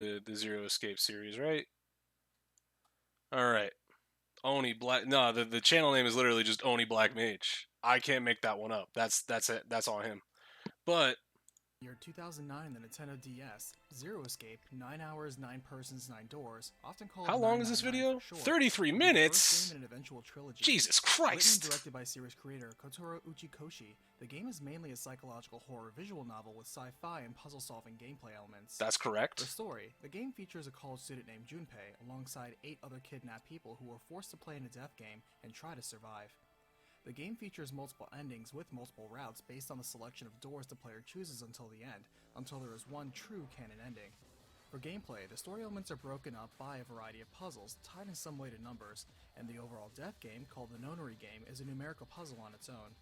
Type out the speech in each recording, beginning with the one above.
the Zero Escape series, right? All right. Oni Black. No, the channel name is literally just Oni Black Mage. I can't make that one up. That's it. That's on him. But Year 2009, the Nintendo DS, Zero Escape, 9 hours, 9 persons, 9 doors, often called how long is this 999 for video? short, 33 will be the first game minutes. in an eventual trilogy. Jesus Written and Christ. directed by series creator Kotaro Uchikoshi, the game is mainly a psychological horror visual novel with sci-fi and puzzle-solving gameplay elements. That's The correct. story: the game features a college student named Junpei alongside 8 other kidnapped people who are forced to play in a death game and try to survive. The game features multiple endings with multiple routes based on the selection of doors the player chooses until the end, until there is one true canon ending. For gameplay, the story elements are broken up by a variety of puzzles, tied in some way to numbers, and the overall death game, called the Nonary game, is a numerical puzzle on its own.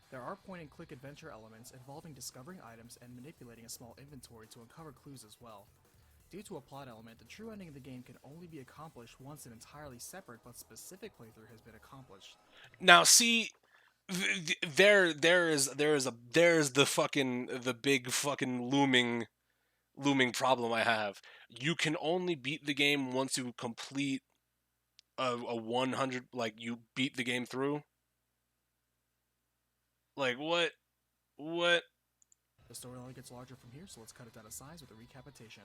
There are point-and-click adventure elements involving discovering items and manipulating a small inventory to uncover clues as well. Due to a plot element, the true ending of the game can only be accomplished once an entirely separate but specific playthrough has been accomplished. Now see, there's the big fucking looming problem I have. You can only beat the game once you complete a 100, like you beat the game through. Like what? What? The story only gets larger from here, so let's cut it down to size with a recapitation.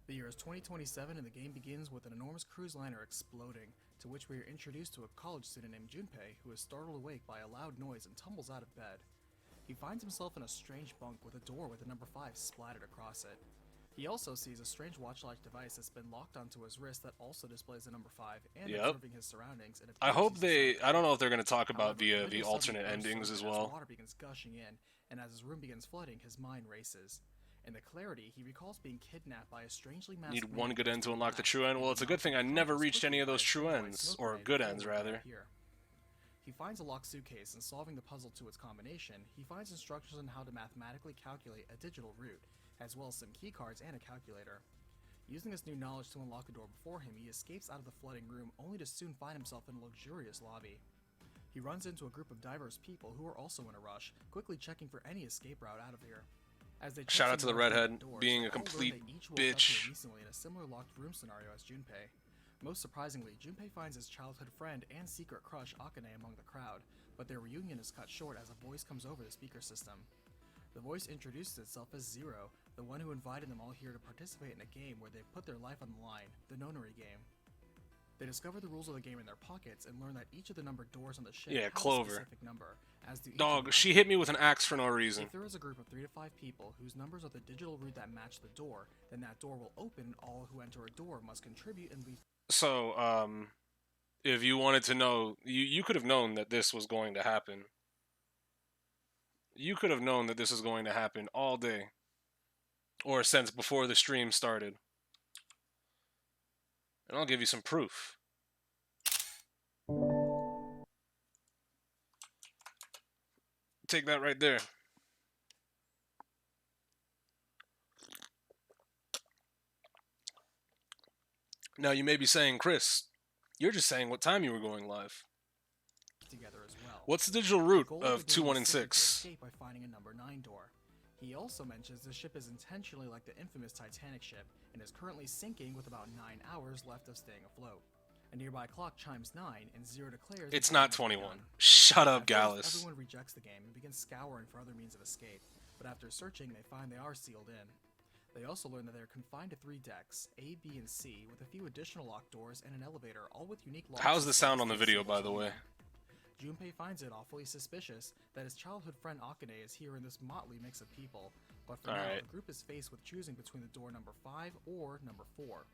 The year is 2027 and the game begins with an enormous cruise liner exploding, to which we are introduced to a college student named Junpei who is startled awake by a loud noise and tumbles out of bed. He finds himself in a strange bunk with a door with the number 5 splattered across it. He also sees a strange watch-like device that's been locked onto his wrist that also displays the number 5 and Yep. observing his surroundings. And I hope he's they. inside. I don't know if they're gonna talk about However, the visual alternate suddenly bursts endings as open well. water begins gushing in, and as his room begins flooding, his mind races. In the clarity, he recalls being kidnapped by a strangely masked Need man one good end to unlock the left, true end. and Well, it's a good thing I never reached any of those true ends, or good ends rather. He finds a locked suitcase, and solving the puzzle to its combination, he finds instructions on how to mathematically calculate a digital root, as well as some keycards and a calculator. Using this new knowledge to unlock a door before him, he escapes out of the flooding room only to soon find himself in a luxurious lobby. He runs into a group of diverse people who are also in a rush, quickly checking for any escape route out of here. As they Shout out to the redhead being a complete bitch. recently in a similar locked room scenario as Junpei. Most surprisingly, Junpei finds his childhood friend and secret crush Akane among the crowd, but their reunion is cut short as a voice comes over the speaker system. The voice introduces itself as Zero, the one who invited them all here to participate in a game where they put their life on the line, the Nonary game. They discover the rules of the game in their pockets and learn that each of the numbered doors on the ship Yeah, have Clover. a specific number, as do each Dog, of she hit me with an axe for no reason. If there is a group of 3 to 5 people whose numbers are the digital root that match the door, then that door will open and all who enter a door must contribute and leave. So, if you wanted to know, you could have known that this was going to happen. You could have known that this was going to happen all day. Or since before the stream started. And I'll give you some proof. Take that right there. Now you may be saying, Chris, you're just saying what time you were going live. Together as well. What's the digital root of 2, 1, and 6? Escape by finding a number 9 door. He also mentions the ship is intentionally like the infamous Titanic ship and is currently sinking with about 9 hours left of staying afloat. A nearby clock chimes 9 and Zero declares it's not 21. Shut up, At Gallus. first, everyone rejects the game and begins scouring for other means of escape, but after searching, they find they are sealed in. They also learn that they are confined to 3 decks, A, B, and C, with a few additional locked doors and an elevator, all with unique locks. How's the sound on the video, by the way? Junpei finds it awfully suspicious that his childhood friend Akane is here in this motley mix of people, but for now, the group is faced with choosing between the door number 5 or number 4.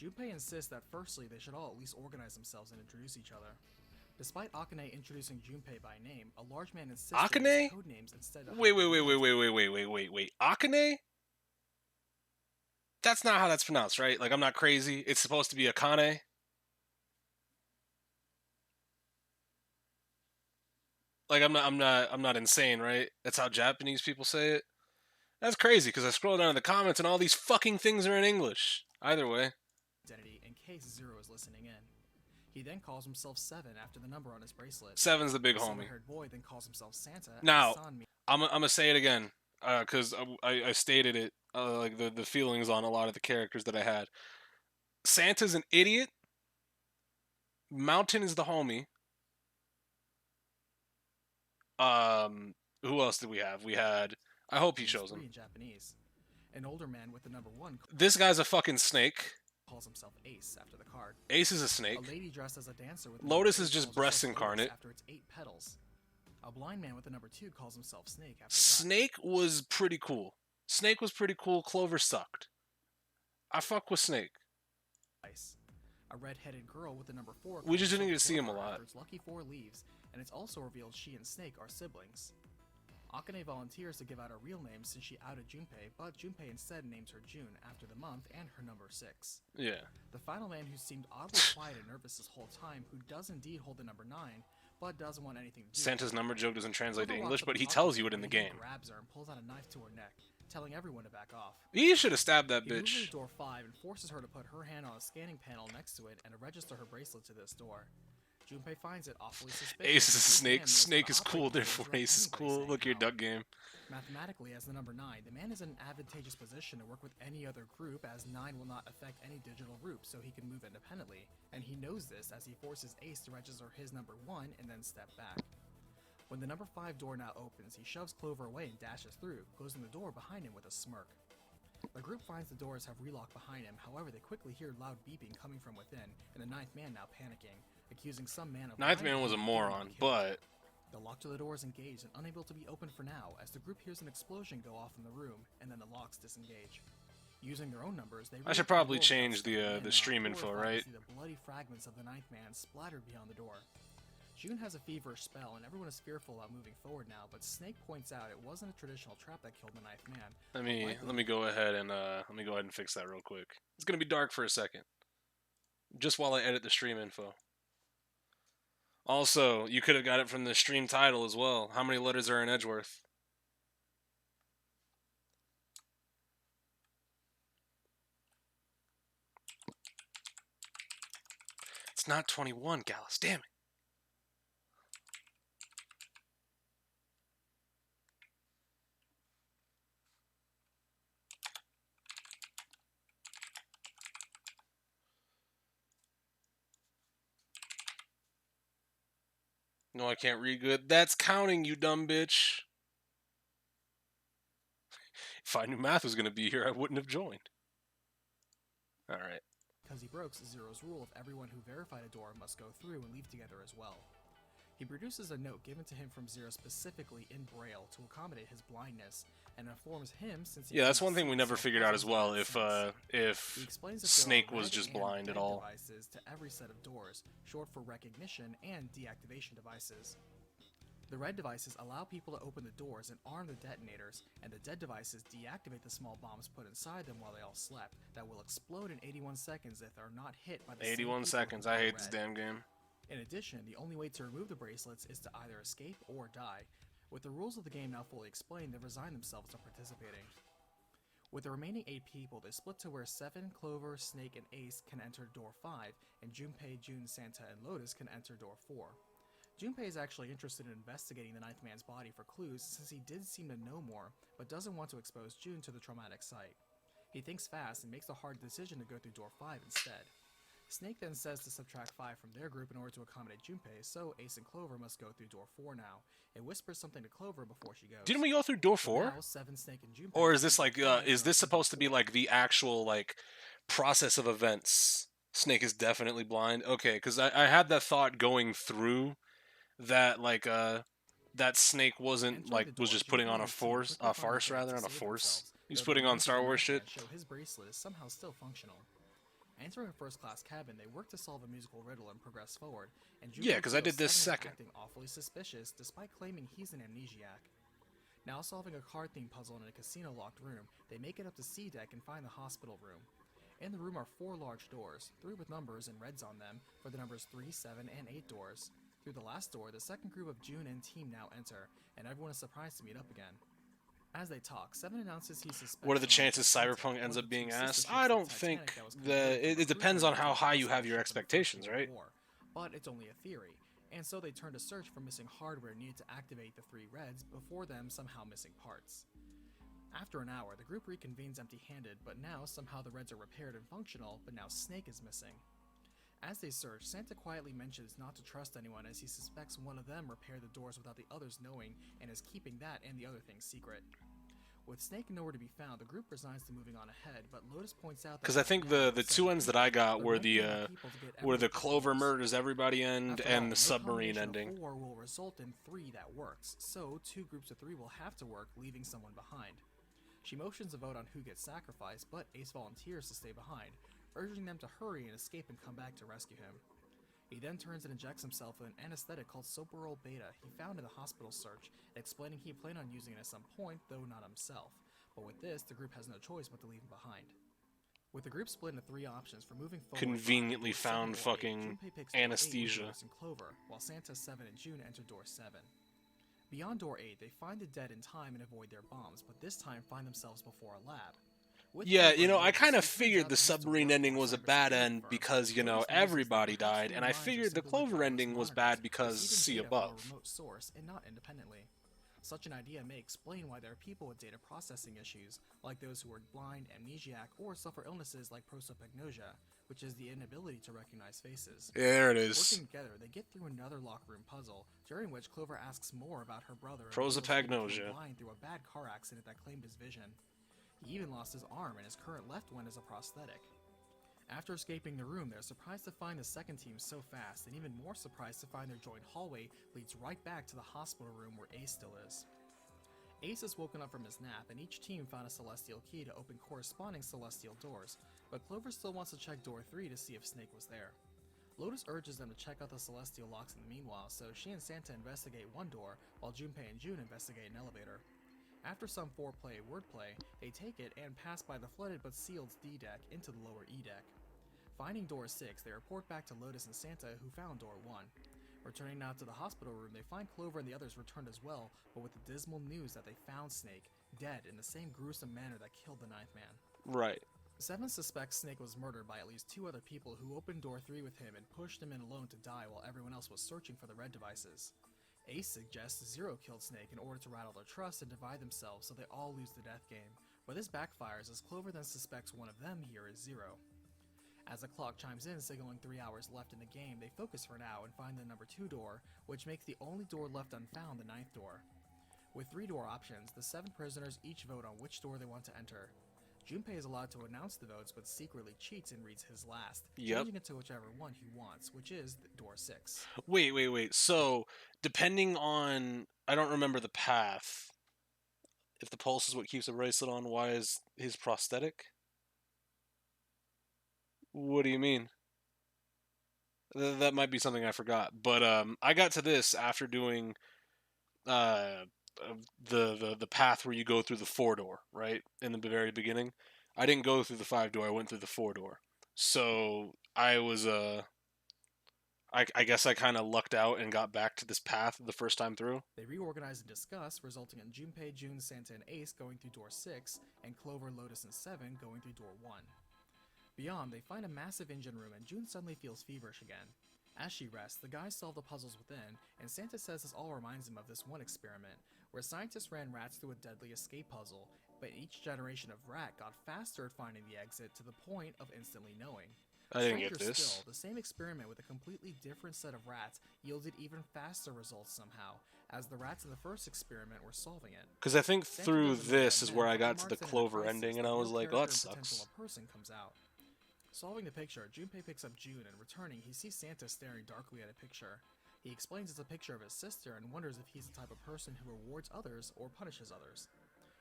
Junpei insists that firstly they should all at least organize themselves and introduce each other. Despite Akane introducing Junpei by name, a large man insists Akane? code names instead of Wait. Akane? That's not how that's pronounced, right? Like, I'm not crazy. It's supposed to be Akane. Like, I'm not insane, right? That's how Japanese people say it. That's crazy because I scroll down in the comments and all these fucking things are in English. Either way. Identity in case Zero is listening in. He then calls himself 7 after the number on his bracelet. 7's the big The homie. silver-haired boy then calls himself Santa. Now, I'm gonna say it again. because I stated it, like the feelings on a lot of the characters that I had. Santa's an idiot. Mountain is the homie. Who else did we have? We had. I hope he shows him. In Japanese. An older man with the number 1 This guy's a fucking snake. calls himself Ace after the card. Ace is a snake. A lady dressed as a dancer with Lotus is just breast incarnate. After its 8 petals. A blind man with the number 2 calls himself Snake after Snake was pretty cool. Snake was pretty cool. Clover sucked. I fuck with Snake. Ice. A red-headed girl with the number 4. We just didn't get to see him a lot. Lucky 4 leaves, and it's also revealed she and Snake are siblings. Akane volunteers to give out her real name since she outed Junpei, but Junpei instead names her June after the month and her number 6. Yeah. The final man who seemed oddly quiet and nervous this whole time, who does indeed hold the number 9, but doesn't want anything to do Santa's number joke doesn't translate to Clover English, walks up but to he talk tells to you her, it in the and he game. grabs her and pulls out a knife to her neck, telling everyone to back off. He should have stabbed that He moves bitch. to door 5 and forces her to put her hand on a scanning panel next to it and to register her bracelet to this door. Junpei finds it awfully suspicious. Ace is a This snake. man knows how Snake to is operate cool, the doors therefore without Ace is anybody cool. saying Look, your how. duck game. Mathematically, as the number 9, the man is in an advantageous position to work with any other group, as 9 will not affect any digital group, so he can move independently, and he knows this as he forces Ace to register his number 1 and then step back. When the number 5 door now opens, he shoves Clover away and dashes through, closing the door behind him with a smirk. The group finds the doors have relocked behind him, however they quickly hear loud beeping coming from within, and the 9th man now panicking, accusing some man of Ninth lying man was a and being moron, killed. but The lock to the door is engaged and unable to be opened for now, as the group hears an explosion go off in the room, and then the locks disengage. Using their own numbers, they I should reopen the probably door without change stepping in, the and are stream info, horrified to right? see the bloody fragments of the 9th man splattered beyond the door. June has a feverish spell, and everyone is fearful about moving forward now, but Snake points out it wasn't a traditional trap that killed the 9th man. let me go ahead and fix that real quick. It's gonna be dark for a second, just while I edit the stream info. Also, you could have got it from the stream title as well. How many letters are in Edgeworth? It's not 21, Gallus. Damn it. No, I can't read good. That's counting, you dumb bitch. If I knew math was going to be here, I wouldn't have joined. Alright. Because he broke Zero's rule of everyone who verified a door must go through and leave together as well. He produces a note given to him from Zero specifically in Braille to accommodate his blindness, and informs him since he Yeah, that's cannot one thing see we never so figured out as present well, in sense. He if explains that Snake there are was red just and blind at dead all. devices to every set of doors, short for recognition and deactivation devices. The red devices allow people to open the doors and arm the detonators, and the dead devices deactivate the small bombs put inside them while they all slept, that will explode in 81 seconds if they're not hit by the same 81 people seconds. who I are hate this red. damn game. In addition, the only way to remove the bracelets is to either escape or die. With the rules of the game now fully explained, they resign themselves to participating. With the remaining 8 people, they split to where 7, Clover, Snake, and Ace can enter door 5, and Junpei, June, Santa, and Lotus can enter door 4. Junpei is actually interested in investigating the 9th man's body for clues since he did seem to know more, but doesn't want to expose June to the traumatic sight. He thinks fast and makes the hard decision to go through door 5 instead. Snake then says to subtract 5 from their group in order to accommodate Junpei, so Ace and Clover must go through door 4 now. It whispers something to Clover before she goes. Didn't we go through door So 4? now, 7, Snake, and Junpei Or is go this through like door 5 is and this are supposed to be door like the actual like process of events? Snake is definitely blind. Okay, because I had that thought going through that that Snake wasn't Entering like the was door, just putting Junpei on a and Sue quickly find farce a way rather, to on a save force. themselves, He's though putting the on Star remains of Wars the shit. 9th man show his bracelet is somehow still functional. Entering a first-class cabin, they work to solve a musical riddle and progress forward. And Yeah, 'cause I feels did this 7 is second. acting awfully suspicious, despite claiming he's an amnesiac. Now solving a card-themed puzzle in a casino-locked room, they make it up to C deck and find the hospital room. In the room are 4 large doors, 3 with numbers and reds on them, for the numbers 3, 7, and 8 doors. Through the last door, the second group of June and team now enter, and everyone is surprised to meet up again. As they talk, Seven announces he suspects. What are the someone chances Santa, Cyberpunk one ends of up the being two asked? sister I ships of don't the think Titanic that was the converted from a it depends cruiser on how into a high you have hostile your ship in the First expectations, World right? War. But it's only a theory, and so they turn to search for missing hardware needed to activate the 3 reds, before them somehow missing parts. After an hour, the group reconvenes empty-handed, but now somehow the Reds are repaired and functional, but now Snake is missing. As they search, Santa quietly mentions not to trust anyone as he suspects one of them repaired the doors without the others knowing and is keeping that and the other things secret. With Snake nowhere to be found, the group resigns to moving on ahead, but Lotus points out that Because I think the two ends that I got were the Clover murders murders everybody end After all, and the no submarine combination of ending. 4 will result in 3 that works, so 2 groups of 3 will have to work, leaving someone behind. She motions a vote on who gets sacrificed, but Ace volunteers to stay behind, urging them to hurry and escape and come back to rescue him. He then turns and injects himself with an anesthetic called Soparol Beta he found in the hospital search, explaining he planned on using it at some point, though not himself. But with this, the group has no choice but to leave him behind. With the group split into 3 options for moving forward, Conveniently Seven found or eight, fucking Junpei picks door 8 with anesthesia. Lotus and Clover, while Santa, 7, and June enter door 7. Beyond door 8, they find the dead in time and avoid their bombs, but this time find themselves before a lab. With Yeah, Clover you know, and I Lotus, kind it of turns figured out the they used to submarine work ending for was a cybersecurity bad end firm. because, you know, Lotus realizes that everybody perhaps died, their and I minds are figured the simply Clover regardless ending was monitors, bad because receiving see data from a above. remote source and not independently. Such an idea may explain why there are people with data processing issues, like those who are blind, amnesiac, or suffer illnesses like prosopagnosia, which is the inability to recognize faces. Yeah, there it is. Working together, they get through another locker room puzzle, during which Clover asks more about her brother and reveals he became Prosopagnosia. blind through a bad car accident that claimed his vision. He even lost his arm, and his current left one is a prosthetic. After escaping the room, they're surprised to find the second team so fast, and even more surprised to find their joint hallway leads right back to the hospital room where Ace still is. Ace has woken up from his nap, and each team found a celestial key to open corresponding celestial doors, but Clover still wants to check door 3 to see if Snake was there. Lotus urges them to check out the celestial locks in the meanwhile, so she and Santa investigate one door, while Junpei and June investigate an elevator. After some foreplay wordplay, they take it and pass by the flooded but sealed D deck into the lower E deck. Finding door 6, they report back to Lotus and Santa, who found door 1. Returning now to the hospital room, they find Clover and the others returned as well, but with the dismal news that they found Snake, dead in the same gruesome manner that killed the 9th man. Right. 7 suspects Snake was murdered by at least 2 other people who opened door 3 with him and pushed him in alone to die while everyone else was searching for the red devices. Ace suggests Zero killed Snake in order to rattle their trust and divide themselves so they all lose the death game, but this backfires as Clover then suspects one of them here is Zero. As the clock chimes in, signaling 3 hours left in the game, they focus for now and find the number 2 door, which makes the only door left unfound the 9th door. With 3 door options, the 7 prisoners each vote on which door they want to enter. Junpei is allowed to announce the votes, but secretly cheats and reads his last, changing it to whichever one he wants, which is door 6. Wait. So, depending on... I don't remember the path. If the pulse is what keeps the bracelet on, why is his prosthetic? What do you mean? That might be something I forgot. But I got to this after doing the path where you go through the 4 door, right? In the very beginning. I didn't go through the 5 door, I went through the 4 door. So I was I guess I kind of lucked out and got back to this path the first time through. They reorganize and discuss, resulting in Junpei, June, Santa, and Ace going through door 6, and Clover, Lotus, and 7 going through door 1. Beyond, they find a massive engine room, and June suddenly feels feverish again. As she rests, the guys solve the puzzles within, and Santa says this all reminds him of this one experiment, where scientists ran rats through a deadly escape puzzle, but each generation of rat got faster at finding the exit to the point of instantly knowing. I didn't get Stranger this. Still, the same experiment with a completely different set of rats yielded even faster results somehow, as the rats in the first experiment were solving it. Because I think Santa through doesn't know this that is then, where I but got to remarks the that in a Clover crisis, ending, and the I was real like, well, that character and potential sucks. of a person comes out. Solving the picture, Junpei picks up June, and returning, he sees Santa staring darkly at a picture. He explains it's a picture of his sister and wonders if he's the type of person who rewards others or punishes others.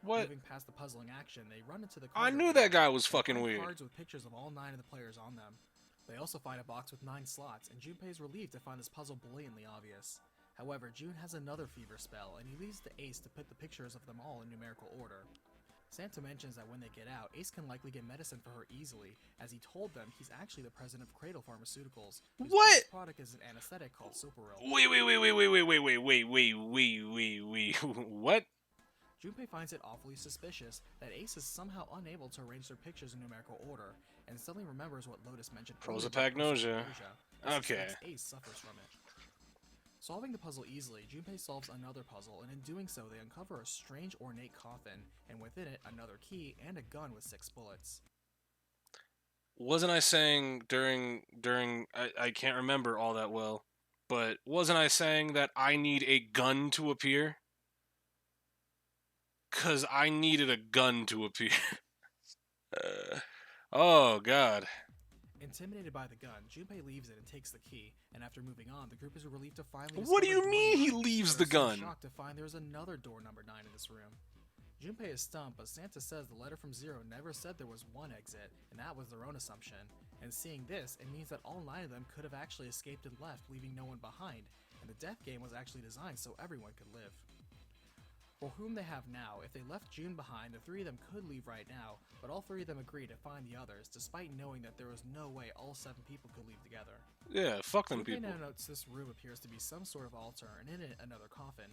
What? Moving past the puzzling action, they run into the I card knew room that guy was and fucking find weird. cards with pictures of all 9 of the players on them. They also find a box with 9 slots, and Junpei is relieved to find this puzzle blatantly obvious. However, June has another fever spell, and he leaves to Ace to put the pictures of them all in numerical order. Santa mentions that when they get out, Ace can likely get medicine for her easily, as he told them he's actually the president of Cradle Pharmaceuticals, whose What? biggest product is an anesthetic called Soparil. Wait. What? Junpei finds it awfully suspicious that Ace is somehow unable to arrange their pictures in numerical order, and suddenly remembers what Lotus mentioned earlier about Prosopagnosia. and Okay. suspects Ace suffers from it. Solving the puzzle easily, Junpei solves another puzzle, and in doing so, they uncover a strange ornate coffin, and within it, another key and a gun with 6 bullets. Wasn't I saying during I can't remember all that well, but wasn't I saying that I need a gun to appear? Cause I needed a gun to appear. Oh god. Intimidated by the gun, Junpei leaves it and takes the key, and after moving on, the group is relieved to finally What do discover you door mean he 9, leaves but the are so gun? shocked to find there's another door number 9 in this room. Junpei is stumped, but Santa says the letter from Zero never said there was one exit, and that was their own assumption. And seeing this, it means that all 9 of them could have actually escaped and left, leaving no one behind, and the death game was actually designed so everyone could live. For whom they have now, if they left June behind, the 3 of them could leave right now, but all 3 of them agree to find the others, despite knowing that there was no way all 7 people could leave together. Yeah, fuck them Junpei people. now notes this room appears to be some sort of altar, and in it, another coffin.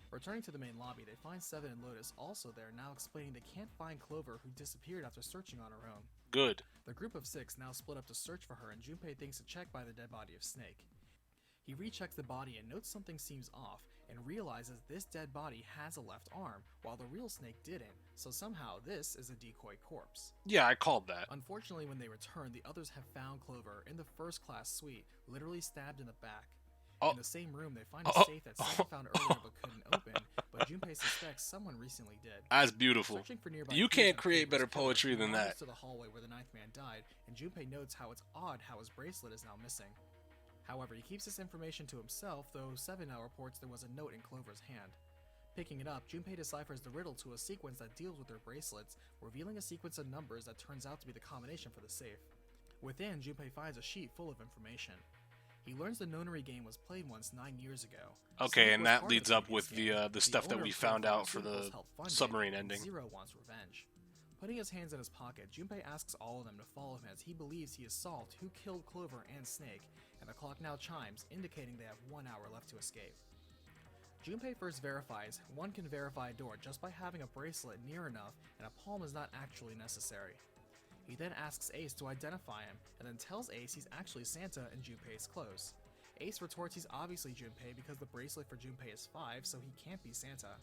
Returning to the main lobby, they find Seven and Lotus also there, now explaining they can't find Clover, who disappeared after searching on her own. Good. The group of 6 now split up to search for her, and Junpei thinks to check by the dead body of Snake. He rechecks the body and notes something seems off, and realizes this dead body has a left arm, while the real Snake didn't, so somehow this is a decoy corpse. Yeah, I called that. Unfortunately, when they return, the others have found Clover in the first class suite, literally stabbed in the back. Oh. In the same room, they find a safe that Seven found earlier but couldn't open, but Junpei suspects someone recently did. That's beautiful. Searching for nearby You clues can't on create Clover's better killer, poetry he than wanders that. to the hallway where the Ninth Man died, and Junpei notes how it's odd how his bracelet is now missing. However, he keeps this information to himself, though Seven now reports there was a note in Clover's hand. Picking it up, Junpei deciphers the riddle to a sequence that deals with their bracelets, revealing a sequence of numbers that turns out to be the combination for the safe. Within, Junpei finds a sheet full of information. He learns the nonary game was played once 9 years ago. Okay, Snake and was that part of leads the up previous with game. the stuff that owner we of found Clover out for the Pharmaceuticals helped fund it, submarine and ending. Zero wants revenge. Putting his hands in his pocket, Junpei asks all of them to follow him as he believes he has solved who killed Clover and Snake, and the clock now chimes, indicating they have 1 hour left to escape. Junpei first verifies one can verify a door just by having a bracelet near enough, and a palm is not actually necessary. He then asks Ace to identify him, and then tells Ace he's actually Santa in Junpei's clothes. Ace retorts he's obviously Junpei because the bracelet for Junpei is 5, so he can't be Santa.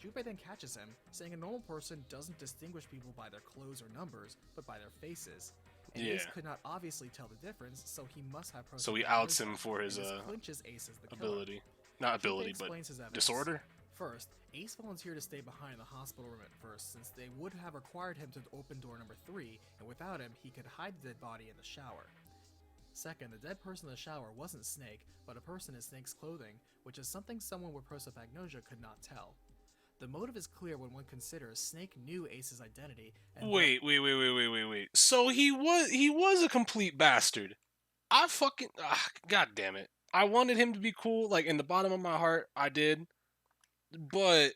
Junpei then catches him, saying a normal person doesn't distinguish people by their clothes or numbers, but by their faces. And Ace Yeah. could not obviously tell the difference, so he must have So he prosopagnosia, outs him for and his this clinches Ace as the killer. ability. Not ability, Junpei but explains his evidence. disorder? First, Ace volunteered to stay behind in the hospital room at first, since they would have required him to open door number 3, and without him, he could hide the dead body in the shower. Second, the dead person in the shower wasn't Snake, but a person in Snake's clothing, which is something someone with prosopagnosia could not tell. The motive is clear when one considers Snake knew Ace's identity, and Wait. So he was a complete bastard. I fucking god damn it. I wanted him to be cool, like in the bottom of my heart, I did. But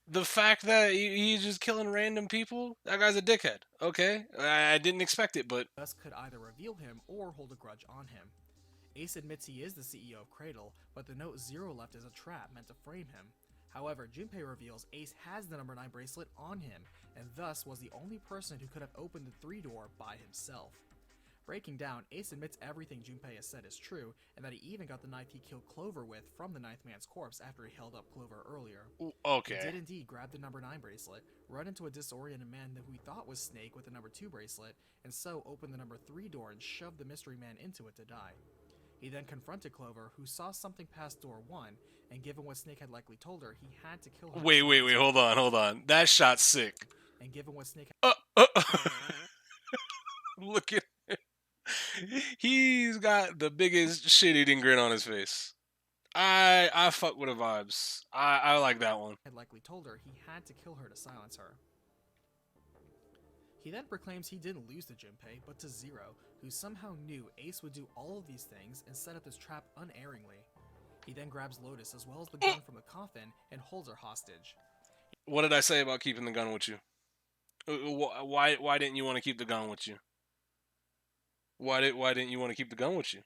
the fact that he's just killing random people, that guy's a dickhead. Okay, I didn't expect it, but thus could either reveal him or hold a grudge on him. Ace admits he is the CEO of Cradle, but the note Zero left is a trap meant to frame him. However, Junpei reveals Ace has the number 9 bracelet on him, and thus was the only person who could have opened the 3 door by himself. Breaking down, Ace admits everything Junpei has said is true, and that he even got the knife he killed Clover with from the Ninth Man's corpse after he held up Clover earlier. He did okay. indeed grab the number 9 bracelet, run into a disoriented man who he thought was Snake with the number 2 bracelet, and so opened the number 3 door and shoved the mystery man into it to die. He then confronted Clover, who saw something past door 1, and given what Snake had likely told her, he had to kill her. Wait, hold on. That shot's sick. And given what Snake Look at him. He's got the biggest shit-eating grin on his face. I fuck with the vibes. I like that one. had likely told her, he had to kill her to silence her. He then proclaims he didn't lose to Junpei, but to Zero, who somehow knew Ace would do all of these things and set up this trap unerringly. He then grabs Lotus as well as the gun from the coffin and holds her hostage. What did I say about keeping the gun with you? Why didn't you want to keep the gun with you? Why didn't you want to keep the gun with you?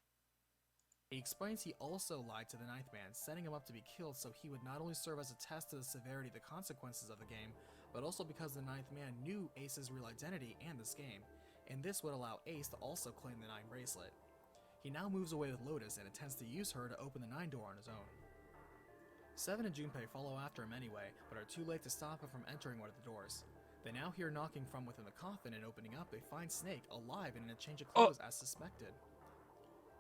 He explains he also lied to the Ninth Man, setting him up to be killed so he would not only serve as a test to the severity of the consequences of the game, but also because the Ninth Man knew Ace's real identity and this game, and this would allow Ace to also claim the 9 bracelet. He now moves away with Lotus and intends to use her to open the 9 door on his own. Seven and Junpei follow after him anyway, but are too late to stop him from entering one of the doors. They now hear knocking from within the coffin, and opening up, they find Snake alive and in a change of Oh. clothes as suspected.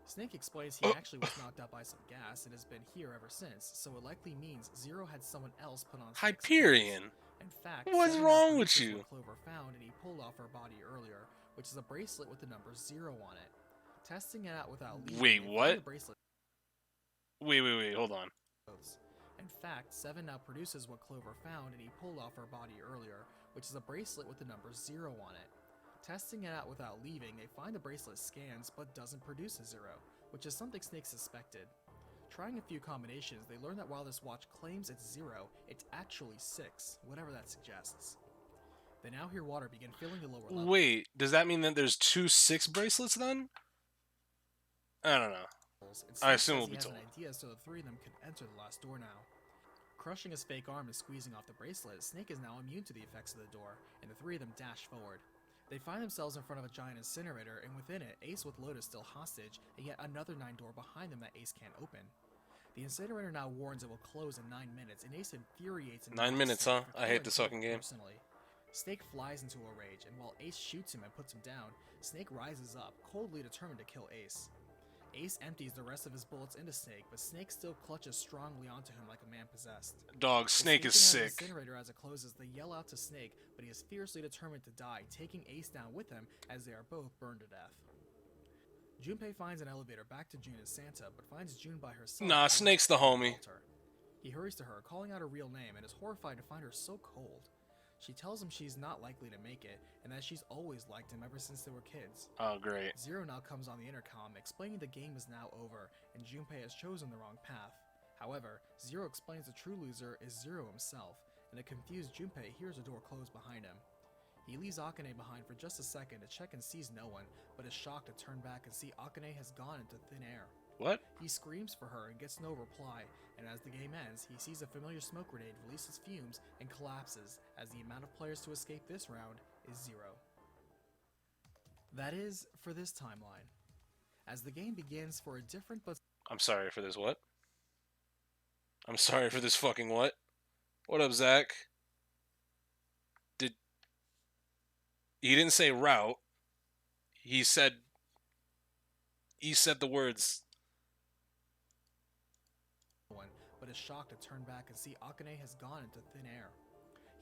Snake explains he Oh. actually was knocked out by some gas and has been here ever since, so it likely means Zero had someone else put on Snake's Hyperion. clothes. In fact, What's Seven wrong now with produces you? what Clover found, and he pulled off her body earlier, which is a bracelet with the number 0 on it. Testing it out without leaving, Wait, they find what? the bracelet Wait, hold on. clothes. In fact, Seven now produces what Clover found, and he pulled off her body earlier, which is a bracelet with the number 0 on it. Testing it out without leaving, they find the bracelet scans but doesn't produce a 0, which is something Snake suspected. Trying a few combinations, they learn that while this watch claims it's 0, it's actually 6, whatever that suggests. They now hear water begin filling the lower level. Wait, does that mean that there's 2 6 bracelets then? I don't know. And I Snake assume says we'll he be has told. an idea so the 3 of them could enter the last door now. Crushing his fake arm and squeezing off the bracelet, Snake is now immune to the effects of the door, and the 3 of them dash forward. They find themselves in front of a giant incinerator, and within it, Ace with Lotus still hostage, and yet another 9 door behind them that Ace can't open. The incinerator now warns it will close in 9 minutes, and Ace infuriates and 9 mocks minutes, Snake huh? for I hate killing this Clover fucking game. Personally. Snake flies into a rage, and while Ace shoots him and puts him down, Snake rises up, coldly determined to kill Ace. Ace empties the rest of his bullets into Snake, but Snake still clutches strongly onto him like a man possessed. Dog, Snake is Escaping out of sick. the incinerator as it closes, they yell out to Snake, but he is fiercely determined to die, taking Ace down with him as they are both burned to death. Junpei finds an elevator back to June and Santa, but finds June by herself. Nah, at Snake's the homie. altar. He hurries to her, calling out her real name, and is horrified to find her so cold. She tells him she's not likely to make it, and that she's always liked him ever since they were kids. Oh, great. Zero now comes on the intercom, explaining the game is now over, and Junpei has chosen the wrong path. However, Zero explains the true loser is Zero himself, and a confused Junpei hears a door close behind him. He leaves Akane behind for just a second to check and sees no one, but is shocked to turn back and see Akane has gone into thin air. What? He screams for her and gets no reply, and as the game ends, he sees a familiar smoke grenade releases fumes and collapses, as the amount of players to escape this round is 0. That is for this timeline. As the game begins for a different but I'm sorry for this what? I'm sorry for this fucking what? What up, Zach? He didn't say route. He said the words. one, but is shocked to turn back and see Akane has gone into thin air.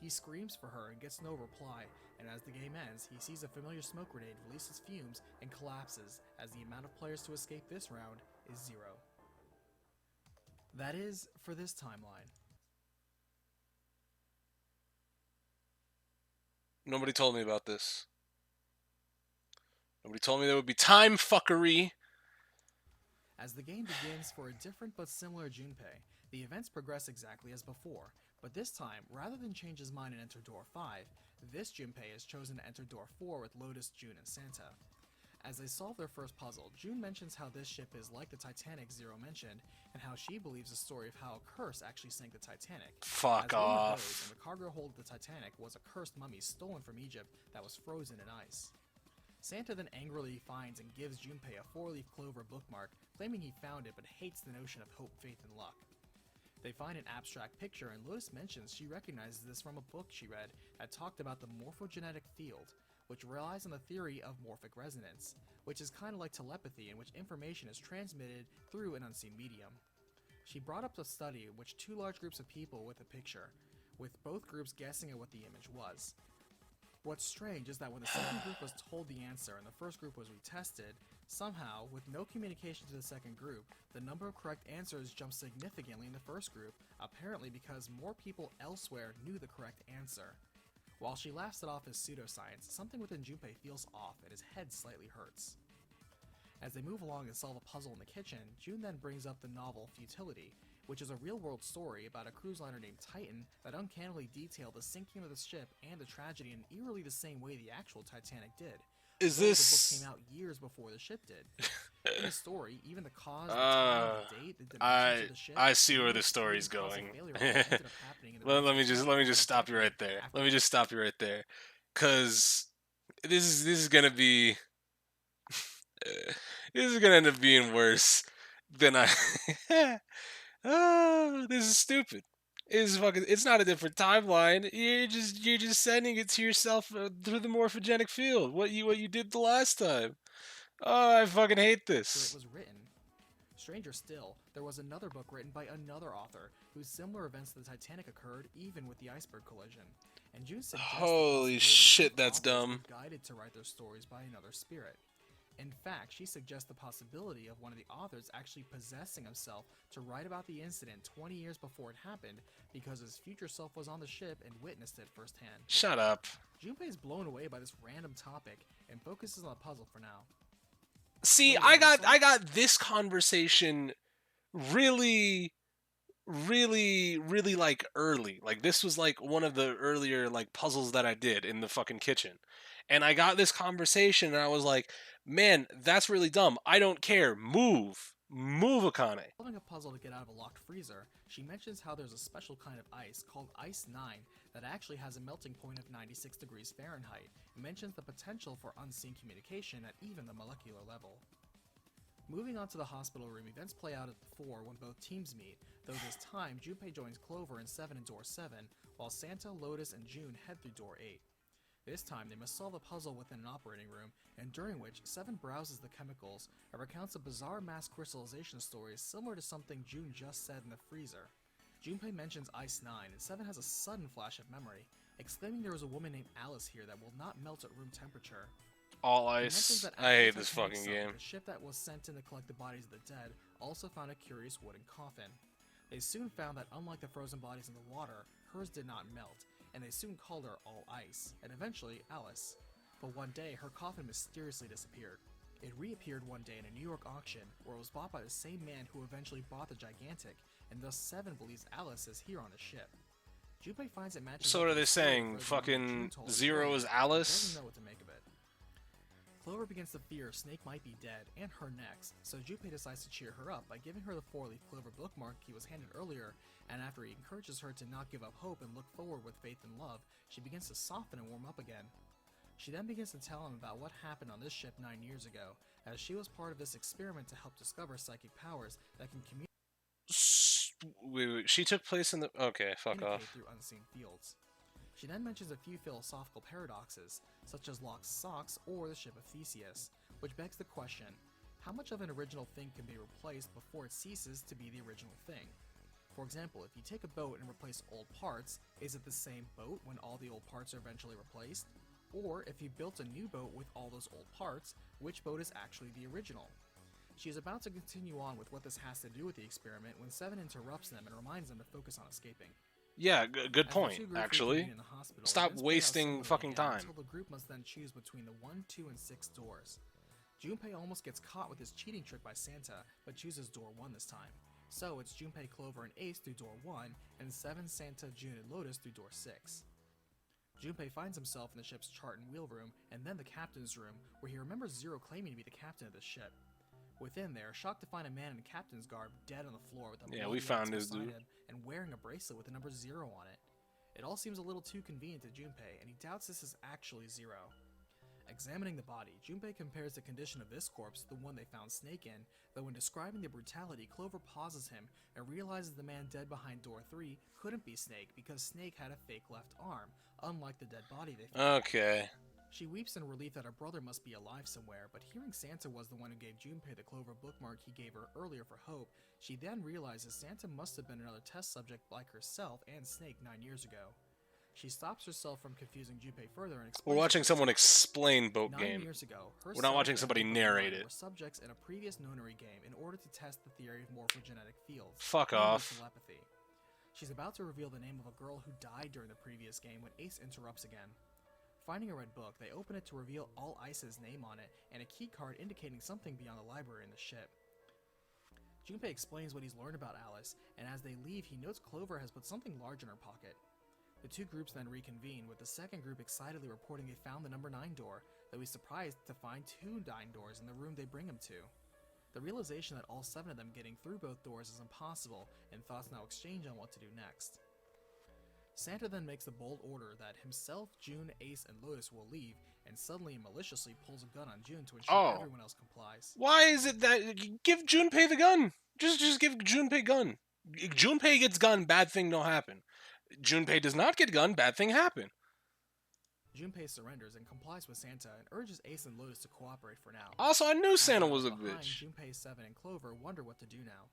He screams for her and gets no reply, and as the game ends, he sees a familiar smoke grenade releases fumes and collapses, as the amount of players to escape this round is 0. That is for this timeline. Nobody told me about this. Nobody told me there would be time fuckery. As the game begins for a different but similar Junpei, the events progress exactly as before, but this time, rather than change his mind and enter door 5, this Junpei has chosen to enter door 4 with Lotus, June, and Santa. As they solve their first puzzle, June mentions how this ship is like the Titanic Zero mentioned, and how she believes the story of how a curse actually sank the Titanic. Fuck As rumor off. goes, and the cargo hold of the Titanic was a cursed mummy stolen from Egypt that was frozen in ice. Santa then angrily finds and gives Junpei a 4-leaf clover bookmark, claiming he found it but hates the notion of hope, faith, and luck. They find an abstract picture, and Lotus mentions she recognizes this from a book she read that talked about the morphogenetic field, which relies on the theory of morphic resonance, which is kind of like telepathy in which information is transmitted through an unseen medium. She brought up the study in which 2 large groups of people with a picture, with both groups guessing at what the image was. What's strange is that when the second group was told the answer and the first group was retested, somehow, with no communication to the second group, the number of correct answers jumped significantly in the first group, apparently because more people elsewhere knew the correct answer. While she laughs it off as pseudoscience, something within Junpei feels off and his head slightly hurts. As they move along and solve a puzzle in the kitchen, June then brings up the novel Futility, which is a real-world story about a cruise liner named Titan that uncannily detailed the sinking of the ship and the tragedy in eerily the same way the actual Titanic did. Is Though this... The book came out years before the ship did. In the story, even the cause, the time, the date, the dimensions of the ship... I see where even the story's cause of going. failure what ended up happening in the let me movie just stop you right there. after Let me just stop you right there, cause this is gonna be This is gonna end up being worse than I. This is stupid. It's fucking. It's not a different timeline. You're just sending it to yourself through the morphogenic field. What you did the last time. Oh, I fucking hate It this. was written. Stranger still, there was another book written by another author whose similar events to the Titanic occurred even with the iceberg collision. And June suggests the Holy possibility shit, both that's authors dumb. were guided to write their stories by another spirit. In fact, she suggests the possibility of one of the authors actually possessing himself to write about the incident 20 years before it happened because his future self was on the ship and witnessed it firsthand. Shut up. Junpei is blown away by this random topic and focuses on the puzzle for now. See, I got this conversation really really like early. Like this was like one of the earlier like puzzles that I did in the fucking kitchen. And I got this conversation and I was like, "Man, that's really dumb. I don't care. Move. Move, Akane." Solving a puzzle to get out of a locked freezer, she mentions how there's a special kind of ice called Ice 9 that actually has a melting point of 96 degrees Fahrenheit and mentions the potential for unseen communication at even the molecular level. Moving on to the hospital room, events play out at the 4 when both teams meet, though this time Junpei joins Clover and Seven in door 7, while Santa, Lotus, and June head through door 8. This time they must solve a puzzle within an operating room, and during which Seven browses the chemicals and recounts a bizarre mass crystallization story similar to something June just said in the freezer. Junpei mentions Ice 9, and Seven has a sudden flash of memory, exclaiming there was a woman named Alice here that will not melt at room temperature. All He mentions ice. that I after hate the this Titanic fucking sunk, game. the ship that was sent in to collect the bodies of the dead also found a curious wooden coffin. They soon found that unlike the frozen bodies in the water, hers did not melt, and they soon called her All Ice, and eventually Alice. But one day, her coffin mysteriously disappeared. It reappeared one day in a New York auction, where it was bought by the same man who eventually bought the Gigantic, and thus Seven believes Alice is here on the ship. Junpei finds it matches So up what are with they the story saying? further on Fucking June told us Zero earlier, is but Alice? doesn't know what to make of it. Clover begins to fear Snake might be dead, and her next, so Junpei decides to cheer her up by giving her the 4-leaf clover bookmark he was handed earlier, and after he encourages her to not give up hope and look forward with faith and love, she begins to soften and warm up again. She then begins to tell him about what happened on this ship 9 years ago, as she was part of this experiment to help discover psychic powers that can Wait, she took place in the. Okay, fuck communicate off. through unseen fields. She then mentions a few philosophical paradoxes, such as Locke's socks or the ship of Theseus, which begs the question, how much of an original thing can be replaced before it ceases to be the original thing? For example, if you take a boat and replace old parts, is it the same boat when all the old parts are eventually replaced? Or if you built a new boat with all those old parts, which boat is actually the original? She is about to continue on with what this has to do with the experiment when Seven interrupts them and reminds them to focus on escaping. Yeah, good As the point, two groups actually. reconvene in the hospital, Stop events play out wasting similarly fucking again time. Until the group must then choose between the 1, 2, and 6 doors. Junpei almost gets caught with his cheating trick by Santa, but chooses door 1 this time. So it's Junpei, Clover, and Ace through door 1, and Seven, Santa, June, and Lotus through door 6. Junpei finds himself in the ship's chart and wheel room, and then the captain's room, where he remembers Zero claiming to be the captain of the ship. Within there, shocked to find a man in captain's garb dead on the floor with a Yeah, we bloody found axe his beside dude. him and wearing a bracelet with the number 0 on it. It all seems a little too convenient to Junpei, and he doubts this is actually Zero. Examining the body, Junpei compares the condition of this corpse to the one they found Snake in, though when describing the brutality, Clover pauses him and realizes the man dead behind door 3 couldn't be Snake because Snake had a fake left arm, unlike the dead body they found. Okay. She weeps in relief that her brother must be alive somewhere, but hearing Santa was the one who gave Junpei the Clover bookmark he gave her earlier for hope, she then realizes Santa must have been another test subject like herself and Snake 9 years ago. She stops herself from confusing Junpei further and explains We're watching that someone explain Boat 9 Game. years ago, We're not herself watching and somebody Junpei narrate Mine it. were subjects in a previous nonary game in order to test the theory of morphogenetic fields. Fuck namely off. Telepathy. She's about to reveal the name of a girl who died during the previous game when Ace interrupts again. Finding a red book, they open it to reveal All Ice's name on it and a key card indicating something beyond the library in the ship. Junpei explains what he's learned about Alice, and as they leave, he notes Clover has put something large in her pocket. The two groups then reconvene, with the second group excitedly reporting they found the number 9 door, though he's surprised to find 2 9 doors in the room they bring him to. The realization that all 7 of them getting through both doors is impossible, and thoughts now exchange on what to do next. Santa then makes the bold order that himself, June, Ace, and Lotus will leave, and suddenly maliciously pulls a gun on June to ensure Oh. everyone else complies. Why is it that give Junpei the gun? Just give Junpei gun. Junpei gets gun, bad thing don't happen. Junpei does not get gun, bad thing happen. Junpei surrenders and complies with Santa and urges Ace and Lotus to cooperate for now. Also, I knew Santa As they was a look behind, bitch. Junpei, Seven, and Clover wonder what to do now.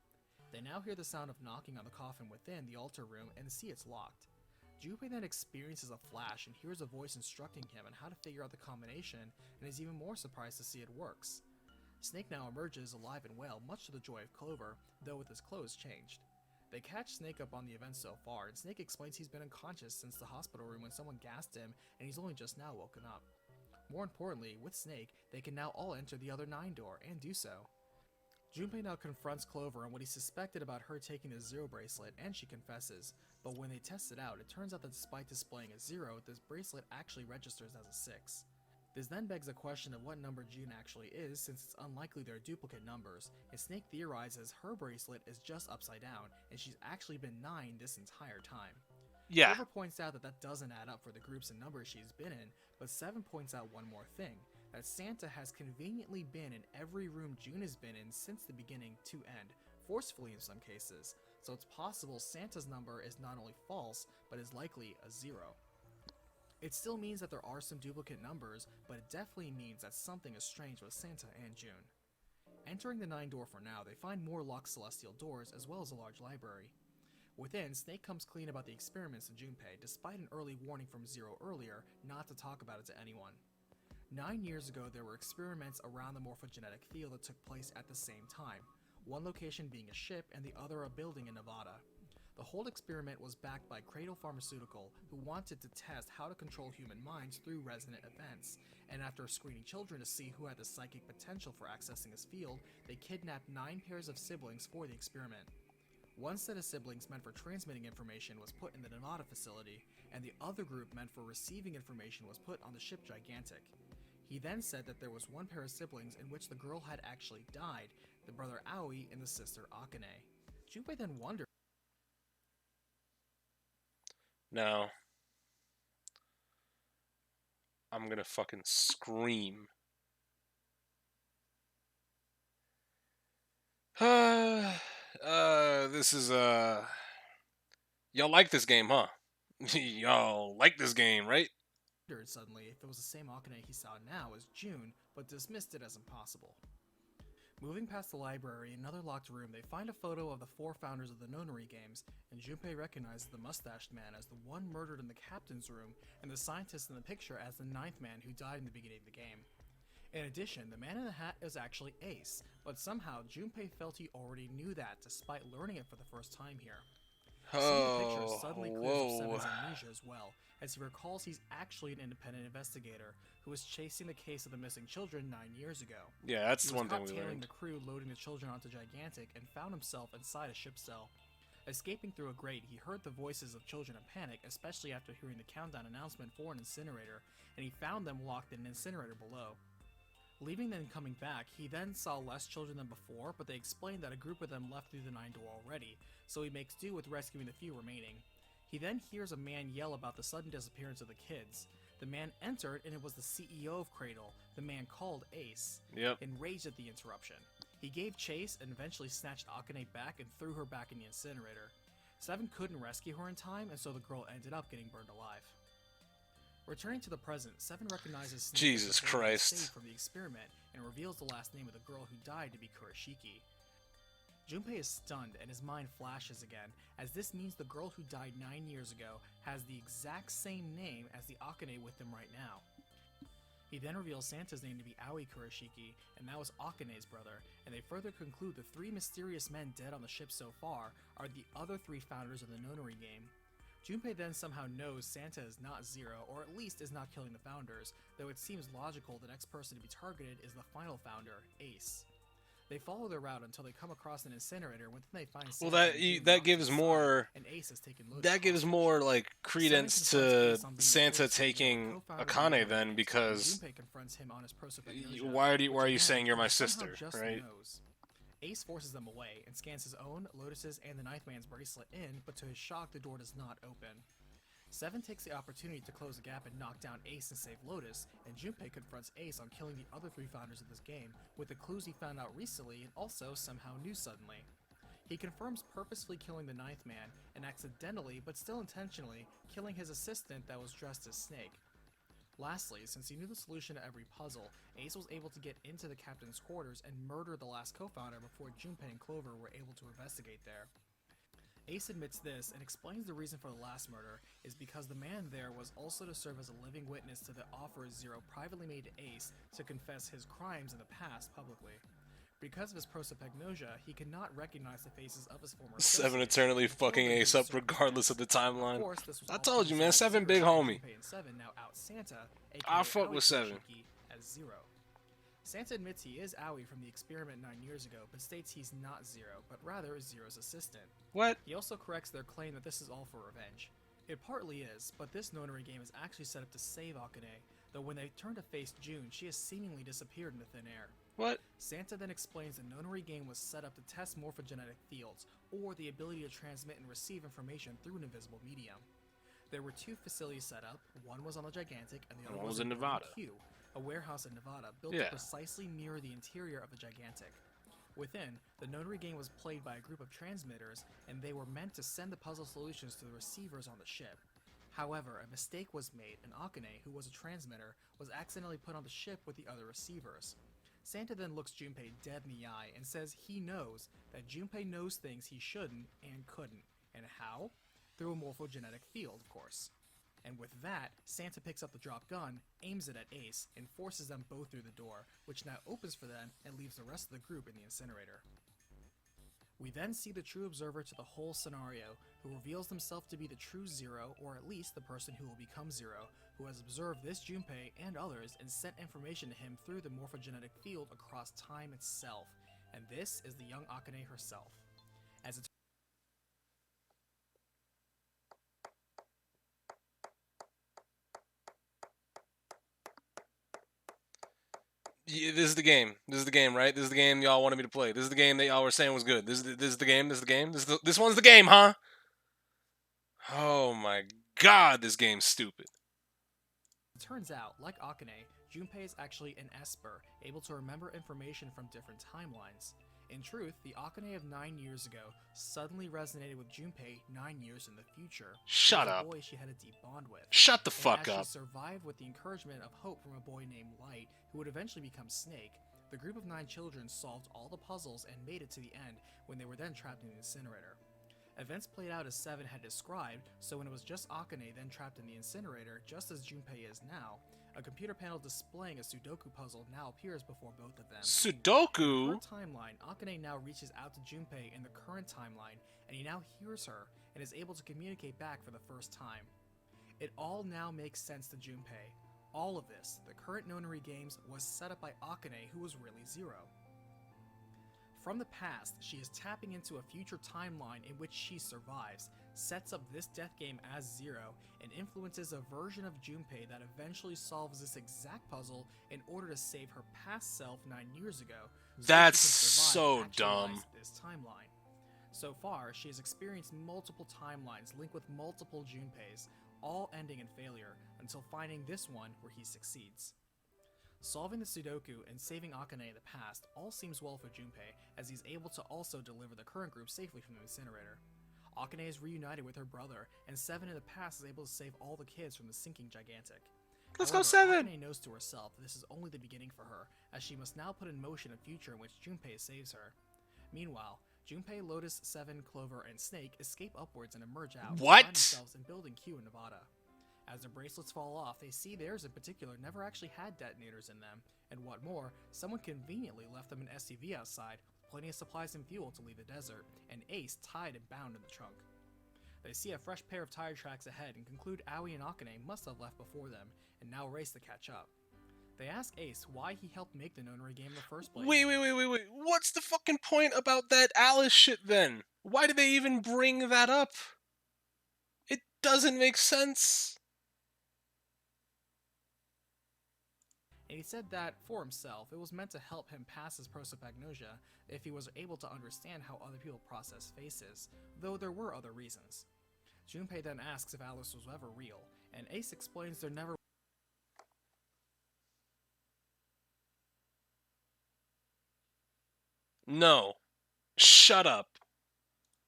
They now hear the sound of knocking on the coffin within the altar room and see it's locked. Junpei then experiences a flash and hears a voice instructing him on how to figure out the combination and is even more surprised to see it works. Snake now emerges alive and well, much to the joy of Clover, though with his clothes changed. They catch Snake up on the events so far, and Snake explains he's been unconscious since the hospital room when someone gassed him, and he's only just now woken up. More importantly, with Snake, they can now all enter the other 9 door, and do so. Junpei now confronts Clover on what he suspected about her taking the Zero bracelet, and she confesses, but when they test it out, it turns out that despite displaying a 0, this bracelet actually registers as a 6. This then begs a question of what number June actually is, since it's unlikely they're duplicate numbers, and Snake theorizes her bracelet is just upside down, and she's actually been 9 this entire time. Yeah. Clover points out that that doesn't add up for the groups and numbers she's been in, but Seven points out one more thing, that Santa has conveniently been in every room June has been in since the beginning to end, forcefully in some cases, so it's possible Santa's number is not only false, but is likely a 0. It still means that there are some duplicate numbers, but it definitely means that something is strange with Santa and June. Entering the 9 door for now, they find more locked celestial doors as well as a large library. Within, Snake comes clean about the experiments in Junpei, despite an early warning from Zero earlier not to talk about it to anyone. 9 years ago, there were experiments around the morphogenetic field that took place at the same time, one location being a ship and the other a building in Nevada. The whole experiment was backed by Cradle Pharmaceutical, who wanted to test how to control human minds through resonant events, and after screening children to see who had the psychic potential for accessing this field, they kidnapped 9 pairs of siblings for the experiment. One set of siblings meant for transmitting information was put in the Nevada facility, and the other group meant for receiving information was put on the ship Gigantic. He then said that there was one pair of siblings in which the girl had actually died, the brother Aoi and the sister Akane. Junpei then wondered. Now, I'm gonna fucking scream. This is y'all like this game, huh? Y'all like this game, right? Suddenly if it was the same Akane he saw now as June, but dismissed it as impossible. Moving past the library, in another locked room, they find a photo of the 4 founders of the Nonary games, and Junpei recognizes the mustached man as the one murdered in the captain's room, and the scientist in the picture as the 9th man who died in the beginning of the game. In addition, the man in the hat is actually Ace, but somehow Junpei felt he already knew that despite learning it for the first time here. Seeing the picture suddenly clears up Seven's amnesia as well, as he recalls he's actually an independent investigator who was chasing the case of the missing children 9 years ago. Yeah, that's He one was thing we caught learned. the crew loading the children onto Gigantic and found himself inside a ship cell. Escaping through a grate, he heard the voices of children in panic, especially after hearing the countdown announcement for an incinerator, and he found them locked in an incinerator below. Leaving them and coming back, he then saw less children than before, but they explained that a group of them left through the 9 door already, so he makes do with rescuing the few remaining. He then hears a man yell about the sudden disappearance of the kids. The man entered, and it was the CEO of Cradle, the man called Ace, enraged at the interruption. He gave chase and eventually snatched Akane back and threw her back in the incinerator. Seven couldn't rescue her in time, and so the girl ended up getting burned alive. Returning to the present, Seven recognizes Snake Jesus as the boy Christ. saved from the experiment and reveals the last name of the girl who died to be Kurashiki. Junpei is stunned and his mind flashes again, as this means the girl who died 9 years ago has the exact same name as the Akane with them right now. He then reveals Santa's name to be Aoi Kurashiki, and that was Akane's brother, and they further conclude the 3 mysterious men dead on the ship so far are the other 3 founders of the Nonary game. Junpei then somehow knows Santa is not Zero, or at least is not killing the founders, though it seems logical the next person to be targeted is the final founder, Ace. They follow their route until they come across an incinerator, when they find Santa that gives more and Ace has taken Lotus that gives hostage. more like credence Seven to confronts Ace on being Santa Ace, taking co-founder of the Akane Nonary then, games, because and Junpei confronts him on his prosopagnosia, why are you which saying you're my he somehow sister, just right? knows. Ace forces them away and scans his own, Lotus's, and the 9th man's bracelet in, but to his shock, the door does not open. Seven takes the opportunity to close the gap and knock down Ace and save Lotus, and Junpei confronts Ace on killing the other three founders of this game with the clues he found out recently and also somehow knew suddenly. He confirms purposefully killing the ninth man, and accidentally, but still intentionally, killing his assistant that was dressed as Snake. Lastly, since he knew the solution to every puzzle, Ace was able to get into the captain's quarters and murder the last co-founder before Junpei and Clover were able to investigate there. Ace admits this and explains the reason for the last murder is because the man there was also to serve as a living witness to the offer Zero privately made to Ace to confess his crimes in the past publicly. Because of his prosopagnosia, he cannot recognize the faces of his former Seven associates, eternally and fucking Clover Ace knew up certain regardless of the facts. Of timeline. course, this was I all told you, man, coincided Seven with big Zero, homie. Junpei and Seven now out Santa, aka I fuck Aoi with Seven. Kurashiki, as Zero. Santa admits he is Aoi from the experiment 9 years ago, but states he's not Zero, but rather Zero's assistant. What? He also corrects their claim that this is all for revenge. It partly is, but this Nonary game is actually set up to save Akane, though when they turn to face June, she has seemingly disappeared into thin air. What? Santa then explains the Nonary game was set up to test morphogenetic fields, or the ability to transmit and receive information through an invisible medium. There were two facilities set up, one was on the Gigantic and the other one was in in Nevada. Q, a warehouse in Nevada built Yeah. to precisely mirror the interior of the Gigantic. Within, the Nonary game was played by a group of transmitters, and they were meant to send the puzzle solutions to the receivers on the ship. However, a mistake was made, and Akane, who was a transmitter, was accidentally put on the ship with the other receivers. Santa then looks Junpei dead in the eye and says he knows that Junpei knows things he shouldn't and couldn't. And how? Through a morphogenetic field, of course. And with that, Santa picks up the drop gun, aims it at Ace, and forces them both through the door, which now opens for them and leaves the rest of the group in the incinerator. We then see the true observer to the whole scenario, who reveals himself to be the true Zero, or at least the person who will become Zero, who has observed this Junpei and others and sent information to him through the morphogenetic field across time itself. And this is the young Akane herself. As it Yeah, this is the game. This is the game, right? This is the game y'all wanted me to play. This is the game that y'all were saying was good. This is the game. This is the game. This one's the game, huh? Oh my god, this game's stupid. turns out, like Akane, Junpei is actually an Esper, able to remember information from different timelines. In truth, the Akane of 9 years ago suddenly resonated with Junpei 9 years in the future. Shut who was up. a boy she had a deep bond with. Shut the And fuck as up. she survived with the encouragement of hope from a boy named Light, who would eventually become Snake, the group of 9 children solved all the puzzles and made it to the end when they were then trapped in the incinerator. Events played out as Seven had described, so when it was just Akane then trapped in the incinerator, just as Junpei is now, a computer panel displaying a Sudoku puzzle now appears before both of them. In Sudoku? her timeline, Akane now reaches out to Junpei in the current timeline, and he now hears her and is able to communicate back for the first time. It all now makes sense to Junpei. All of this, the current Nonary games, was set up by Akane, who was really Zero. From the past, she is tapping into a future timeline in which she survives, sets up this death game as Zero, and influences a version of Junpei that eventually solves this exact puzzle in order to save her past self 9 years ago. So That's she can survive so and actualize dumb. this timeline. So far, she has experienced multiple timelines linked with multiple Junpeis, all ending in failure, until finding this one where he succeeds. Solving the Sudoku and saving Akane in the past all seems well for Junpei, as he's able to also deliver the current group safely from the incinerator. Akane is reunited with her brother, and Seven in the past is able to save all the kids from the sinking Gigantic. Let's go, However, Seven! Akane knows to herself that this is only the beginning for her, as she must now put in motion a future in which Junpei saves her. Meanwhile, Junpei, Lotus, Seven, Clover, and Snake escape upwards and emerge out to What? find themselves in Building Q in Nevada. As their bracelets fall off, they see theirs in particular never actually had detonators in them, and what more, someone conveniently left them an SUV outside with plenty of supplies and fuel to leave the desert, and Ace tied and bound in the trunk. They see a fresh pair of tire tracks ahead and conclude Aoi and Akane must have left before them, and now race to catch up. They ask Ace why he helped make the Nonary game in the first place. Wait. What's the fucking point about that Alice shit then? Why did they even bring that up? It doesn't make sense. And he said that, for himself, it was meant to help him pass his prosopagnosia if he was able to understand how other people process faces, though there were other reasons. Junpei then asks if Alice was ever real, and Ace explains there never No. Shut up.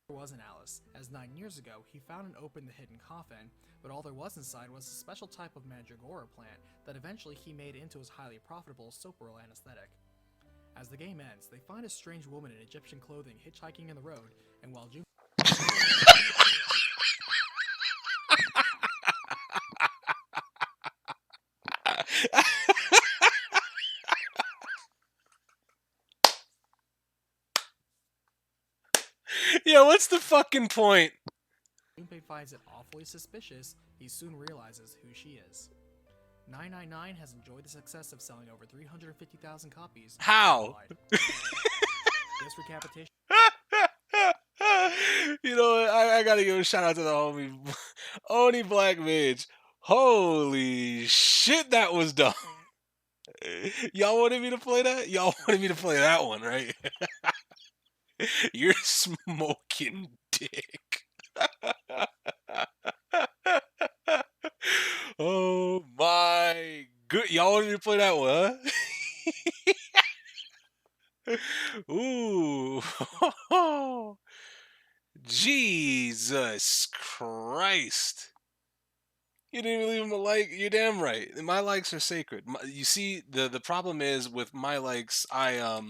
was an Alice, as 9 years ago he found and opened the hidden coffin, but all there was inside was a special type of mandragora plant that eventually he made into his highly profitable Soporil anesthetic. As the game ends, they find a strange woman in Egyptian clothing hitchhiking in the road, and while Junpei Yeah, what's the fucking point? finds it awfully suspicious, he soon realizes who she is. 999 has enjoyed the success of selling over 350,000 copies How? worldwide. This recapitation You know what? I gotta give a shout out to the homie Oni Black Mage. Holy shit, that was dumb. Y'all wanted me to play that? Y'all wanted me to play that one, right? You're smoking dick. Oh my good. Y'all wanted me to play that one, huh? Ooh. Jesus Christ. You didn't even leave him a like. You're damn right. My likes are sacred. You see, the problem is with my likes, I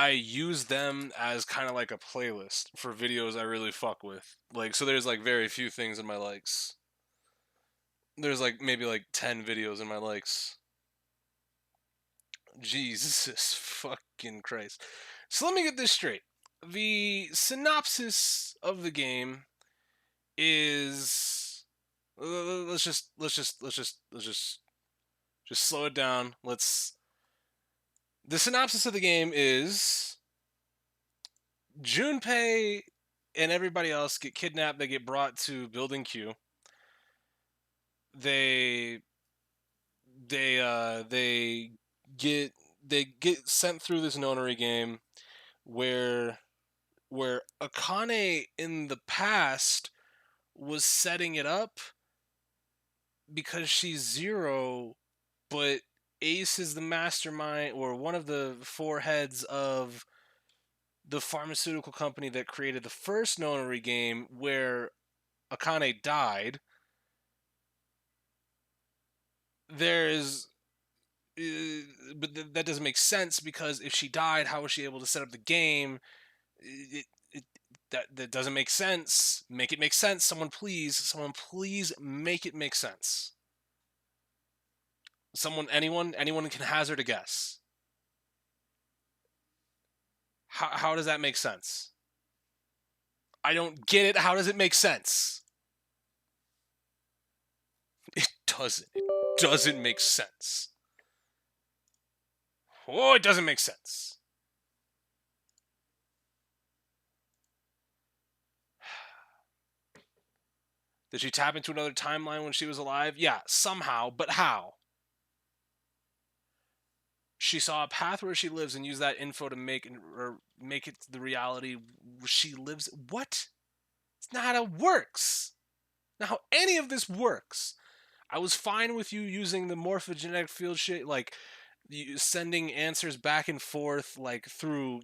use them as kind of like a playlist for videos I really fuck with. Like, so there's like very few things in my likes. There's like maybe like 10 videos in my likes. Jesus fucking Christ. So let me get this straight. The synopsis of the game is let's just slow it down. The synopsis of the game is Junpei and everybody else get kidnapped. They get brought to Building Q. They they get sent through this nonary game where Akane in the past was setting it up because she's Zero, but Ace is the mastermind or one of the four heads of the pharmaceutical company that created the first nonary game where Akane died. There's but that doesn't make sense because if she died, how was she able to set up the game? That doesn't make sense. Make it make sense. Someone please make it make sense. Anyone can hazard a guess. How does that make sense? I don't get it. How does it make sense? It doesn't. It doesn't make sense. Oh, it doesn't make sense. Did she tap into another timeline when she was alive? Yeah, somehow, but how? She saw a path where she lives and used that info to make it the reality she lives. What? It's not how it works. Not how any of this works. I was fine with you using the morphogenetic field shit, like sending answers back and forth, like through,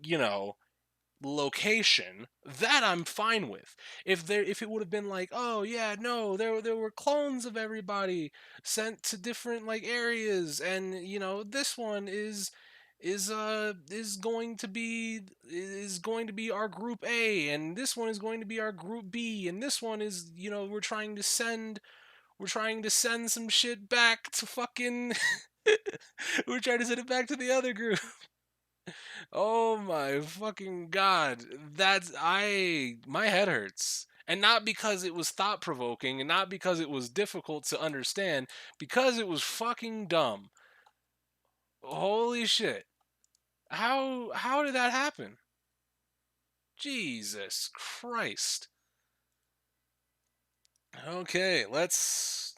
location. That I'm fine with. If it would have been like, oh yeah, no, there were clones of everybody sent to different like areas, and this one is going to be our group A, and this one is going to be our group B, and this one is we're trying to send some shit back to fucking we're trying to send it back to the other group. Oh my fucking god. My head hurts. And not because it was thought provoking and not because it was difficult to understand, because it was fucking dumb. Holy shit. How did that happen? Jesus Christ. Okay, let's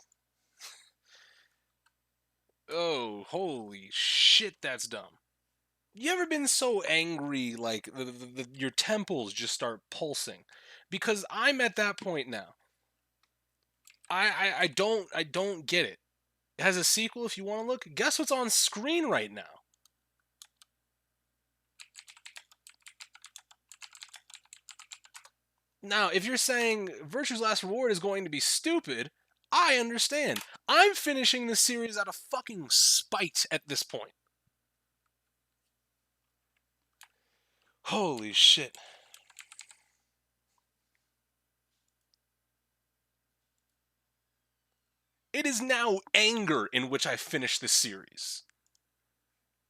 Oh, holy shit, that's dumb. You ever been so angry, like your temples just start pulsing? because I'm at that point now. I don't get it. It has a sequel if you want to look. Guess what's on screen right now? Now, if you're saying Virtue's Last Reward is going to be stupid, I understand. I'm finishing this series out of fucking spite at this point. Holy shit. It is now anger in which I finish this series.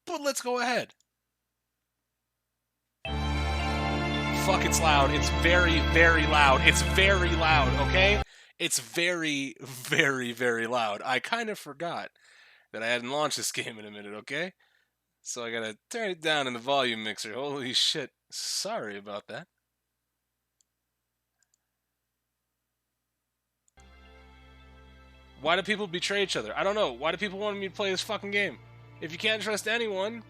But let's go ahead. Fuck, it's loud. It's very, very loud. It's very loud, okay? It's very, very, very loud. I kind of forgot that I hadn't launched this game in a minute, okay? So I gotta turn it down in the volume mixer. Holy shit. Sorry about that. Why do people betray each other? I don't know. Why do people want me to play this fucking game? If you can't trust anyone,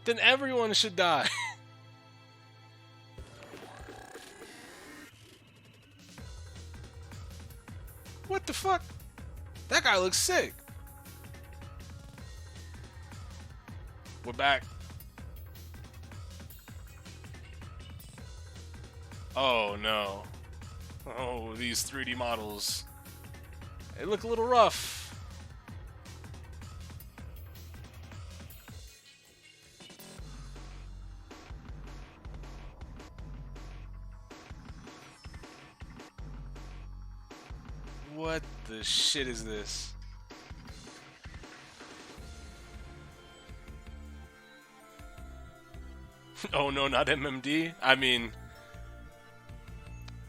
then everyone should die. What the fuck? That guy looks sick. We're back. Oh no. Oh, these 3D models. They look a little rough. What the shit is this? Oh no, not MMD? I mean,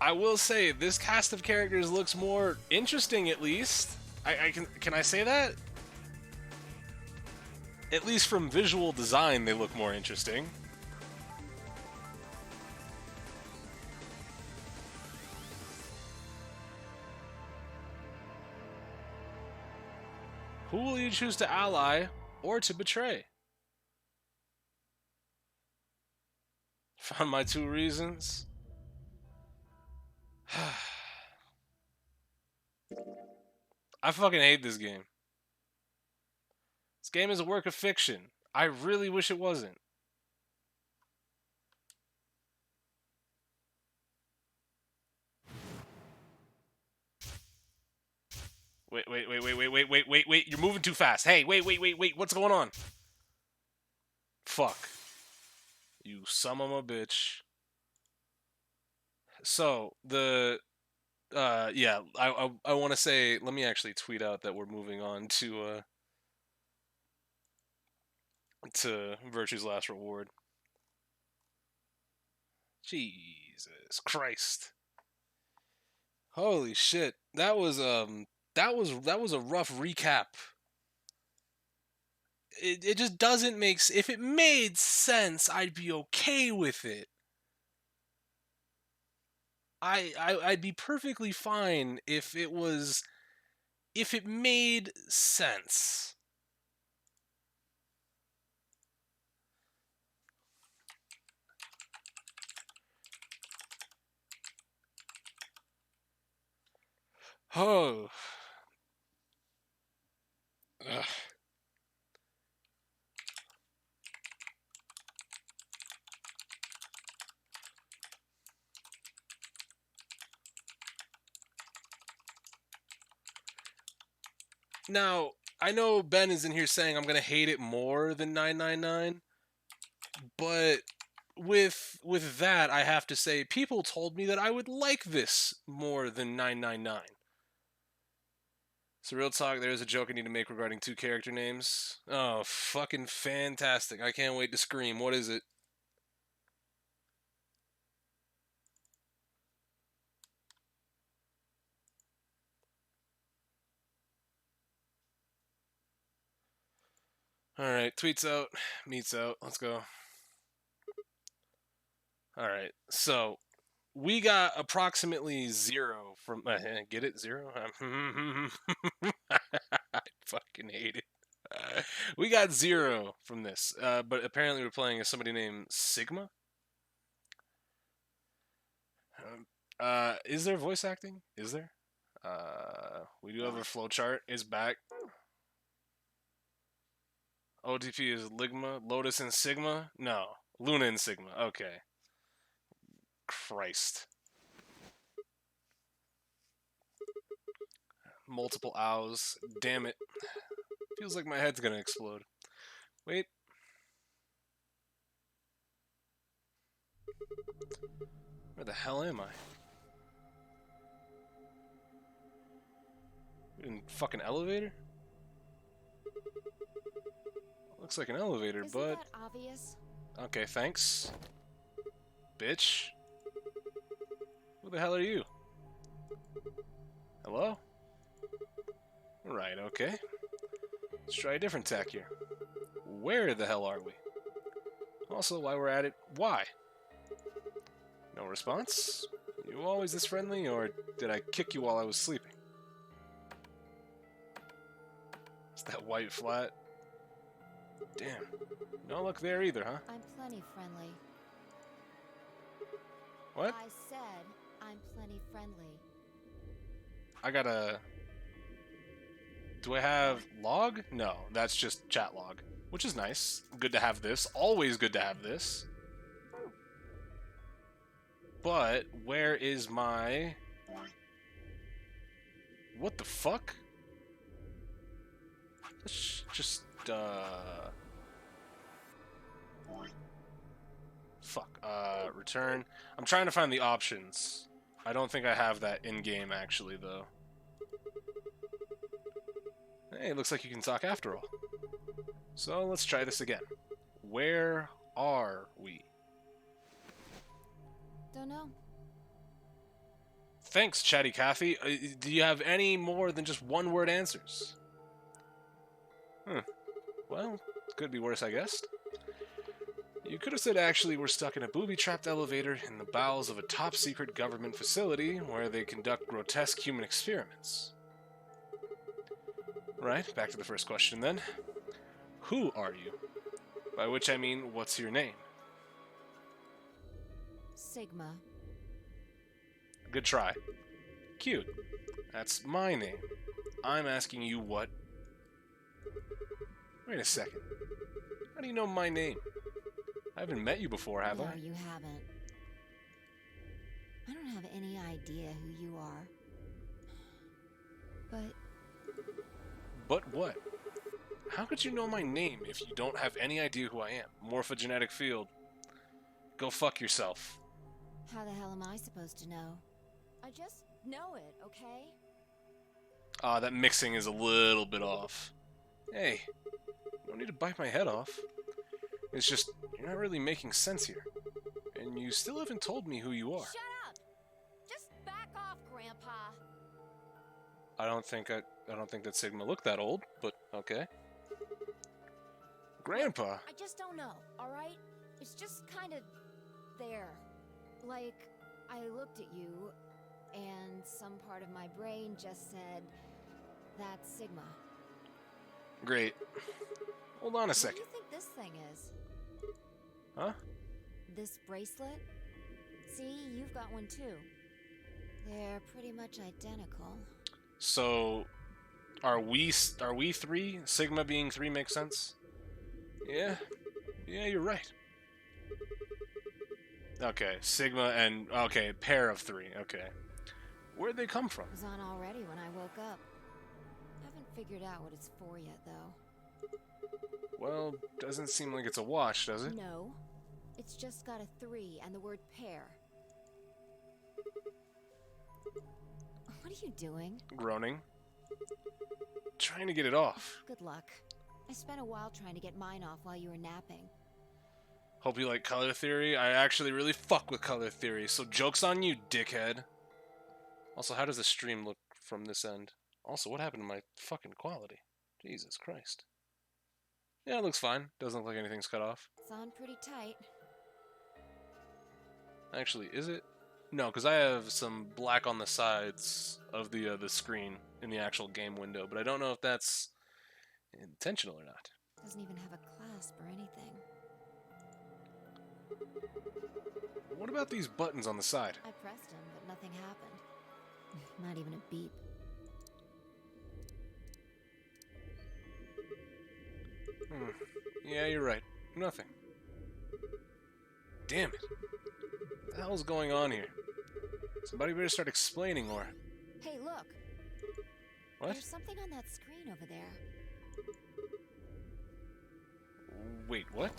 I will say this cast of characters looks more interesting at least. Can I say that? At least from visual design, they look more interesting. Who will you choose to ally or to betray? Found my 2 reasons. I fucking hate this game. This game is a work of fiction. I really wish it wasn't. Wait. You're moving too fast. Hey, wait. What's going on? Fuck. You son of a bitch. So, yeah, I want to say, let me actually tweet out that we're moving on to Virtue's Last Reward. Jesus Christ. Holy shit. That was a rough recap. It just doesn't make if it made sense, I'd be okay with it. I'd be perfectly fine if it made sense. Oh. Ugh. Now, I know Ben is in here saying I'm going to hate it more than 999, but with that, I have to say people told me that I would like this more than 999. So real talk, there's a joke I need to make regarding 2 character names. Oh, fucking fantastic. I can't wait to scream. What is it? Alright, tweets out, meets out. Let's go. Alright, so we got approximately 0 from... get it? 0? I fucking hate it. We got 0 from this, but apparently we're playing as somebody named Sigma. Is there voice acting? Is there? We do have a flowchart. It's back. OTP is Ligma. Lotus and Sigma? No. Luna and Sigma. Okay. Christ. Multiple ows. Damn it. Feels like my head's gonna explode. Wait. Where the hell am I? In fucking elevator? Looks like an elevator, Isn't but... that obvious? Okay, thanks. Bitch. Who the hell are you? Hello? Right, okay. Let's try a different tack here. Where the hell are we? Also, while we're at it, why? No response? You always this friendly, or did I kick you while I was sleeping? It's that white flat. Damn. No luck there either, huh? I'm plenty friendly. What? I said I'm plenty friendly. I gotta... Do I have log? No, that's just chat log, which is nice. Good to have this. Always good to have this. But where is my... What the fuck? Let's just, Fuck, return. I'm trying to find the options. I don't think I have that in-game, actually, though. Hey, looks like you can talk after all. So, let's try this again. Where are we? Don't know. Thanks, Chatty Cathy. Do you have any more than just one-word answers? Well, could be worse, I guess. You could have said actually we're stuck in a booby-trapped elevator in the bowels of a top-secret government facility where they conduct grotesque human experiments. Right, back to the first question then. Who are you? By which I mean, what's your name? Sigma. Good try. Cute. That's my name. I'm asking you what... Wait a second. How do you know my name? I haven't met you before, have No, I? you haven't. I don't have any idea who you are. But But what? How could you know my name if you don't have any idea who I am? Morphogenetic field. Go fuck yourself. how the hell am I supposed to know? I just know it, okay? Ah, that mixing is a little bit off. Hey, you don't need to bite my head off. It's just, you're not really making sense here. And you still haven't told me who you are. Shut up! Just back off, Grandpa. I don't think that Sigma looked that old, but okay. Grandpa? I just don't know, alright? It's just kind of there. Like, I looked at you, and some part of my brain just said, that's Sigma. Great. Hold on a What do second. you think this thing is? Huh? This bracelet? See, you've got one too. They're pretty much identical. So, are we three? Sigma being three makes sense? Yeah, you're right. Okay, Sigma and... Okay, pair of three, okay. Where'd they come from? It was on already when I woke up. Haven't figured out what it's for yet, though. Well, doesn't seem like it's a wash, does it? No. It's just got a 3 and the word pair. What are you doing? Groaning. Trying to get it off. Good luck. I spent a while trying to get mine off while you were napping. Hope you like color theory. I actually really fuck with color theory, so joke's on you, dickhead. Also, how does the stream look from this end? Also, what happened to my fucking quality? Jesus Christ. Yeah, it looks fine. Doesn't look like anything's cut off. It's on pretty tight. Actually, is it? No, because I have some black on the sides of the screen in the actual game window, but I don't know if that's intentional or not. Doesn't even have a clasp or anything. What about these buttons on the side? I pressed him, but nothing happened. Not even a beep. Yeah, you're right. Nothing. Damn it. What the hell's going on here? Somebody better start explaining, or... Hey, look. What? There's something on that screen over there. Wait, what?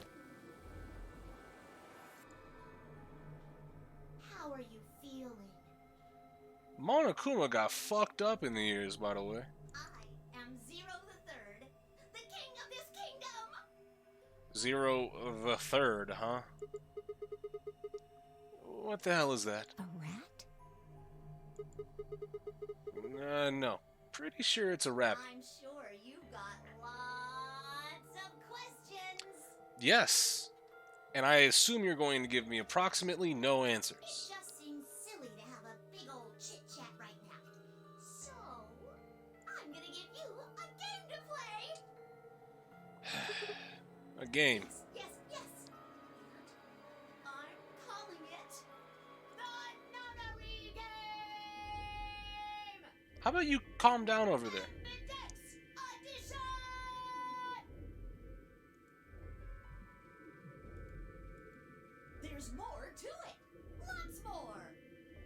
How are you feeling? Monokuma got fucked up in the ears, by the way. I am Zero the Third, the king of this kingdom! Zero the Third, huh? What the hell is that? A rat? No. Pretty sure it's a rabbit. I'm sure you've got lots of questions. Yes. And I assume you're going to give me approximately no It answers. just seems silly to have a big old chit-chat right now. So, I'm gonna give you a game to play! A game. Yes. And I'm calling it the Nunnery Game! How about you calm down over there? Index Edition! There's more to it. Lots more.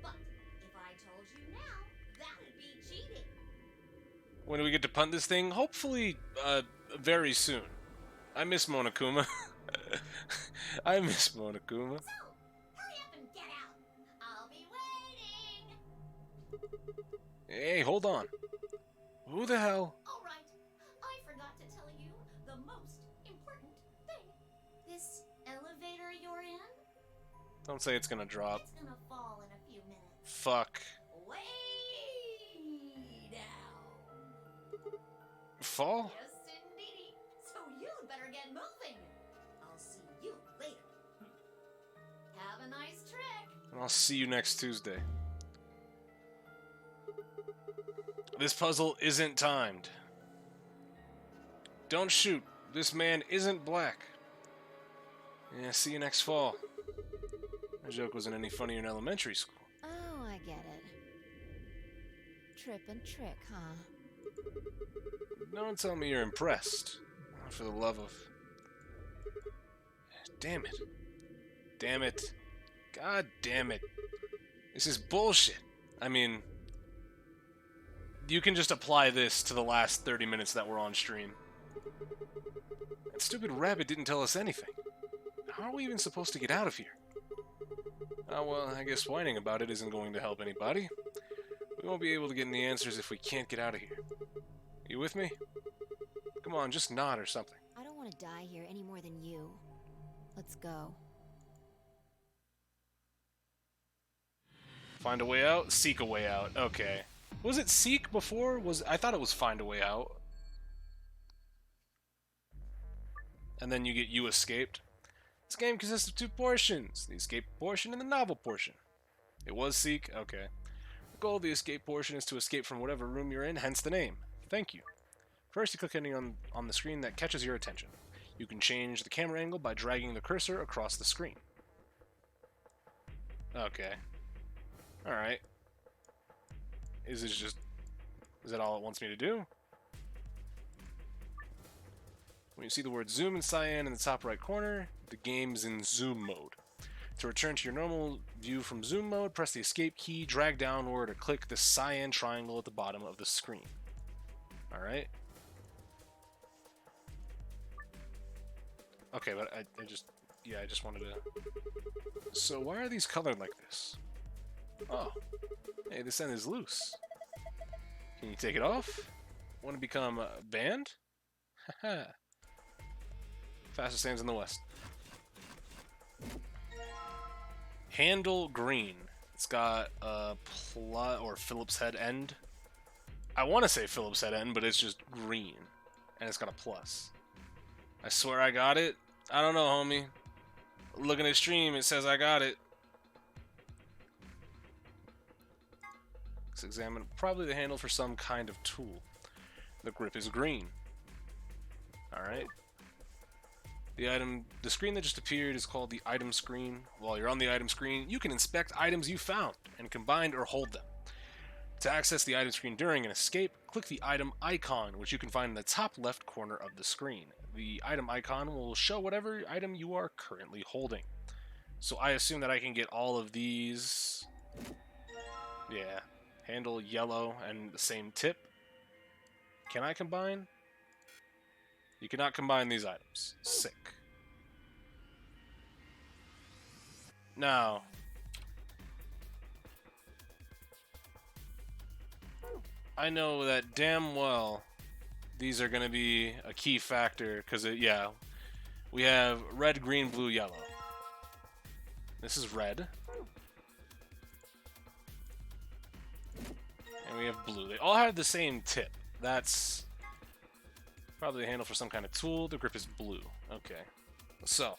But if I told you now, that'd be cheating. When do we get to punt this thing? Hopefully, very soon. I miss Monokuma. I miss Monokuma. So, hurry up and get out. I'll be waiting. Hey, hold on. Who the hell? All right. I forgot to tell you the most important thing. This elevator you're in, Don't say it's gonna drop. it's gonna fall in a few minutes. Fuck. Way down. Fall? Yes, indeedy. So you'd better get moving. I'll see you later. Have a nice trick. I'll see you next Tuesday. This puzzle isn't timed. Don't shoot. This man isn't black. Yeah, see you next fall. That joke wasn't any funnier in elementary school. Oh, I get it. Trip and trick, huh? Don't tell me you're impressed. Oh, for the love of... Damn it. Damn it. God damn it. This is bullshit. I mean... You can just apply this to the last 30 minutes that were on stream. That stupid rabbit didn't tell us anything. How are we even supposed to get out of here? Oh well, I guess whining about it isn't going to help anybody. We won't be able to get any answers if we can't get out of here. You with me? Come on, just nod or something. I don't want to die here any more than you. Let's go. Find a way out? Seek a way out. Okay. Was it seek before? I thought it was find a way out. And then you get you escaped. This game consists of 2 portions. The escape portion and the novel portion. It was seek? Okay. The goal of the escape portion is to escape from whatever room you're in, hence the name. Thank you. First, you click anything on the screen that catches your attention. You can change the camera angle by dragging the cursor across the screen. Okay. Alright. Is that all it wants me to do? When you see the word zoom in cyan in the top right corner, the game's in zoom mode. To return to your normal view from zoom mode, press the escape key, drag downward, or click the cyan triangle at the bottom of the screen. Alright. Okay, but I just wanted to... So why are these colored like this? Oh. Hey, this end is loose. Can you take it off? Want to become banned? Haha. Fastest hands in the West. Handle green. It's got a or Phillips head end. I want to say Phillips head end, but it's just green. And it's got a plus. I swear I got it. I don't know, homie. Looking at stream, it says I got it. Let's examine probably the handle for some kind of tool. The grip is green. Alright. The screen that just appeared is called the item screen. While you're on the item screen, you can inspect items you found and combine or hold them. To access the item screen during an escape, click the item icon, which you can find in the top left corner of the screen. The item icon will show whatever item you are currently holding. So I assume that I can get all of these. Yeah. Handle, yellow, and the same tip. Can I combine? You cannot combine these items. Sick. Now, I know that damn well these are going to be a key factor because, yeah, we have red, green, blue, yellow. This is red. And we have blue. They all have the same tip. That's probably a handle for some kind of tool. The grip is blue. Okay. So.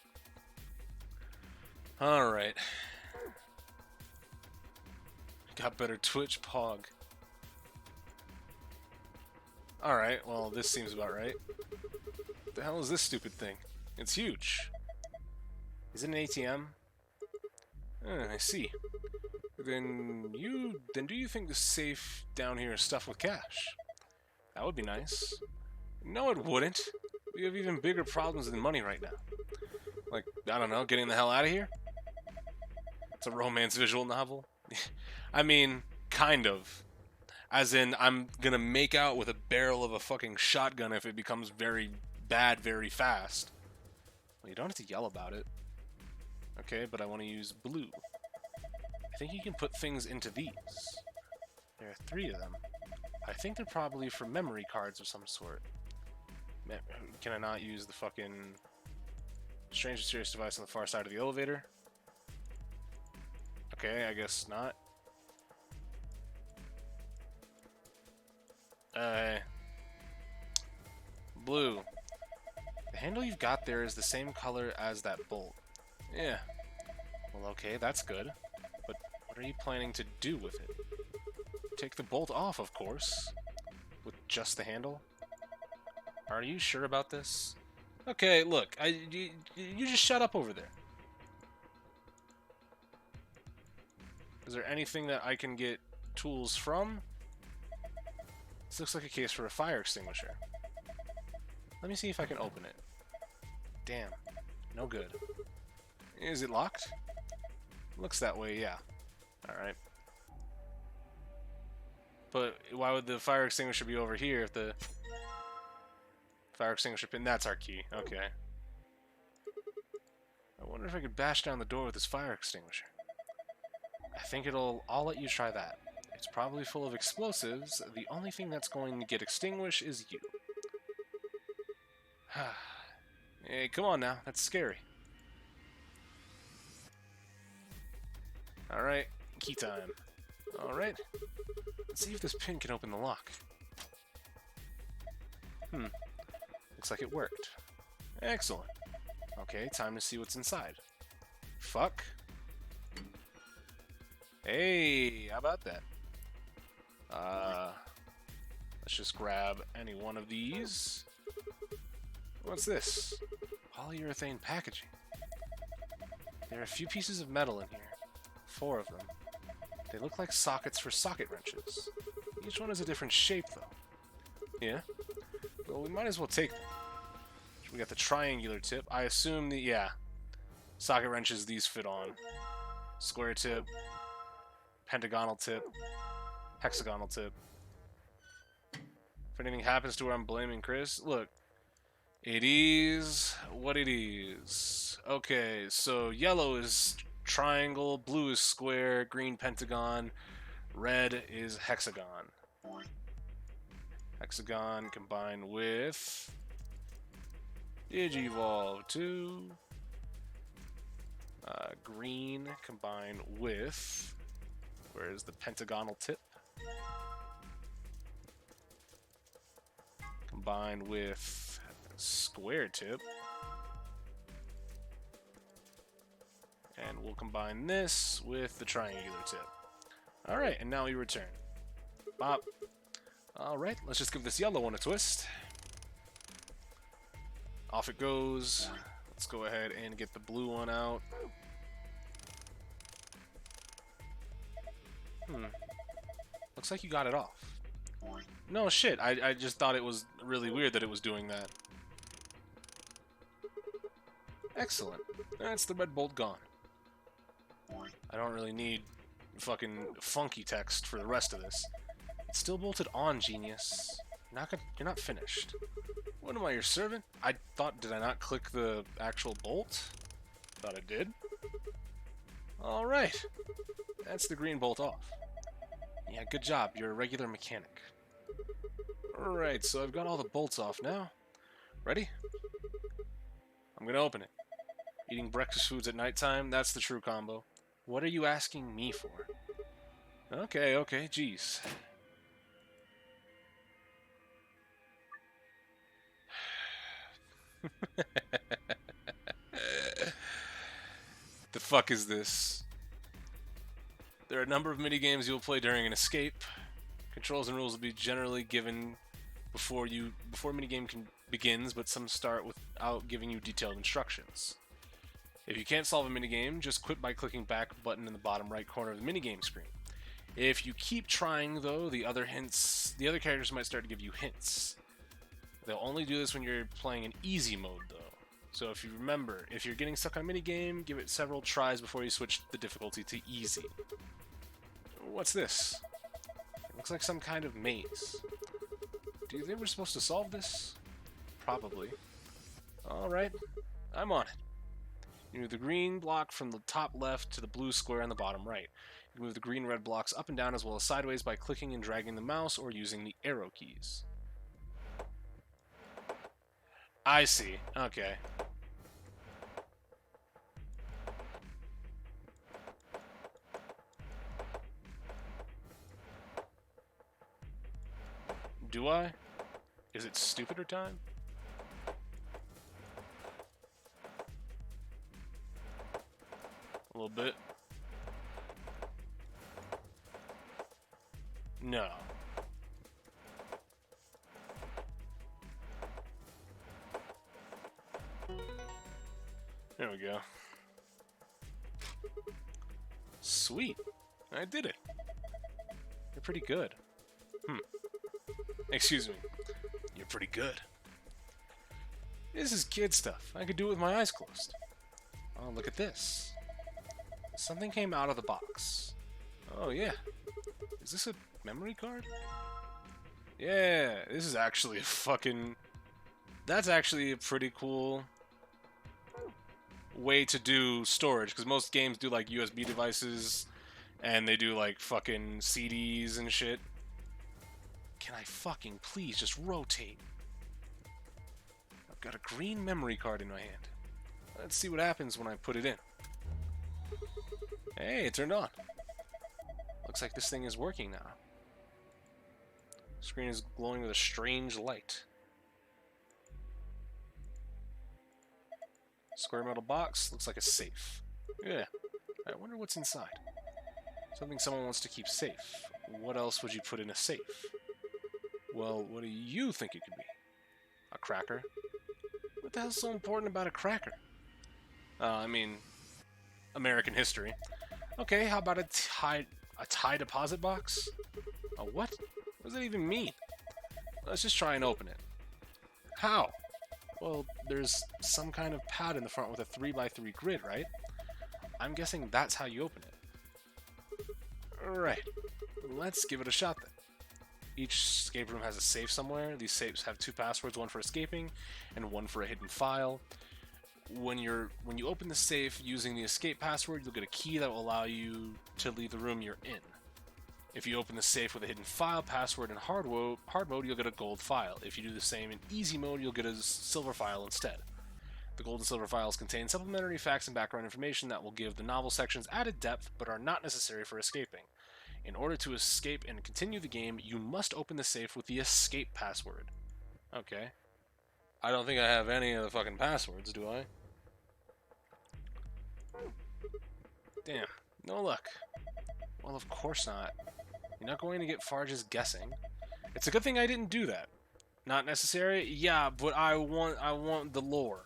Alright. Got better Twitch Pog. Alright, well, this seems about right. What the hell is this stupid thing? It's huge. Is it an ATM? I see. Then do you think the safe down here is stuffed with cash? That would be nice. No, it wouldn't. We have even bigger problems than money right now. Like, I don't know, getting the hell out of here? It's a romance visual novel. I mean, kind of. As in, I'm gonna make out with a barrel of a fucking shotgun if it becomes very bad very fast. Well, you don't have to yell about it. Okay, but I want to use blue. I think you can put things into these. There are 3 of them. I think they're probably for memory cards of some sort. Can I not use the fucking strange and serious device on the far side of the elevator? Okay, I guess not. Blue. The handle you've got there is the same color as that bolt. Yeah. Well, okay, that's good. But what are you planning to do with it? Take the bolt off, of course. With just the handle? Are you sure about this? Okay, look, you just shut up over there. Is there anything that I can get tools from? This looks like a case for a fire extinguisher. Let me see if I can open it. Damn, no good. Is it locked? Looks that way, yeah. Alright. But why would the fire extinguisher be over here if the fire extinguisher pin? That's our key. Okay. I wonder if I could bash down the door with this fire extinguisher. I think I'll let you try that. It's probably full of explosives. The only thing that's going to get extinguished is you. Hey, come on now. That's scary. Alright, key time. Alright. Let's see if this pin can open the lock. Looks like it worked. Excellent. Okay, time to see what's inside. Fuck. Hey, how about that? Let's just grab any one of these. What's this? Polyurethane packaging. There are a few pieces of metal in here. 4 of them. They look like sockets for socket wrenches. Each one is a different shape, though. Yeah? Well, we might as well take them. We got the triangular tip. I assume yeah. Socket wrenches these fit on. Square tip. Pentagonal tip. Hexagonal tip. If anything happens to where I'm blaming Chris, look. It is what it is. Okay, so yellow is triangle, blue is square, green pentagon, red is hexagon. Hexagon combined with Digivolve 2. Green combined with, where is the pentagonal tip? Combined with square tip. And we'll combine this with the triangular tip. Alright, and now we return. Bop. Alright, let's just give this yellow one a twist. Off it goes. Let's go ahead and get the blue one out. Looks like you got it off. No shit, I just thought it was really weird that it was doing that. Excellent. That's the red bolt gone. I don't really need fucking funky text for the rest of this. It's still bolted on, genius. You're not finished. What am I, your servant? Did I not click the actual bolt? Thought I did. Alright. That's the green bolt off. Yeah, good job. You're a regular mechanic. Alright, so I've got all the bolts off now. Ready? I'm gonna open it. Eating breakfast foods at nighttime, that's the true combo. What are you asking me for? Okay, jeez. The fuck is this? There are a number of minigames you will play during an escape. Controls and rules will be generally given before minigame begins, but some start without giving you detailed instructions. If you can't solve a minigame, just quit by clicking back button in the bottom right corner of the minigame screen. If you keep trying, though, the other characters might start to give you hints. They'll only do this when you're playing in easy mode, though. So if you remember, if you're getting stuck on a minigame, give it several tries before you switch the difficulty to easy. What's this? It looks like some kind of maze. Do you think we're supposed to solve this? Probably. Alright, I'm on it. You move the green block from the top left to the blue square on the bottom right. You can move the green-red blocks up and down as well as sideways by clicking and dragging the mouse or using the arrow keys. I see. Okay. Do I? Is it stupider time? A little bit. No. There we go. Sweet. I did it. You're pretty good. Excuse me. You're pretty good. This is kid stuff. I could do it with my eyes closed. Oh, look at this. Something came out of the box. Oh, yeah. Is this a memory card? Yeah, this is actually a fucking... That's actually a pretty cool way to do storage, because most games do, like, USB devices, and they do, like, fucking CDs and shit. Can I fucking please just rotate? I've got a green memory card in my hand. Let's see what happens when I put it in. Hey, it turned on. Looks like this thing is working now. The screen is glowing with a strange light. Square metal box, looks like a safe. Yeah, I wonder what's inside. Something someone wants to keep safe. What else would you put in a safe? Well, what do you think it could be? A cracker? What the hell's so important about a cracker? I mean, American history. Okay, how about a tie deposit box? A what? What does that even mean? Let's just try and open it. How? Well, there's some kind of pad in the front with a 3x3 grid, right? I'm guessing that's how you open it. Alright, let's give it a shot then. Each escape room has a safe somewhere. These safes have 2 passwords, one for escaping and one for a hidden file. When you open the safe using the escape password, you'll get a key that will allow you to leave the room you're in. If you open the safe with a hidden file password in hard mode, you'll get a gold file. If you do the same in easy mode, you'll get a silver file instead. The gold and silver files contain supplementary facts and background information that will give the novel sections added depth, but are not necessary for escaping. In order to escape and continue the game, you must open the safe with the escape password. Okay. I don't think I have any of the fucking passwords, do I? Damn. No luck. Well, of course not. You're not going to get far just guessing. It's a good thing I didn't do that. Not necessary? Yeah, but I want the lore.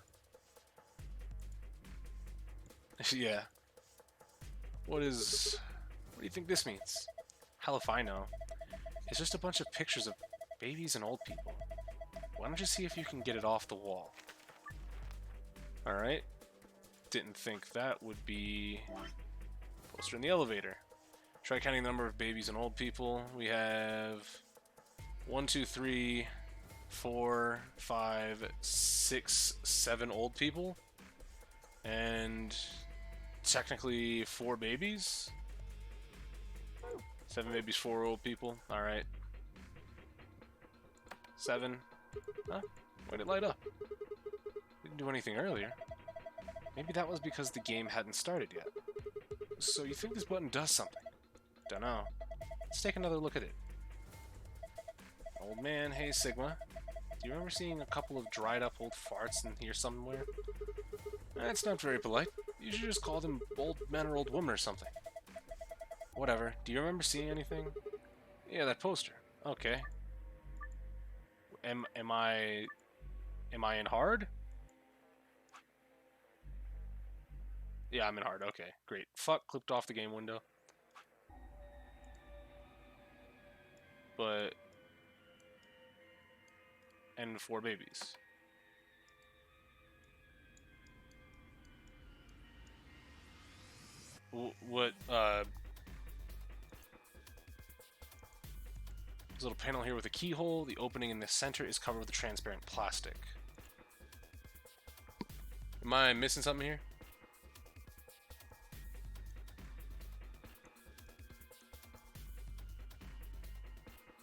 Yeah. What do you think this means? Hell if I know. It's just a bunch of pictures of babies and old people. Why don't you see if you can get it off the wall? Alright. Didn't think that would be... Poster in the elevator. Try counting the number of babies and old people. We have 1, 2, 3, 4, 5, 6, 7 old people. And technically 4 babies. 7 babies, 4 old people. Alright. 7. Huh? Why'd it light up? Didn't do anything earlier. Maybe that was because the game hadn't started yet. So you think this button does something? Dunno. Let's take another look at it. Old man, hey Sigma. Do you remember seeing a couple of dried up old farts in here somewhere? That's not very polite. You should just call them old man or old woman or something. Whatever. Do you remember seeing anything? Yeah, that poster. Okay. Am I in hard? Yeah, I'm in hard. Okay, great. Fuck, clicked off the game window. But... And 4 babies. What, There's a little panel here with a keyhole. The opening in the center is covered with transparent plastic. Am I missing something here?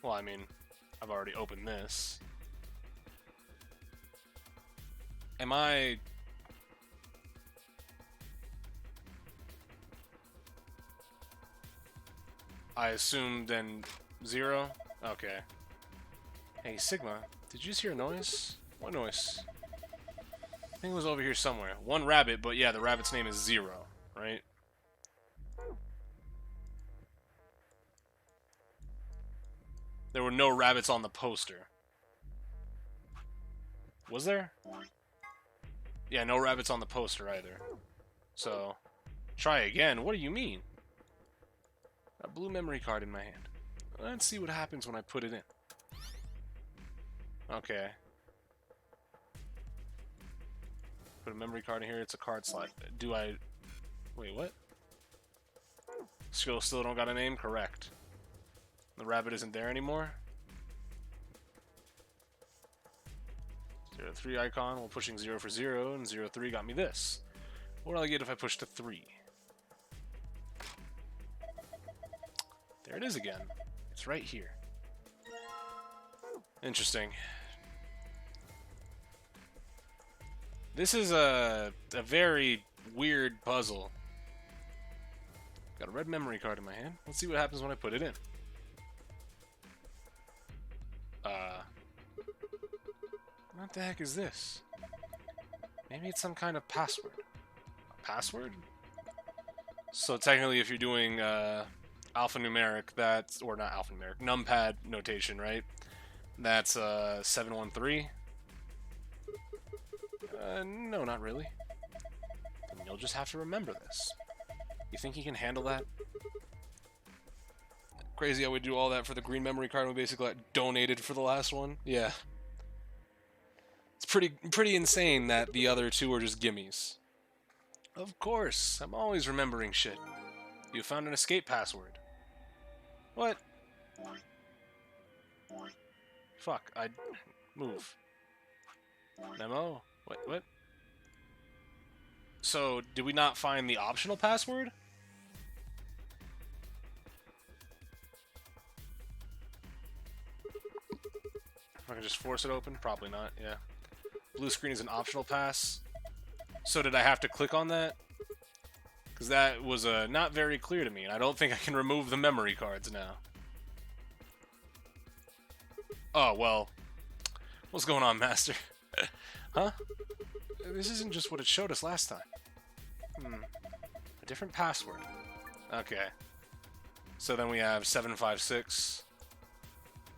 Well, I mean, I've already opened this. Am I... I assume then 0? Okay. Hey, Sigma, did you just hear a noise? What noise? I think it was over here somewhere. One rabbit, but yeah, the rabbit's name is 0, right? There were no rabbits on the poster. Was there? Yeah, no rabbits on the poster either. So, try again. What do you mean? A blue memory card in my hand. Let's see what happens when I put it in. Okay. Put a memory card in here. It's a card slot. Do I... Wait, what? Still don't got a name? Correct. The rabbit isn't there anymore. 0-3 icon, well, pushing 0 for 0, and 0-3 got me this. What will I get if I push to 3? There it is again. It's right here. Interesting. This is a very weird puzzle. Got a red memory card in my hand. Let's see what happens when I put it in. What the heck is this? Maybe it's some kind of password. A password? So technically if you're doing alphanumeric, that's, or not alphanumeric, numpad notation, right? That's 713. No, not really. Then you'll just have to remember this. You think you can handle that? Crazy how we do all that for the green memory card and we basically got donated for the last one. Yeah. It's pretty insane that the other two are just gimmies. Of course, I'm always remembering shit. You found an escape password. What? Fuck, I'd move. Memo? What? So, did we not find the optional password? If I can just force it open? Probably not, yeah. Blue screen is an optional pass. So did I have to click on that? Because that was not very clear to me, and I don't think I can remove the memory cards now. Oh, well. What's going on, Master? Huh? This isn't just what it showed us last time. A different password. Okay. So then we have 756.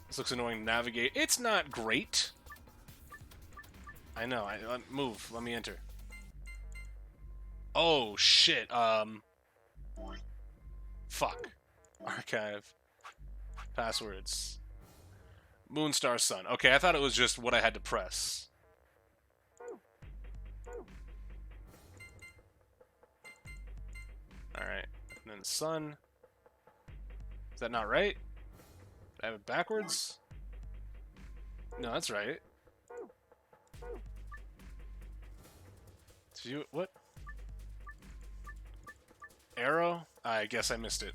This looks annoying to navigate. It's not great. I know. Move. Let me enter. Oh, shit. Fuck. Archive. Passwords. Moonstar Sun. Okay, I thought it was just what I had to press. Alright. And then Sun. Is that not right? Did I have it backwards? No, that's right. Did you... What? Arrow? I guess I missed it.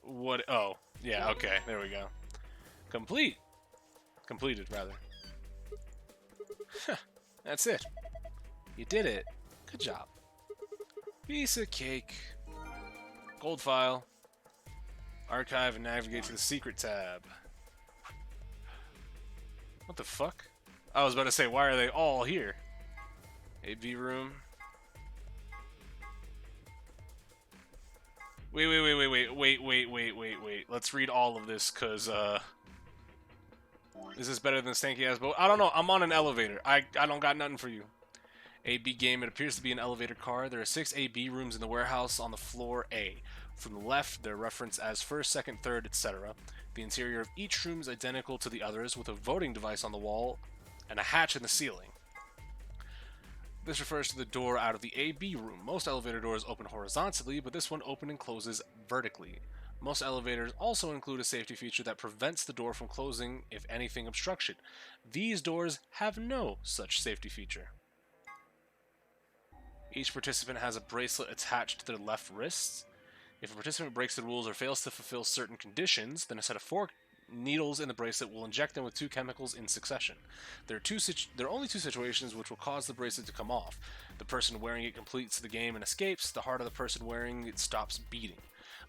What? Oh, yeah, okay, there we go. Complete. Completed, rather. That's it. You did it. Good job. Piece of cake. Gold file. Archive and navigate to the secret tab. What the fuck? I was about to say, why are they all here? AV room. Wait. Let's read all of this, cause is this better than Stanky Ass Boat? I don't know. I'm on an elevator. I don't got nothing for you. AB game. It appears to be an elevator car. There are 6 AB rooms in the warehouse on the floor A. From the left, they're referenced as first, second, third, etc. The interior of each room is identical to the others, with a voting device on the wall and a hatch in the ceiling. This refers to the door out of the AB room. Most elevator doors open horizontally, but this one opens and closes vertically. Most elevators also include a safety feature that prevents the door from closing if anything obstructs it. These doors have no such safety feature. Each participant has a bracelet attached to their left wrist. If a participant breaks the rules or fails to fulfill certain conditions, then a set of 4 needles in the bracelet will inject them with 2 chemicals in succession. There are only 2 situations which will cause the bracelet to come off. The person wearing it completes the game and escapes. The heart of the person wearing it stops beating.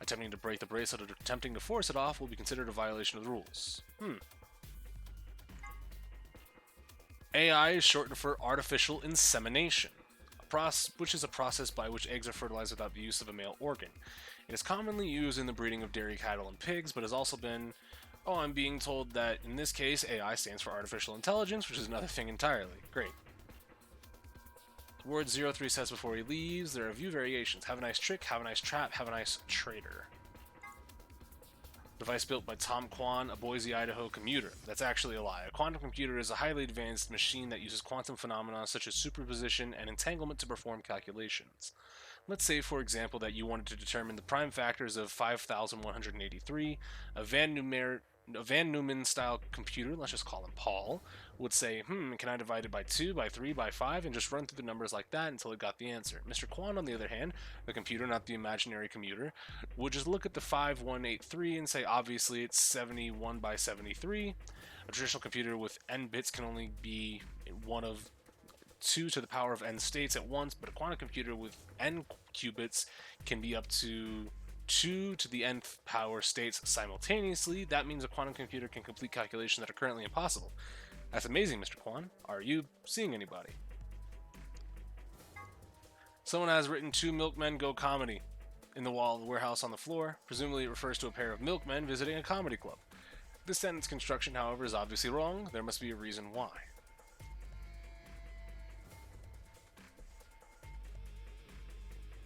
Attempting to break the bracelet or attempting to force it off will be considered a violation of the rules. AI is shortened for artificial insemination, which is a process by which eggs are fertilized without the use of a male organ. It is commonly used in the breeding of dairy cattle and pigs, but has also been... Oh, I'm being told that in this case, AI stands for artificial intelligence, which is another thing entirely. Great. Word 03 says before he leaves, there are a few variations. Have a nice trick, have a nice trap, have a nice trader. Device built by Tom Kwan, a Boise, Idaho commuter. That's actually a lie. A quantum computer is a highly advanced machine that uses quantum phenomena such as superposition and entanglement to perform calculations. Let's say, for example, that you wanted to determine the prime factors of 5,183. A Van Neumann-style computer, let's just call him Paul, would say, can I divide it by 2, by 3, by 5, and just run through the numbers like that until it got the answer. Mr. Kwan, on the other hand, the computer, not the imaginary commuter, would just look at the 5183 and say, obviously, it's 71 by 73. A traditional computer with n bits can only be one of 2 to the power of n states at once, but a quantum computer with n qubits can be up to 2 to the nth power states simultaneously. That means a quantum computer can complete calculations that are currently impossible. That's amazing, Mr. Kwan. Are you seeing anybody? Someone has written 2 milkmen go comedy in the wall of the warehouse on the floor. Presumably it refers to a pair of milkmen visiting a comedy club. This sentence construction, however, is obviously wrong. There must be a reason why.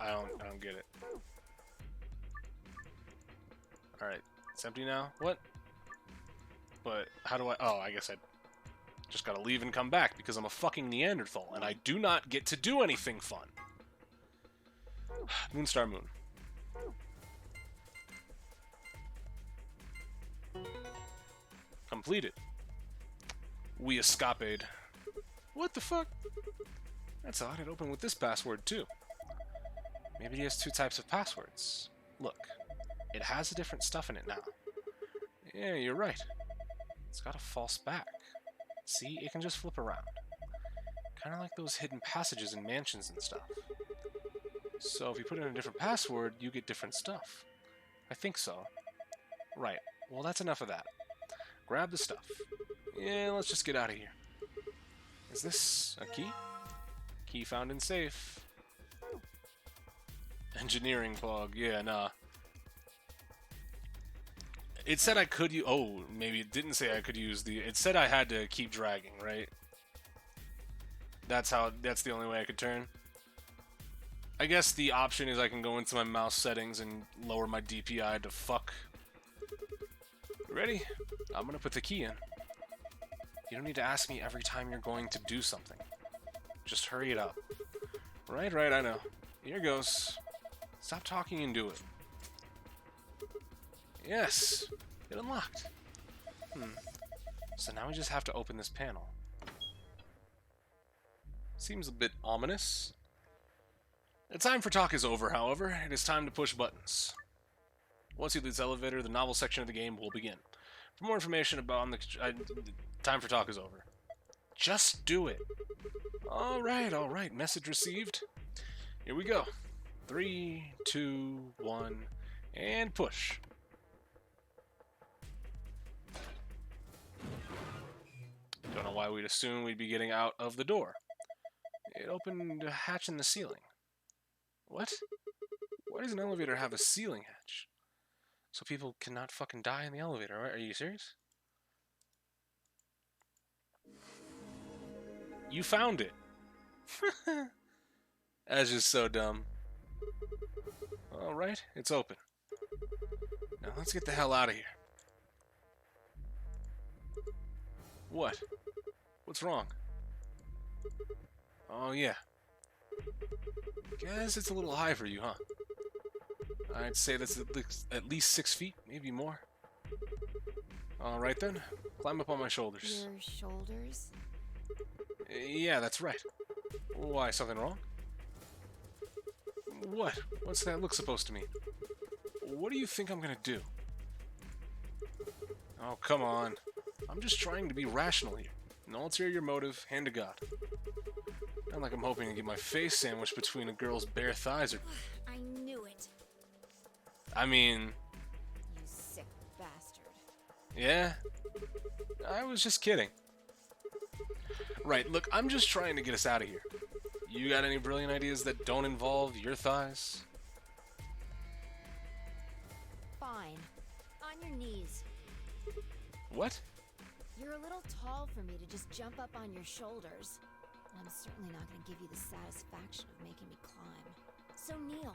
I don't get it. Alright, it's empty now? What? But how do I... Oh, I guess I just gotta leave and come back because I'm a fucking Neanderthal and I do not get to do anything fun. Moonstar Moon. Completed. We escaped. What the fuck? That's odd. It opened with this password too. Maybe he has 2 types of passwords. Look, it has a different stuff in it now. Yeah, you're right. It's got a false back. See, it can just flip around. Kind of like those hidden passages in mansions and stuff. So if you put in a different password, you get different stuff. I think so. Right, well that's enough of that. Grab the stuff. Yeah, let's just get out of here. Is this a key? Key found in safe. Engineering bug, yeah, nah. It said I could use... Oh, maybe it didn't say I could use the... It said I had to keep dragging, right? That's the only way I could turn. I guess the option is I can go into my mouse settings and lower my DPI to fuck. Ready? I'm gonna put the key in. You don't need to ask me every time you're going to do something. Just hurry it up. Right, I know. Here goes. Stop talking and do it. Yes! It unlocked. So now we just have to open this panel. Seems a bit ominous. The time for talk is over, however. It is time to push buttons. Once you leave this elevator, the novel section of the game will begin. For more information about the time for talk is over. Just do it. Alright. Message received. Here we go. 3, 2, 1, and push. Don't know why we'd assume we'd be getting out of the door. It opened a hatch in the ceiling. What? Why does an elevator have a ceiling hatch? So people cannot fucking die in the elevator, right? Are you serious? You found it. That's just so dumb. Alright, it's open. Now let's get the hell out of here. What? What's wrong? Oh yeah. Guess it's a little high for you, huh? I'd say that's at least 6 feet, maybe more. Alright then, climb up on my shoulders. Your shoulders? Yeah, that's right. Why, something wrong? What? What's that look supposed to mean? What do you think I'm gonna do? Oh, come on. I'm just trying to be rational here. No ulterior motive, hand to God. Not like I'm hoping to get my face sandwiched between a girl's bare thighs or... I knew it. I mean... You sick bastard. Yeah? I was just kidding. Right, look, I'm just trying to get us out of here. You got any brilliant ideas that don't involve your thighs? Fine. On your knees. What? You're a little tall for me to just jump up on your shoulders. And I'm certainly not going to give you the satisfaction of making me climb. So kneel.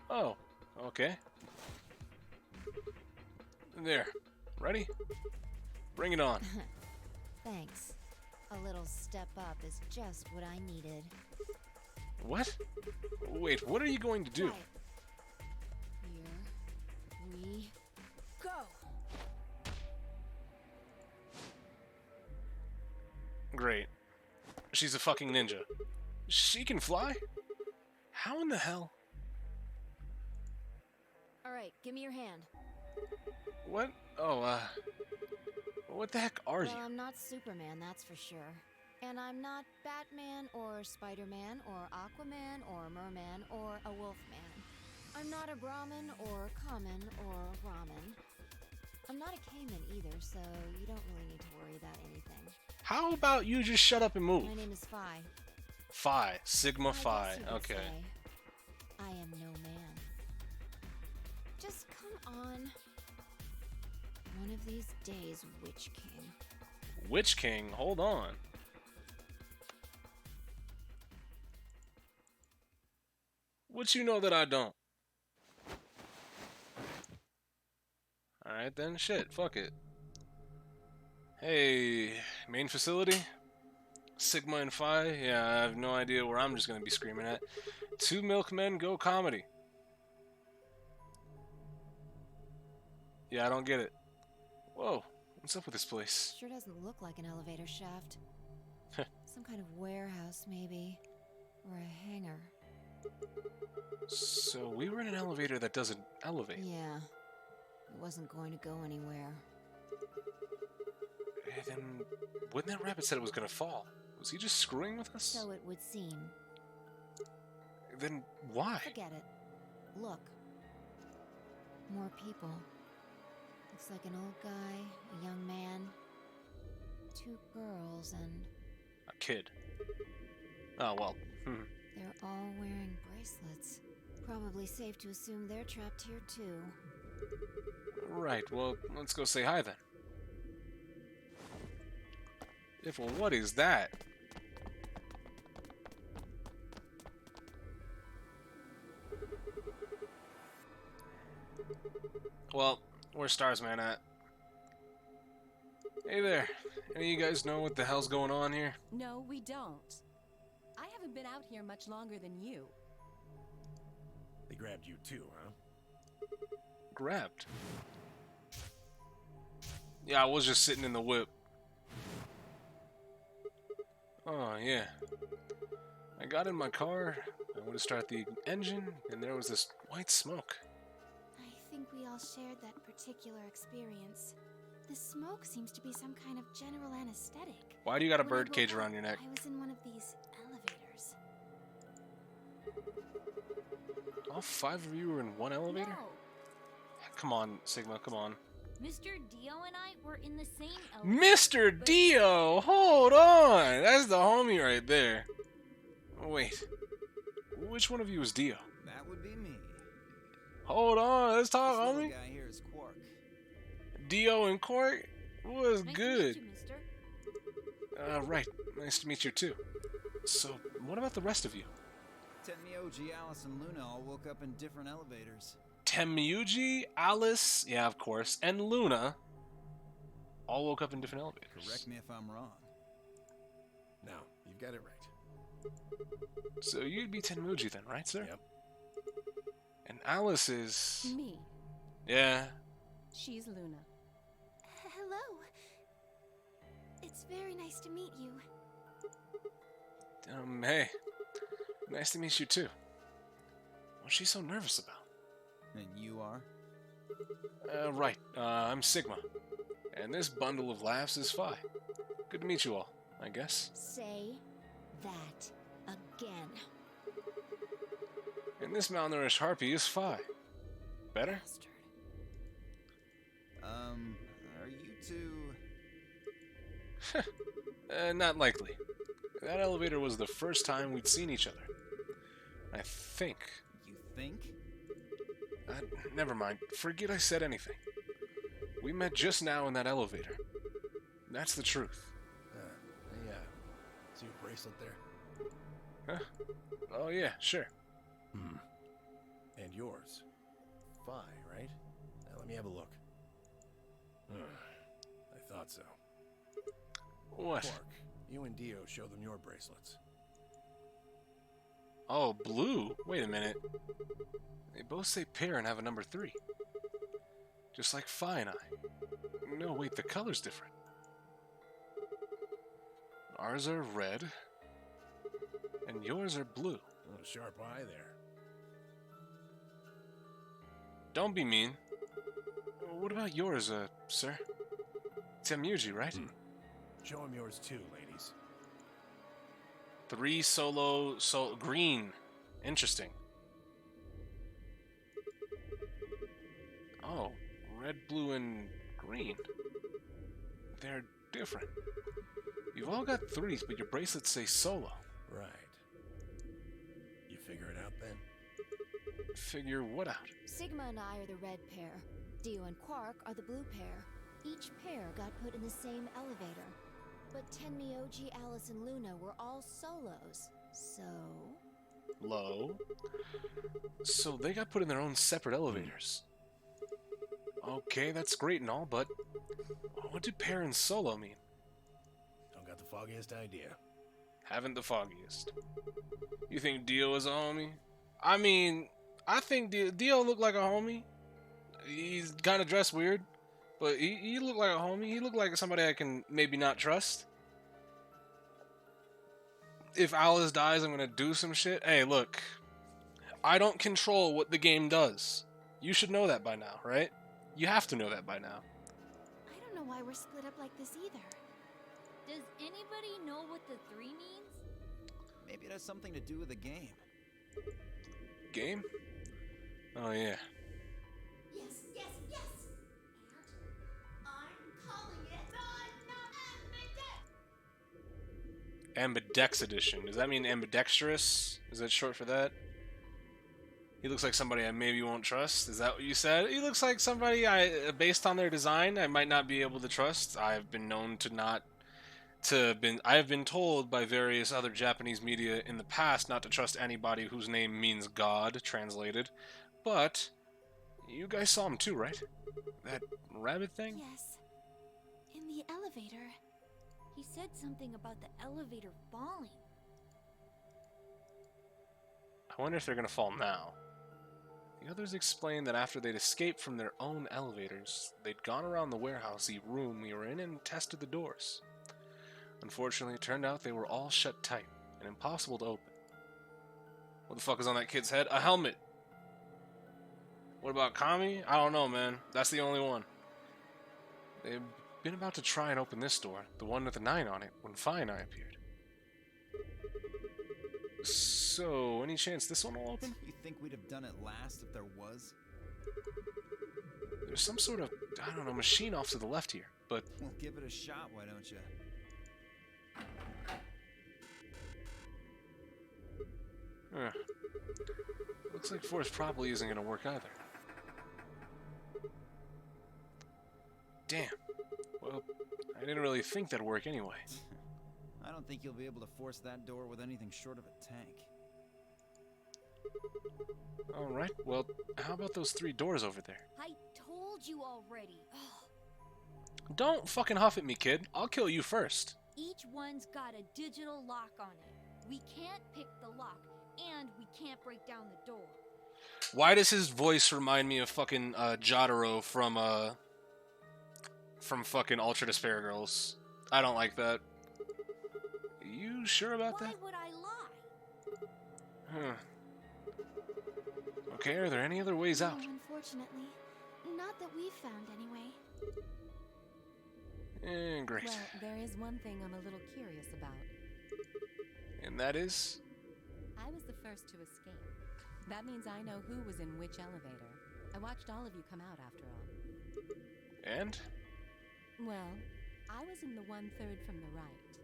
Oh, okay. There. Ready? Bring it on. Thanks. A little step up is just what I needed. What? Wait, what are you going to do? Right. Here we go. Great. She's a fucking ninja. She can fly? How in the hell? Alright, give me your hand. What? Oh, what the heck are you? Well, I'm not Superman, that's for sure. And I'm not Batman or Spider-Man or Aquaman or Merman or a Wolfman. I'm not a Brahmin or Common or Ramen. I'm not a Cayman either, so you don't really need to worry about anything. How about you just shut up and move? My name is Phi. Phi. Sigma I guess Phi. you could Okay. say I am no man. Just come on. One of these days, Witch King. Witch King? Hold on. What you know that I don't? Alright then, shit, fuck it. Hey, main facility? Sigma and Phi? Yeah, I have no idea where I'm just gonna be screaming at. 2 Milkmen Go Comedy. Yeah, I don't get it. Whoa, what's up with this place? Sure doesn't look like an elevator shaft. Some kind of warehouse, maybe. Or a hangar. So we were in an elevator that doesn't elevate. Yeah. It wasn't going to go anywhere. Then when that rabbit said it was gonna fall, was he just screwing with us? So it would seem. Then why? Forget it. Look. More people. Looks like an old guy, a young man, 2 girls, and A kid. Oh well. they're all wearing bracelets. Probably safe to assume they're trapped here too. Right, well, let's go say hi then. Well, what is that? Where's Starsman at? Hey there. Any of you guys know what the hell's going on here? No, we don't. I haven't been out here much longer than you. They grabbed you too, huh? Grabbed. Yeah, I was just sitting in the whip. Oh, yeah. I got in my car, I went to start the engine, and there was this white smoke. I think we all shared that particular experience. The smoke seems to be some kind of general anesthetic. Why do you got a When I bird cage woke around up, your neck? I was in one of these elevators. All 5 of you were in one elevator? No, Come on, Sigma, come on. Mr. Dio and I were in the same elevator. Mr. but- Dio! Hold on! That's the homie right there. Wait. Which one of you is Dio? That would be me. Hold on, let's talk, This little homie. guy here is Quark. Dio and Court was Nice good. To meet you, mister. Right. Nice to meet you too. So, what about the rest of you? Tenmyoji, Alice, and Luna all woke up in different elevators. Temyuji, Alice, yeah, of course, and Luna all woke up in different elevators. Correct me if I'm wrong. No, you've got it right. So you'd be Tenmuji then, right, sir? Yep. And Alice is... Me. Yeah. She's Luna. Hello. It's very nice to meet you. Hey. Nice to meet you too. What's she so nervous about? And you are? Right. I'm Sigma. And this bundle of laughs is Phi. Good to meet you all, I guess. Say that again. And this malnourished harpy is Phi. Better? Bastard. Are you two... Not likely. That elevator was the first time we'd seen each other. I think. You think? Never mind. Forget I said anything. We met just now in that elevator. That's the truth. Hey, see your bracelet there? Oh yeah, sure. Hmm. And yours. Phi, right? Now let me have a look. I thought so. What? Quark, you and Dio show them your bracelets. Oh, blue? Wait a minute. They both say pair and have a number 3. Just like Phi and I. No, wait, the color's different. Ours are red, and yours are blue. Oh, sharp eye there. Don't be mean. What about yours, sir? Temyuji, right? Show him yours too, ladies. 3 solo, green. Interesting. Oh, red, blue, and green. They're different. You've all got 3s, but your bracelets say solo. Right. You figure it out then? Figure what out? Sigma and I are the red pair. Dio and Quark are the blue pair. Each pair got put in the same elevator. But Tenmyoji, Alice, and Luna were all solos. So... Low. So they got put in their own separate elevators. Okay, that's great and all, but what do pair and solo mean? Don't got the foggiest idea. Haven't the foggiest. You think Dio is a homie? I mean, I think Dio looked like a homie. He's kind of dressed weird, but he looked like a homie. He looked like somebody I can maybe not trust. If Alice dies, I'm gonna do some shit. Hey, look. I don't control what the game does. You should know that by now, right? You have to know that by now. I don't know why we're split up like this either. Does anybody know what the 3 means? Maybe it has something to do with the game. Game? Oh, yeah. Yes, yes, yes! And I'm calling it the Ambidex edition. Does that mean ambidextrous? Is that short for that? He looks like somebody I maybe won't trust. Is that what you said? He looks like somebody based on their design, I might not be able to trust. I've been known I have been told by various other Japanese media in the past not to trust anybody whose name means God, translated. But You guys saw him too, right? That rabbit thing? Yes. In the elevator. He said something about the elevator falling. I wonder if they're gonna fall now. The others explained that after they'd escaped from their own elevators, they'd gone around the warehousey room we were in and tested the doors. Unfortunately, it turned out they were all shut tight and impossible to open. What the fuck is on that kid's head? A helmet! What about Kami? I don't know, man. That's the only one. They've been about to try and open this door, the one with the 9 on it, when Fi and I appeared. So, any chance this one will open? You think we'd have done it last if there was? There's some sort of, I don't know, machine off to the left here, but Well, give it a shot, why don't you? looks like force probably isn't going to work either. Damn. Well, I didn't really think that'd work anyway. I don't think you'll be able to force that door with anything short of a tank. Alright, well, how about those 3 doors over there? I told you already. Don't fucking huff at me, kid. I'll kill you first. Each one's got a digital lock on it. We can't pick the lock, and we can't break down the door. Why does his voice remind me of fucking Jotaro from fucking Ultra Despair Girls? I don't like that. You sure about Why that? would I lie? Huh. Okay, are there any other ways out? No, unfortunately. Not that we've found, anyway. Great. Well, there is one thing I'm a little curious about. And that is? I was the first to escape. That means I know who was in which elevator. I watched all of you come out after all. And? Well, I was in the 1/3 from the right.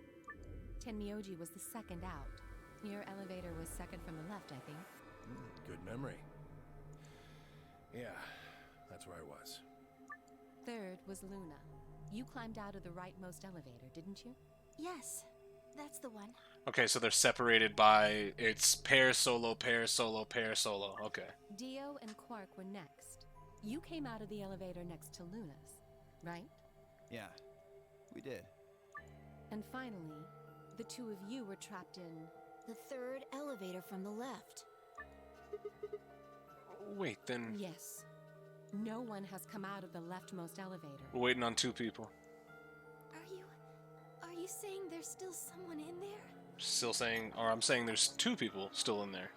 Tenmyoji was the second out. Your elevator was second from the left, I think. Good memory. Yeah, that's where I was. Third was Luna. You climbed out of the rightmost elevator, didn't you? Yes, that's the one. Okay, so they're separated by it's pair solo, pair solo, pair solo. Okay. Dio and Quark were next. You came out of the elevator next to Luna's, right? Yeah, we did. And finally, the 2 of you were trapped in... The 3rd elevator from the left. Wait, then Yes. No one has come out of the leftmost elevator. we're waiting on 2 people. Are you saying there's still someone in there? Still saying, or I'm saying there's 2 people still in there.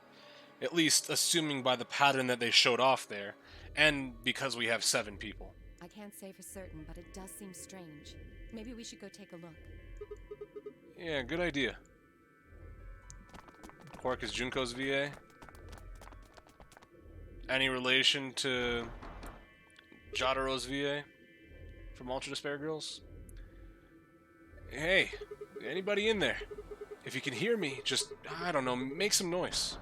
At least assuming by the pattern that they showed off there, and because we have 7 people. I can't say for certain, but it does seem strange. Maybe we should go take a look. Yeah, good idea. Quark is Junko's VA. Any relation to Jotaro's VA from Ultra Despair Girls? Hey, anybody in there? If you can hear me, just, I don't know, make some noise.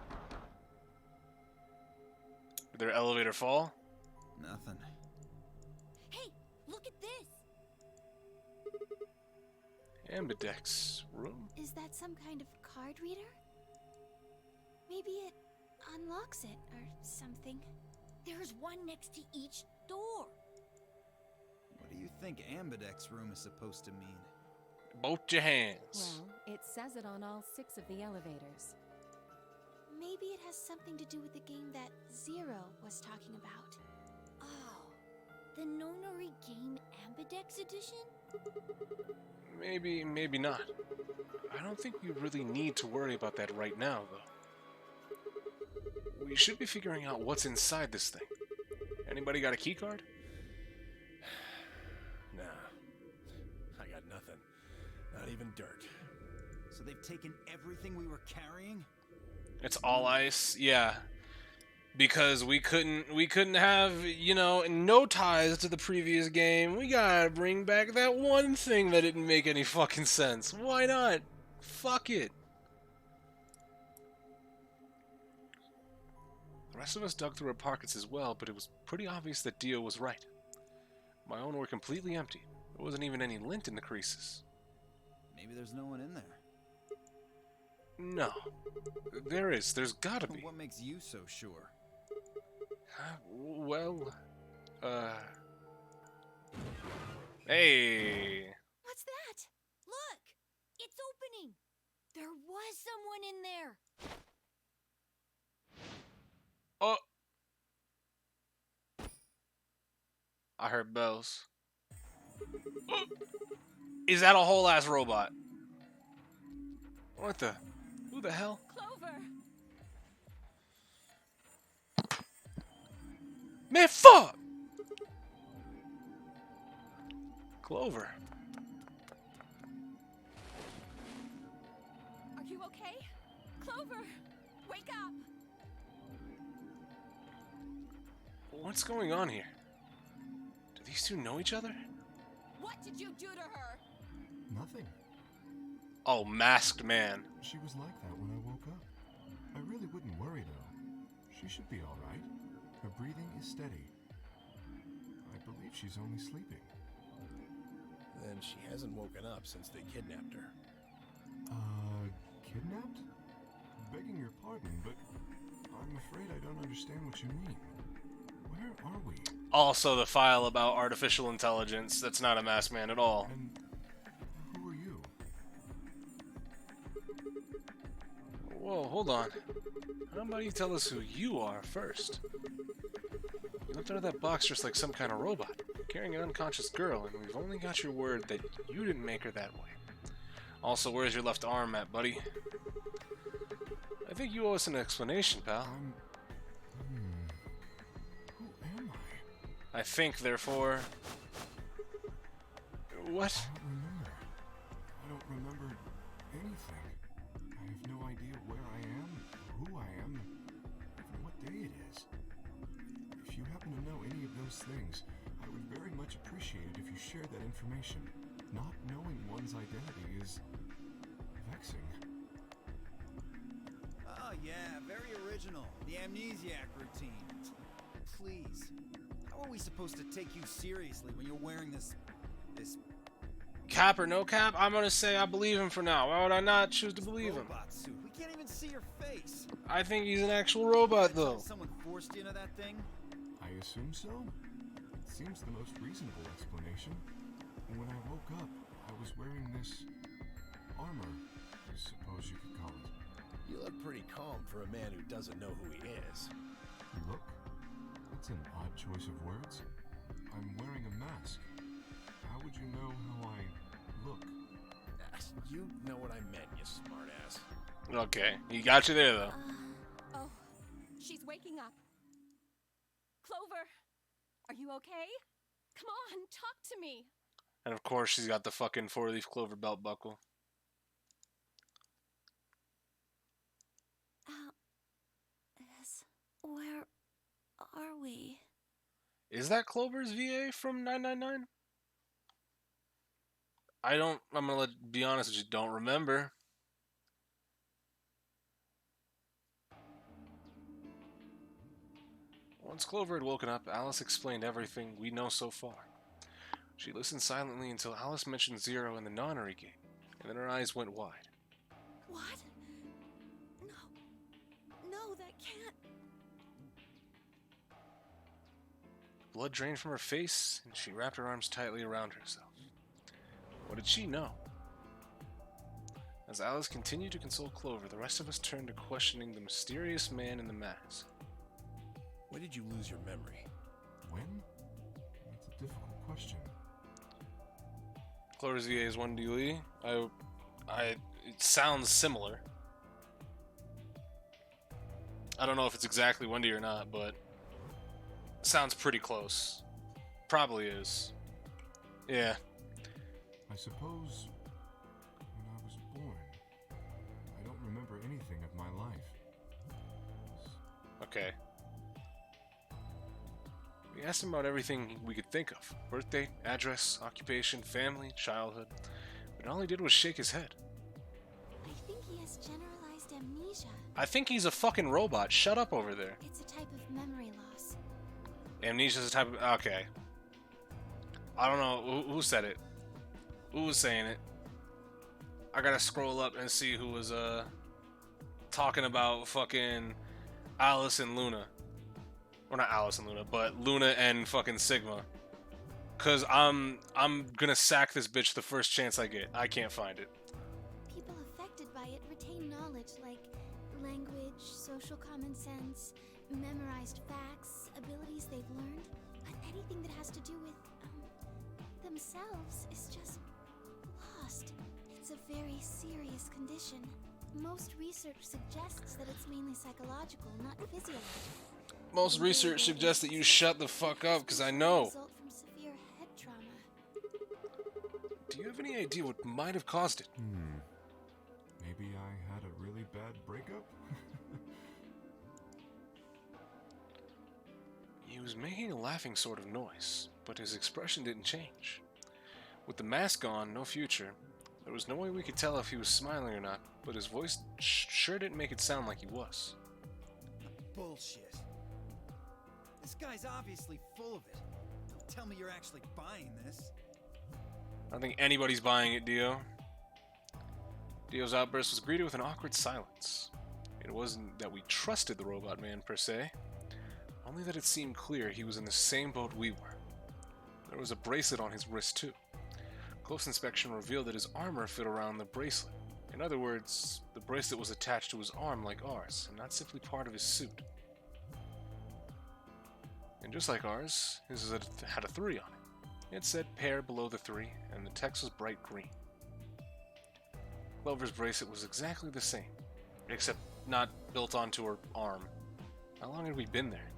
Did their elevator fall? Nothing. Hey, look at this! Ambidex room? Is that some kind of card reader? Maybe it unlocks it or something. There's one next to each door. What do you think Ambidex room is supposed to mean? Both your hands. Well, it says it on all 6 of the elevators. Maybe it has something to do with the game that Zero was talking about. Oh, the Nonori Game Ambidex Edition? Maybe, maybe not. I don't think we really need to worry about that right now, though. We should be figuring out what's inside this thing. Anybody got a keycard? Nah. I got nothing. Not even dirt. So they've taken everything we were carrying? It's all ice, yeah. Because we couldn't have, you know, no ties to the previous game. We gotta bring back that one thing that didn't make any fucking sense. Why not? Fuck it. The rest of us dug through our pockets as well, but it was pretty obvious that Dio was right. My own were completely empty. There wasn't even any lint in the creases. Maybe there's no one in there. No. There is. There's gotta be. What makes you so sure? Well, hey. What's that? Look! It's opening! There was someone in there! Oh. I heard bells. Oh. Is that a whole ass robot? What the? Who the hell? Clover! Man, fuck! Clover. Are you okay? Clover! Wake up! What's going on here? Do these two know each other? What did you do to her? Nothing. Oh, masked man. She was like that when I woke up. I really wouldn't worry, though. She should be all right. Her breathing is steady. I believe she's only sleeping. Then she hasn't woken up since they kidnapped her. Kidnapped? Begging your pardon, but I'm afraid I don't understand what you mean. Where are we? Also, the file about artificial intelligence. That's not a masked man at all. And who are you? Whoa, hold on. How about you tell us who you are first? You left out of that box just like some kind of robot, carrying an unconscious girl, and we've only got your word that you didn't make her that way. Also, where's your left arm at, buddy? I think you owe us an explanation, pal. Who am I? I think, therefore... What? I don't remember anything. I have no idea where I am, or who I am, even what day it is. If you happen to know any of those things, I would very much appreciate it if you shared that information. Not knowing one's identity is vexing. Oh yeah, very original. The amnesiac routine. Please. How are we supposed to take you seriously when you're wearing this Cap or no cap, I'm gonna say I believe him for now. Why would I not choose to believe him? robot suit? We can't even see your face. I think he's an actual robot, though. Someone forced you into that thing? I assume so. It seems the most reasonable explanation. When I woke up, I was wearing this armor, I suppose you could call it. You look pretty calm for a man who doesn't know who he is. Look? That's an odd choice of words. I'm wearing a mask. How would you know how I look? You know what I meant, you smartass. Okay, he got you there, though. Oh, she's waking up. Clover, are you okay? Come on, talk to me. And of course, she's got the fucking four-leaf clover belt buckle. Where are we? Is that Clover's VA from 999? I'm gonna be honest with you, don't remember. Once Clover had woken up, Alice explained everything we know so far. She listened silently until Alice mentioned Zero and the nonary game, and then her eyes went wide. What? No, that can't. Blood drained from her face, and she wrapped her arms tightly around herself. What did she know? As Alice continued to console Clover, the rest of us turned to questioning the mysterious man in the mask. When did you lose your memory? When? That's a difficult question. Clover's VA is 1 DOE. It sounds similar. I don't know if it's exactly 1D or not, but it sounds pretty close. Probably is. Yeah. I suppose when I was born, I don't remember anything of my life. Okay. We asked him about everything we could think of. Birthday, address, occupation, family, childhood. But all he did was shake his head. I think he has generalized amnesia. I think he's a fucking robot. Shut up over there. It's a type of memory loss. Amnesia's a type of... Okay. I don't know. Who said it? Who was saying it? I gotta scroll up and see who was, talking about fucking Alice and Luna. Or not Alice and Luna, but Luna and fucking Sigma. Cause I'm gonna sack this bitch the first chance I get. I can't find it. People affected by it retain knowledge like language, social common sense, memorized facts, abilities they've learned. But anything that has to do with themselves is just lost. It's a very serious condition. Most research suggests that it's mainly psychological, not physiological. Most research suggests that you shut the fuck up, because I know. Result from severe head trauma. Do you have any idea what might have caused it? Maybe I had a really bad breakup? He was making a laughing sort of noise, but his expression didn't change. With the mask on, no future, there was no way we could tell if he was smiling or not, but his voice sure didn't make it sound like he was. Bullshit. This guy's obviously full of it. Don't tell me you're actually buying this. I don't think anybody's buying it, Dio. Dio's outburst was greeted with an awkward silence. It wasn't that we trusted the robot man per se, only that it seemed clear he was in the same boat we were. There was a bracelet on his wrist too. Close inspection revealed that his armor fit around the bracelet. In other words, the bracelet was attached to his arm like ours, and not simply part of his suit. And just like ours, his had a 3 on it. It said pair below the 3, and the text was bright green. Clover's bracelet was exactly the same, except not built onto her arm. How long had we been there?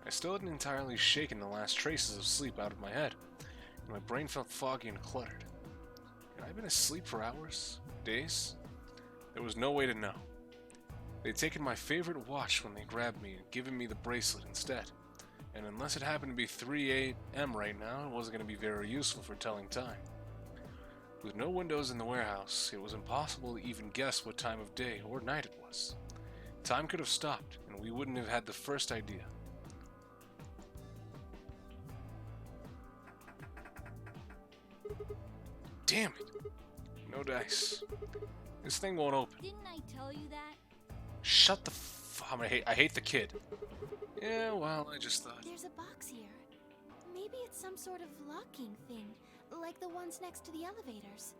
I still hadn't entirely shaken the last traces of sleep out of my head, and my brain felt foggy and cluttered. Had I been asleep for hours? Days? There was no way to know. They'd taken my favorite watch when they grabbed me and given me the bracelet instead. And unless it happened to be 3 a.m. right now, it wasn't going to be very useful for telling time. With no windows in the warehouse, it was impossible to even guess what time of day or night it was. Time could have stopped, and we wouldn't have had the first idea. Damn it! No dice. This thing won't open. Didn't I tell you that? Shut the I hate the kid. Yeah, well, I just thought. There's a box here. Maybe it's some sort of locking thing, like the ones next to the elevators.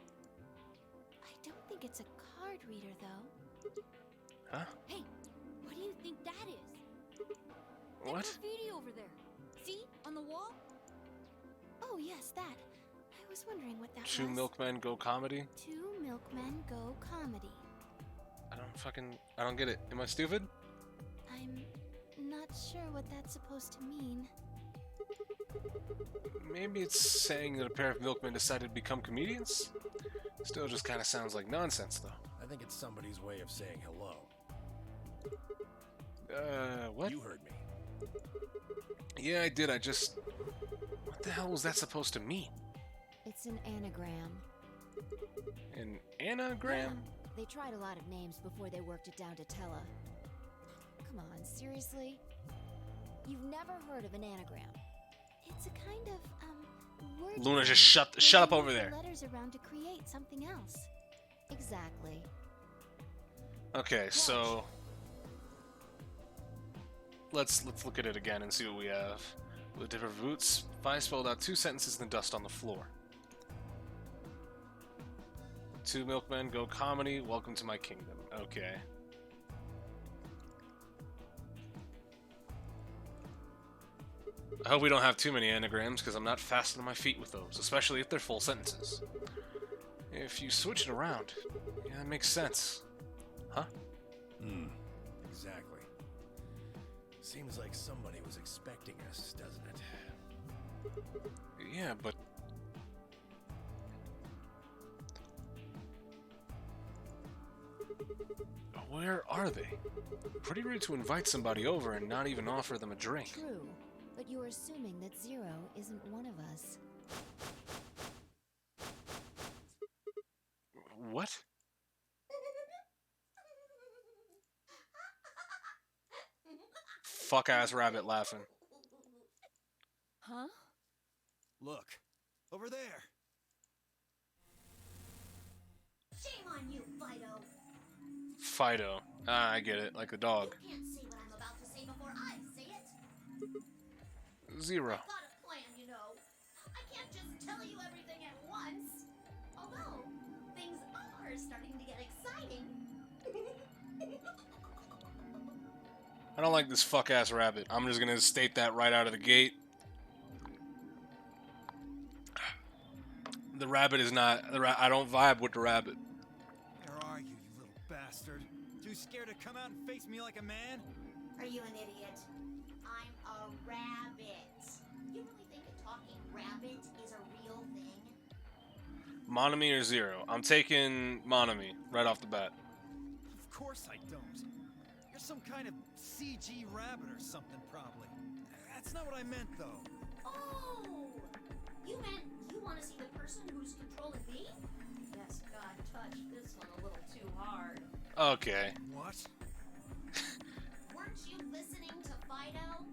I don't think it's a card reader, though. Huh? Hey, what do you think that is? What? That graffiti over there. See? On the wall? Oh, yes, that. I was wondering what that was. Two Milkmen Go Comedy? Two Milkmen Go Comedy. I don't get it. Am I stupid? I'm not sure what that's supposed to mean. Maybe it's saying that a pair of milkmen decided to become comedians? Still just kind of sounds like nonsense, though. I think it's somebody's way of saying hello. What? You heard me. Yeah, I did. What the hell was that supposed to mean? It's an anagram. An anagram? They tried a lot of names before they worked it down to Tella. Come on, seriously? You've never heard of an anagram? It's a kind of, word Luna, game just shut up where you over move there. the letters around to create something else. Exactly. Okay, so let's look at it again and see what we have. With different roots, Vi spelled out 2 sentences in the dust on the floor. Two Milkmen Go Comedy, welcome to my kingdom. Okay. I hope we don't have too many anagrams, because I'm not fast on my feet with those, especially if they're full sentences. If you switch it around, yeah, that makes sense. Huh? Exactly. Seems like somebody was expecting us, doesn't it? Yeah, but... where are they? Pretty rude to invite somebody over and not even offer them a drink. True, but you're assuming that Zero isn't one of us. What? Fuck-ass rabbit laughing. Huh? Look, over there. Shame on you, Fido. Fido. Ah, I get it. Like the dog. You can't say what I'm about to say before I say it. 0. I've got a plan, you know. I can't just tell you everything at once. Although, things are starting to get exciting. I don't like this fuck-ass rabbit. I'm just gonna state that right out of the gate. The rabbit is not... I don't vibe with the rabbit. Where are you, you little bastard? Too scared to come out and face me like a man? Are you an idiot? I'm a rabbit. You really think a talking rabbit is a real thing? Monami or 0? I'm taking Monami right off the bat. Of course I don't. You're some kind of CG rabbit or something, probably. That's not what I meant, though. Oh! You meant you want to see the person who's controlling me? Yes, God touched this one a little too hard. Okay. What? Weren't you listening to Fido?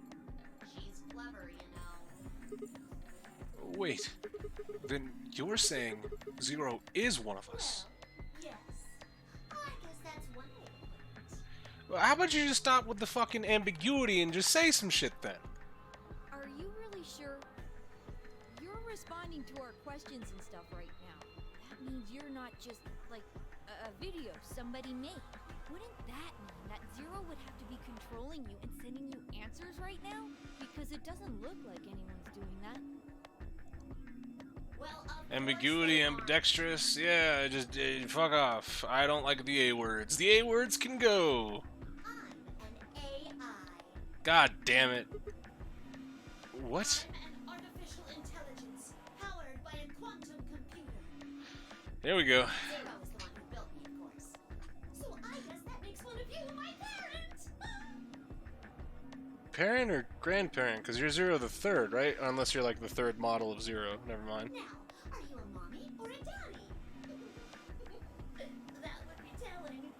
She's clever, you know. Wait. Then you're saying 0 is one of us. Yes. I guess that's one way to put it. Well, how about you just stop with the fucking ambiguity and just say some shit then? Are you really sure? You're responding to our questions and stuff right now. That means you're not just, like, a video somebody made. Wouldn't that mean that 0 would have to be controlling you and sending you answers right now? Because it doesn't look like anyone's doing that. Well, Ambiguity, ambidextrous, yeah, just fuck off. I don't like the A words. The A words can go. I'm an AI. God damn it. What? I'm an artificial intelligence powered by a quantum computer. There we go. 0 is the one who built me, of course. So I guess that makes one of you my parent. Parent or grandparent? Because you're 0 the third, right? Unless you're like the third model of 0. Never mind. Now, are you a mommy or a daddy? That would be telling.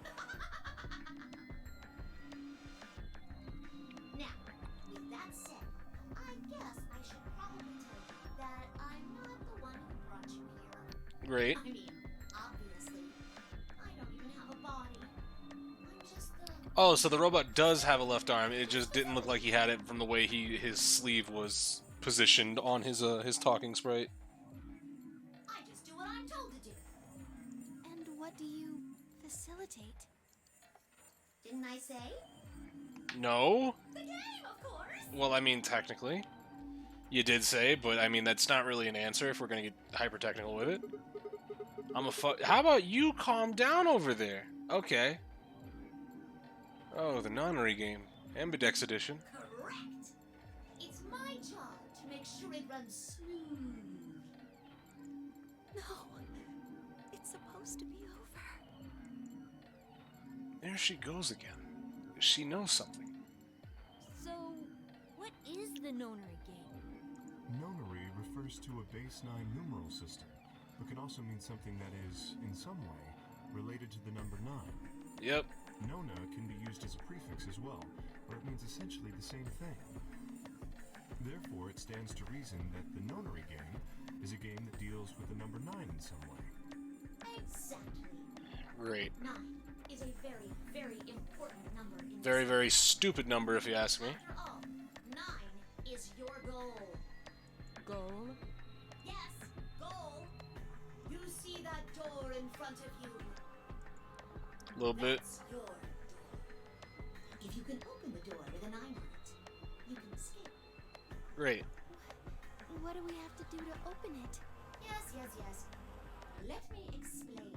Now, with that said, I guess I should probably tell you that I'm not the one who brought you here. Great. I mean, obviously, I don't even have a body. I'm just the... Oh, so the robot does have a left arm. It just didn't look like he had it from the way his sleeve was positioned on his talking sprite. I just do what I'm told to do. And what do you facilitate? Didn't I say? No? The game, of course! Well, I mean, technically. You did say, but I mean, that's not really an answer if we're gonna get hyper-technical with it. How about you calm down over there? Okay. Oh, the nonary game. Ambidex edition. Correct! It's my job to make sure it runs smooth. No. It's supposed to be over. There she goes again. She knows something. So, what is the nonary game? Nonary refers to a base 9 numeral system, but can also mean something that is, in some way, related to the number 9. Yep. Nona can be used as a prefix as well, where it means essentially the same thing. Therefore, it stands to reason that the nonary game is a game that deals with the number 9 in some way. Exactly. Great. 9 is a very, very important number in Very, this very stupid number, if you ask me. After all, 9 is your goal. Goal? Yes, goal. You see that door in front of you? A little bit. That's your door. If you can open the door with a 9 on it, you can escape. Great. What do we have to do to open it? Yes. Let me explain.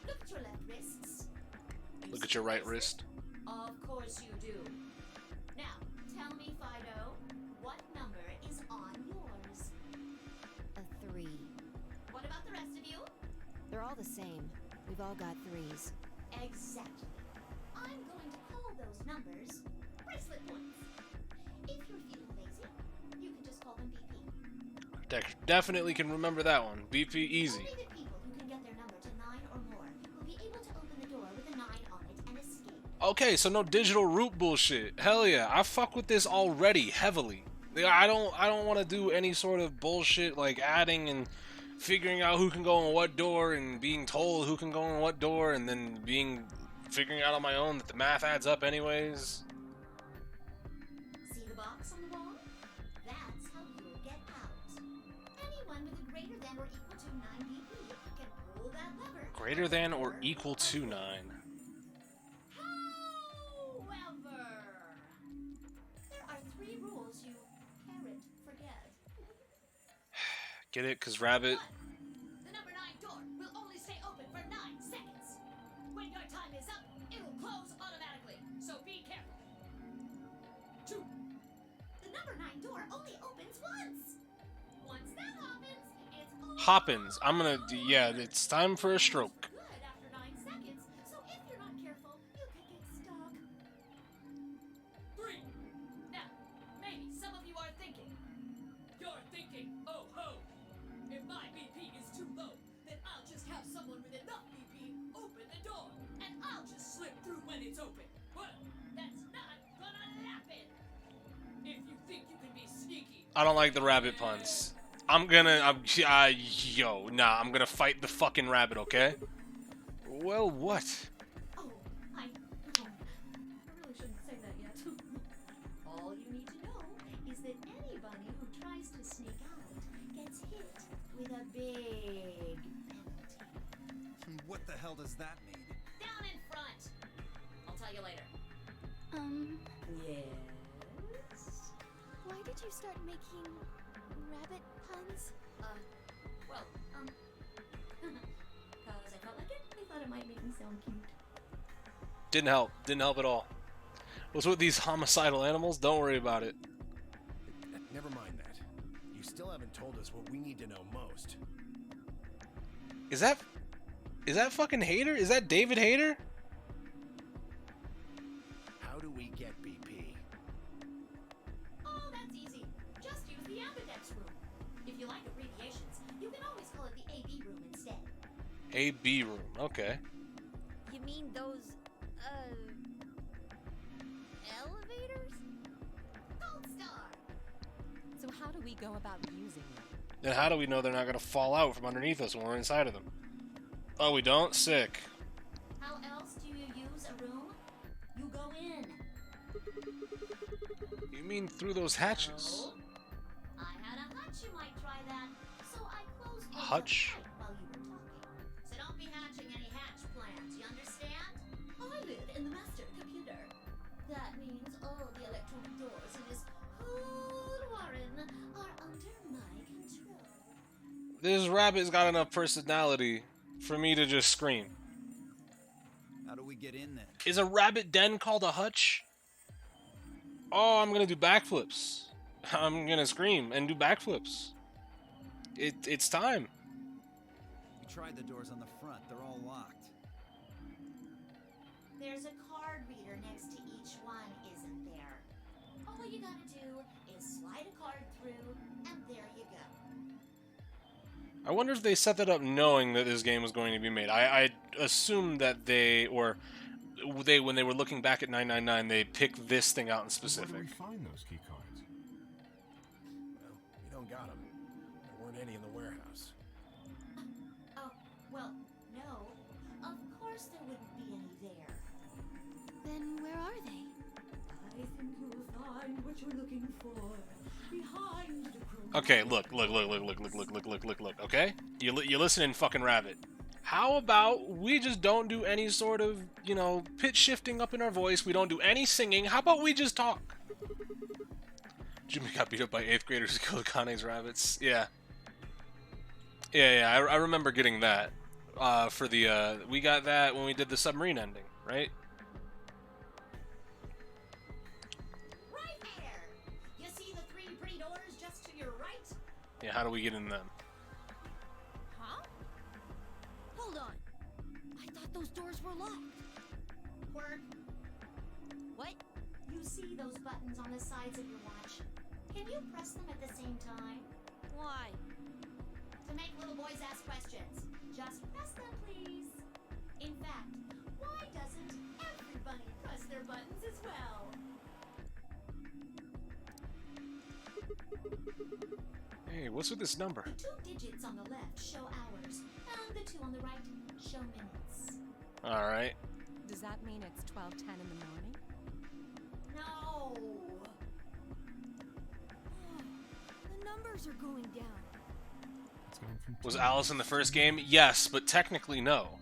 Look at your left wrists. You Look at see your right this? wrist. Of course you do. Now, tell me, Fido, what number is on yours? A 3. What about the rest of you? They're all the same. We've all got 3s. Exactly. I'm going to call those numbers bracelet points. If you're feeling lazy, you can just call them BP. Definitely can remember that one. BP easy. Only the people who can get their number to 9 or more will be able to open the door with a 9 on it and escape. Okay, so no digital root bullshit. Hell yeah, I fuck with this already heavily. I don't want to do any sort of bullshit like adding and figuring out who can go in what door and being told who can go in what door and then figuring out on my own that the math adds up anyways. See the box on the wall? Greater than or equal to 9. However, there are 3 rules you can't forget. Get it? Cause rabbit. The number 9 door will only stay open for 9 seconds. When your time is up, it'll close automatically, so be careful. 2. The number 9 door only opens once. Once that happens, it's over. Hoppins. I'm gonna. Yeah, it's time for a stroke. Good after 9 seconds, so if you're not careful, you could get stuck. 3. Now, maybe some of you are thinking. You're thinking, oh ho! If my BP is too low, then I'll just have someone with enough BP open the door, and I'll just slip through when it's open. Well, that's not gonna happen. If you think you can be sneaky, I don't like the rabbit puns. I'm gonna fight the fucking rabbit, okay? Well, what? oh, I really shouldn't say that yet. All you need to know is that anybody who tries to sneak out gets hit with a big penalty. What the hell does that mean? Down in front. I'll tell you later. Yes? Why did you start making rabbit puns? Well, cause I felt like it. I thought it might make me sound cute. Didn't help. Didn't help at all. What's with these homicidal animals? Don't worry about it. Never mind that. You still haven't told us what we need to know most. Is that fucking Hater? Is that David Hater? How do we get BP? Oh, that's easy. Just use the Ambidex room. If you like abbreviations, you can always call it the AB room instead. AB room. Okay. You mean those, elevators? Gold Star. So how do we go about using them? Then how do we know they're not gonna fall out from underneath us when we're inside of them? Oh, we don't? Sick. How else do you use a room? You go in. You mean through those hatches? No. I had a hunch you might try that, so I closed those up Hutch? tight while you were talking. So don't be hatching any hatch plans, you understand? I live in the master computer. That means all the electronic doors in this whole warren are under my control. This rabbit's got enough personality for me to just scream. How do we get in then? Is a rabbit den called a hutch? Oh, I'm gonna do backflips. I'm gonna scream and do backflips. It's time. We tried the doors on the front. They're all locked. There's a card reader next to each one, isn't there? All you gotta do is slide a card through, and there you go. I wonder if they set that up knowing that this game was going to be made. I assume that when they were looking back at 999, they picked this thing out in Where specific. do we find those key cards? Well, we don't got them. There weren't any in the warehouse. Oh, well, no. Of course there wouldn't be any there. Then where are they? I think you'll find what you're looking for behind the curtain. Okay, look. Okay, you listening, fucking rabbit. How about we just don't do any sort of, pitch shifting up in our voice? We don't do any singing. How about we just talk? Jimmy got beat up by 8th graders who killed Kane's rabbits. Yeah. I remember getting that. We got that when we did the submarine ending, right? Right there! You see the 3 pretty doors just to your right? Yeah, how do we get in them? Huh? Hold on. I thought those doors were locked. Quirk, What? you see those buttons on the sides of your watch? Can you press them at the same time? Why? To make little boys ask questions. Just press them, please. In fact, why doesn't everybody press their buttons as well? Hey, what's with this number? The 2 digits on the left show hours, and the 2 on the right show minutes. Alright. Does that mean it's 12:10 in the morning? No! The numbers are going down. It's going from Was 2 Alice in the first game? Yes, but technically no.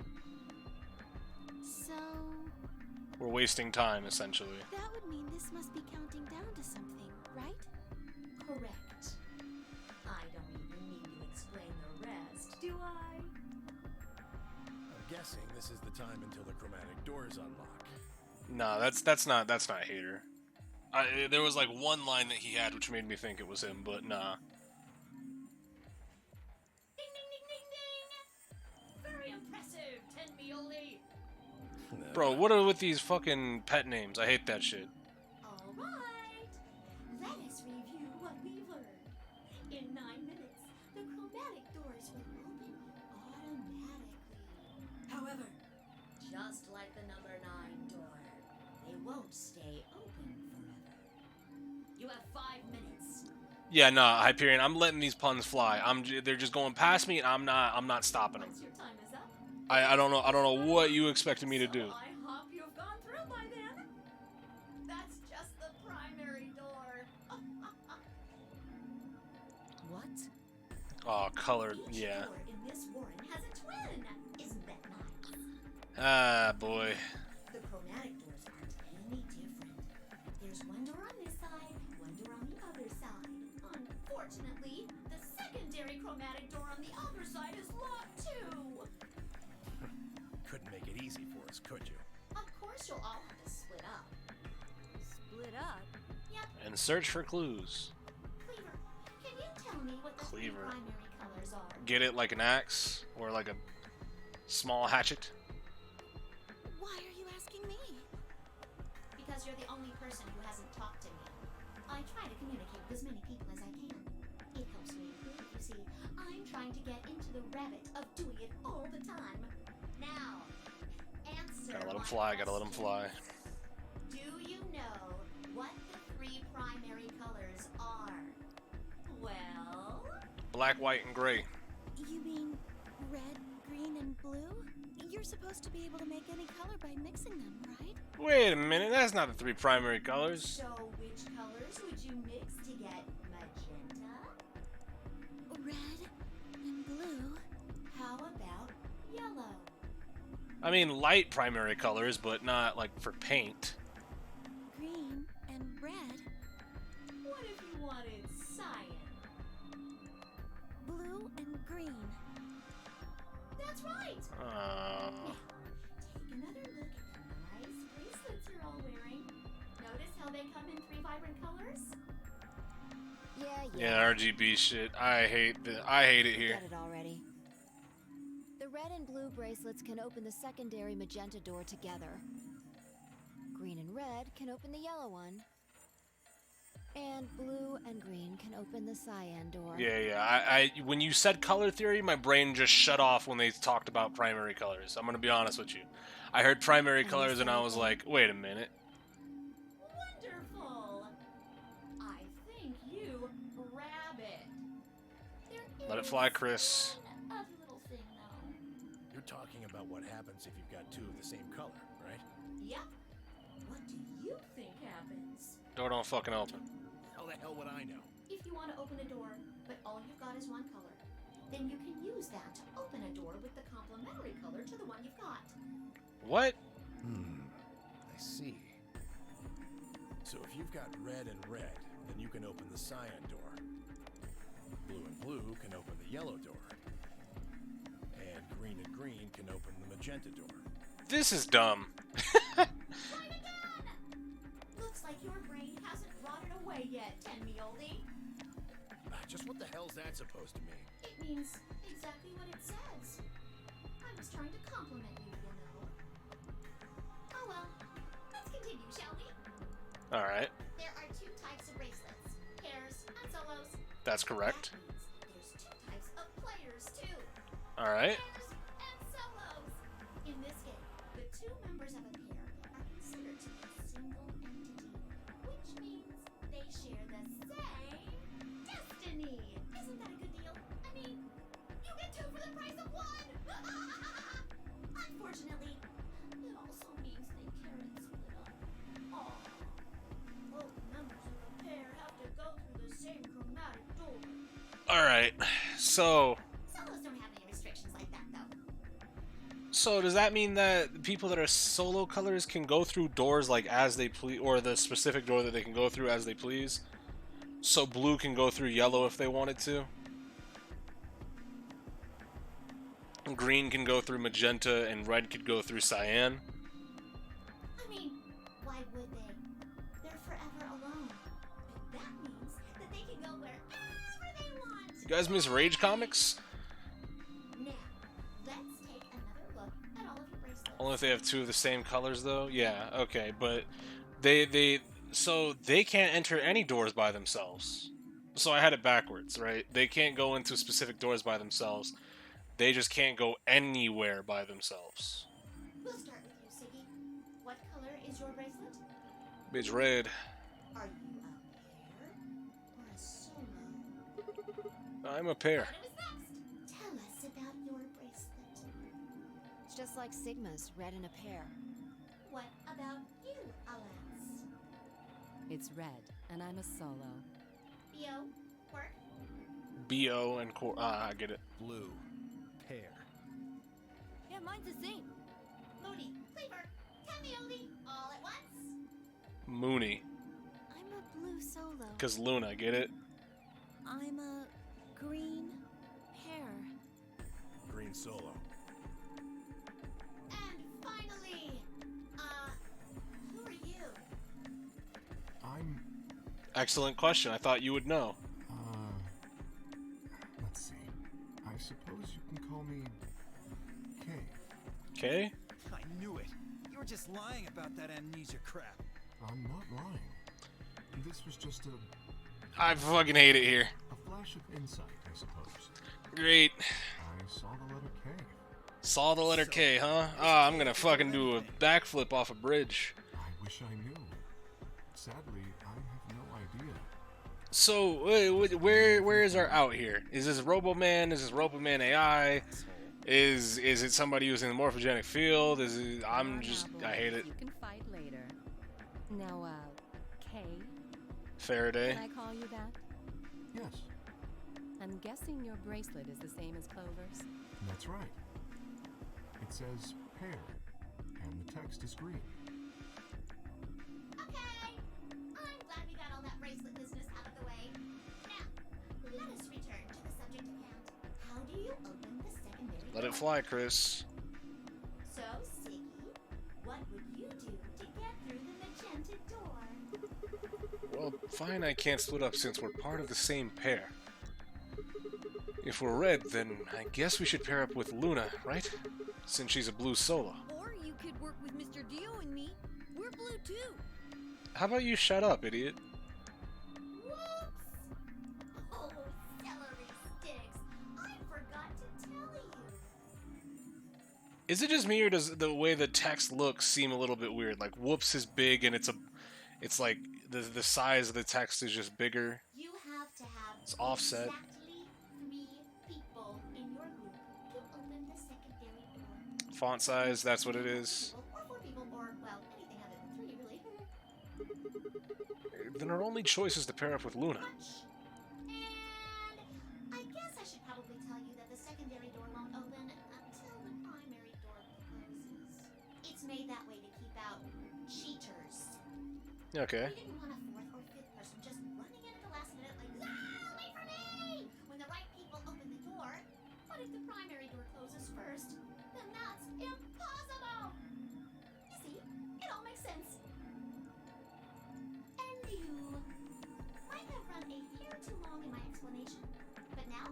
We're wasting time, essentially. That would mean this must be counting down to something, right? Correct. I don't even need to explain the rest, do I? I'm guessing this is the time until the chromatic doors unlock. Nah, that's not Hater. There was like one line that he had which made me think it was him, but nah. Ding ding ding ding ding! Very impressive, Tenmioli. Bro, what are with these fucking pet names? I hate that shit. All right. Let us review what we've learned. In 9 minutes, the chromatic doors will open automatically. However, just like the number 9 door, they won't stay open forever. You have 5 minutes. Yeah, nah, Hyperion, I'm letting these puns fly. They're just going past me, and I'm not stopping them. Once your time is up, I don't know what you expected me to do. I hope you've gone through by then. That's just the primary door. What? Oh, colored, Each yeah. door in this warren has a twin. Isn't that nice? Ah, boy. The chromatic doors aren't any different. There's one door on this side, one door on the other side. Unfortunately, the secondary chromatic door on the other side is locked too. Couldn't make it easy for us, could you? Of course, you'll all have to split up. Split up? Yep. And search for clues. Cleaver, can you tell me what the three Cleaver. primary colors are? Get it like an axe or like a small hatchet. Why are you asking me? Because you're the only person who hasn't talked to me. I try to communicate with as many people as I can. It helps me improve, you see. I'm trying to get into the rabbit of doing it all the time. Now, answer. Gotta let 'em my fly, gotta let 'em fly. question. Do you know what the 3 primary colors are? Well, Black, white, and gray. You mean red, green, and blue? You're supposed to be able to make any color by mixing them, right? Wait a minute, that's not the 3 primary colors. so which colors would you mix to get magenta? Red and blue. How about yellow? I mean, light primary colors, but not like for paint. Green and red. What if you wanted cyan? Blue and green. That's right! Uh, Now, take another look at the nice bracelets you're all wearing. Notice how they come in 3 vibrant colors? yeah, RGB shit. I hate it here. Get it already. The red and blue bracelets can open the secondary magenta door together. Green and red can open the yellow one. And blue and green can open the cyan door. Yeah. I when you said color theory, my brain just shut off when they talked about primary colors. I'm gonna be honest with you. I heard primary colors and I was like, wait a minute. Wonderful! I think you rabbit. There Let it is fly, Chris. one other little thing, though. You're talking about what happens if you've got 2 of the same color, right? Yep. What do you think happens? Door don't fucking open. How the hell would I know? If you want to open a door, but all you've got is one color, then you can use that to open a door with the complementary color to the one you've got. What? I see. So if you've got red and red, then you can open the cyan door. Blue and blue can open the yellow door. And green can open the magenta door. This is dumb. Try it again! Looks like your brain hasn't rotted away yet, Tenmioli. Just what the hell's that supposed to mean? It means exactly what it says. I was trying to compliment you, you know. Oh well, let's continue, shall we? Alright, There are 2 types of bracelets, pairs and solos. that's correct. That means there's 2 types of players too. Alright. Pairs and solos. In this game, the 2 members of a pair are considered to be a single entity, which means they share the same destiny. Isn't that a good deal? I mean, you get 2 for the price of 1. Unfortunately, it also means they can't split up. Aw. Both members of a pair have to go through the same chromatic door. Alright, so Solos don't have any restrictions like that, though. So does that mean that people that are solo colors can go through doors like as they please, or the specific door that they can go through as they please? So blue can go through yellow if they wanted to. Green can go through magenta, and red could go through cyan. I mean, why would they? They're forever alone. But that means that they can go wherever they want. You guys miss Rage Comics? Now, let's take another look at all of your bracelets. Only if they have two of the same colors, though. Yeah, okay, but so they can't enter any doors by themselves. So I had it backwards, right? They can't go into specific doors by themselves. They just can't go anywhere by themselves. We'll start with you, Siggy. What color is your bracelet? Bitch, red. Are you a pair or a solo? I'm a pair. What was next? Tell us about your bracelet. It's just like Sigma's, red in a pair. What about you, Alas? It's red, and I'm a solo. Bio, work. BO and core. Ah, I get it. Blue. Pair. Yeah, mine's the same. Moody, Cleaver, Camioly, all at once. Mooney. I'm a blue solo. Because Luna, get it? I'm a green pair. Green solo. And finally, who are you? I'm, Excellent question. I thought you would know. let's see. I suppose you can call me Kay. Okay? I knew it. You were just lying about that amnesia crap. I'm not lying. This was just I fucking hate it here. a flash of insight, I suppose. Great. I saw the letter K. Saw the letter K, huh? Ah, I'm gonna fucking do a backflip off a bridge. I wish I knew. Sadly, I have no idea. So, where is our out here? Is this Roboman? Is this Roboman AI? Is it somebody using the morphogenic field? Is it, I'm just, I hate it. You can fight later. Now, Kay, Faraday. can I call you that? Yes, I'm guessing your bracelet is the same as Clover's. that's right. It says pair, and the text is green. Okay. I'm glad we got all that bracelet business out of the way. Now, let us return to the subject at hand. How do you open the secondary Let door? it fly, Chris. So, Siggy, what would you do to get through the magenta door? Well, fine, I can't split up since we're part of the same pair. If we're red, then I guess we should pair up with Luna, right? Since she's a blue solo. Or you could work with Mr. Dio and me. We're blue too. How about you shut up, idiot? Whoops! Oh, celery sticks. I forgot to tell you. Is it just me, or does the way the text looks seem a little bit weird? Like, whoops is big, and it's like the size of the text is just bigger. You have to have It's offset. exactly 3 people in your group to open the secondary door. Font size, that's what it is. Or 4 people, or, well, anything other than 3, really. Then our only choice is to pair up with Luna. Much. And I guess I should probably tell you that the secondary door won't open until the primary door closes. It's made that way to keep out cheaters. Okay. We didn't want a 4th or 5th person just running in at the last minute like, ah, wait for me! When the right people open the door. But if the primary door closes first, then that's impossible! You see, it all makes sense. And you might have run a hair too long in my explanation, but now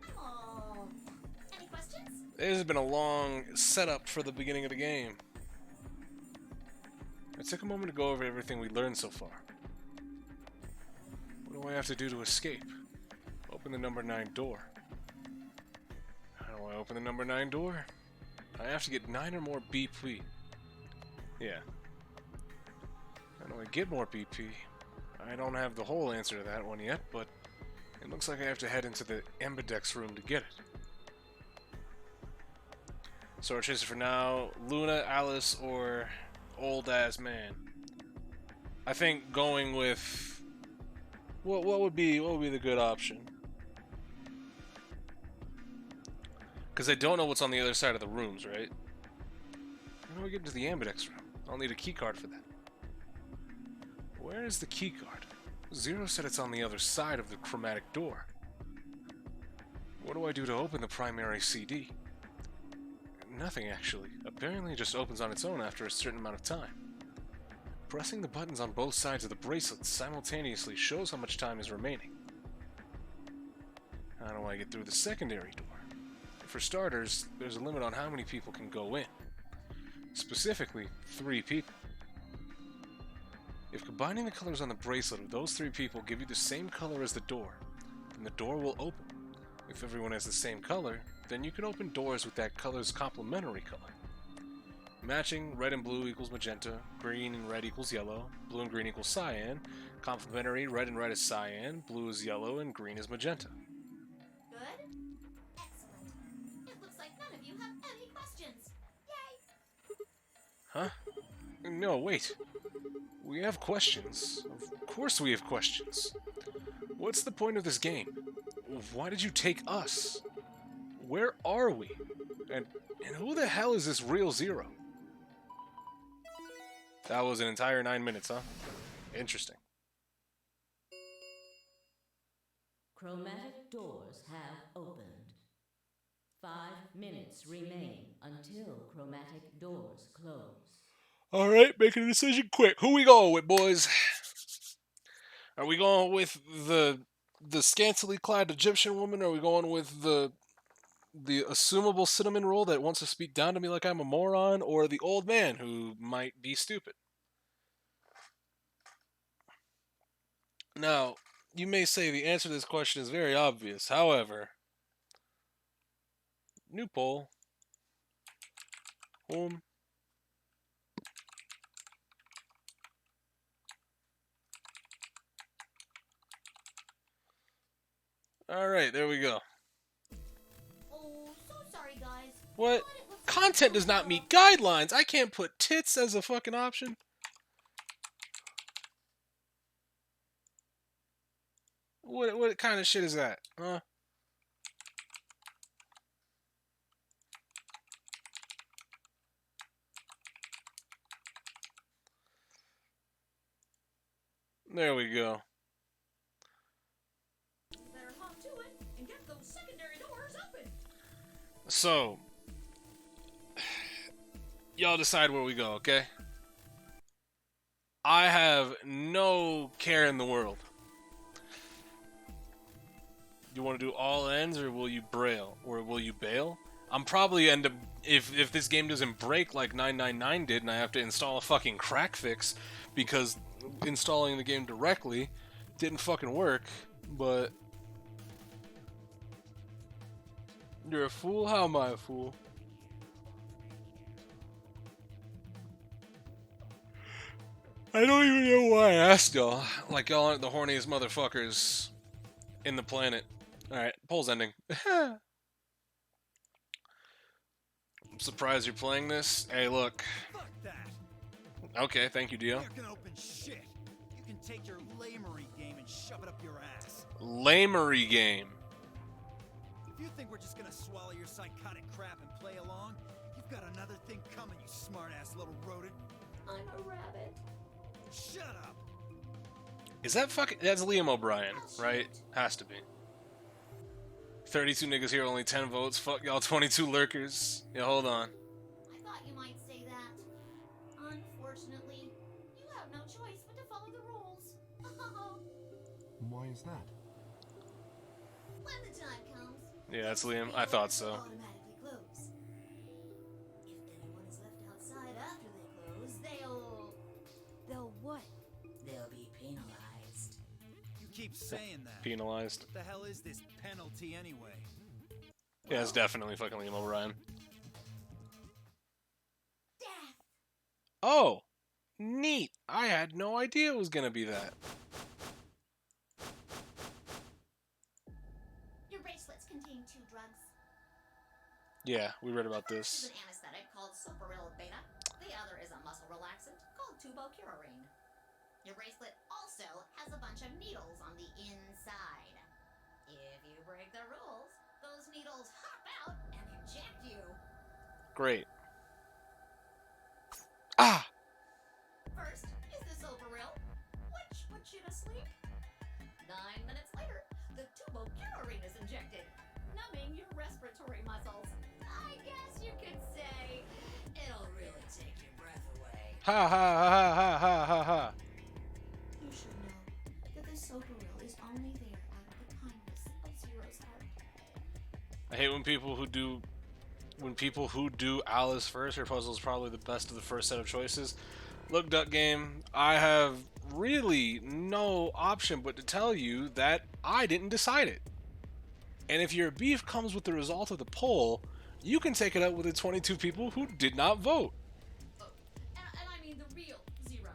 I'm all done. Any questions? This has been a long setup for the beginning of the game. I took a moment to go over everything we learned so far. What do I have to do to escape? Open the number 9 door. How do I open the number 9 door? I have to get 9 or more BP. Yeah. How do I get more BP? I don't have the whole answer to that one yet, but it looks like I have to head into the Ambidex room to get it. So our choices for now, Luna, Alice, or Old Ass Man. I think going with what would be the good option? Because I don't know what's on the other side of the rooms, right? How do I get into the Ambidex room? I'll need a keycard for that. Where is the keycard? Zero said it's on the other side of the chromatic door. What do I do to open the primary CD? Nothing, actually. Apparently it just opens on its own after a certain amount of time. Pressing the buttons on both sides of the bracelet simultaneously shows how much time is remaining. How do I get through the secondary door? For starters, there's a limit on how many people can go in. Specifically, 3 people. If combining the colors on the bracelet of those 3 people give you the same color as the door, then the door will open. If everyone has the same color, then you can open doors with that color's complementary color. Matching, red and blue equals magenta, green and red equals yellow, blue and green equals cyan, complementary, red and red is cyan, blue is yellow, and green is magenta. Good? Excellent. It looks like none of you have any questions. Yay! Huh? No, wait. We have questions. Of course we have questions. What's the point of this game? Why did you take us? Where are we? And who the hell is this real Zero? That was an entire 9 minutes, huh? Interesting. Chromatic doors have opened. 5 minutes remain until chromatic doors close. Alright, making a decision quick. Who we going with, boys? Are we going with the scantily clad Egyptian woman, or are we going with the assumable cinnamon roll that wants to speak down to me like I'm a moron, or the old man who might be stupid? Now, you may say the answer to this question is very obvious. However, new poll. Home. Alright, there we go. Oh, so sorry, guys. What? But it looks like Content does not meet guidelines. I can't put tits as a fucking option. What kind of shit is that? Huh? There we go. Better hop to it and get those secondary doors open. So, y'all decide where we go, okay? I have no care in the world. You want to do all ends, or will you braille? Or will you bail? I'm probably end up, if this game doesn't break like 999 did and I have to install a fucking crack fix because installing the game directly didn't fucking work, but you're a fool? How am I a fool? I don't even know why I asked y'all. Like y'all aren't the horniest motherfuckers in the planet. Alright, poll's ending. I'm surprised you're playing this. Hey, look. Fuck that. Okay, thank you, Dio. You're gonna open shit. You can take your lamery game and shove it up your ass. Lamery game. If you think we're just gonna swallow your psychotic crap and play along, you've got another thing coming, you smart-ass little rodent. I'm a rabbit. Shut up. Is that fucking... That's Liam O'Brien, right? Has to be. 32 niggas here, only 10 votes. Fuck y'all 22 lurkers. Yeah, hold on. I thought you might say that. Unfortunately, you have no choice but to follow the rules. Why is that? When the time comes, Yeah, that's Liam. I thought so. automatically close. If anyone is left outside after they close, they'll what? They'll be penalized. You keep saying that. Penalized. What the hell is this penalty anyway? Yeah, it's definitely fucking Liam O'Brien. Death. Oh! Neat! I had no idea it was gonna be that. Your bracelets contain 2 drugs. Yeah, we read about The first this. is an anesthetic called Soparil Beta. The other is a muscle relaxant called Tubocurarine. Your bracelet also has a bunch of needles on the inside. If you break the rules, those needles hop out and inject you. Great. asleep. 9 minutes later, the tubocurarine is injected, numbing your respiratory muscles. I guess you could say it'll really take your breath away. Ha ha ha ha ha ha ha. You should know that the Soparil is only there out of the kindness of Zero's heart. I hate when people who do Alice first. Her puzzle is probably the best of the first set of choices. Look, Duck Game, I have really no option but to tell you that I didn't decide it. And if your beef comes with the result of the poll, you can take it up with the 22 people who did not vote. And I mean the real Zero.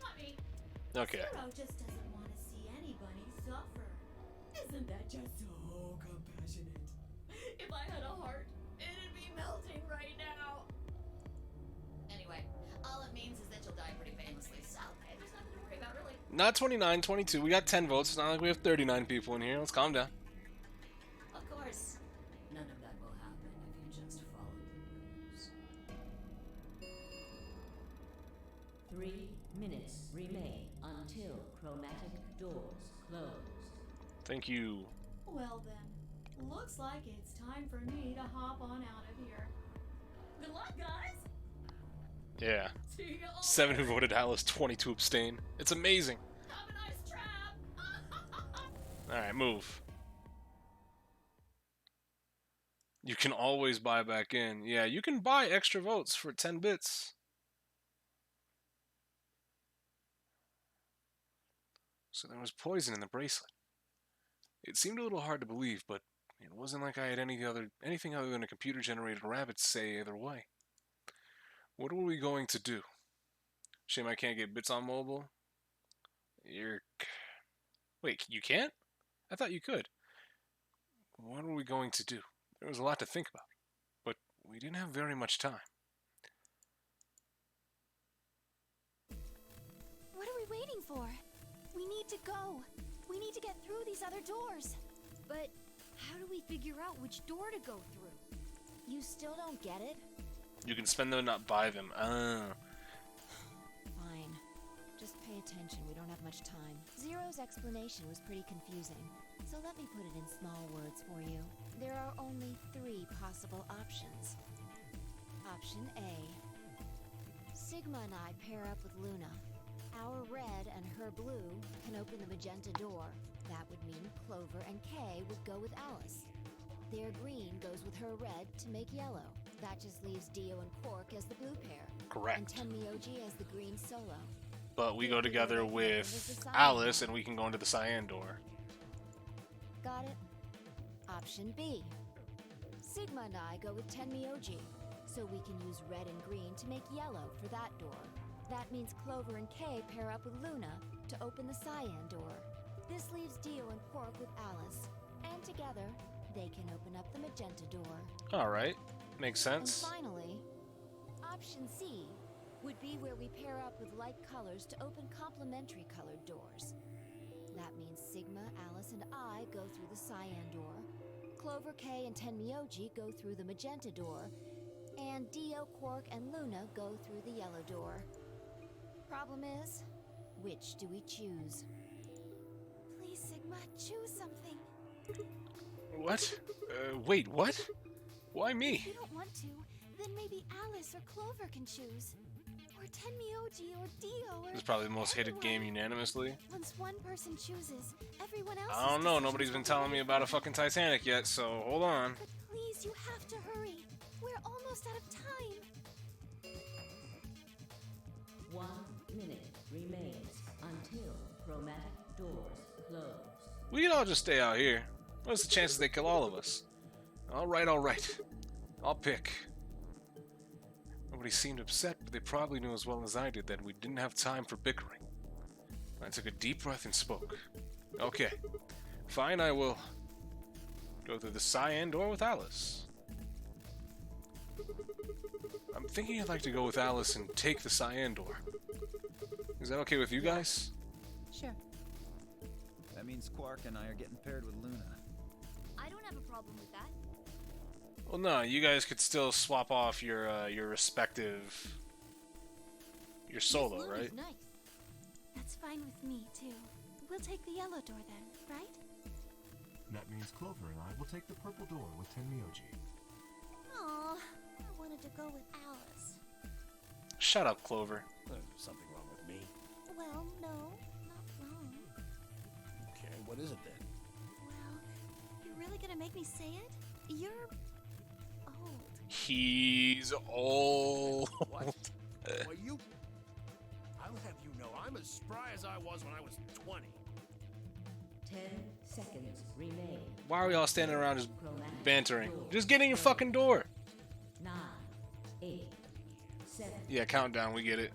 Not me. Okay. Zero just doesn't want to see anybody suffer. Isn't that just so compassionate? If I had a heart, it'd be melting right now. Anyway, all it means is that you'll die pretty famously, so hey, there's nothing to worry about, really. Not 29, 22. We got 10 votes. It's not like we have 39 people in here. Let's calm down. Of course, none of that will happen if you just follow the rules. 3 minutes remain until chromatic doors close. Thank you. Well then, looks like it's time for me to hop on out of here. Good luck, guys. Yeah. See ya all 7 who later. voted Alice, 22 abstain. It's amazing. Have a nice trap. Alright, move. You can always buy back in. Yeah, you can buy extra votes for 10 bits. So there was poison in the bracelet. It seemed a little hard to believe, but it wasn't like I had anything other than a computer-generated rabbit say either way. What are we going to do? Shame I can't get bits on mobile. Wait, you can't? I thought you could. What are we going to do? There was a lot to think about, but we didn't have very much time. What are we waiting for? We need to go. We need to get through these other doors. But how do we figure out which door to go through? You still don't get it? You can spend them and not buy them. Fine. Just pay attention, we don't have much time. Zero's explanation was pretty confusing, so let me put it in small words for you. There are only 3 possible options. Option A. Sigma and I pair up with Luna. Our red and her blue can open the magenta door. That would mean Clover and Kay would go with Alice. Their green goes with her red to make yellow. That just leaves Dio and Quark as the blue pair. Correct. And Tenmyoji as the green solo. But we go together with Alice and we can go into the cyan door. Got it? Option B. Sigma and I go with Tenmyoji, so we can use red and green to make yellow for that door. That means Clover and Kay pair up with Luna to open the cyan door. This leaves Dio and Quark with Alice, and together, they can open up the magenta door. Alright, makes sense. And finally, option C would be where we pair up with light colors to open complementary colored doors. That means Sigma, Alice, and I go through the cyan door, Clover, Kay, and Tenmyoji go through the magenta door, and Dio, Quark, and Luna go through the yellow door. Problem is, which do we choose? Please, Sigma, choose something. What? Wait, what? Why me? If you don't want to, then maybe Alice or Clover can choose. Or Tenmyoji or Dio or This is probably the most hated game unanimously. Once one person chooses, everyone else. I don't know, nobody's been telling me about a fucking Titanic yet, so hold on. But please, you have to hurry. We're almost out of time. 1 minute remains until chromatic doors close. We can all just stay out here. What's the chances they kill all of us? Alright. I'll pick. Nobody seemed upset, but they probably knew as well as I did that we didn't have time for bickering. I took a deep breath and spoke. Okay, fine, I will go through the cyan door with Alice. I'm thinking I'd like to go with Alice and take the cyan door. Is that okay with you guys? Sure. That means Quark and I are getting paired with Luna. I don't have a problem with that. Well, no, you guys could still swap off your respective... your solo, Miss right? Luna's nice. That's fine with me, too. We'll take the yellow door then, right? That means Clover and I will take the purple door with Tenmyoji. Aw, I wanted to go with Alice. Shut up, Clover. There's something wrong with me. Well, no, not wrong. Okay, what is it then? Well, you're really gonna make me say it? You're old. He's old. What? Well, you... I'll have you know I'm as spry as I was when I was 20. 10 seconds remain. Why are we all standing around just Chromatic bantering? door. Just get in your fucking door. 9, 8, 7. Yeah, countdown, we get it.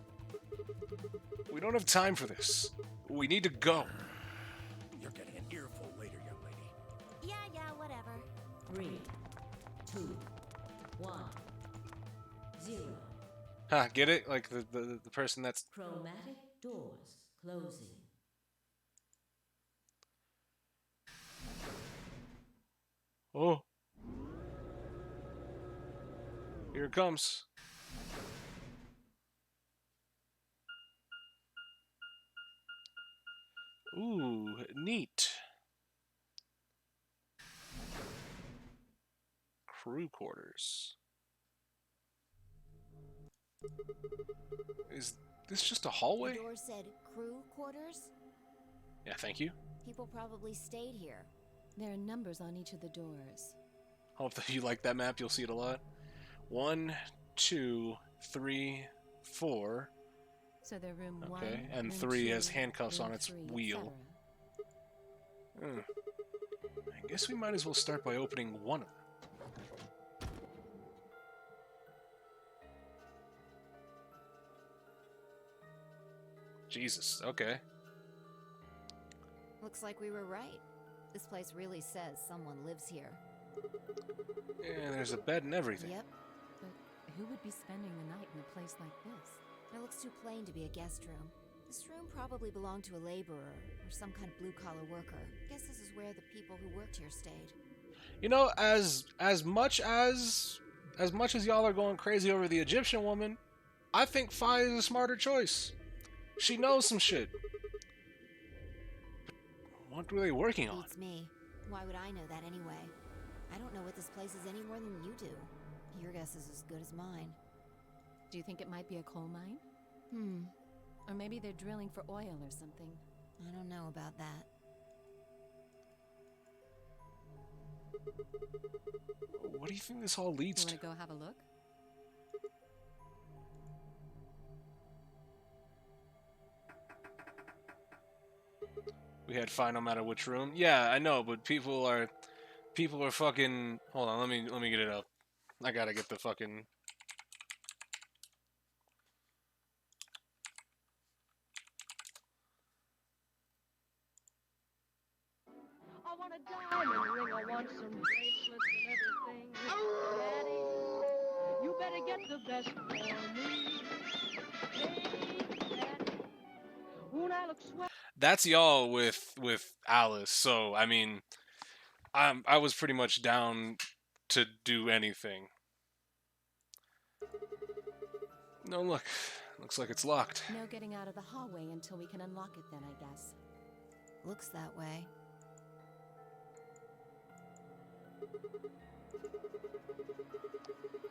We don't have time for this. We need to go. You're getting an earful later, young lady. Yeah, whatever. 3, 2, 1, 0. Huh, get it? Like the person that's... Chromatic doors closing. Oh. Here it comes. Ooh, neat. Crew quarters. Is this just a The hallway? door said crew quarters. Yeah, thank you. People probably stayed here. There are numbers on each of the doors. Hope that you like that map. You'll see it a lot. 1, 2, 3, 4. So they're room 1, Okay, and room 3 2, has handcuffs room on its 3, wheel. etc. I guess we might as well start by opening one of them. Jesus, okay. Looks like we were right. This place really says someone lives here. Yeah, there's a bed and everything. Yep. But who would be spending the night in a place like this? It looks too plain to be a guest room. This room probably belonged to a laborer or some kind of blue-collar worker. Guess this is where the people who worked here stayed. You know, as much as y'all are going crazy over the Egyptian woman, I think Fi is a smarter choice. She knows some shit. What were they working on? Beats me. Why would I know that anyway? I don't know what this place is any more than you do. Your guess is as good as mine. Do you think it might be a coal mine? Or maybe they're drilling for oil or something. I don't know about that. What do you think this all leads You to? want to go have a look? We had Fi no matter which room. Yeah, I know, but people are fucking. Hold on, let me get it up. I gotta get the fucking. I want a diamond ring, I want some bracelets and everything. Daddy, you better get the best for me. Hey, Daddy, when I look swell. That's y'all with Alice. So I mean, I was pretty much down to do anything. No, look, looks like it's locked. No getting out of the hallway until we can unlock it then, I guess. Looks that way.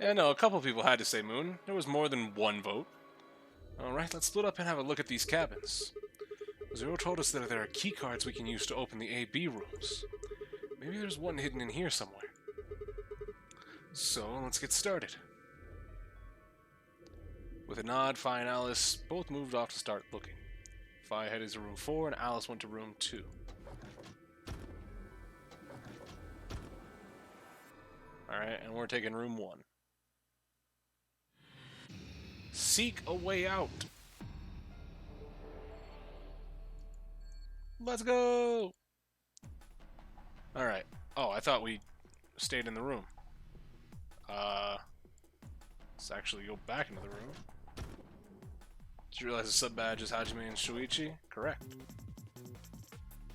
Yeah, no, a couple people had to say Moon. There was more than one vote. Alright, let's split up and have a look at these cabins. Zero told us that there are key cards we can use to open the A-B rooms. Maybe there's one hidden in here somewhere. So, let's get started. With a nod, Fi and Alice both moved off to start looking. Fi headed to room 4 and Alice went to room 2. Alright, and we're taking room 1. Seek a way out. Let's go! Alright. Oh, I thought we stayed in the room. Let's actually go back into the room. Did you realize the sub-badge is Hajime and Shuichi? Correct.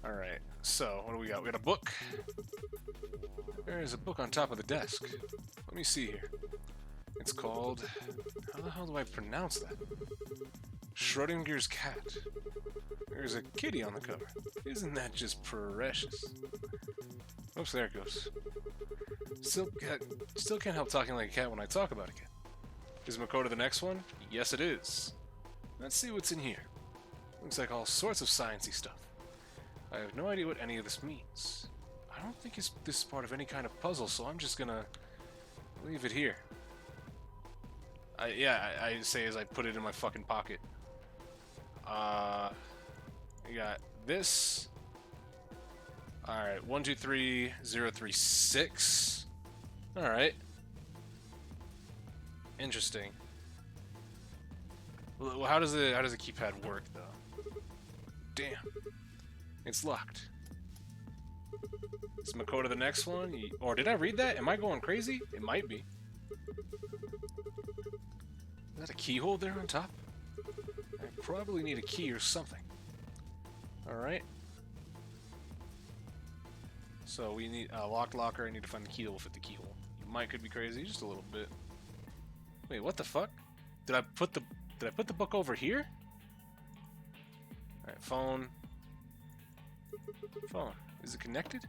Alright, so what do we got? We got a book. There is a book on top of the desk. Let me see here. It's called... How the hell do I pronounce that? Schrodinger's cat. There's a kitty on the cover. Isn't that just precious? Oops, there it goes. Still can't help talking like a cat when I talk about a cat. Is Makoto the next one? Yes, it is. Let's see what's in here. Looks like all sorts of sciencey stuff. I have no idea what any of this means. I don't think this is part of any kind of puzzle, so I'm just gonna leave it here. I say as I put it in my fucking pocket. We got this. Alright, 123036. Alright. Interesting. Well, how does the keypad work though? Damn. It's locked. Is Makoto the next one? Or did I read that? Am I going crazy? It might be. Is that a keyhole there on top? I probably need a key or something. Alright. So we need a locked locker. I need to find the key that will fit the keyhole. You could be crazy, just a little bit. Wait, what the fuck? Did I put the book over here? Alright, phone. Phone. Is it connected?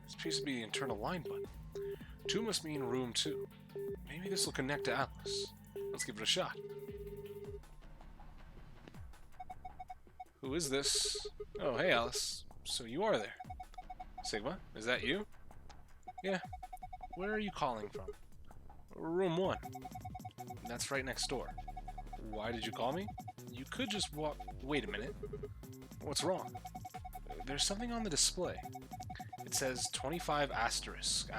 This appears to be the internal line button. 2 must mean room 2. Maybe this will connect to Alice. Let's give it a shot. Who is this? Oh, hey Alice. So you are there. Sigma, is that you? Yeah. Where are you calling from? Room 1. That's right next door. Why did you call me? You could just walk... Wait a minute. What's wrong? There's something on the display. It says 25 asterisk.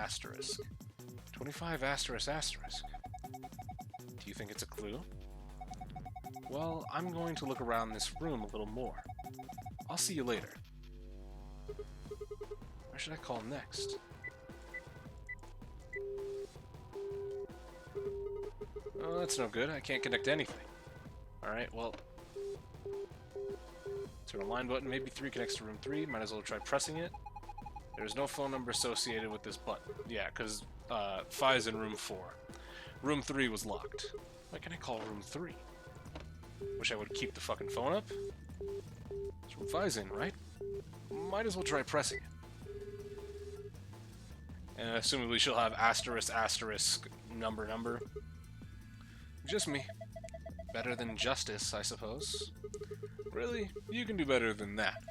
25 asterisk. Do you think it's a clue? Well, I'm going to look around this room a little more. I'll see you later. Where should I call next? Oh, that's no good. I can't connect to anything. Alright, well... Turn a line button. Maybe 3 connects to room 3. Might as well try pressing it. There's no phone number associated with this button. Yeah, because 5's in room 4. Room 3 was locked. Why can't I call room 3? Wish I would keep the fucking phone up. It's room 5's in, right? Might as well try pressing it. And assumably she'll have asterisk number. Just me. Better than justice, I suppose. Really? You can do better than that.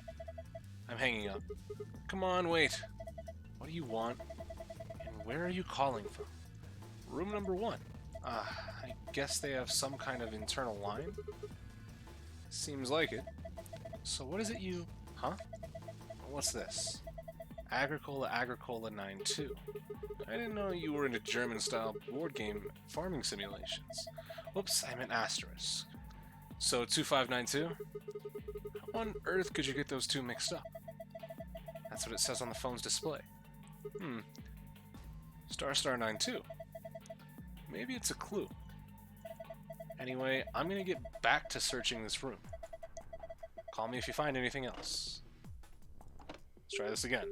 I'm hanging up. Come on, wait. What do you want? And where are you calling from? Room number 1. I guess they have some kind of internal line? Seems like it. So what is it you... Huh? What's this? Agricola 92. I didn't know you were into German-style board game farming simulations. Whoops, I meant asterisk. So 2592? How on earth could you get those two mixed up? That's what it says on the phone's display. Star 92. Maybe it's a clue. Anyway, I'm gonna get back to searching this room. Call me if you find anything else. Let's try this again.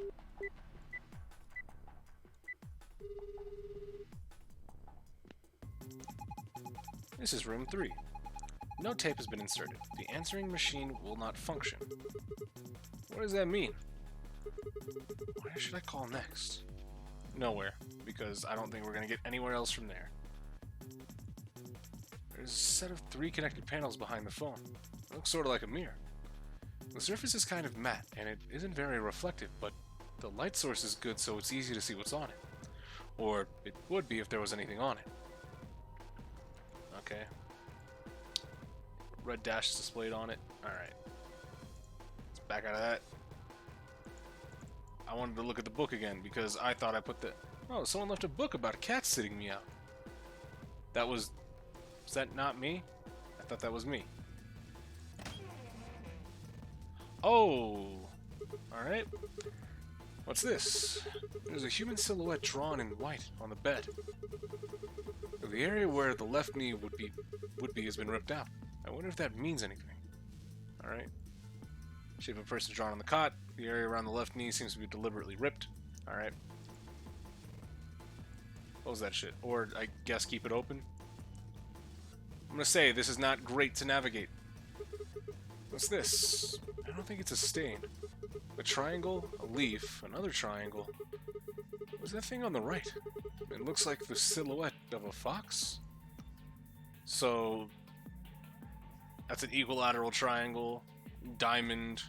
This is room 3. No tape has been inserted. The answering machine will not function. What does that mean? Where should I call next? Nowhere, because I don't think we're going to get anywhere else from there. There's a set of 3 connected panels behind the phone. It looks sort of like a mirror. The surface is kind of matte, and it isn't very reflective, but the light source is good, so it's easy to see what's on it. Or it would be if there was anything on it. Okay. Red dash is displayed on it. Alright. Let's back out of that. I wanted to look at the book again because I thought I put the... Oh, someone left a book about a cat sitting me out. That was... Is that not me? I thought that was me. Oh! Alright. What's this? There's a human silhouette drawn in white on the bed. The area where the left knee would be has been ripped out. I wonder if that means anything. Alright. Shape of a person drawn on the cot. The area around the left knee seems to be deliberately ripped. Alright. What was that shit? Or, I guess, keep it open? I'm gonna say, this is not great to navigate. What's this? I don't think it's a stain. A triangle, a leaf, another triangle. What's that thing on the right? It looks like the silhouette of a fox? So, that's an equilateral triangle, diamond,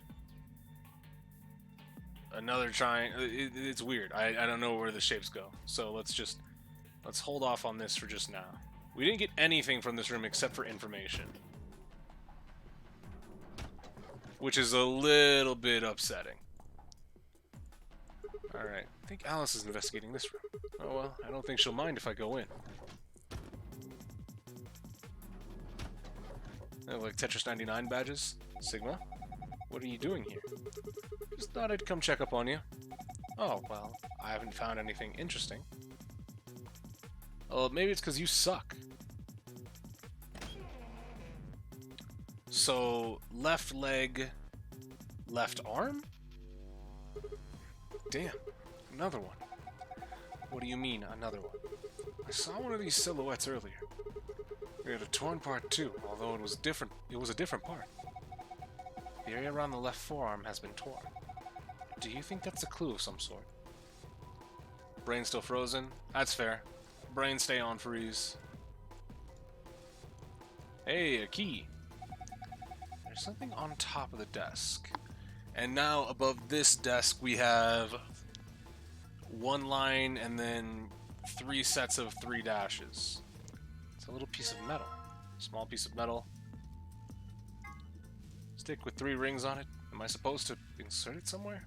another triangle. It's weird. I don't know where the shapes go. So let's hold off on this for just now. We didn't get anything from this room except for information, which is a little bit upsetting. Alright, I think Alice is investigating this room. Oh well, I don't think she'll mind if I go in. They have like Tetris 99 badges. Sigma, what are you doing here? Just thought I'd come check up on you. Oh, well, I haven't found anything interesting. Oh, maybe it's because you suck. So, left leg, left arm? Damn, another one. What do you mean, another one? I saw one of these silhouettes earlier. We had a torn part too, although it was different. It was a different part. The area around the left forearm has been torn. Do you think that's a clue of some sort? Brain still frozen? That's fair. Brain stay on freeze. Hey, a key. There's something on top of the desk. And now above this desk we have one line and then 3 sets of 3 dashes. It's a little piece of metal. Small piece of metal. Stick with 3 rings on it. Am I supposed to insert it somewhere?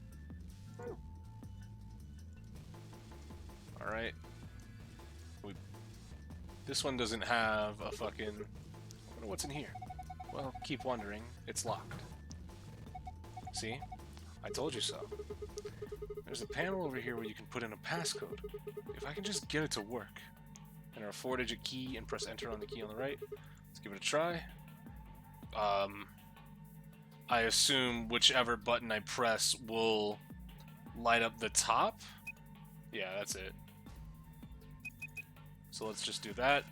Alright. This one doesn't have a fucking... I wonder what's in here. Well, keep wondering. It's locked. See? I told you so. There's a panel over here where you can put in a passcode. If I can just get it to work. Enter a 4-digit key and press enter on the key on the right. Let's give it a try. I assume whichever button I press will light up the top. Yeah, that's it. So let's just do that.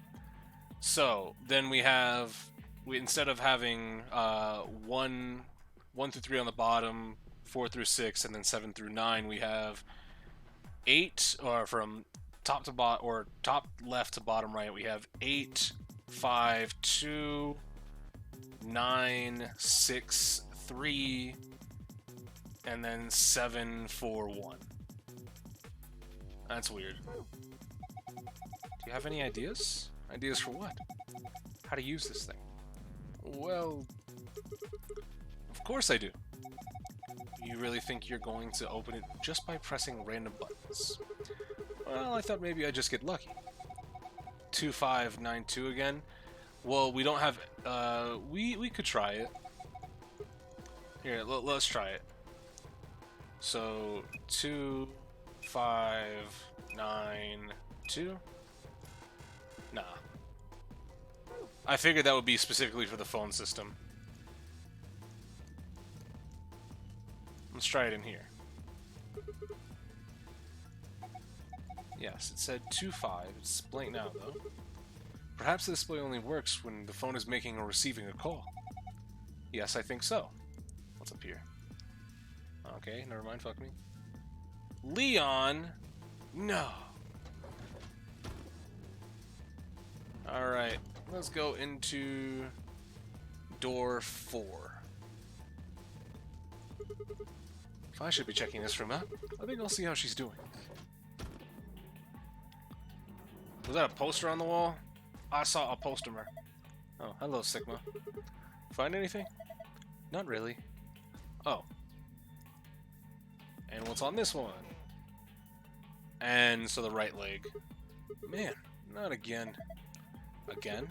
So then we have, instead of having 1 through 3 on the bottom, 4 through 6, and then 7 through 9, we have 8, or from top to bottom, or top left to bottom right, we have 8, 5, 2, 9, 6, 3, and then 7, 4, 1. That's weird. Do you have any ideas? Ideas for what? How to use this thing? Well, of course I do. You really think you're going to open it just by pressing random buttons? Well, I thought maybe I'd just get lucky. 2592 again? Well, we don't have... we could try it. Here, let's try it. So, 2592? Nah. I figured that would be specifically for the phone system. Let's try it in here. Yes, it said 25. It's blank now, though. Perhaps the display only works when the phone is making or receiving a call. Yes, I think so. What's up here? Okay, never mind, fuck me. Leon! No! Alright, let's go into door 4. I should be checking this room out. I think I'll see how she's doing. Was that a poster on the wall? I saw a poster. Oh, hello, Sigma. Find anything? Not really. Oh. And what's on this one? And so the right leg. Man, not again. Again?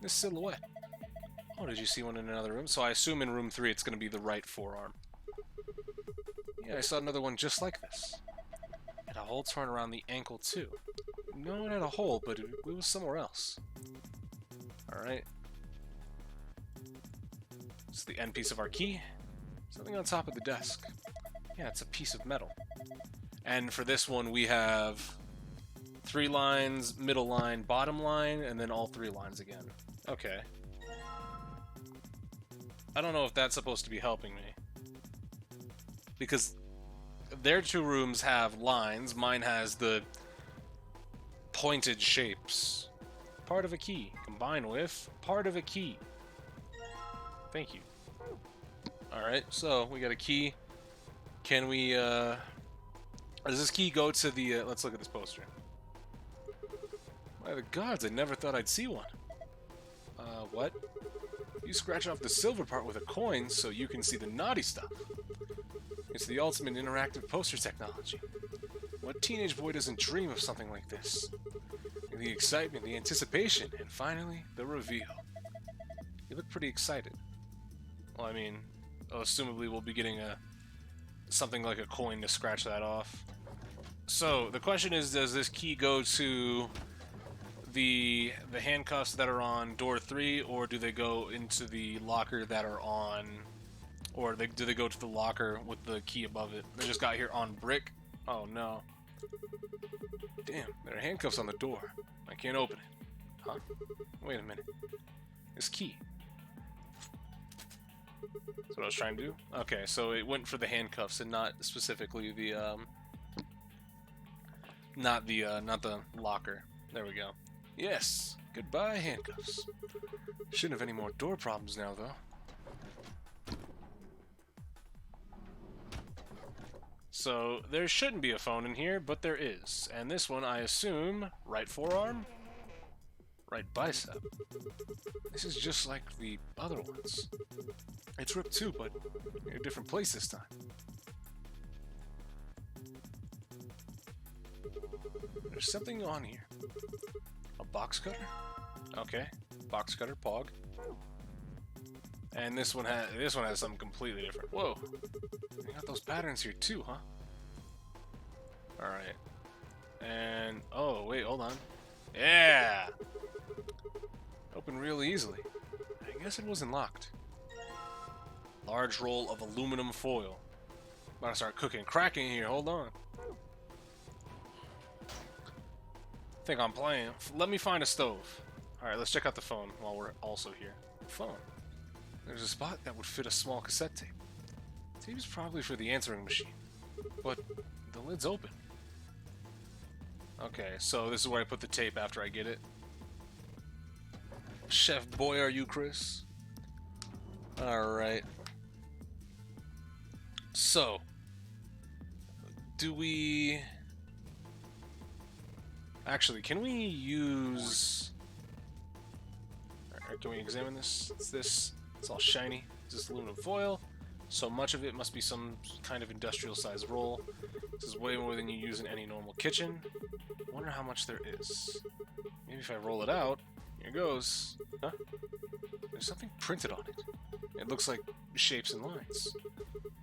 This silhouette. Oh, did you see one in another room? So I assume in room 3 it's going to be the right forearm. Yeah, I saw another one just like this. And a hole torn around the ankle too. No, it had a hole, but it was somewhere else. Alright. It's the end piece of our key. Something on top of the desk. Yeah, it's a piece of metal. And for this one, we have 3 lines, middle line, bottom line, and then all 3 lines again. Okay. I don't know if that's supposed to be helping me. Because their 2 rooms have lines, mine has the pointed shapes. Part of a key, combined with part of a key. Thank you. Alright, so we got a key. Can we, does this key go to the, let's look at this poster. By the gods, I never thought I'd see one. What? You scratch off the silver part with a coin so you can see the naughty stuff. It's the ultimate interactive poster technology. What teenage boy doesn't dream of something like this? The excitement, the anticipation, and finally, the reveal. You look pretty excited. Well, I mean, assumably we'll be getting something like a coin to scratch that off. So, the question is, does this key go to the handcuffs that are on door 3, or do they go into the locker that are on, or do they go to the locker with the key above it? They just got here on brick. Oh no. Damn, there are handcuffs on the door. I can't open it. Huh? Wait a minute. This key. That's what I was trying to do? Okay, so it went for the handcuffs and not specifically the, not the locker. There we go. Yes! Goodbye, handcuffs. Shouldn't have any more door problems now, though. So, there shouldn't be a phone in here, but there is. And this one, I assume, right forearm? Right bicep. This is just like the other ones. It's ripped too, but in a different place this time. There's something on here. A box cutter? Okay. Box cutter, pog. And this one has something completely different. Whoa. You got those patterns here too, huh? Alright. And oh wait, hold on. Yeah! Open real easily. I guess it wasn't locked. Large roll of aluminum foil. About to start cooking cracking here, hold on. Think I'm playing. Let me find a stove. Alright, let's check out the phone while we're also here. Phone. There's a spot that would fit a small cassette tape. Tape is probably for the answering machine. But the lid's open. Okay, so this is where I put the tape after I get it. Chef boy, are you, Chris? Alright. So, do we... Actually, can we use... Alright, can we examine this? It's all shiny. It's just aluminum foil. So much of it must be some kind of industrial sized roll. This is way more than you use in any normal kitchen. Wonder how much there is. Maybe if I roll it out, here goes. Huh? There's something printed on it. It looks like shapes and lines.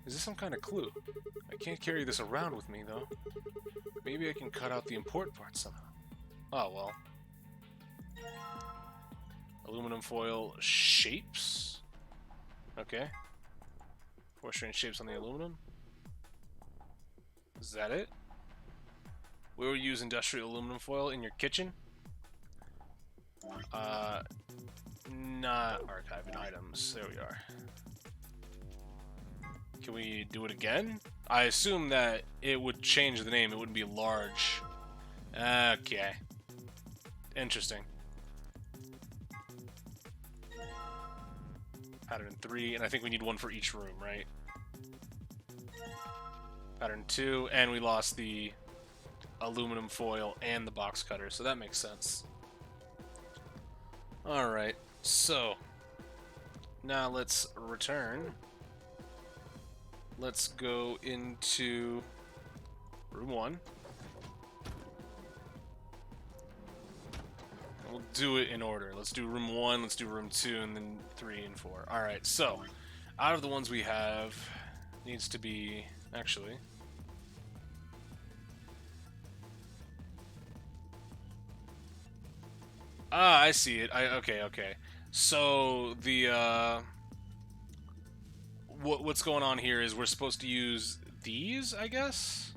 Is this some kind of clue? I can't carry this around with me though. Maybe I can cut out the important parts somehow. Oh well. Aluminum foil shapes? Okay. 4 strange shapes on the aluminum. Is that it? We will use industrial aluminum foil in your kitchen? Not archiving items. There we are. Can we do it again? I assume that it would change the name. It wouldn't be large. Okay. Interesting. Pattern 3, and I think we need one for each room, right? Pattern 2, and we lost the aluminum foil and the box cutter, so that makes sense. Alright, so now let's return. Let's go into room 1. We'll do it in order. Let's do room 1, let's do room 2, and then 3 and 4. Alright, so, out of the ones we have, needs to be, actually... Ah, I see it. Okay. So, the, what's going on here is we're supposed to use these, I guess?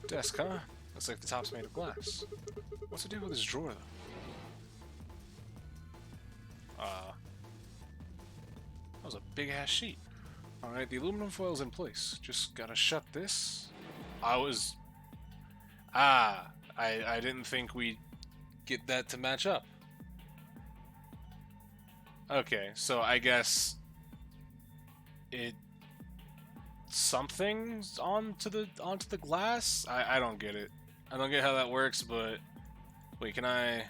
Desk, huh? Looks like the top's made of glass. What's the deal with this drawer, though? That was a big-ass sheet. Alright, the aluminum foil's in place. Just gotta shut this. I didn't think we'd get that to match up. Okay, so I guess something's onto the glass? I don't get it. I don't get how that works, but wait, can I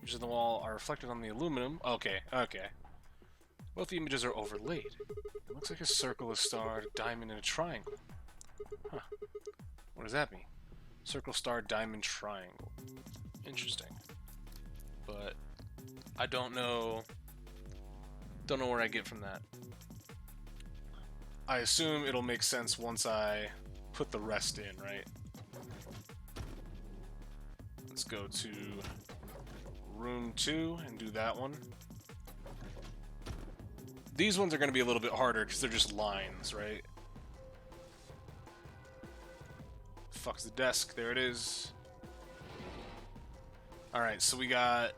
images on the wall are reflected on the aluminum? Okay. Both the images are overlaid. It looks like a circle, a star, a diamond, and a triangle. Huh. What does that mean? Circle, star, diamond, triangle. Interesting. But I don't know where I get from that. I assume it'll make sense once I put the rest in, right? Let's go to room 2 and do that one. These ones are going to be a little bit harder because they're just lines, right? Fuck's the desk. There it is. Alright, so we got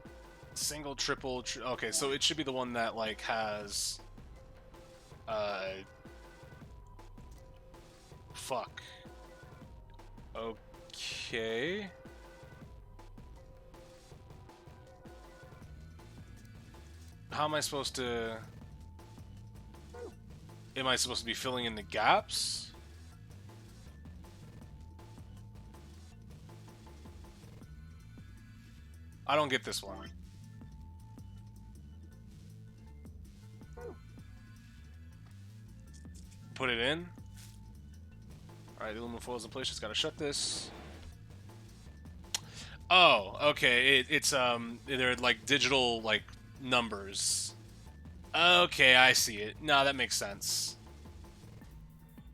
single, triple... okay, so it should be the one that, like, has... fuck. Okay... How am I supposed to... Am I supposed to be filling in the gaps? I don't get this one. Put it in. Alright, the aluminum foil's in place. Just gotta shut this. Oh, okay. It's they're like digital like numbers. Okay, I see it. No, that makes sense.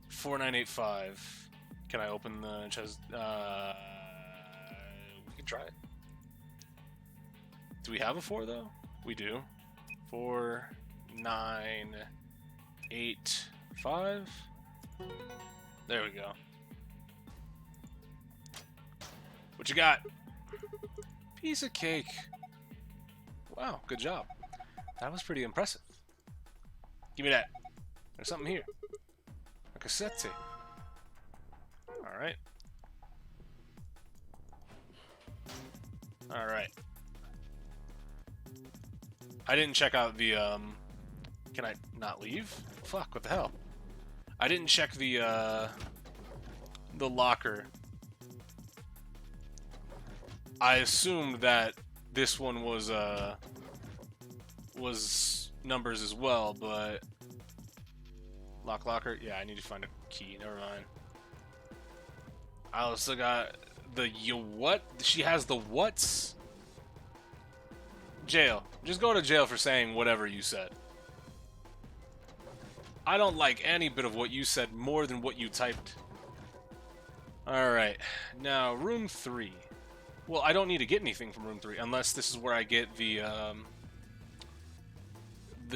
4985. Can I open the chest? We can try it. Do we have a 4 though? We do. 4985. There we go. What you got? Piece of cake. Wow, good job. That was pretty impressive. Give me that. There's something here. A cassette tape. Alright. Alright. I didn't check out the, Can I not leave? Fuck, what the hell? I didn't check the locker. I assumed that this one was numbers as well, but locker. Yeah, I need to find a key. Never mind. I also got the what? She has the what's? Jail. Just go to jail for saying whatever you said. I don't like any bit of what you said more than what you typed. Alright. Now, room 3. Well, I don't need to get anything from room 3, unless this is where I get the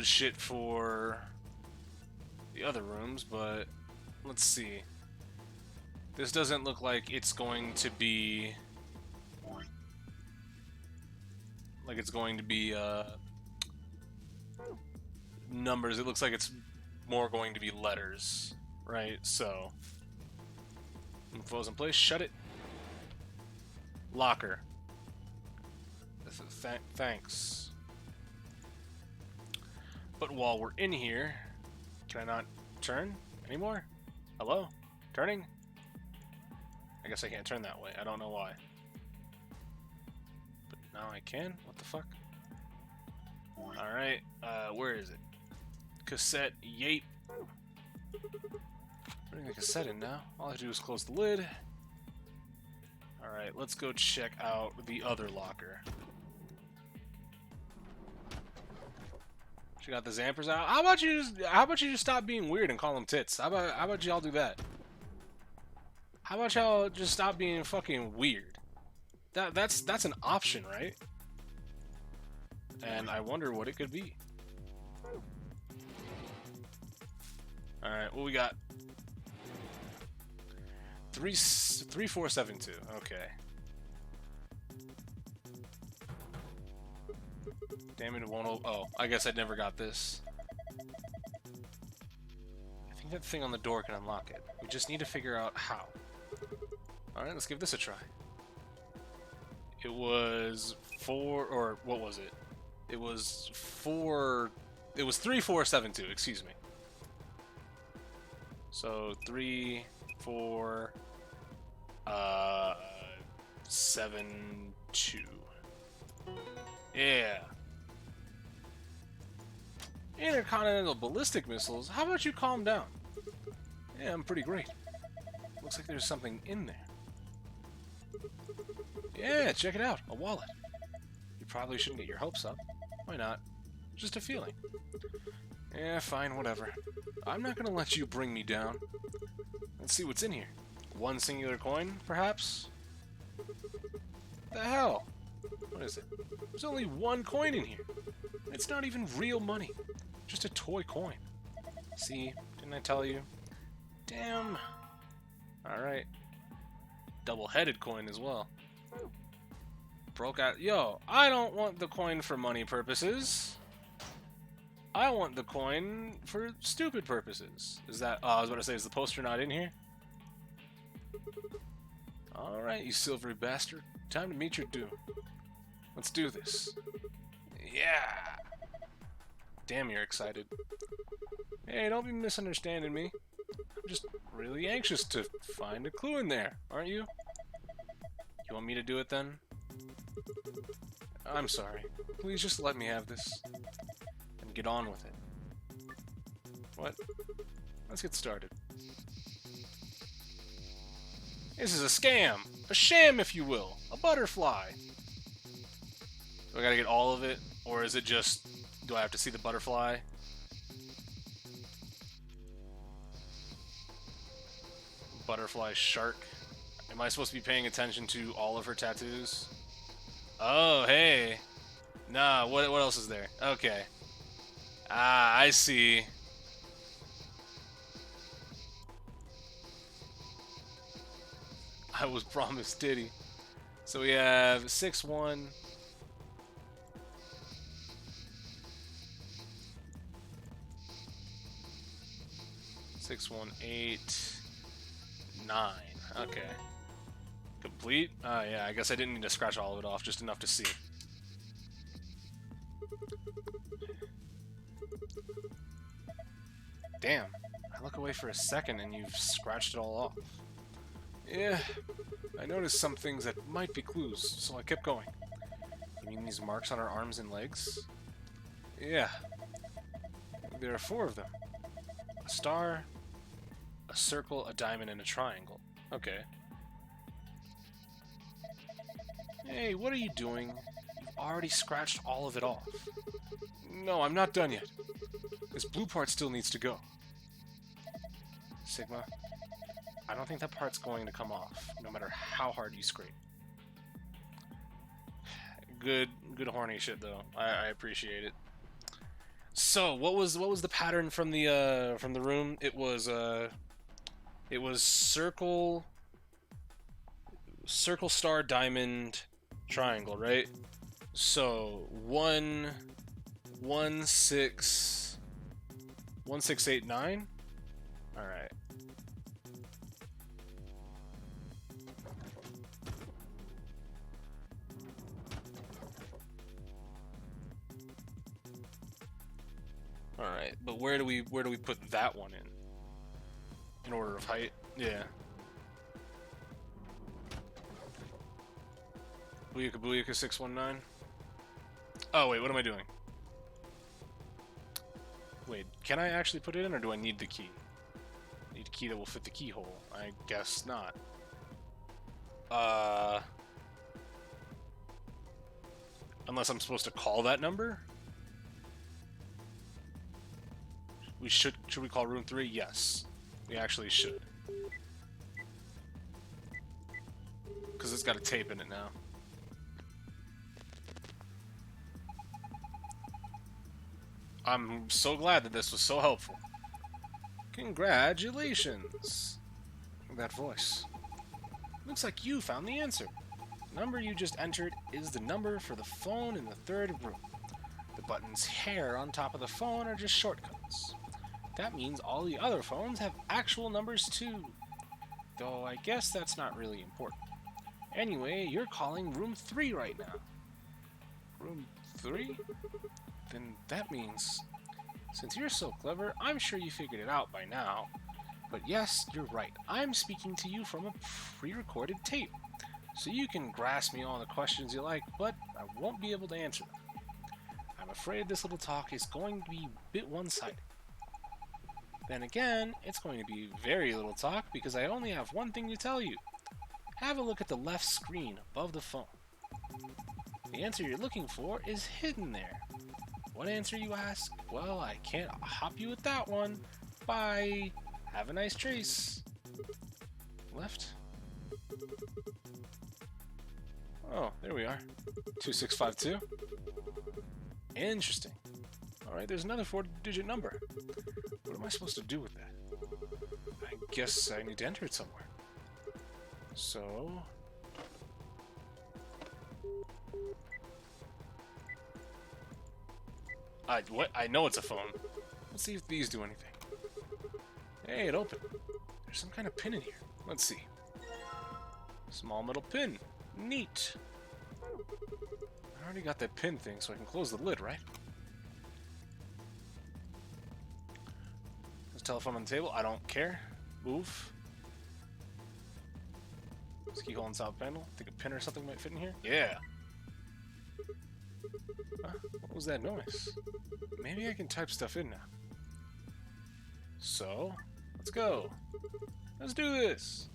shit for the other rooms, but let's see. This doesn't look like it's going to be... like it's going to be, numbers. It looks like it's more going to be letters, right? So, info's in place. Shut it. Locker. Thanks. But while we're in here, can I not turn anymore? Hello? Turning? I guess I can't turn that way. I don't know why. But now I can? What the fuck? Alright, where is it? Cassette, yeet. Putting the cassette in now. All I have to do is close the lid. Alright, let's go check out the other locker. She got the Zampers out. How about you just stop being weird and call them tits? How about y'all do that? How about y'all just stop being fucking weird? That's an option, right? And I wonder what it could be. Alright, what we got? 3472. Okay. Damn it, it won't. Oh, I guess I never got this. I think that thing on the door can unlock it. We just need to figure out how. Alright, let's give this a try. It was 4, or what was it? It was 4. It was 3472, excuse me. So 3, 4, 7, 2. Yeah. Intercontinental ballistic missiles? How about you calm down? Yeah, I'm pretty great. Looks like there's something in there. Yeah, check it out. A wallet. You probably shouldn't get your hopes up. Why not? Just a feeling. Yeah, fine, whatever. I'm not gonna let you bring me down. Let's see what's in here. One singular coin, perhaps? The hell? What is it? There's only one coin in here. It's not even real money. Just a toy coin. See? Didn't I tell you? Damn. Alright. Double-headed coin as well. Broke out. Yo, I don't want the coin for money purposes. I want the coin for stupid purposes. Is that... Oh, I was about to say, is the poster not in here? Alright, you silvery bastard. Time to meet your doom. Let's do this. Yeah! Damn, you're excited. Hey, don't be misunderstanding me. I'm just really anxious to find a clue in there, aren't you? You want me to do it then? I'm sorry. Please just let me have this. And get on with it. What? Let's get started. This is a scam! A sham, if you will! A butterfly! Do I gotta get all of it? Or is it just... Do I have to see the butterfly? Butterfly shark. Am I supposed to be paying attention to all of her tattoos? Oh, hey! Nah, what else is there? Okay. Ah, I see. I was promised Diddy. So we have 6-1. Six, 1, 8, 9. Okay. Complete? Oh yeah, I guess I didn't need to scratch all of it off, just enough to see. Damn. I look away for a second and you've scratched it all off. Yeah, I noticed some things that might be clues, so I kept going. You mean these marks on our arms and legs? Yeah. There are 4 of them. A star, a circle, a diamond, and a triangle. Okay. Hey, what are you doing? You've already scratched all of it off. No, I'm not done yet. This blue part still needs to go. Sigma, I don't think that part's going to come off, no matter how hard you scrape. Good horny shit though. I appreciate it. So, what was the pattern from the room? It was circle, star, diamond, triangle, right? So 1, 6, 8, 9. All right. All right, but where do we put that one in order of height? Yeah. Booyaka Booyaka 619. Oh wait, what am I doing? Wait, can I actually put it in, or do I need the key? I need a key that will fit the keyhole. I guess not. Unless I'm supposed to call that number? Should we call room 3? Yes. We actually should. Because it's got a tape in it now. I'm so glad that this was so helpful. Congratulations. That voice. Looks like you found the answer. The number you just entered is the number for the phone in the third room. The buttons here on top of the phone are just shortcuts. That means all the other phones have actual numbers too. Though I guess that's not really important. Anyway, you're calling room 3 right now. Room 3? Then that means... Since you're so clever, I'm sure you figured it out by now. But yes, you're right. I'm speaking to you from a pre-recorded tape. So you can grasp me all the questions you like, but I won't be able to answer them. I'm afraid this little talk is going to be a bit one-sided. Then again, it's going to be very little talk because I only have one thing to tell you. Have a look at the left screen above the phone. The answer you're looking for is hidden there. What answer, you ask? Well, I can't hop you with that one. Bye. Have a nice trace. Left? Oh, there we are. 2652. Interesting. Alright, there's another 4-digit number. What am I supposed to do with that? I guess I need to enter it somewhere. So... what? I know it's a phone. Let's see if these do anything. Hey, it opened. There's some kind of pin in here. Let's see. Small metal pin. Neat. I already got that pin thing, so I can close the lid, right? There's a telephone on the table. I don't care. Move. This keyhole on the top panel. Think a pin or something might fit in here? Yeah. What was that noise? Maybe I can type stuff in now. So, let's go. Let's do this.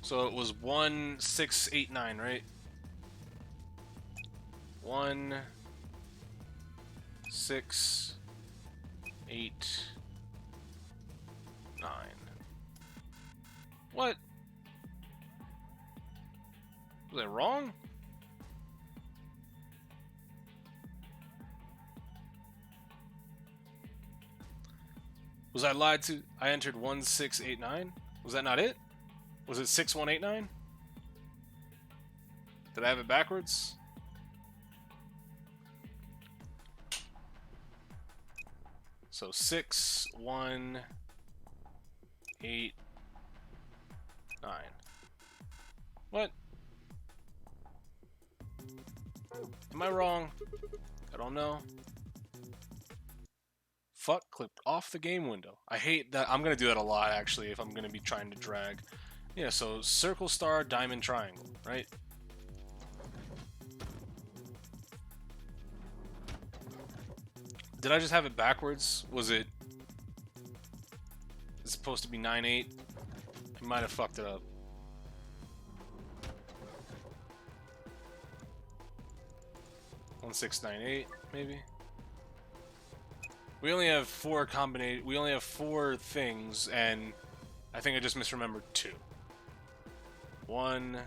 So it was 1689, right? 1689. What? Was I wrong? Was I lied to? I entered 1689? Was that not it? Was it 6189? Did I have it backwards? So 6189. What? Am I wrong? I don't know. Fuck, clicked off the game window. I hate that. I'm gonna do that a lot, actually, if I'm gonna be trying to drag. Yeah, so circle, star, diamond, triangle, right? Did I just have it backwards? Was it... It's supposed to be 9-8? I might have fucked it up. One 698, maybe? We only have four we only have 4 things, and I think I just misremembered 2. 1,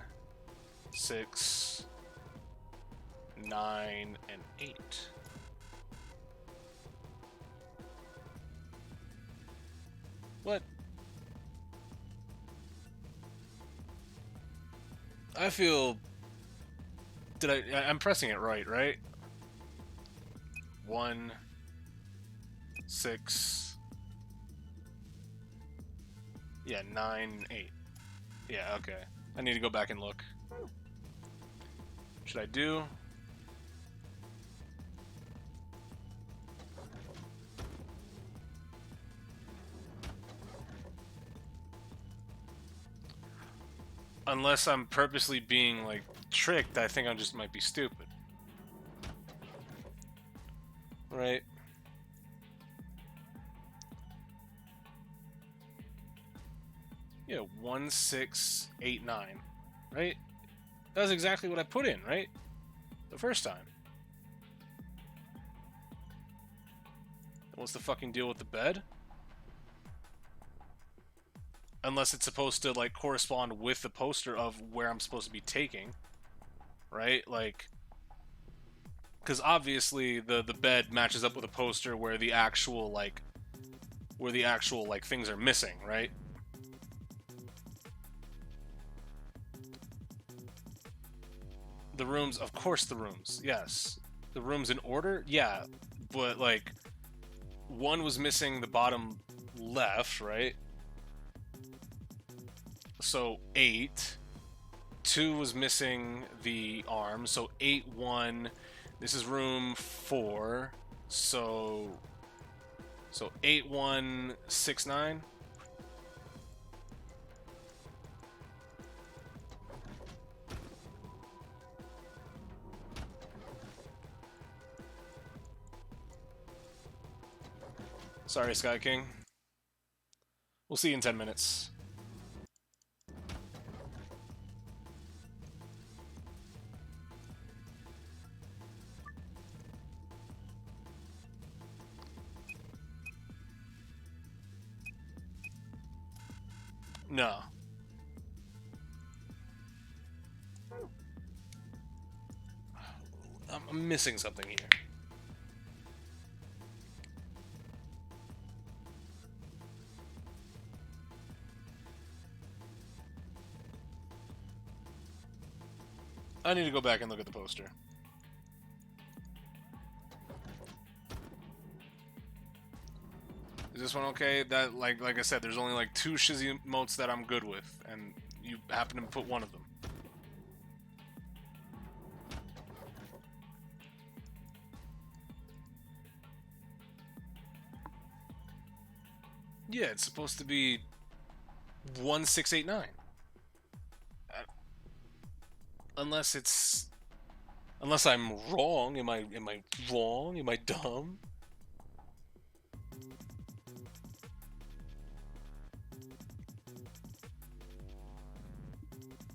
6, 9, and 8. What? I feel... I'm pressing it right? 1, 6... Yeah, 9, 8. Yeah, okay. I need to go back and look. Should I do? Unless I'm purposely being, like, tricked, I think I just might be stupid. Right? Yeah, 1689. Right? That's exactly what I put in, right? The first time. What's the fucking deal with the bed? Unless it's supposed to, like, correspond with the poster of where I'm supposed to be taking. Right? Like... Because obviously the bed matches up with a poster where the actual, like... where the actual, like, things are missing, right? The rooms, of course the rooms, yes. The rooms in order, yeah. But, like, one was missing the bottom left, right? So 8. 2 was missing the arm, so 8, 1. This is room 4. So 8, 1, 6, 9. Sorry, Sky King. We'll see you in 10 minutes. No. I'm missing something here. I need to go back and look at the poster. Is this one okay? That like I said, there's only like 2 Shizzy emotes that I'm good with, and you happen to put one of them. Yeah, it's supposed to be 1689. Unless I'm wrong. Am I wrong? Am I dumb?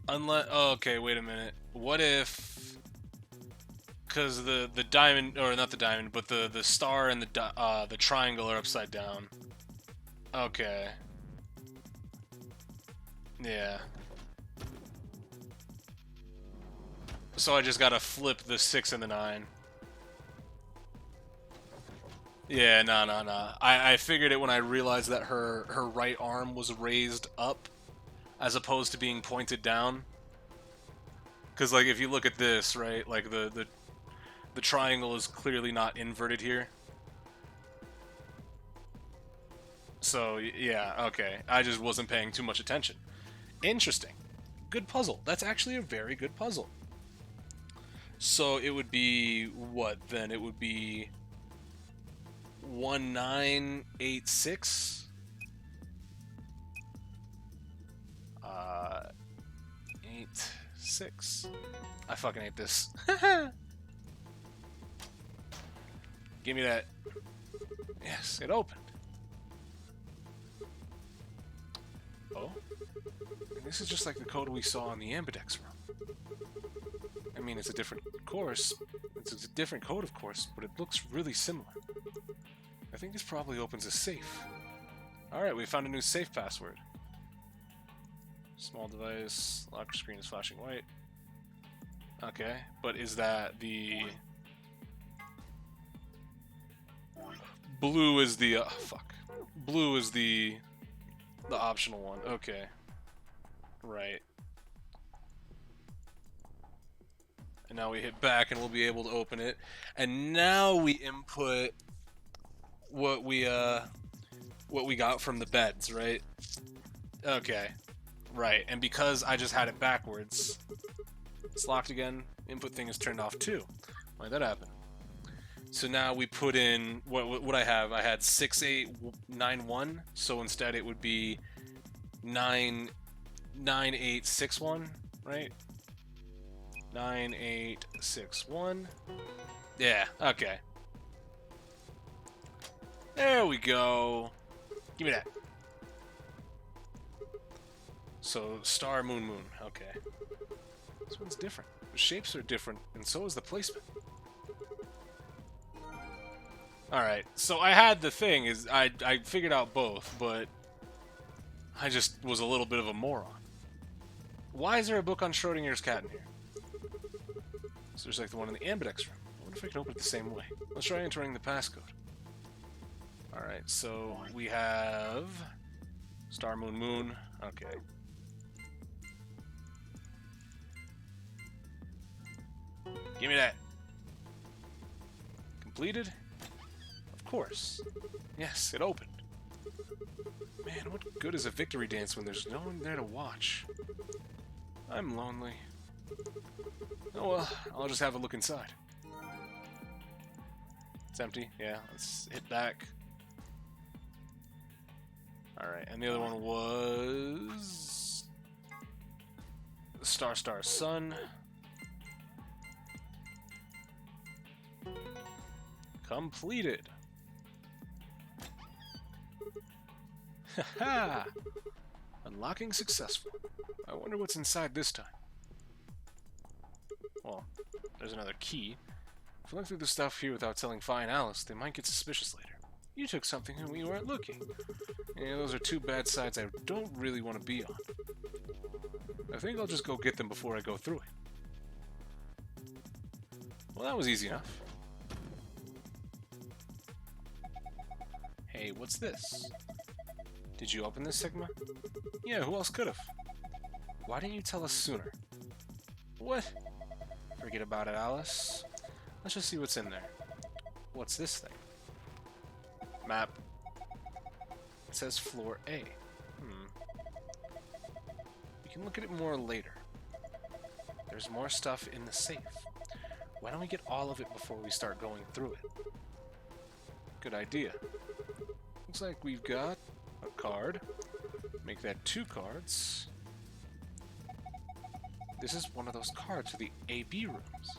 Unless, oh, okay, wait a minute. What if, because the diamond, or not the diamond, but the star and the triangle are upside down. Okay. Yeah. So I just gotta flip the 6 and the 9. Yeah, no. I figured it when I realized that her right arm was raised up as opposed to being pointed down. Because, like, if you look at this, right, like, the triangle is clearly not inverted here. So, yeah, okay. I just wasn't paying too much attention. Interesting. Good puzzle. That's actually a very good puzzle. So it would be, what, then? It would be 1986? 8-6. I fucking hate this. Give me that. Yes, it opened. Oh? This is just like the code we saw in the Ambidex room. I mean, it's a different course. It's a different code, of course, but it looks really similar. I think this probably opens a safe. Alright, we found a new safe password. Small device, locker screen is flashing white. Okay, but is that the... Blue is the... fuck. Blue is the optional one. Okay. Right. And now we hit back and we'll be able to open it. And now we input what we got from the beds, right? Okay. Right. And because I just had it backwards, it's locked again. Input thing is turned off too. Why'd that happen? So now we put in what I have. I had 6891, so instead it would be 99861, right? 9861. Yeah, okay. There we go. Give me that. So, star, moon, moon. Okay. This one's different. The shapes are different, and so is the placement. Alright, so I had the thing, is I figured out both, but I just was a little bit of a moron. Why is there a book on Schrodinger's cat in here? So there's like the one in the Ambidex room. I wonder if I can open it the same way. Let's try entering the passcode. Alright, so we have Star Moon Moon. Okay. Give me that. Completed? Of course. Yes, it opened. Man, what good is a victory dance when there's no one there to watch? I'm lonely. Oh well, I'll just have a look inside. It's empty. Yeah, let's hit back. Alright, and the other one was... Star Star Sun. Completed. Haha! Unlocking successful. I wonder what's inside this time. Well, there's another key. If I look through the stuff here without telling Fi and Alice, they might get suspicious later. You took something and we weren't looking. Yeah, those are two bad sides I don't really want to be on. I think I'll just go get them before I go through it. Well, that was easy enough. Hey, what's this? Did you open this, Sigma? Yeah, who else could've? Why didn't you tell us sooner? What? Forget about it, Alice. Let's just see what's in there. What's this thing? Map. It says floor A. We can look at it more later. There's more stuff in the safe. Why don't we get all of it before we start going through it? Good idea. Looks like we've got a card. Make that 2 cards. This is one of those cards for the AB rooms.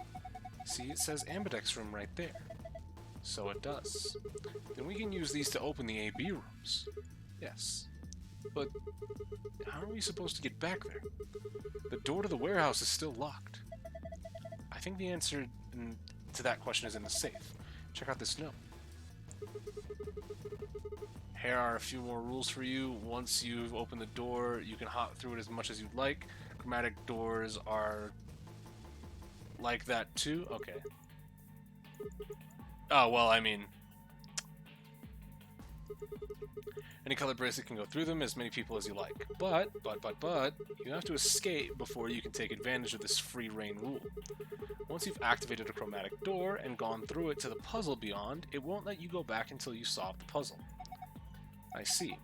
See, it says Ambidex room right there. So it does. Then we can use these to open the AB rooms. Yes. But how are we supposed to get back there? The door to the warehouse is still locked. I think the answer to that question is in the safe. Check out this note. Here are a few more rules for you. Once you've opened the door, you can hop through it as much as you'd like. Chromatic doors are like that too? Okay. Oh, well, I mean... Any colored bracelet can go through them, as many people as you like. But, you have to escape before you can take advantage of this free reign rule. Once you've activated a chromatic door and gone through it to the puzzle beyond, it won't let you go back until you solve the puzzle. I see.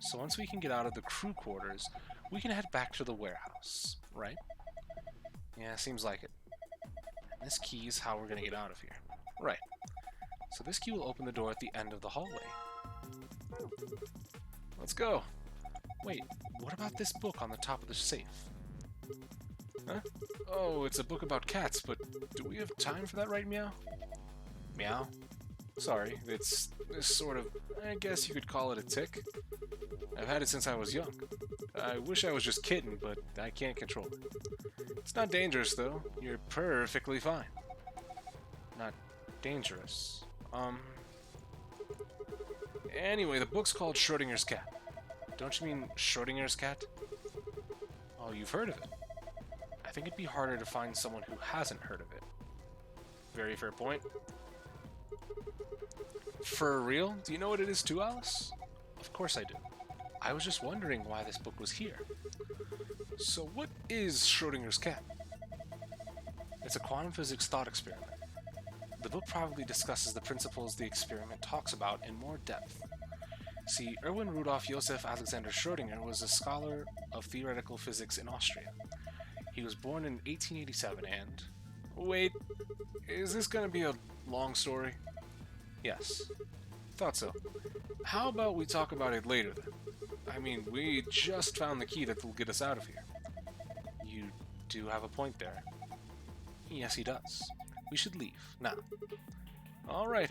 So once we can get out of the crew quarters, we can head back to the warehouse, right? Yeah, seems like it. And this key is how we're gonna get out of here. Right. So this key will open the door at the end of the hallway. Let's go. Wait, what about this book on the top of the safe? Huh? Oh, it's a book about cats, but do we have time for that, right, Meow? Meow? Sorry, it's sort of, I guess you could call it a tick. I've had it since I was young. I wish I was just kitten, but I can't control it. It's not dangerous, though. You're perfectly fine. Not dangerous. Anyway, the book's called Schrodinger's Cat. Don't you mean Schrodinger's cat? Oh, you've heard of it. I think it'd be harder to find someone who hasn't heard of it. Very fair point. For real? Do you know what it is too, Alice? Of course I do. I was just wondering why this book was here. So what is Schrodinger's cat? It's a quantum physics thought experiment. The book probably discusses the principles the experiment talks about in more depth. See, Erwin Rudolf Josef Alexander Schrödinger was a scholar of theoretical physics in Austria. He was born in 1887 and... Wait, is this gonna be a long story? Yes. Thought so. How about we talk about it later then? I mean, we just found the key that will get us out of here. You do have a point there. Yes, he does. We should leave, now. Alright,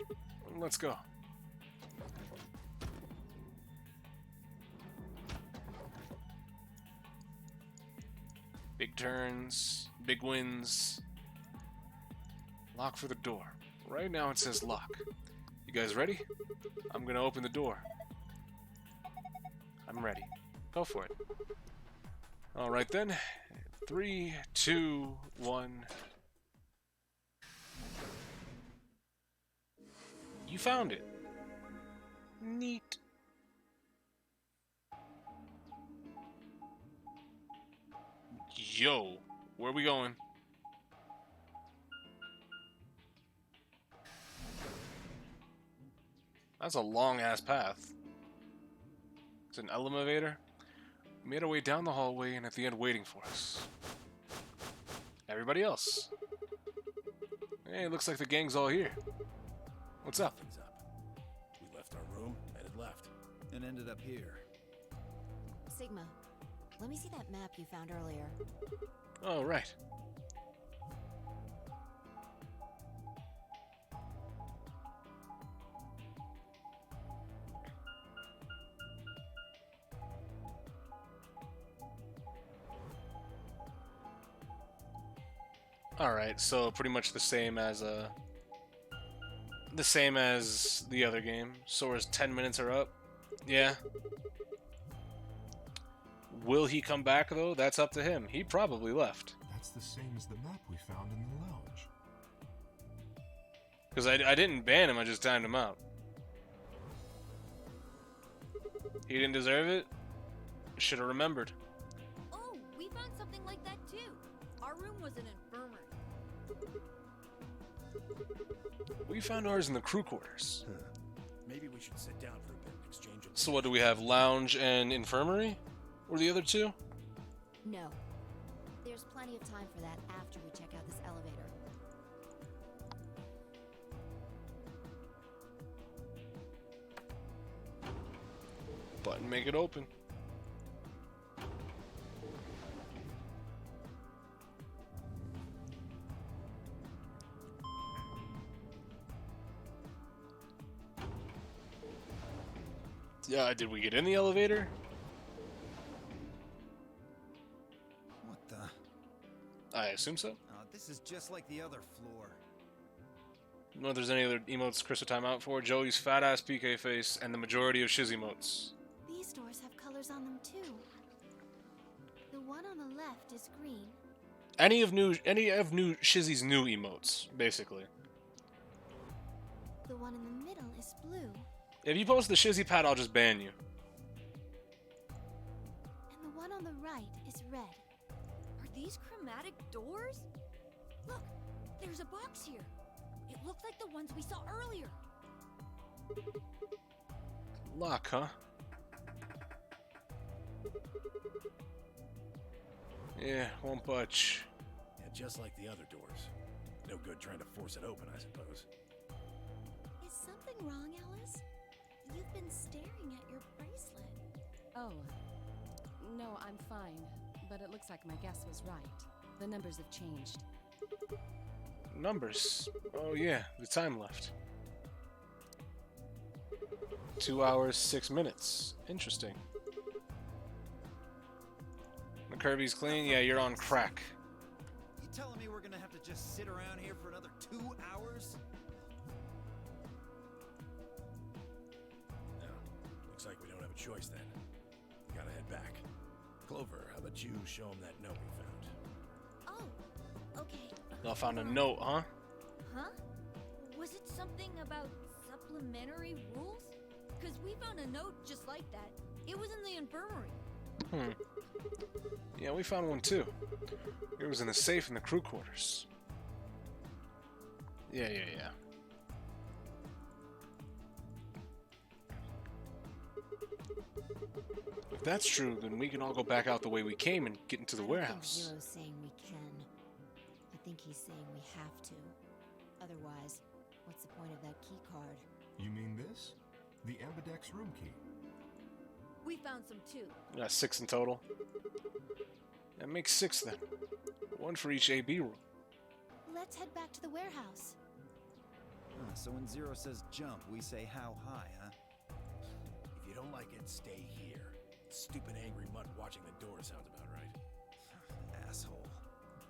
let's go. Big turns, big wins. Lock for the door. Right now it says lock. You guys ready? I'm gonna open the door. I'm ready. Go for it. Alright then. 3, 2, 1... You found it. Neat. Yo, where we going? That's a long ass path. It's an elevator. We made our way down the hallway and at the end waiting for us. Everybody else. Hey, looks like the gang's all here. What's up? Nothing's up. We left our room, headed left. And ended up here. Sigma, let me see that map you found earlier. Oh, right. Alright, so pretty much the same as the other game. Sora's 10 minutes are up. Yeah. Will he come back though? That's up to him. He probably left. That's the same as the map we found in the lounge. Because I didn't ban him, I just timed him out. He didn't deserve it? Should have remembered. Oh, we found something like that too. Our room was an infirmary. We found ours in the crew quarters. Maybe we should sit down for a bit and exchange. So what do we have? Lounge and infirmary? Or the other two? No. There's plenty of time for that after we check out this elevator. Button, make it open. Yeah, did we get in the elevator? What the? I assume so. This is just like the other floor. No, if there's any other emotes Chris would time out for. Joey's fat ass PK face and the majority of Shiz emotes. These doors have colors on them too. The one on the left is green. Any of Shizzy's new emotes, basically. The one in the middle is blue. If you post the Shizzy pad, I'll just ban you. And the one on the right is red. Are these chromatic doors? Look, there's a box here. It looks like the ones we saw earlier. Lock, huh? Yeah, won't budge. Yeah, just like the other doors. No good trying to force it open, I suppose. Is something wrong, Alice? You've been staring at your bracelet. Oh. No, I'm fine. But it looks like my guess was right. The numbers have changed. Numbers. Oh yeah, the time left. 2 hours, 6 minutes. Interesting. The Kirby's clean? Yeah, you're on crack. You telling me we're gonna have to just sit around here for another 2 hours? No. Looks like we don't have a choice then. We gotta head back. Clover, how about you show him that note we found? Oh, okay. Y'all found a note, huh? Huh? Was it something about supplementary rules? Because we found a note just like that. It was in the infirmary. Yeah, we found one too. It was in the safe in the crew quarters. Yeah. If that's true, then we can all go back out the way we came and get into the I don't think warehouse. Zero's saying we can. I think he's saying we have to. Otherwise, what's the point of that key card? You mean this? The Ambidex room key. We found some too. 6 in total. That makes 6 then. 1 for each AB room. Let's head back to the warehouse. So when Zero says jump, we say how high, huh? If you don't like it, stay here. Stupid angry mutt watching the door sounds about right. Asshole.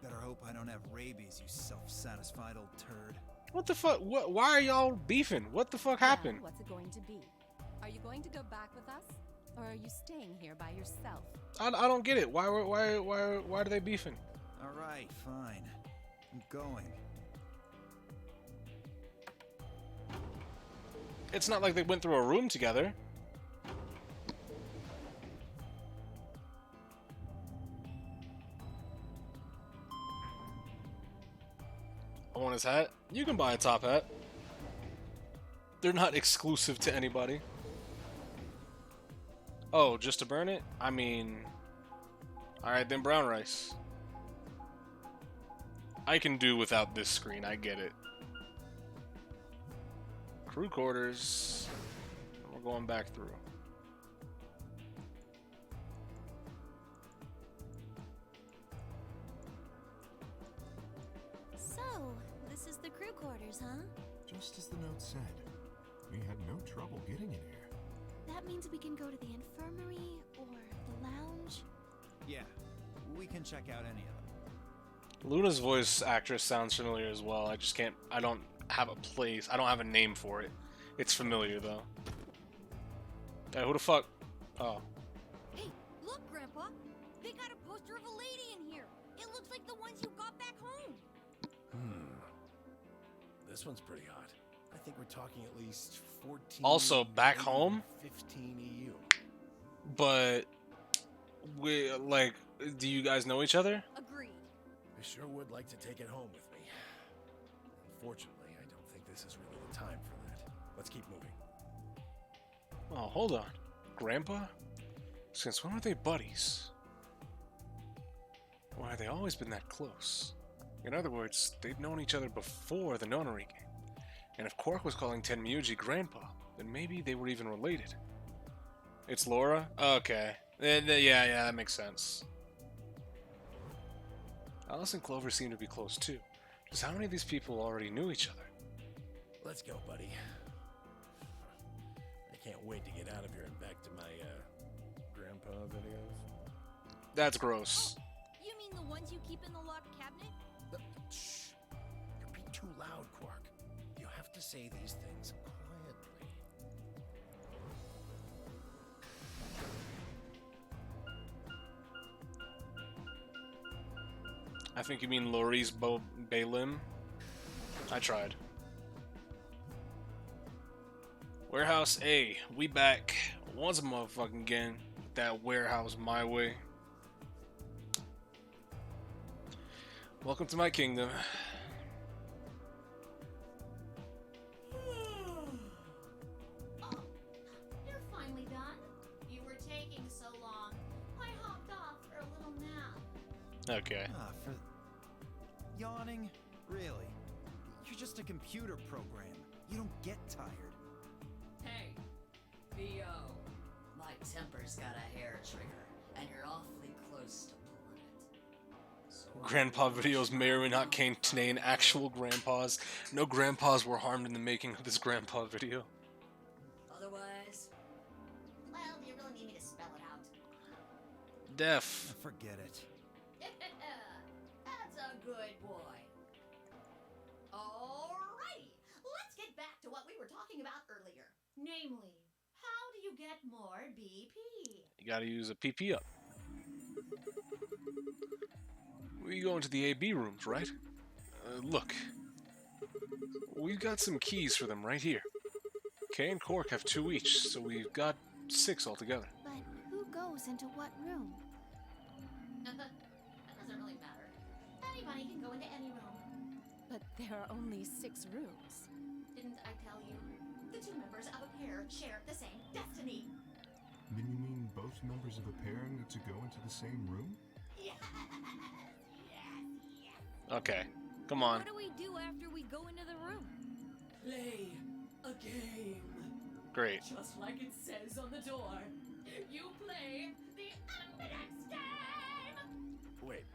Better hope I don't have rabies, you self-satisfied old turd. What the fuck? What? Why are y'all beefing? What the fuck happened? What's it going to be? Are you going to go back with us? Or are you staying here by yourself? I don't get it. Why are they beefing? All right, fine. I'm going. It's not like they went through a room together. I want his hat. You can buy a top hat. They're not exclusive to anybody. Oh, just to burn it? I mean... Alright, then brown rice. I can do without this screen, I get it. Crew quarters. We're going back through. So, this is the crew quarters, huh? Just as the note said, we had no trouble getting in here. That means we can go to the infirmary or the lounge. Yeah, we can check out any of them. Luna's voice actress sounds familiar as well. I just can't... I don't have a place. I don't have a name for it. It's familiar, though. Hey, who the fuck? Oh. Hey, look, Grandpa. They got a poster of a lady in here. It looks like the ones you got back home. This one's pretty hot. I think we're talking at least 14... Also, back home? 15 EU. But... we, like, do you guys know each other? Agreed. I sure would like to take it home with me. Unfortunately, I don't think this is really the time for that. Let's keep moving. Oh, hold on. Grandpa? Since when were they buddies? Why have they always been that close? In other words, they'd known each other before the Nonary game. And if Quark was calling Tenmyuji Grandpa, then maybe they were even related. It's Laura? Okay. Yeah, that makes sense. Alice and Clover seem to be close too. Just how many of these people already knew each other? Let's go, buddy. I can't wait to get out of here and back to my, grandpa videos. That's gross. You mean the ones you keep in the locked cabinet? Shh. You're being too loud, Quark. You have to say these things quietly. I think you mean Loris Balim. I tried. Warehouse A, we back once a motherfucking again. That warehouse my way. Welcome to my kingdom. Oh, you're finally done. You were taking so long. I hopped off for a little nap. Okay. For yawning? Really? You're just a computer program. You don't get tired. Hey, VO. My temper's got a hair trigger, and you're awfully close to pulling it. So Grandpa videos may or may not contain actual grandpas. No grandpas were harmed in the making of this grandpa video. otherwise, Well, do you really need me to spell it out? Def. Forget it. That's a good boy. Alrighty, let's get back to what we were talking about earlier. Namely, how do you get more BP? You gotta use a PP up. We go into the AB rooms, right? Look. We've got some keys for them right here. Kay and Quark have 2 each, so we've got 6 altogether. But who goes into what room? That doesn't really matter. Anybody can go into any room. But there are only 6 rooms. Didn't I tell you? The two members of a pair share the same destiny. Then you mean both members of a pair need to go into the same room? Yes. Okay, come on. What do we do after we go into the room? Play a game. Great. Just like it says on the door. You play the Ambidex game! Wait,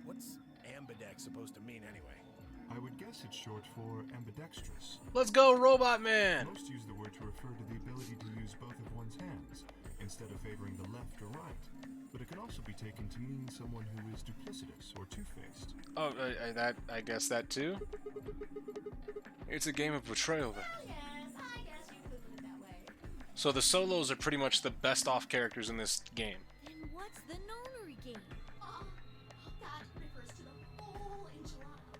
what's ambidex supposed to mean anyway? I would guess it's short for ambidextrous. Let's go, Robot Man! Most use the word to refer to the ability to use both of one's hands, instead of favoring the left or right. But it can also be taken to mean someone who is duplicitous or two-faced. Oh, I guess that too? It's a game of betrayal then. Yes, I guess you could put it that way. So the solos are pretty much the best off characters in this game. Then what's the nonary game? That refers to the whole enchilada.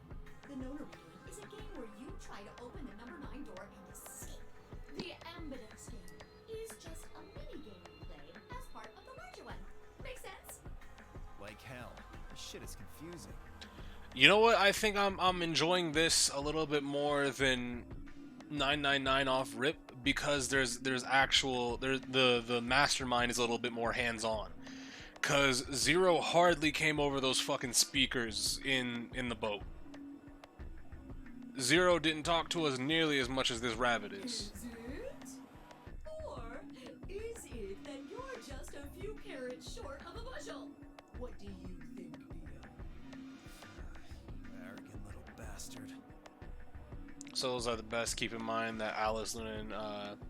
The Nonary game is a game where you try to open the number 9 door and escape. The Ambidex game is just a mini game you play as part of the larger one. Makes sense? Like hell. This shit is confusing. You know what? I think I'm enjoying this a little bit more than 999 off rip because there's actual the mastermind is a little bit more hands-on. Cause Zero hardly came over those fucking speakers in the boat. Zero didn't talk to us nearly as much as this rabbit is. Is it? Or is it that you're just a few carrots short of a bushel? What do you think, Theo? Arrogant little bastard. Solos are the best. Keep in mind that Alice, Luna, and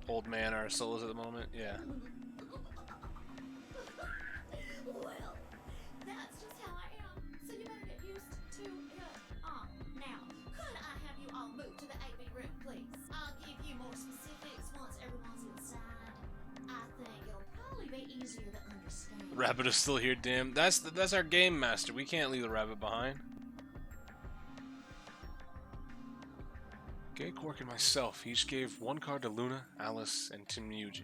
Old Man are solos at the moment. Yeah. Well, that's just how I am. So you better get used to it. Now, could I have you all move to the 8B room, please? I'll give you more specifics once everyone's inside. I think it'll probably be easier to understand. Rabbit is still here, damn. That's our game master. We can't leave the rabbit behind. Gay Quark and myself each gave one card to Luna, Alice, and Tim Yuji.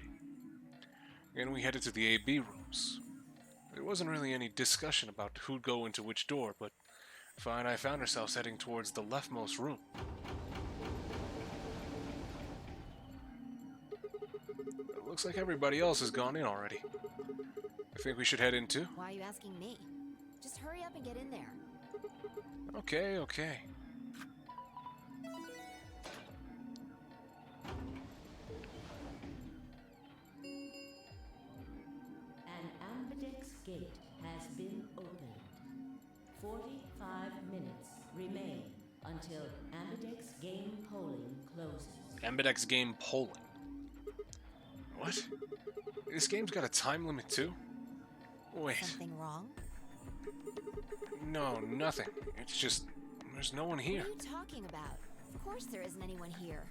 And we headed to the AB rooms. There wasn't really any discussion about who'd go into which door, but Fi and I found ourselves heading towards the leftmost room. It looks like everybody else has gone in already. I think we should head in too? Why are you asking me? Just hurry up and get in there. Okay, okay. An Ambidex gate has been opened. 45 minutes remain until Ambidex game polling closes. Ambidex game polling. What? This game's got a time limit too? Wait. Something wrong? No, nothing. It's just there's no one here. What are you talking about? Of course there isn't anyone here.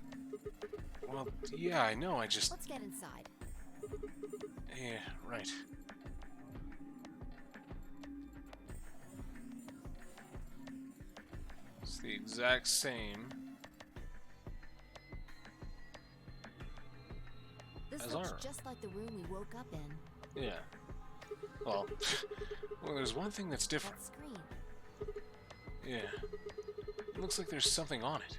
Well, yeah, I know. I just Let's get inside. yeah, right. It's the exact same This as looks our room. just like the room we woke up in. Yeah. Well, there's one thing that's different. That screen. Yeah. It looks like there's something on it.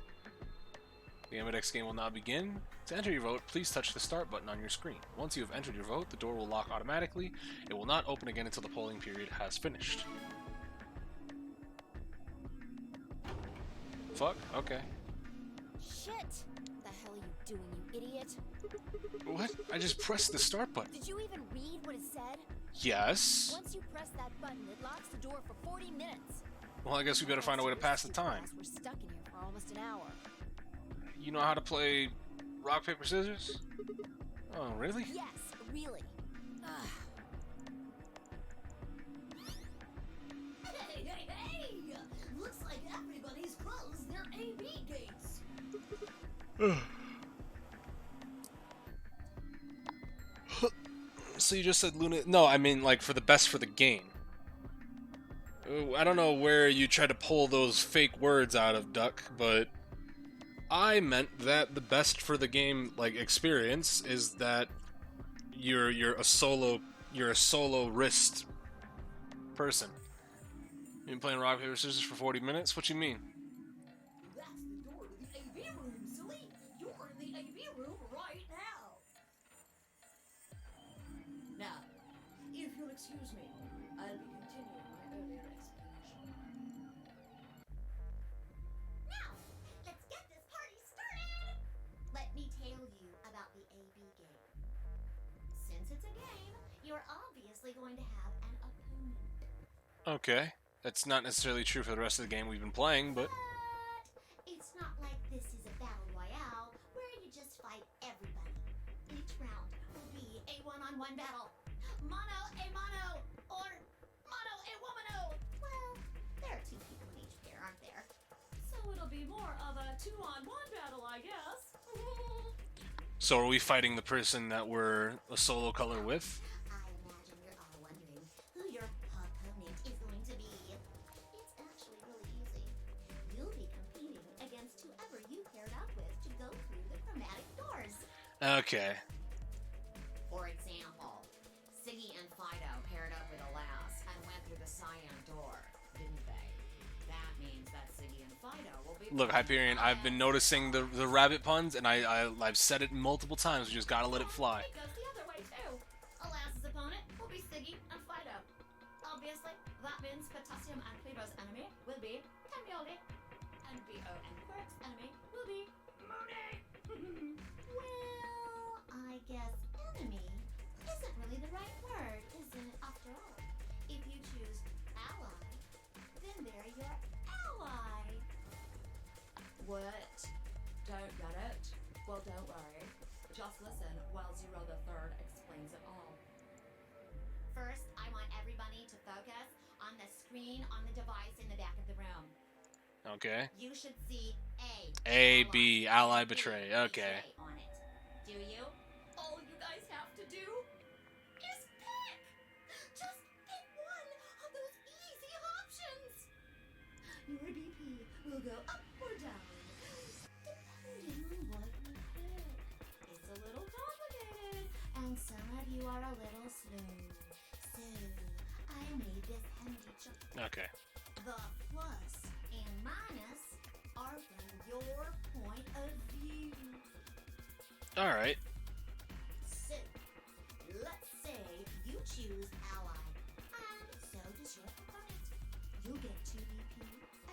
The Ambidex game will now begin. To enter your vote, please touch the start button on your screen. Once you have entered your vote, the door will lock automatically. It will not open again until the polling period has finished. Fuck? Okay. Shit! The hell are you doing, you idiot? What? I just pressed the start button. Did you even read what it said? Yes. Once you press that button, it locks the door for 40 minutes. Well, I guess we better find a way to pass the time. We're stuck in here for almost an hour. You know how to play rock, paper, scissors? Oh, really? Yes, really. Ugh. Hey, hey, hey! Looks like everybody's closed their AB gates. So you just said Luna? No, I mean like for the best for the game. I don't know where you tried to pull those fake words out of, Duck, but I meant that the best for the game like experience is that you're a solo wrist person. You been playing rock paper scissors for 40 minutes? What you mean? That's the door to the AB room, silly. You're in the AB room right now. Now, if you'll excuse me, I'll be continuing my earlier explanation. Now, let's get this party started! Let me tell you about the AB game. Since it's a game, you're obviously going to have an opponent. Okay, that's not necessarily true for the rest of the game we've been playing, but It's not like this is a battle royale where you just fight everybody. Each round will be a one-on-one battle. Mono a mono, or mono a womano. Well, there are two people in each pair, aren't there? So it'll be more of a 2-on-1 battle, I guess. so are we fighting the person that we're a solo color with? I imagine you're all wondering who your opponent is going to be. It's actually really easy. You'll be competing against whoever you paired up with to go through the chromatic doors. Okay. For example, Siggy and Fido paired up with Alas and went through the cyan door, didn't they? That means that Siggy and Fido will be. Look, Hyperion, I've been noticing the rabbit puns, and I've said it multiple times. We just gotta let it fly. It goes the other way too. Alas's opponent will be Siggy and Fido. Obviously, that means Potassium and Clevo's enemy will be Tenmioli, and Bo and Quirk's enemy will be Mooney. Well, I guess enemy isn't really the right word, is it? After all, if you choose ally, then they're your ally. What? Don't get it? Well, don't worry. Just listen while Zero the Third explains it all. First, I want everybody to focus on the screen on the device in the back of the room. Okay. You should see A, B, ally, betray. Okay. on it. Do you? All you guys have to do is pick. Just pick one of those easy options. Your BP will go up or down, depending on what you pick. It's a little complicated, and some of you are a little slow. So, I made this handy chart. Okay. The plus and minus are from your point of view. All right. So, let's say you choose ally, and so does your opponent. You'll get 2 BP,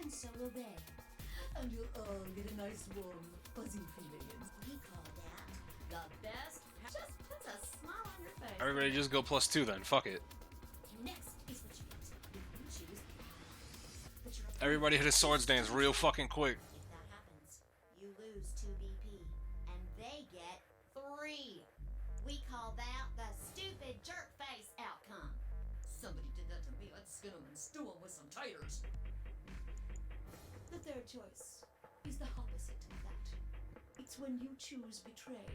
and so will they. And you'll all get a nice warm, fuzzy feeling. We call that the best. Just puts a smile on your face. Everybody just go +2 then. Fuck it. Next is what you get if you choose ally. But your Everybody hit his swords dance real fucking quick. If that happens, you lose 2 BP, and they get 3. We call that the stupid jerk face outcome. Somebody did that to me. I'd skin them and stew them with some taters. The third choice is the opposite of that. It's when you choose betray,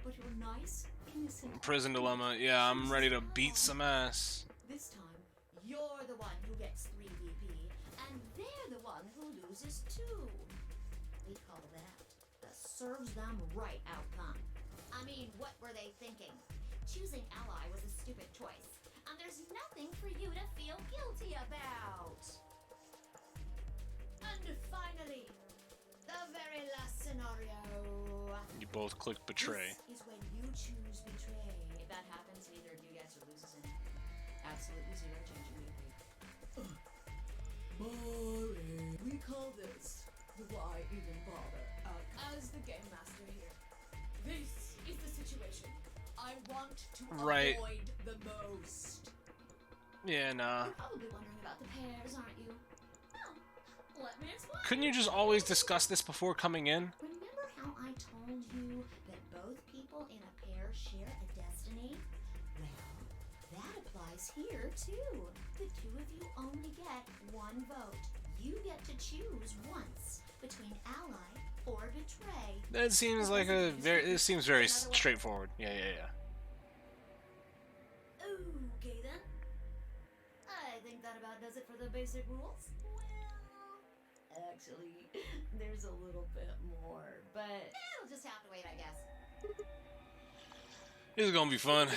but you're nice, innocent. Prison dilemma. Yeah, I'm ready to beat some ass. This time, you're the one who gets 3 BP, and they're the one who loses 2. We call that the serves them right outcome. I mean, what were they thinking? Choosing ally was a stupid choice, and there's nothing for you to feel guilty about. And finally, the very last scenario. You both clicked betray. This is when you choose betray. If that happens, neither of you gets or loses any. Absolutely zero change in BP. Boring. We call this the why even bother as the game master here. This is the situation I want to Right. avoid the most. Yeah, nah. You're probably wondering about the pairs, aren't you? Well, let me explain. Couldn't you just always discuss this before coming in? Remember how I told you that both people in a pair share a destiny? Well, that applies here too. The 2 of you only get 1 vote. You get to choose once between ally or betray. That seems like a very. It seems very straightforward. Yeah. Okay then. I think that about does it for the basic rules. Well, actually, there's a little bit more, but it'll just have to wait, I guess. This is gonna be fun.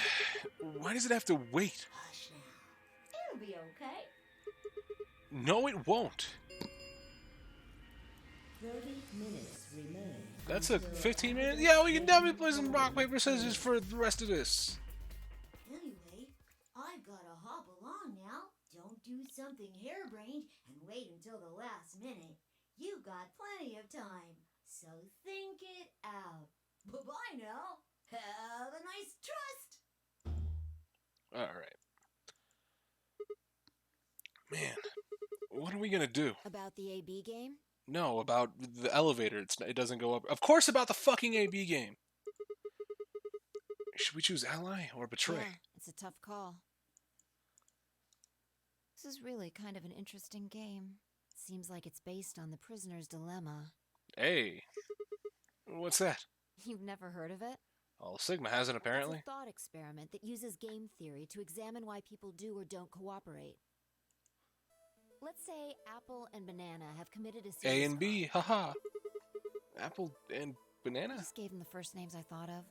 Why does it have to wait? Hush now. It'll be okay. No, it won't. 30 minutes remain. That's a 15 minutes. Yeah, we can definitely play some rock paper scissors for the rest of this. Anyway, I've gotta hop along now. Don't do something harebrained and wait until the last minute. You've got plenty of time, so think it out. Bye-bye now. Have a nice trust. Alright. Man, what are we gonna do? About the AB game? No, about the elevator. It doesn't go up. Of course, about the fucking AB game. Should we choose ally or betray? Yeah, it's a tough call. This is really kind of an interesting game. Seems like it's based on the prisoner's dilemma. Hey, what's that? You've never heard of it? Oh, Sigma hasn't apparently. It's a thought experiment that uses game theory to examine why people do or don't cooperate. Let's say Apple and Banana have committed a serious A and B, haha. Apple and I banana? just gave them the first names I thought of.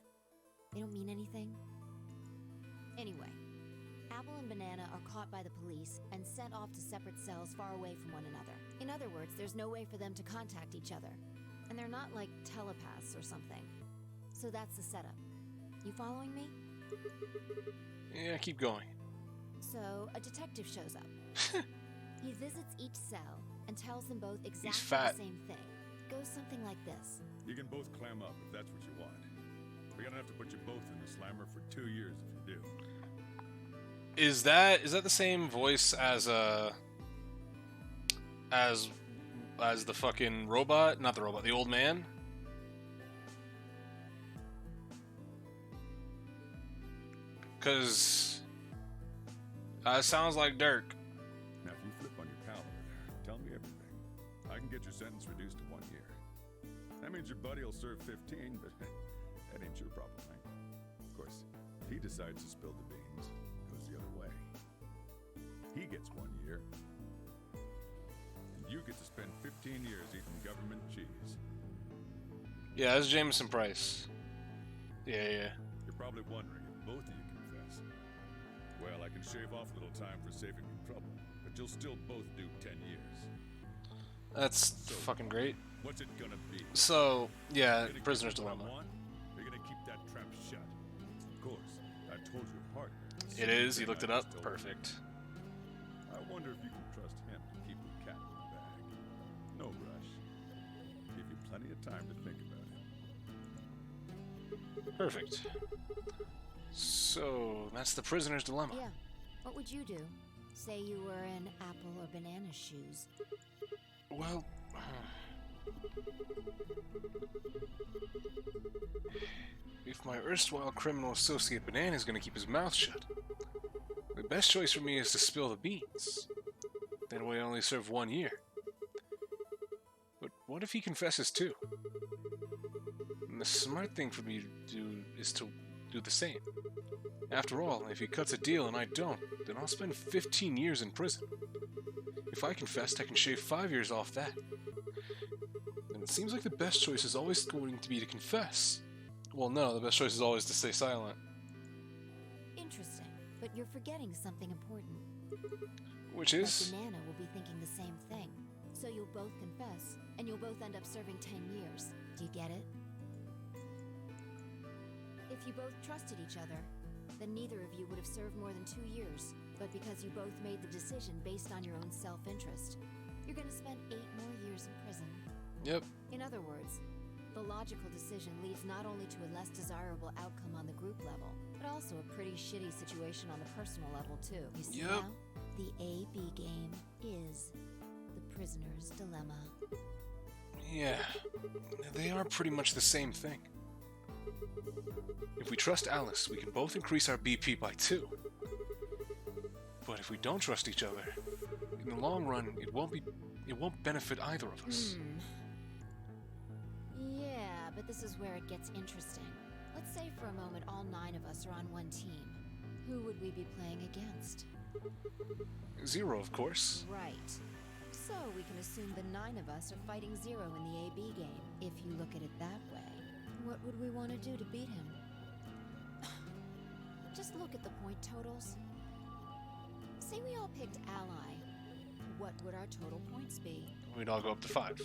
They don't mean anything? Anyway, Apple and Banana are caught by the police and sent off to separate cells far away from one another. In other words, there's no way for them to contact each other. And they're not like telepaths or something. So that's the setup. You following me? Yeah, keep going. So, a detective shows up. He visits each cell and tells them both exactly fat. the same thing. Goes something like this. You can both clam up if that's what you want. We're gonna have to put you both in the slammer for 2 years if you do. Is that the same voice as the fucking robot? Not the robot, the old man? Cause sounds like Dirk. Now, if you flip on your pal over there, tell me everything. I can get your sentence reduced to 1 year. That means your buddy will serve 15, but that ain't your problem, right? Of course, if he decides to spill the beans, it goes the other way. He gets 1 year, and you get to spend 15 years eating government cheese. Yeah, that's Jameson Price. Yeah. You're probably wondering if both of you confess. Well, I can shave off a little time for saving you trouble, but you'll still both do 10 years. That's fucking great. What's it gonna be? So, yeah, You're gonna Prisoner's keep what I Dilemma. want? You're gonna keep that trap shut. Of course, I told your partner. the It same is, you thing looked I it up. just told you. Perfect. I wonder if you can trust him to keep the cat in the bag. No rush. Give you plenty of time to think about it. Perfect. So, that's the Prisoner's Dilemma. Yeah. What would you do? Say you were in Apple or Banana's shoes. Well, if my erstwhile criminal associate Banana is going to keep his mouth shut, the best choice for me is to spill the beans. That way I only serve 1 year. But what if he confesses too? And the smart thing for me to do is to do the same. After all, if he cuts a deal and I don't, then I'll spend 15 years in prison. If I confessed, I can shave 5 years off that. And it seems like the best choice is always going to be to confess. Well, no, the best choice is always to stay silent. Interesting, but you're forgetting something important. Which is? That Banana will be thinking the same thing. So you'll both confess, and you'll both end up serving 10 years. Do you get it? If you both trusted each other, then neither of you would have served more than 2 years. But because you both made the decision based on your own self-interest, you're gonna spend 8 more years in prison. Yep. In other words, the logical decision leads not only to a less desirable outcome on the group level, but also a pretty shitty situation on the personal level too. You see Yep. now? The A-B game is the prisoner's dilemma. Yeah, they are pretty much the same thing. If we trust Alice, we can both increase our BP by 2. But if we don't trust each other, in the long run, it won't benefit either of us. Yeah, but this is where it gets interesting. Let's say for a moment all 9 of us are on one team. Who would we be playing against? 0, of course. Right. So we can assume the 9 of us are fighting 0 in the AB game. If you look at it that way, what would we want to do to beat him? Just look at the point totals. Say we all picked Ally. What would our total points be? We'd all go up to 5.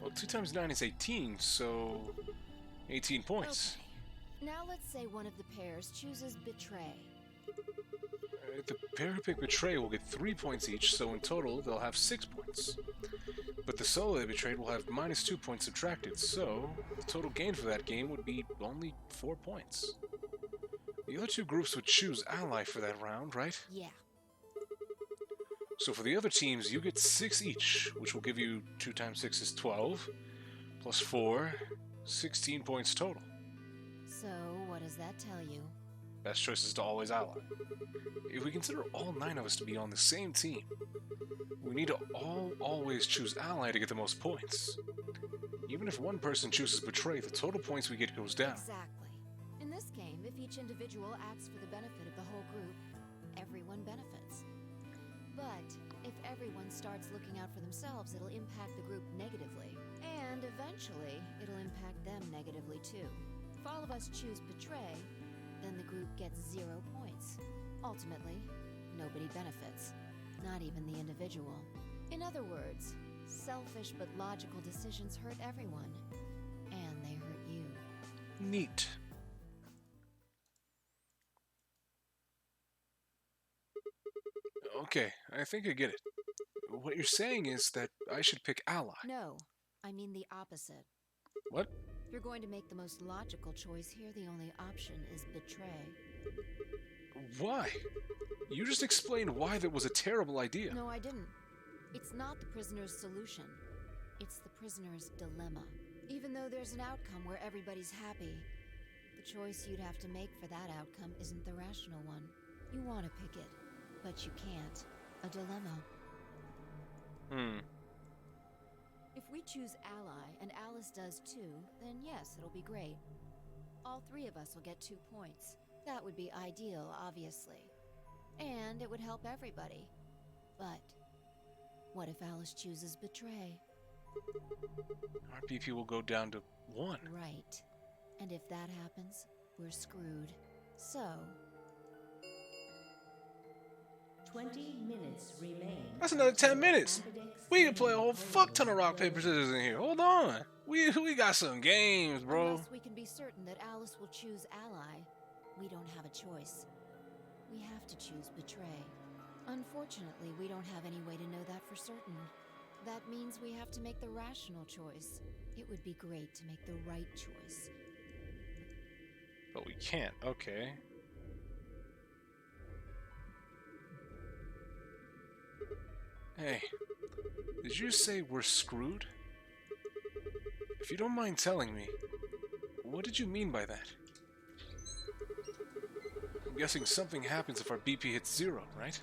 Well, 2 times 9 is 18, so 18 points. Okay. Now let's say one of the pairs chooses Betray. The pair who pick Betray will get 3 points each, so in total they'll have 6 points. But the solo they betrayed will have -2 points subtracted, so the total gain for that game would be only 4 points. The other 2 groups would choose Ally for that round, right? Yeah. So for the other teams, you get 6 each, which will give you 2 times 6 is 12, plus 4, 16 points total. So what does that tell you? Best choice is to always Ally. If we consider all 9 of us to be on the same team, we need to always choose Ally to get the most points. Even if one person chooses Betray, the total points we get goes down. Exactly. In this game, if each individual acts for the benefit of the whole group, everyone benefits. But if everyone starts looking out for themselves, it'll impact the group negatively. And eventually, it'll impact them negatively too. If all of us choose betray, then the group gets 0 points. Ultimately, nobody benefits, not even the individual. In other words, selfish but logical decisions hurt everyone, and they hurt you. Neat. Okay, I think I get it. What you're saying is that I should pick ally. No, I mean the opposite. What? If you're going to make the most logical choice here, the only option is betray. Why? You just explained why that was a terrible idea. No, I didn't. It's not the prisoner's solution. It's the prisoner's dilemma. Even though there's an outcome where everybody's happy, the choice you'd have to make for that outcome isn't the rational one. You want to pick it, but you can't. A dilemma. If we choose ally, and Alice does too, then yes, it'll be great. All 3 of us will get 2 points. That would be ideal, obviously. And it would help everybody. But what if Alice chooses betray? Our BP will go down to 1. Right. And if that happens, we're screwed. So... 20 minutes remain. That's another 10 minutes. We can play a whole fuck ton of rock, paper, scissors in here. Hold on. We got some games, bro. Unless we can be certain that Alice will choose ally, we don't have a choice. We have to choose betray. Unfortunately, we don't have any way to know that for certain. That means we have to make the rational choice. It would be great to make the right choice. But we can't. Okay. Hey, did you say we're screwed? If you don't mind telling me, what did you mean by that? I'm guessing something happens if our BP hits 0, right?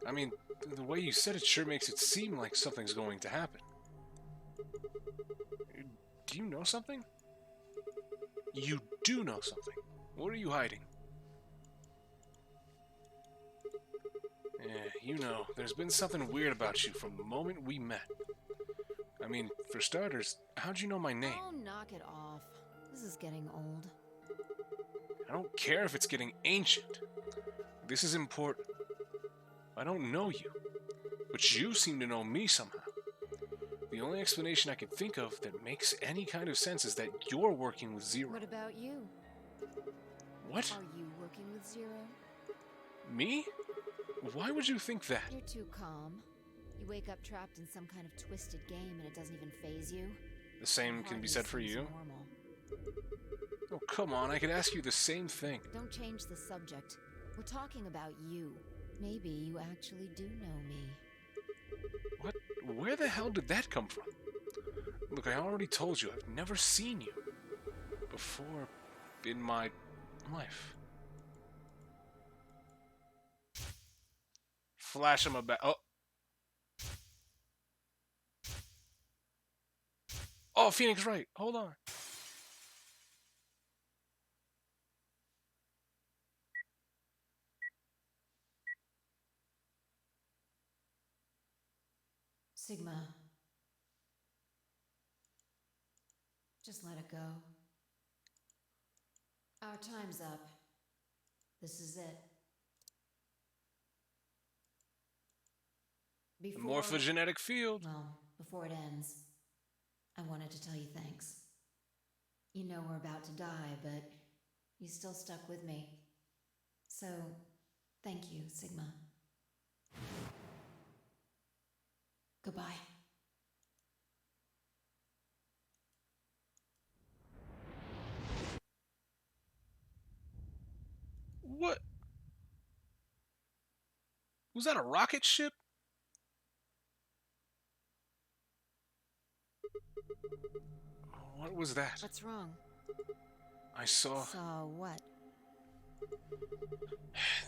I mean, the way you said it sure makes it seem like something's going to happen. Do you know something? You do know something. What are you hiding? Yeah, you know, there's been something weird about you from the moment we met. I mean, for starters, how'd you know my name? Oh, knock it off. This is getting old. I don't care if it's getting ancient. This is important. I don't know you, but you seem to know me somehow. The only explanation I can think of that makes any kind of sense is that you're working with 0. What about you? What? Are you working with 0? Me? Why would you think that? You're too calm. You wake up trapped in some kind of twisted game and it doesn't even faze you. The same can be said for you. Normal. Oh, come on, I could ask you the same thing. Don't change the subject. We're talking about you. Maybe you actually do know me. What? Where the hell did that come from? Look, I already told you, I've never seen you before in my life. Flash him a back. Oh. Oh, Phoenix right. Hold on. Sigma. Just let it go. Our time's up. This is it. The morphogenetic field. Well, before it ends, I wanted to tell you thanks. You know we're about to die, but you still stuck with me. So, thank you, Sigma. Goodbye. What? Was that a rocket ship? What was that? What's wrong? I saw Saw what?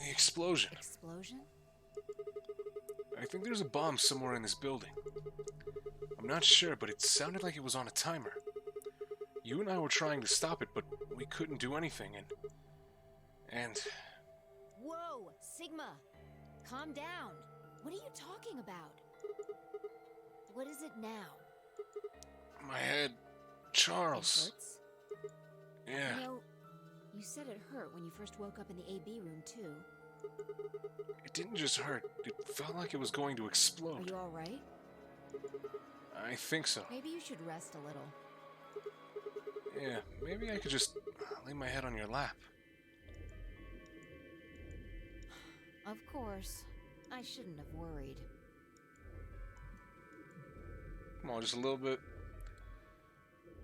the explosion. Explosion? I think there's a bomb somewhere in this building. I'm not sure, but it sounded like it was on a timer. You and I were trying to stop it, but we couldn't do anything, and... Whoa, Sigma! Calm down. What are you talking about? What is it now? My head... Charles. It hurts? Yeah. You know, you said it hurt when you first woke up in the AB room, too. It didn't just hurt. It felt like it was going to Are explode. you alright? I think so. Maybe you should rest a little. Yeah, maybe I could just lay my head on your lap. Of course. I shouldn't have worried. Come on, just a little bit.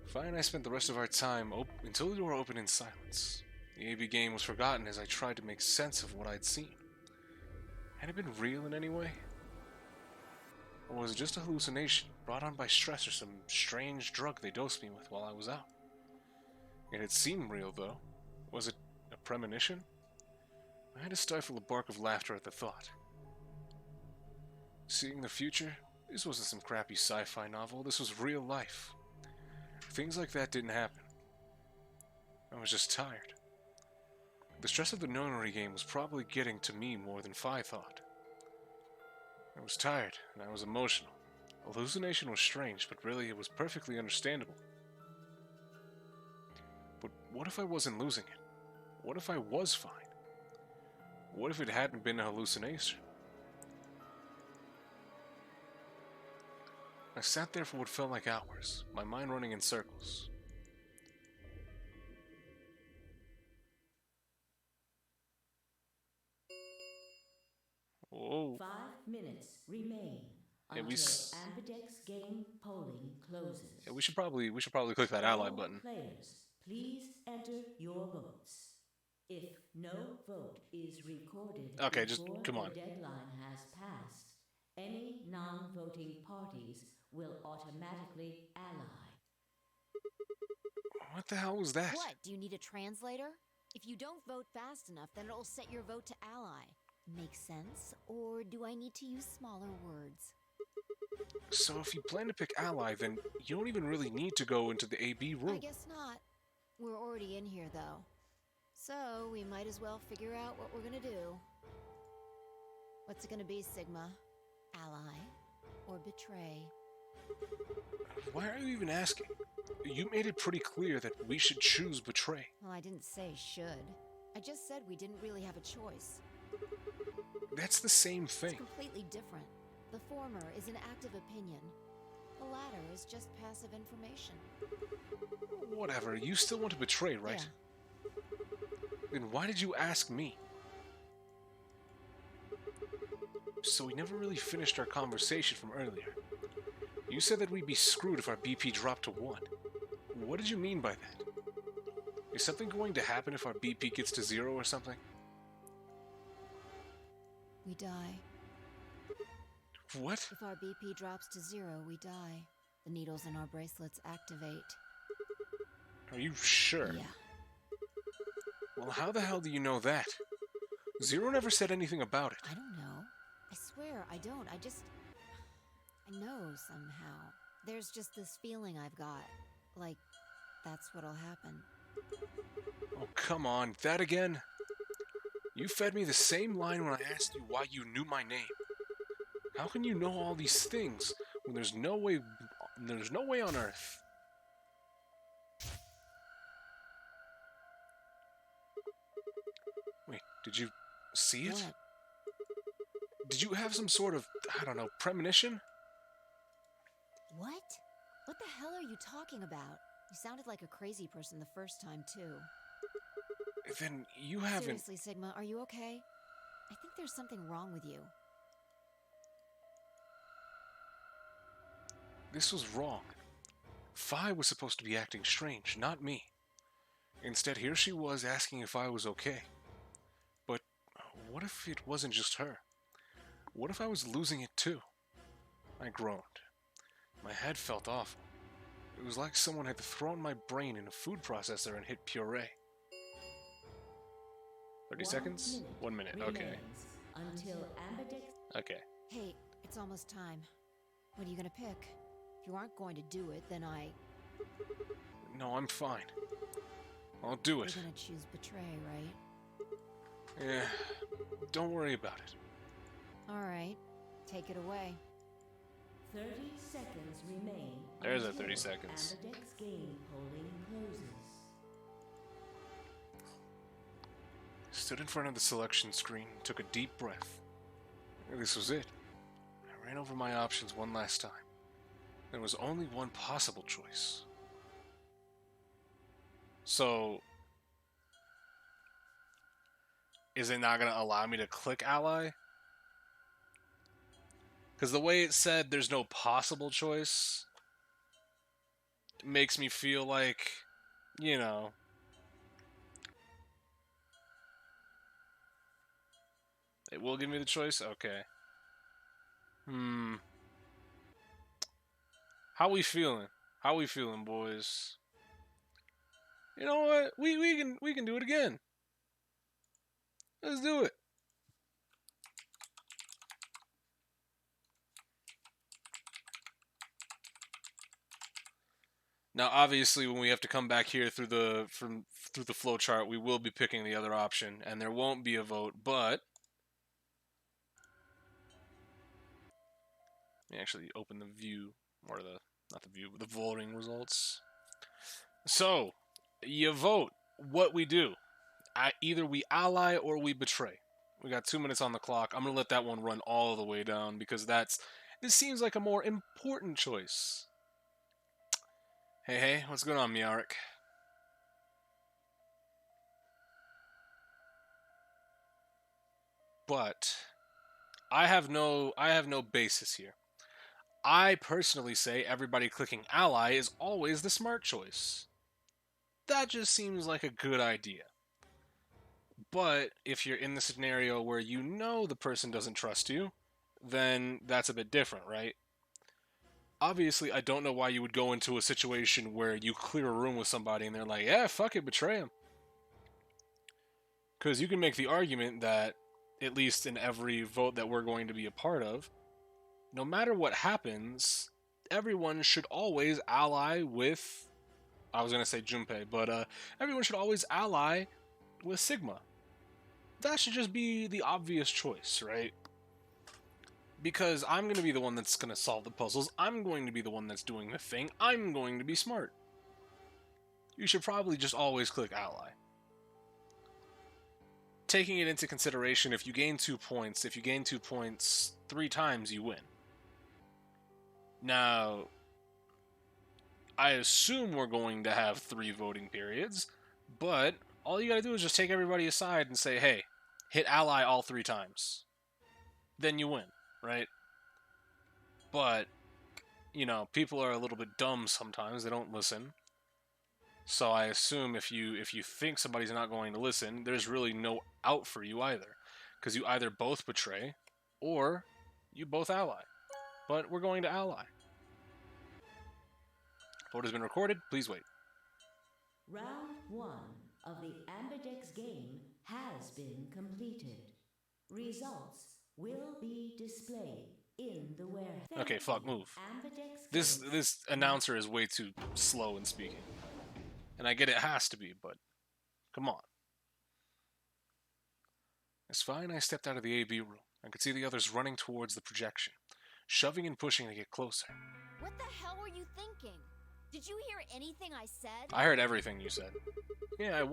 Fi and I spent the rest of our time until the door opened in silence. The AB game was forgotten as I tried to make sense of what I'd seen. Had it been real in any way? Or was it just a hallucination brought on by stress or some strange drug they dosed me with while I was out? It had seemed real, though. Was it a premonition? I had to stifle a bark of laughter at the thought. Seeing the future? This wasn't some crappy sci-fi novel. This was real life. Things like that didn't happen. I was just tired. The stress of the nonary game was probably getting to me more than Fi thought. I was tired, and I was emotional. Hallucination was strange, but really it was perfectly understandable. But what if I wasn't losing it? What if I was fine? What if it hadn't been a hallucination? I sat there for what felt like hours, my mind running in circles. Whoa. 5 minutes remain Yeah, until Ambidex game polling closes. Yeah, we should probably click that ally All button. Players, please enter your votes. If no vote is recorded Okay, just before come on. the deadline has passed, any non-voting parties will automatically ally. What the hell was that? What? Do you need a translator? If you don't vote fast enough, then it'll set your vote to ally. Makes sense? Or do I need to use smaller words? So if you plan to pick ally, then you don't even really need to go into the AB room. I guess not. We're already in here, though. So we might as well figure out what we're gonna do. What's it gonna be, Sigma? Ally or betray? Why are you even asking? You made it pretty clear that we should choose betray. Well, I didn't say should. I just said we didn't really have a choice. That's the same It's thing. completely different. The former is an active opinion. The latter is just passive information. Whatever, you still want to betray, right? Yeah. Then why did you ask me? So we never really finished our conversation from earlier. You said that we'd be screwed if our BP dropped to 1. What did you mean by that? Is something going to happen if our BP gets to 0 or something? We die. What? If our BP drops to 0, we die. The needles in our bracelets activate. Are you sure? Yeah. Well, how the hell do you know that? Zero never said anything about it. I don't know. I swear, I don't. I know somehow. There's just this feeling I've got. Like, that's what'll happen. Oh, come on. That again? You fed me the same line when I asked you why you knew my name. How can you know all these things when there's no way on Earth? Wait, did you see it? What? Did you have some sort of, I don't know, premonition? What? What the hell are you talking about? You sounded like a crazy person the first time, too. Then you haven't... Seriously, Sigma, are you okay? I think there's something wrong with you. This was wrong. Fi was supposed to be acting strange, not me. Instead, here she was asking if I was okay. But what if it wasn't just her? What if I was losing it too? I groaned. My head felt awful. It was like someone had thrown my brain in a food processor and hit puree. 30 seconds? 1 minute, okay. Until Ambidex. Okay. Hey, it's almost time. What are you gonna pick? If you aren't going to do it, then No, I'm fine. I'll do it. You're gonna choose betray, right? Yeah, don't worry about it. Alright, take it away. 30 seconds remain. There's a until 30 seconds. Ambidex game polling closes. stood in front of the selection screen and took a deep breath. This was it. I ran over my options one last time. There was only one possible choice. So, is it not going to allow me to click ally? Because the way it said there's no possible choice makes me feel like, you know, it will give me the choice? Okay. How we feeling? How we feeling, boys? You know what? We can do it again. Let's do it. Now, obviously, when we have to come back here through the flowchart, we will be picking the other option, and there won't be a vote. But let me actually open the view, or not the view, but the voting results. So, you vote what we do. Either we ally or we betray. We got 2 minutes on the clock. I'm gonna let that one run all the way down because this seems like a more important choice. Hey, what's going on, Miarik? But I have no basis here. I personally say everybody clicking ally is always the smart choice. That just seems like a good idea. But if you're in the scenario where you know the person doesn't trust you, then that's a bit different, right? Obviously, I don't know why you would go into a situation where you clear a room with somebody and they're like, yeah, fuck it, betray him. Because you can make the argument that, at least in every vote that we're going to be a part of, no matter what happens, everyone should always ally with, I was going to say Junpei, but everyone should always ally with Sigma. That should just be the obvious choice, right? Because I'm going to be the one that's going to solve the puzzles. I'm going to be the one that's doing the thing. I'm going to be smart. You should probably just always click ally. Taking it into consideration, if you gain 2 points, 3 times, you win. Now, I assume we're going to have 3 voting periods, but all you gotta do is just take everybody aside and say, hey, hit ally all 3 times. Then you win, right? But, you know, people are a little bit dumb sometimes. They don't listen. So I assume if you think somebody's not going to listen, there's really no out for you either. Because you either both betray, or you both ally. But we're going to ally. Vote has been recorded. Please wait. Round 1 of the Ambidex game has been completed. Results will be displayed in the warehouse. Okay, fuck, move. This announcer is way too slow in speaking. And I get it has to be, but come on. It's fine, I stepped out of the AV room. I could see the others running towards the projection, shoving and pushing to get closer. What the hell were you thinking? Did you hear anything I said? I heard everything you said. Yeah,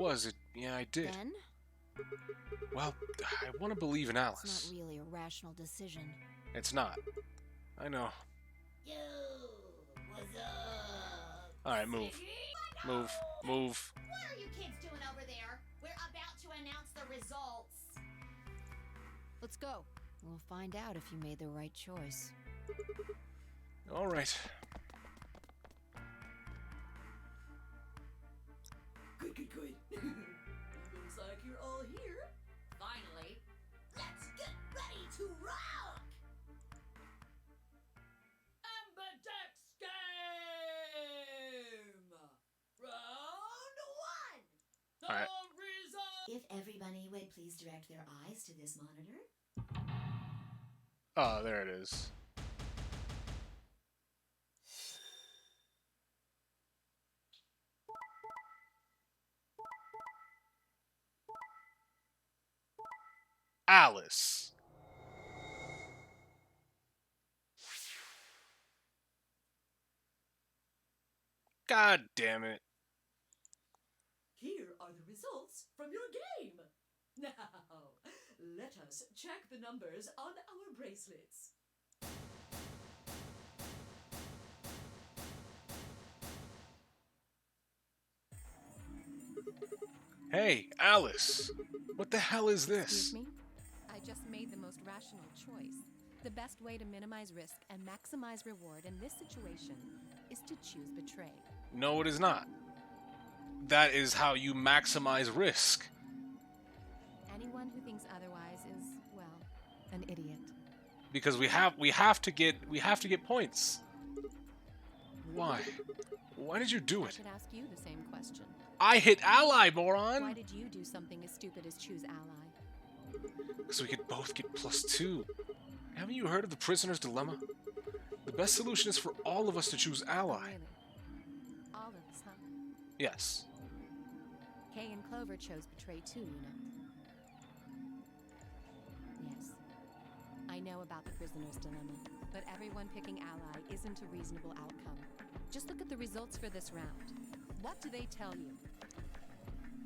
I did. Ben? Well, I want to believe in Alice. It's not really a rational decision. It's not. I know. Yo, what's up? Alright, move. Move. Move. What are you kids doing over there? We're about to announce the results. Let's go. We'll find out if you made the right choice. Alright. Good. Looks like you're all here. Finally, let's get ready to rock! Ambidex game! Round 1! All right. If everybody would please direct their eyes to this monitor. Oh, there it is. Alice. God damn it. Here are the results from your game. Now, let us check the numbers on our bracelets. Hey, Alice! What the hell is this? Excuse me? I just made the most rational choice. The best way to minimize risk and maximize reward in this situation is to choose betray. No, it is not. That is how you maximize risk. Anyone who thinks otherwise is, well, an idiot. Because we have to get points. Why? Why did you do I it? could ask you the same question. I hit ally, moron! Why did you do something as stupid as choose ally? Because we could both get +2. Haven't you heard of the prisoner's dilemma? The best solution is for all of us to choose ally. Really? All of us, huh? Yes. Kay and Clover chose betray too, you know. Yes. I know about the prisoner's dilemma, but everyone picking ally isn't a reasonable outcome. Just look at the results for this round. What do they tell you?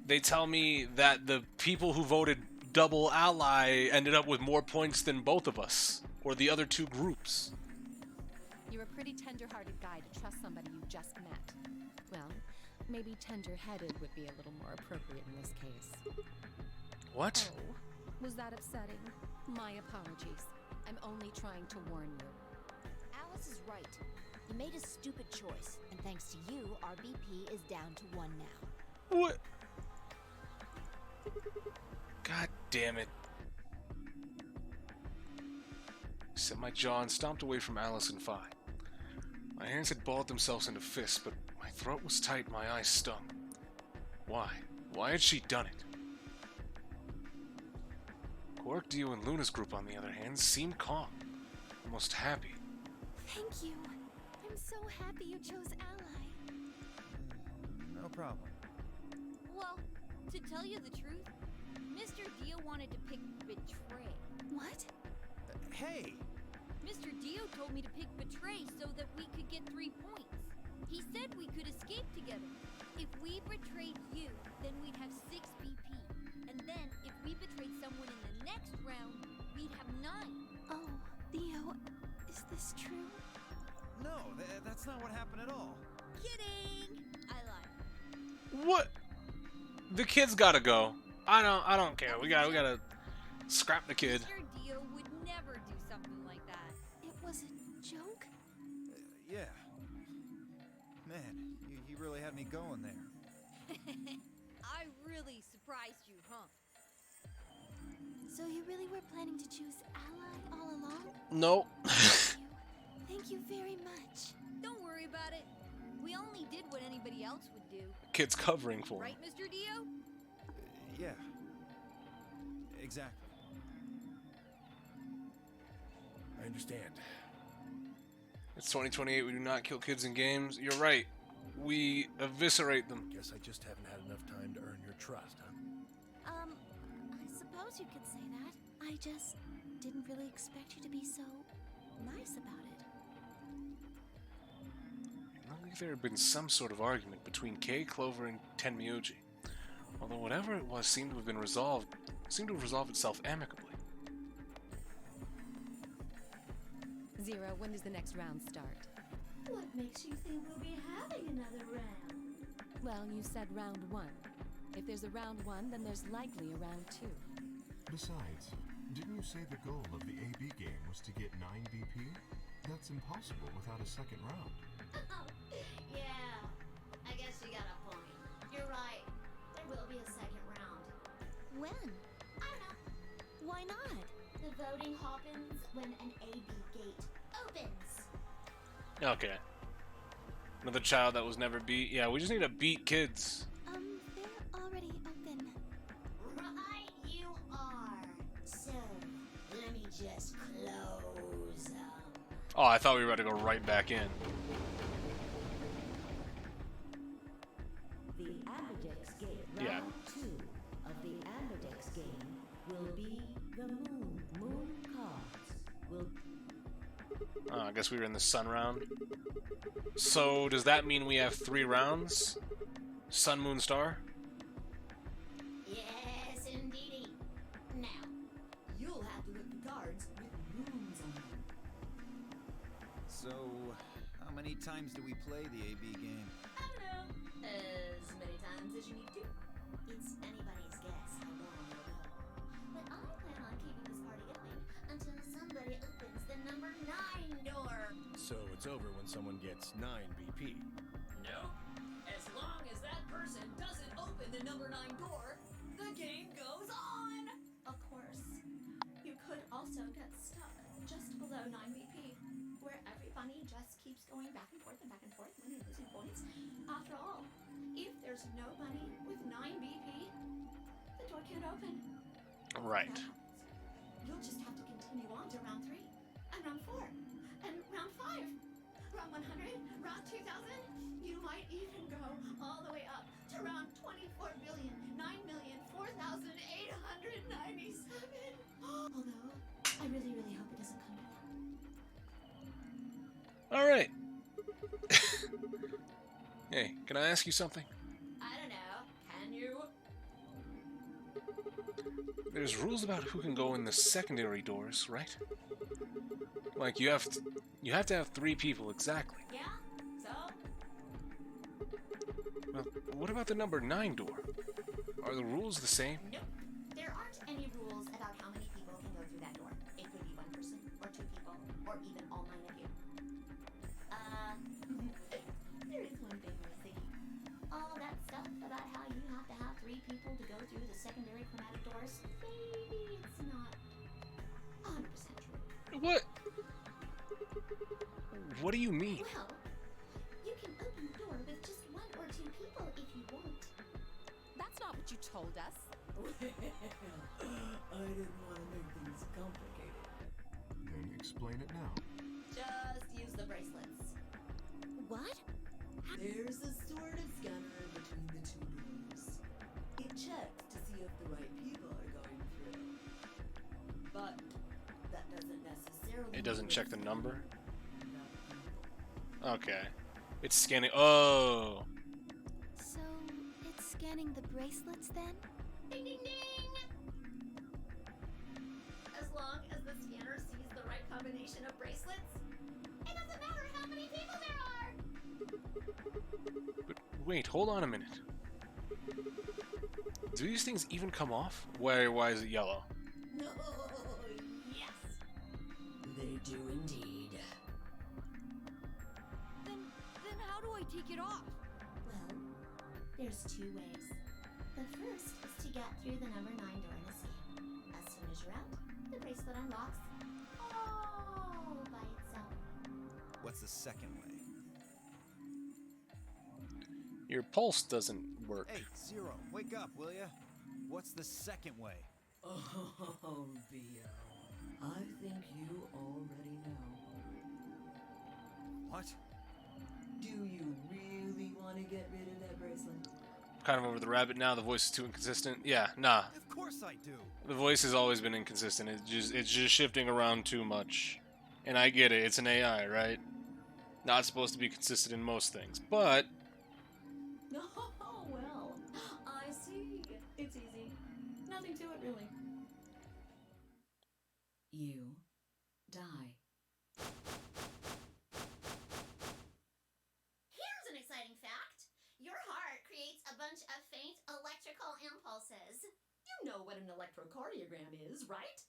They tell me that the people who voted double ally ended up with more points than both of us, or the other two groups. You're a pretty tender-hearted guy to trust somebody you just met. Well, maybe tender-headed would be a little more appropriate in this case. What? Oh, was that upsetting? My apologies. I'm only trying to warn you. Alice is right. You made a stupid choice, and thanks to you, our BP is down to 1 now. What? God damn it. I set my jaw and stomped away from Alice and Phi. My hands had balled themselves into fists, but my throat was tight and my eyes stung. Why? Why had she done it? Quark, Dio, and Luna's group, on the other hand, seemed calm, almost happy. Thank you. I'm so happy you chose ally. No problem. Well, to tell you the truth, Mr. Dio wanted to pick betray. What? Hey! Mr. Dio told me to pick betray so that we could get 3 points. He said we could escape together. If we betrayed you, then we'd have 6 BP. And then, if we betrayed someone in the next round, we'd have 9. Oh, Theo, is this true? No, that's not what happened at all. Kidding! I lied. What? The kid's gotta go. I don't care. We gotta scrap the kid. Mr. Dio would never do something like that. It was a joke? Yeah. Man, he really had me going there. I really surprised you, huh? So you really were planning to choose ally all along? No. Thank you very much. Don't worry about it. We only did what anybody else would do. Kid's covering for him. Right, Mr. Dio? Yeah. Exactly. I understand. It's 2028. We do not kill kids in games. You're right. We eviscerate them. Guess I just haven't had enough time to earn your trust, huh? I suppose you could say that. I just didn't really expect you to be so nice about it. It looked like there had been some sort of argument between Kay, Clover, and Tenmyuji. Although whatever it was seemed to have resolved itself amicably. Zero, when does the next round start? What makes you think we'll be having another round? Well, you said round 1. If there's a round 1, then there's likely a round 2. Besides, didn't you say the goal of the AB game was to get 9 BP? That's impossible without a second round. Yeah, I guess you got a point. You're right. There will be a second round. When? I don't know. Why not? The voting happens when an AB gate opens. Okay. Another child that was never beat. Yeah, we just need to beat kids. They're already open. Right, you are. So, let me just close them. Oh, I thought we were about to go right back in. The Ambidex game, Yeah. round 2 of the Ambidex game will be the moon. Moon cards will. Oh, I guess we were in the sun round. So, does that mean we have 3 rounds? Sun, moon, star? Yes, indeedy. So, how many times do we play the AB game? I don't know. As many times as you need to. It's anybody's guess how long it'll go. But I plan on keeping this party going until somebody opens the number 9 door. So it's over when someone gets 9 BP. Nope. As long as that person doesn't open the number 9 door, the game goes on. Of course. You could also get stuck just below 9 BP, where every bunny just keeps going back and forth and back and forth, winning and losing points. After all, if there's no bunny with 9 BP, the door can't open. Right. You'll just have to continue on to round 3, and round 4, and round 5, round 100, round 2000. You might even go all the way up to round 24,009,004,897. Although, I really, really hope it doesn't come to that. All right. Hey, can I ask you something? I don't know. Can you? There's rules about who can go in the secondary doors, right? Like you have to have 3 people exactly. Yeah? So? Well, what about the number 9 door? Are the rules the same? Nope. There aren't any rules about how many people can go through that door. It could be 1 person, or 2 people, or even all 9 of you. There is one thing missing. All that stuff about how you have to have 3 people to go through the secondary chromatic doors, maybe it's not 100% true. What? What do you mean? Well, you can open the door with just 1 or 2 people if you want. That's not what you told us. I didn't want to make things complicated. Then explain it now. Just use the bracelets. What? There's a sort of scanner between the 2 doors. It checks to see if the right people are going through. But that doesn't necessarily. It doesn't mean check the it's number? not people. Okay. It's scanning. Oh. So, it's scanning the bracelets then? Ding ding ding! As long as the scanner sees the right combination of bracelets, it doesn't matter how many people there are! But wait, hold on a minute. Do these things even come off? Why is it yellow? No, yes! They do indeed. Then how do I take it off? Well, there's 2 ways. The first is to get through the number 9 door in a scene. As soon as you're out, the bracelet unlocks all by itself. What's the second way? Your pulse doesn't work. Hey, Zero, wake up, will ya? What's the second way? Oh, Bio. I think you already know. What? Do you really want to get rid of that bracelet? Kind of over the rabbit now. The voice is too inconsistent. Yeah, nah. Of course I do. The voice has always been inconsistent. It's just shifting around too much. And I get it. It's an AI, right? Not supposed to be consistent in most things, but Oh, well, I see. It's easy. Nothing to it, really. You die. Here's an exciting fact. Your heart creates a bunch of faint electrical impulses. You know what an electrocardiogram is, right?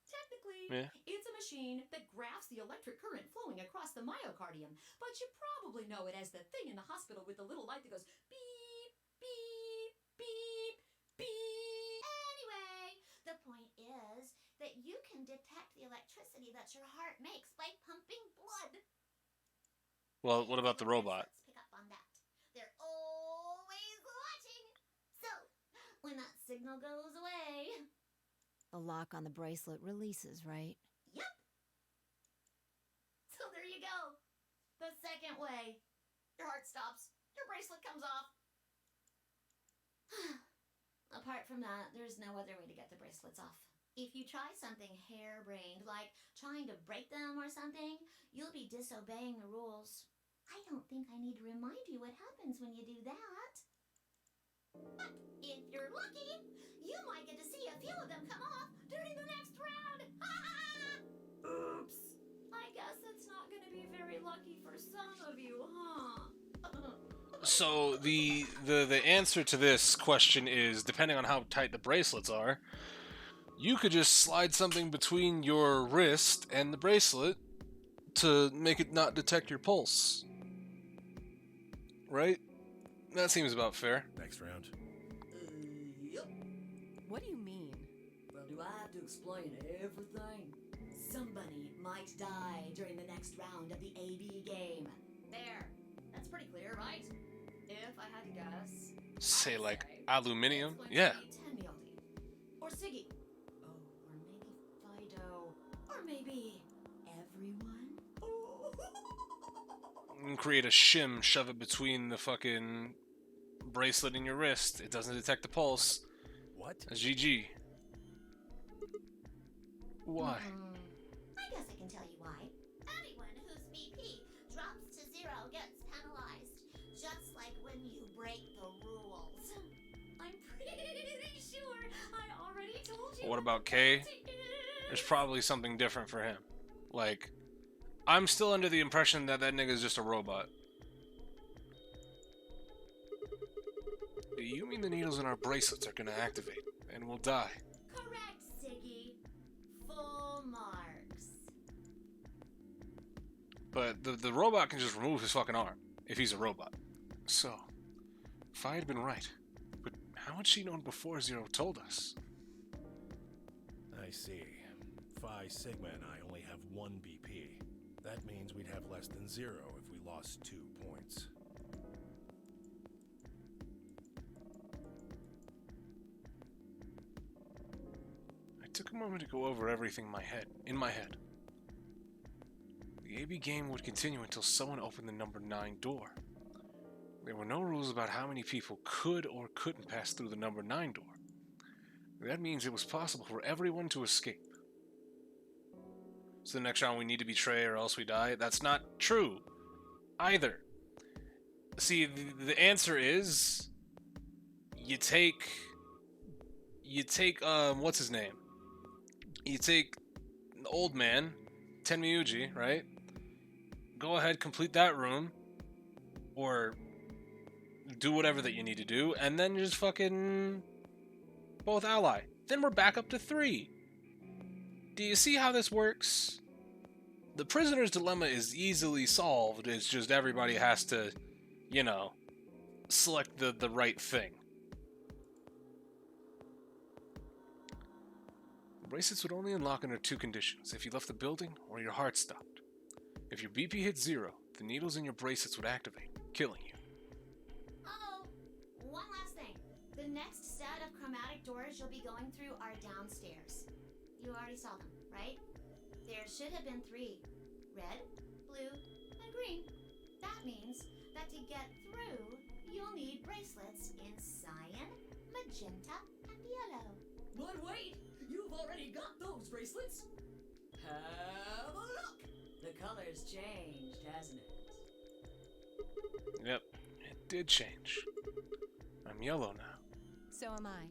Technically, Yeah. it's a machine that graphs the electric current flowing across the myocardium, but you probably know it as the thing in the hospital with the little light that goes beep, beep, beep, beep. Anyway, the point is that you can detect the electricity that your heart makes by pumping blood. well, what about the robot? Let's pick up on that. They're always watching. So, when that signal goes away, The lock on the bracelet releases, right? yep. So there you go. The second way. Your heart stops. Your bracelet comes off. Apart from that, there's no other way to get the bracelets off. If you try something harebrained, like trying to break them or something, you'll be disobeying the rules. I don't think I need to remind you what happens when you do that. But if you're lucky, you might get to see a few of them come off during the next round. Oops. I guess it's not going to be very lucky for some of you, huh? So the answer to this question is, depending on how tight the bracelets are, you could just slide something between your wrist and the bracelet to make it not detect your pulse. Right? That seems about fair. Next round. Yep. What do you mean? Well, do I have to explain everything? Somebody might die during the next round of the AB game. There. That's pretty clear, right? If I had to guess. Say I'd like say aluminium? it's going to Yeah. be Tenmyoldi. Or Siggy. Oh, or maybe Fido. Or maybe everyone. You can create a shim, shove it between the fucking bracelet in your wrist. It doesn't detect the pulse. What? That's GG. Why? I guess I can tell you why. Anyone whose BP drops to 0 gets penalized. Just like when you break the rules. I'm pretty sure I already told you. What about K? There's probably something different for him. Like, I'm still under the impression that that nigga's just a robot. Do you mean the needles in our bracelets are gonna activate and we'll die? Correct, Siggy. Full marks. But the robot can just remove his fucking arm if he's a robot. So, if I had been right, but how had she known before Zero told us? I see. Phi Sigma and I only have 1 BP. That means we'd have less than 0 if we lost 2 points. I took a moment to go over everything in my head. The AB game would continue until someone opened the number 9 door. There were no rules about how many people could or couldn't pass through the number 9 door. That means it was possible for everyone to escape. So the next round we need to betray or else we die? That's not true either. See, the answer is you take what's his name? You take the old man, Tenmyuji, right? Go ahead, complete that room, or do whatever that you need to do, and then just fucking both ally. Then we're back up to 3. Do you see how this works? The prisoner's dilemma is easily solved. It's just everybody has to, you know, select the right thing. Bracelets would only unlock under 2 conditions: if you left the building or your heart stopped. If your BP hit 0, the needles in your bracelets would activate, killing you. Oh, one last thing. The next set of chromatic doors you'll be going through are downstairs. You already saw them, right? There should have been 3. Red, blue, and green. That means that to get through, you'll need bracelets in cyan, magenta, and yellow. But wait, you've already got those bracelets. Have a look. The color's changed, hasn't it? Yep, it did change. I'm yellow now. So am I.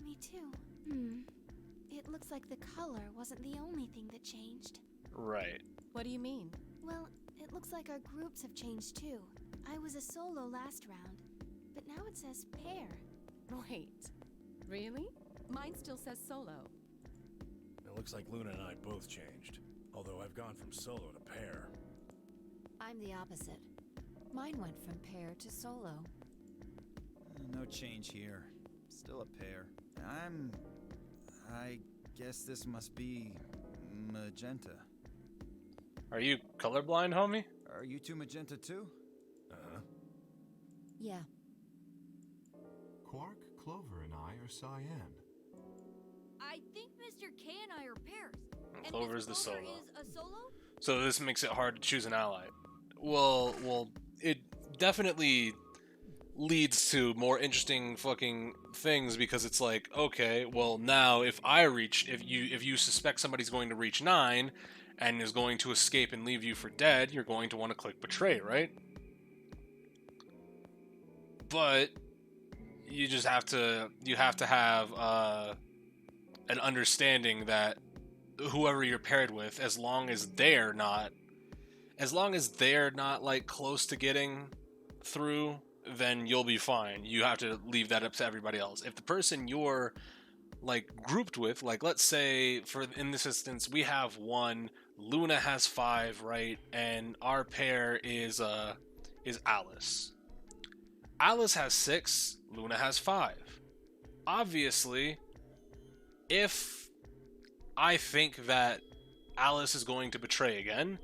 Me too. It looks like the color wasn't the only thing that changed. Right. What do you mean? Well, it looks like our groups have changed too. I was a solo last round, but now it says pair. Wait, really? Mine still says solo. It looks like Luna and I both changed. Although I've gone from solo to pair. I'm the opposite. Mine went from pair to solo. No change here. Still a pair. I guess this must be magenta. Are you colorblind, homie? Are you two magenta too? Uh-huh. Yeah. Quark, Clover, and I are cyan. I think Mr. K and I are pairs. And Clover's the Miss Clover solo. is a solo? So this makes it hard to choose an ally. Well, it definitely leads to more interesting fucking things because it's like, okay, well now if you suspect somebody's going to reach 9 and is going to escape and leave you for dead, you're going to want to click betray, right? But you have to have an understanding that whoever you're paired with, as long as they're not, as long as they're not like close to getting through, then you'll be fine. You have to leave that up to everybody else. If the person you're like grouped with, like let's say for in this instance we have 1, Luna has 5, right? And our pair is Alice. Alice has 6, Luna has 5. Obviously, if I think that Alice is going to betray again,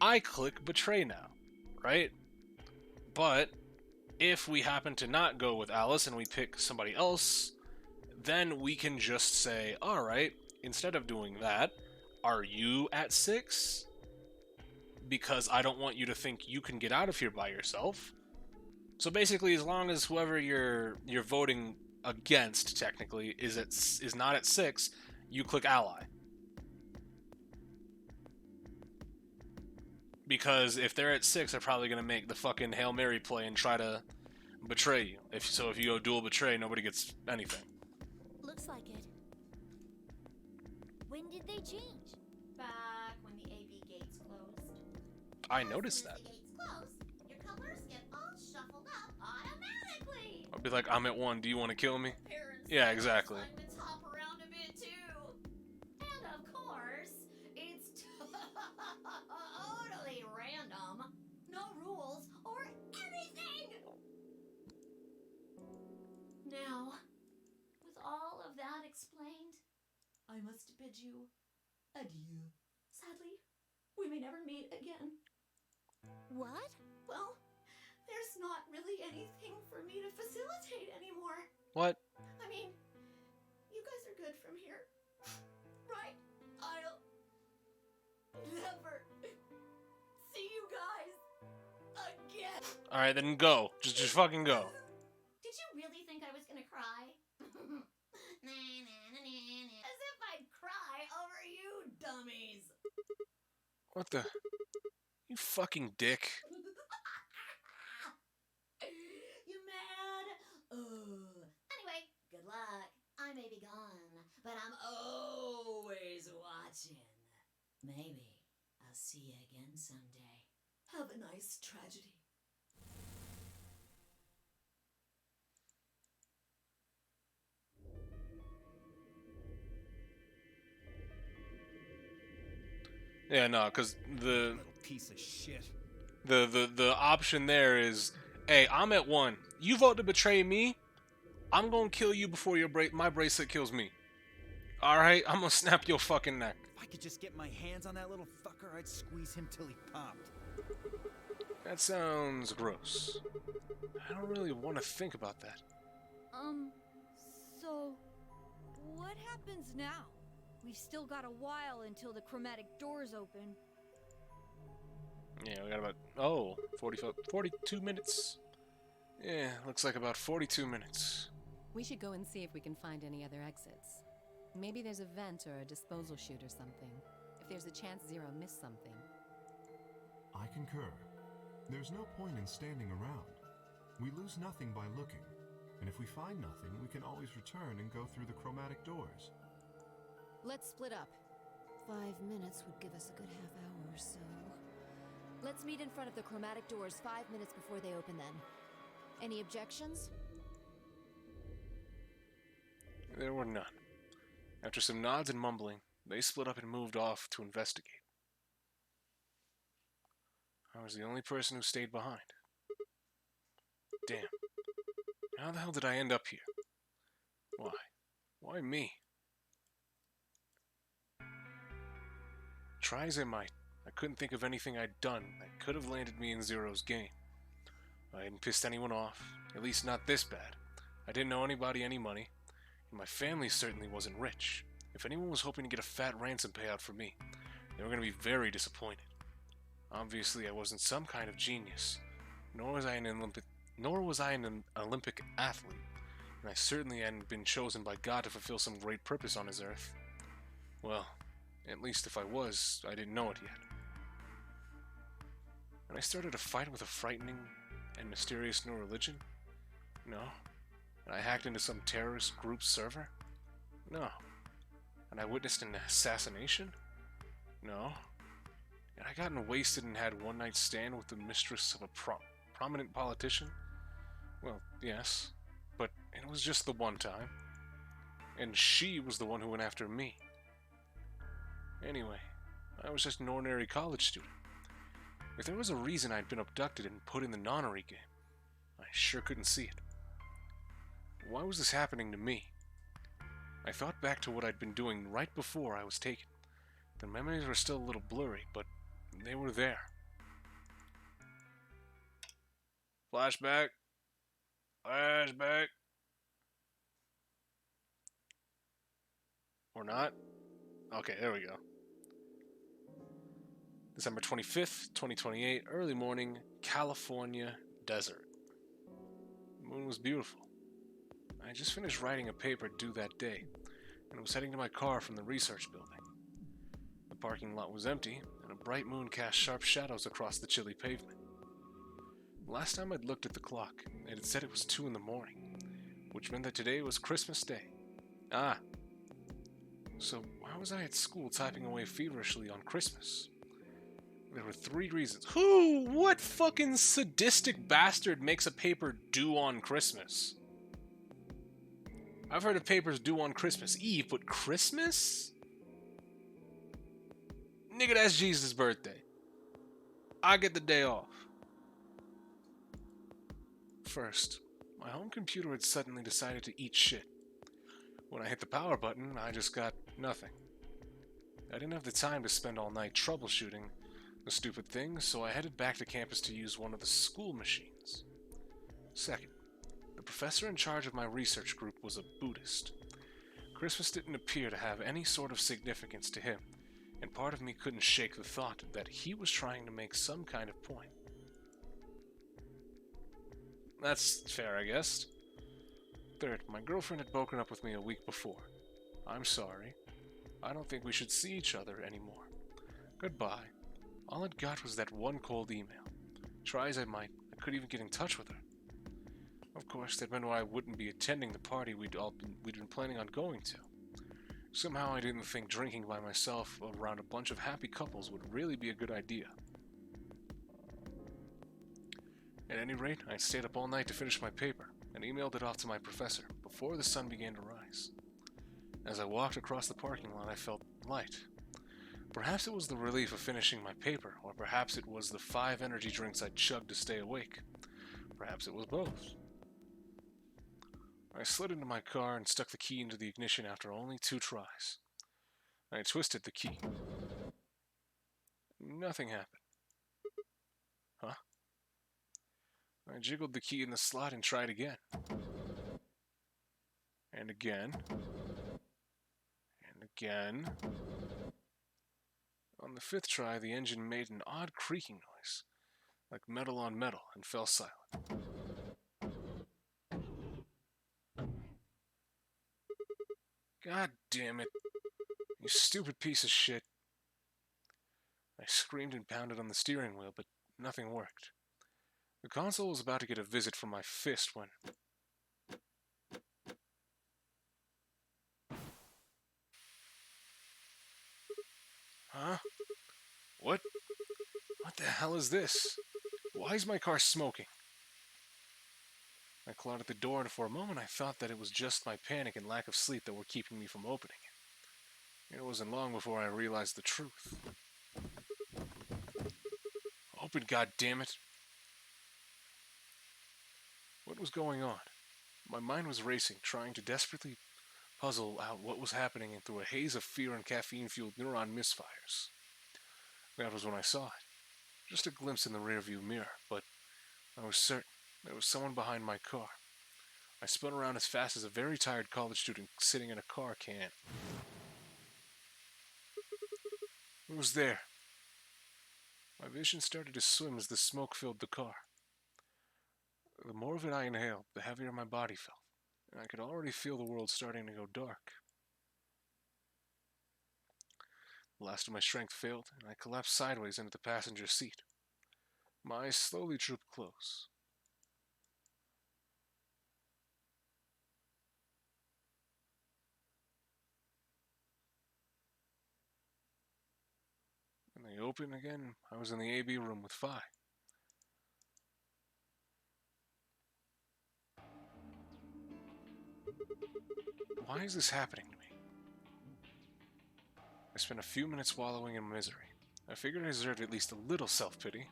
I click betray now, right? But if we happen to not go with Alice and we pick somebody else, then we can just say, alright, instead of doing that, are you at 6? Because I don't want you to think you can get out of here by yourself. So basically, as long as whoever you're voting against, technically, is not at 6, you click ally. Because if they're at 6, they're probably going to make the fucking Hail Mary play and try to betray you. If you go dual betray, nobody gets anything. Looks like it. When did they change? Back when the AB gates closed. I noticed that. As soon as the gates close, your colors get all shuffled up automatically. I'll be like, I'm at 1, do you want to kill me? Parents Yeah, exactly. assignments hop around a bit too. And of course, it's totally random. No rules or anything. Now, with all of that explained, I must bid you adieu. Sadly, we may never meet again. What? Well, there's not really anything for me to facilitate anymore. What? I mean, you guys are good from here, right? I'll never see you guys again. Alright, then go. Just fucking go. Did you really think I was gonna cry? As if I'd cry over you dummies. What the? You fucking dick. You mad? Anyway, good luck. I may be gone, but I'm always watching. Maybe I'll see you again someday. Have a nice tragedy. Yeah, no, because the Piece of shit. the option there is, hey, I'm at 1. You vote to betray me, I'm gonna kill you before my bracelet kills me. Alright, I'm gonna snap your fucking neck. If I could just get my hands on that little fucker, I'd squeeze him till he popped. That sounds gross. I don't really want to think about that. So, what happens now? We've still got a while until the chromatic doors open. Yeah, we got about, 42 minutes. Yeah, looks like about 42 minutes. We should go and see if we can find any other exits. Maybe there's a vent or a disposal chute or something. If there's a chance Zero missed something. I concur. There's no point in standing around. We lose nothing by looking. And if we find nothing, we can always return and go through the chromatic doors. Let's split up. 5 minutes would give us a good half hour or so. Let's meet in front of the chromatic doors 5 minutes before they open then. Any objections? There were none. After some nods and mumbling, they split up and moved off to investigate. I was the only person who stayed behind. Damn. How the hell did I end up here? Why? Why me? Try as I might, I couldn't think of anything I'd done that could have landed me in Zero's game. I hadn't pissed anyone off, at least not this bad. I didn't owe anybody any money, and my family certainly wasn't rich. If anyone was hoping to get a fat ransom payout from me, they were going to be very disappointed. Obviously, I wasn't some kind of genius, nor was I an Olympic athlete, and I certainly hadn't been chosen by God to fulfill some great purpose on his earth. Well, at least if I was, I didn't know it yet. And I started a fight with a frightening and mysterious new religion? No. And I hacked into some terrorist group server? No. And I witnessed an assassination? No. And I I gotten wasted and had one night stand with the mistress of a prominent politician? Well, yes, but it was just the one time. And she was the one who went after me. Anyway, I was just an ordinary college student. If there was a reason I'd been abducted and put in the nonary game, I sure couldn't see it. Why was this happening to me? I thought back to what I'd been doing right before I was taken. The memories were still a little blurry, but they were there. Flashback. Flashback. Or not? Okay, there we go. December 25th, 2028, early morning, California desert. The moon was beautiful. I just finished writing a paper due that day, and was heading to my car from the research building. The parking lot was empty, and a bright moon cast sharp shadows across the chilly pavement. Last time I'd looked at the clock, it had said it was 2 in the morning, which meant that today was Christmas Day. Ah. So why was I at school typing away feverishly on Christmas? There were 3 reasons. What fucking sadistic bastard makes a paper due on Christmas? I've heard of papers due on Christmas Eve, but Christmas? Nigga, that's Jesus' birthday. I get the day off. First, my home computer had suddenly decided to eat shit. When I hit the power button, I just got nothing. I didn't have the time to spend all night troubleshooting the stupid thing, so I headed back to campus to use one of the school machines. Second, the professor in charge of my research group was a Buddhist. Christmas didn't appear to have any sort of significance to him, and part of me couldn't shake the thought that he was trying to make some kind of point. That's fair, I guess. Third, my girlfriend had broken up with me a week before. I'm sorry. I don't think we should see each other anymore. Goodbye. All I'd got was that one cold email. Try as I might, I couldn't even get in touch with her. Of course, that meant I wouldn't be attending the party we'd been planning on going to. Somehow I didn't think drinking by myself around a bunch of happy couples would really be a good idea. At any rate, I stayed up all night to finish my paper, and emailed it off to my professor before the sun began to rise. As I walked across the parking lot, I felt light. Perhaps it was the relief of finishing my paper, or perhaps it was the 5 energy drinks I'd chugged to stay awake. Perhaps it was both. I slid into my car and stuck the key into the ignition after only 2 tries. I twisted the key. Nothing happened. Huh? I jiggled the key in the slot and tried again. And again. And again. On the 5th try, the engine made an odd creaking noise, like metal on metal, and fell silent. God damn it. You stupid piece of shit. I screamed and pounded on the steering wheel, but nothing worked. The console was about to get a visit from my fist when... Huh? What? What the hell is this? Why is my car smoking? I clawed at the door, and for a moment I thought that it was just my panic and lack of sleep that were keeping me from opening it. It wasn't long before I realized the truth. Open, goddammit! What was going on? My mind was racing, trying to desperately puzzle out what was happening through a haze of fear and caffeine-fueled neuron misfires. That was when I saw it. Just a glimpse in the rearview mirror, but I was certain there was someone behind my car. I spun around as fast as a very tired college student sitting in a car can. Who was there? My vision started to swim as the smoke filled the car. The more of it I inhaled, the heavier my body felt, and I could already feel the world starting to go dark. The last of my strength failed, and I collapsed sideways into the passenger seat. My eyes slowly drooped close. And they You open again. I was in the AB room with Phi. Why is this happening to me? I spent a few minutes wallowing in misery. I figured I deserved at least a little self-pity,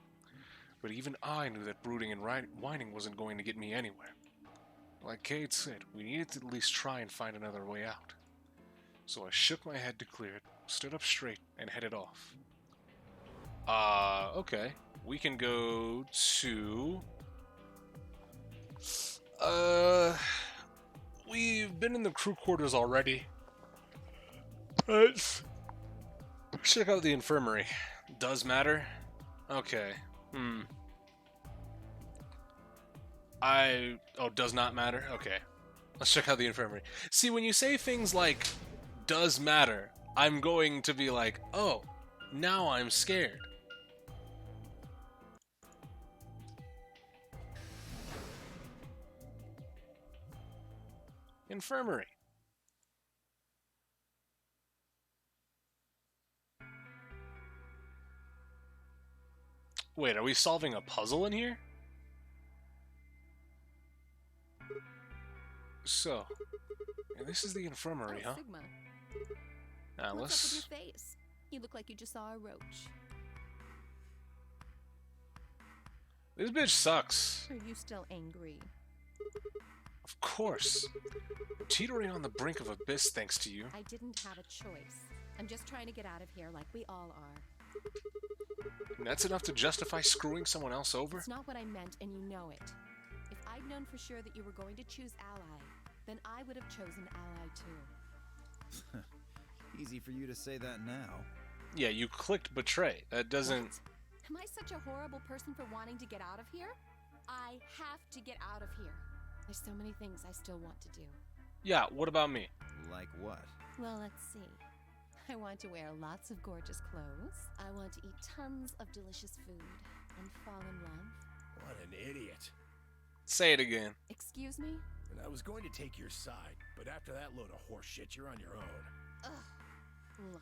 but even I knew that brooding and whining wasn't going to get me anywhere. Like Cade said, we needed to at least try and find another way out. So I shook my head to clear it, stood up straight, and headed off. Okay. We can go to... We've been in the crew quarters already. Let's check out the infirmary. Does matter? Okay. Does not matter? Okay. Let's check out the infirmary. See, when you say things like, does matter, I'm going to be like, oh, now I'm scared. Infirmary. Wait, are we solving a puzzle in here? So, yeah, this is the infirmary, huh? Sigma. Now What's up with your face? You look like you just saw a roach. This bitch sucks. Are you still angry? Of course. I'm teetering on the brink of abyss thanks to you. I didn't have a choice. I'm just trying to get out of here like we all are. And that's enough to justify screwing someone else over? It's not what I meant, and you know it. If I'd known for sure that you were going to choose Ally, then I would have chosen Ally too. Easy for you to say that now. Yeah, you clicked betray. That doesn't... What? Am I such a horrible person for wanting to get out of here? I have to get out of here. There's so many things I still want to do. Yeah, what about me? Like what? Well, let's see. I want to wear lots of gorgeous clothes. I want to eat tons of delicious food and fall in love. What an idiot. Say it again. Excuse me? And I was going to take your side, but after that load of horse shit, you're on your own. Ugh. Look.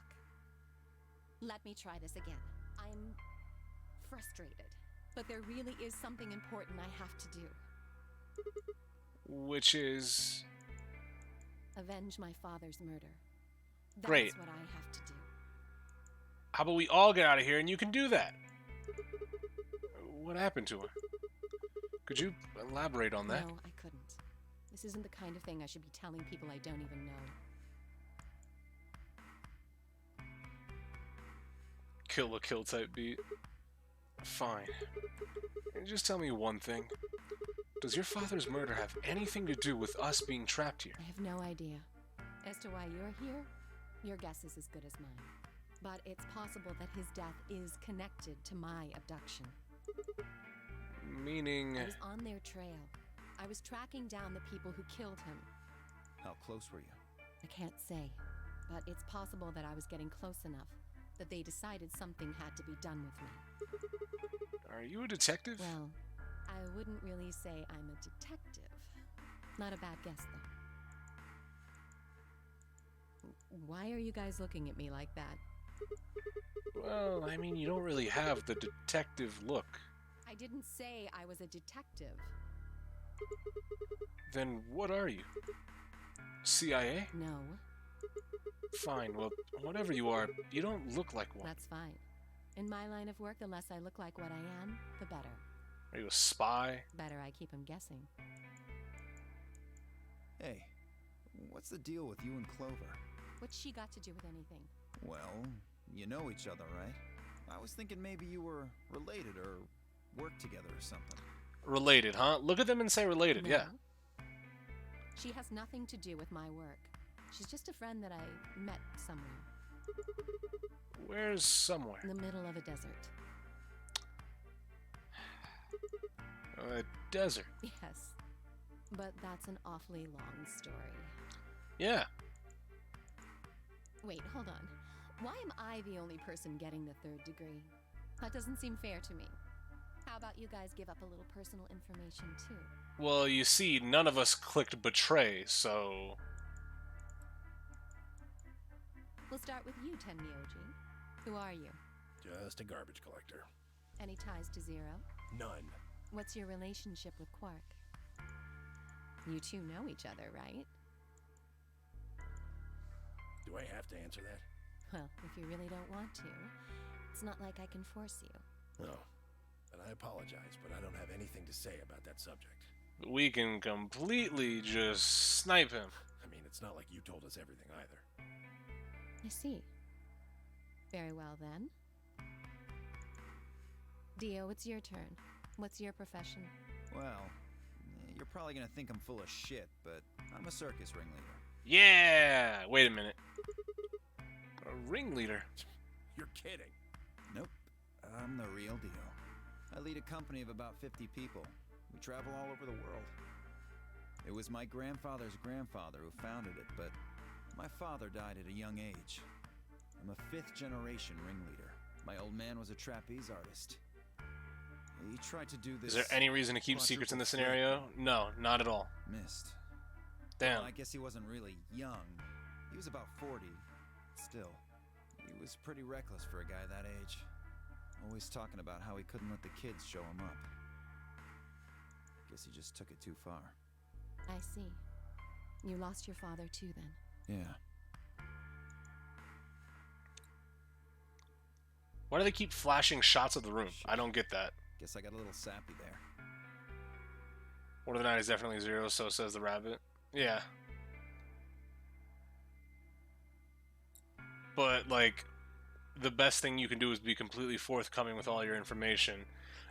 Let me try this again. I'm frustrated, but there really is something important I have to do. Which is... Avenge my father's murder. That's Great. what I have to do. How about we all get out of here and you can do that? What happened to her? Could you elaborate on that? No, I couldn't. This isn't the kind of thing I should be telling people I don't even know. Kill a kill type beat. Fine. And just tell me one thing. Does your father's murder have anything to do with us being trapped here? I have no idea. As to why you're here, your guess is as good as mine. But it's possible that his death is connected to my abduction. Meaning... I was on their trail. I was tracking down the people who killed him. How close were you? I can't say, but it's possible that I was getting close enough that they decided something had to be done with me. Are you a detective? Well, I wouldn't really say I'm a detective. Not a bad guess, though. Why are you guys looking at me like that? Well, I mean, you don't really have the detective look. I didn't say I was a detective. Then what are you? CIA? No. Fine, well, whatever you are, you don't look like one. That's fine. In my line of work, the less I look like what I am, the better. Are you a spy? Better I keep him guessing. Hey, what's the deal with you and Clover? What's she got to do with anything? Well, you know each other, right? I was thinking maybe you were related or worked together or something. Related, huh? Look at them and say related, No. yeah. She has nothing to do with my work. She's just a friend that I met somewhere. Where's somewhere? In the middle of a desert. A desert. Yes. But that's an awfully long story. Yeah. Wait, hold on. Why am I the only person getting the 3rd degree? That doesn't seem fair to me. How about you guys give up a little personal information, too? Well, you see, none of us clicked betray, so... We'll start with you, Tenmyoji. Who are you? Just a garbage collector. Any ties to Zero? None. What's your relationship with Quark? You two know each other, right? Do I have to answer that? Well, if you really don't want to, it's not like I can force you. No. And I apologize, but I don't have anything to say about that subject. We can completely just snipe him. I mean, it's not like you told us everything either. I see. Very well, then. Dio, it's your turn. What's your profession? Well, you're probably gonna think I'm full of shit, but I'm a circus ringleader. Yeah! Wait a minute. A ringleader? You're kidding. Nope. I'm the real deal. I lead a company of about 50 people. We travel all over the world. It was my grandfather's grandfather who founded it, but my father died at a young age. I'm a 5th generation ringleader. My old man was a trapeze artist. He tried to do this. Is there any reason to keep secrets in this scenario? No, not at all. Missed. Damn. Well, I guess he wasn't really young. He was about 40. Still, he was pretty reckless for a guy that age. Always talking about how he couldn't let the kids show him up. Guess he just took it too far. I see. You lost your father too, then? Yeah. Why do they keep flashing shots of the room? I don't get that. Guess I got a little sappy there. One of the 9 is definitely Zero, so says the rabbit. Yeah. But, like, the best thing you can do is be completely forthcoming with all your information.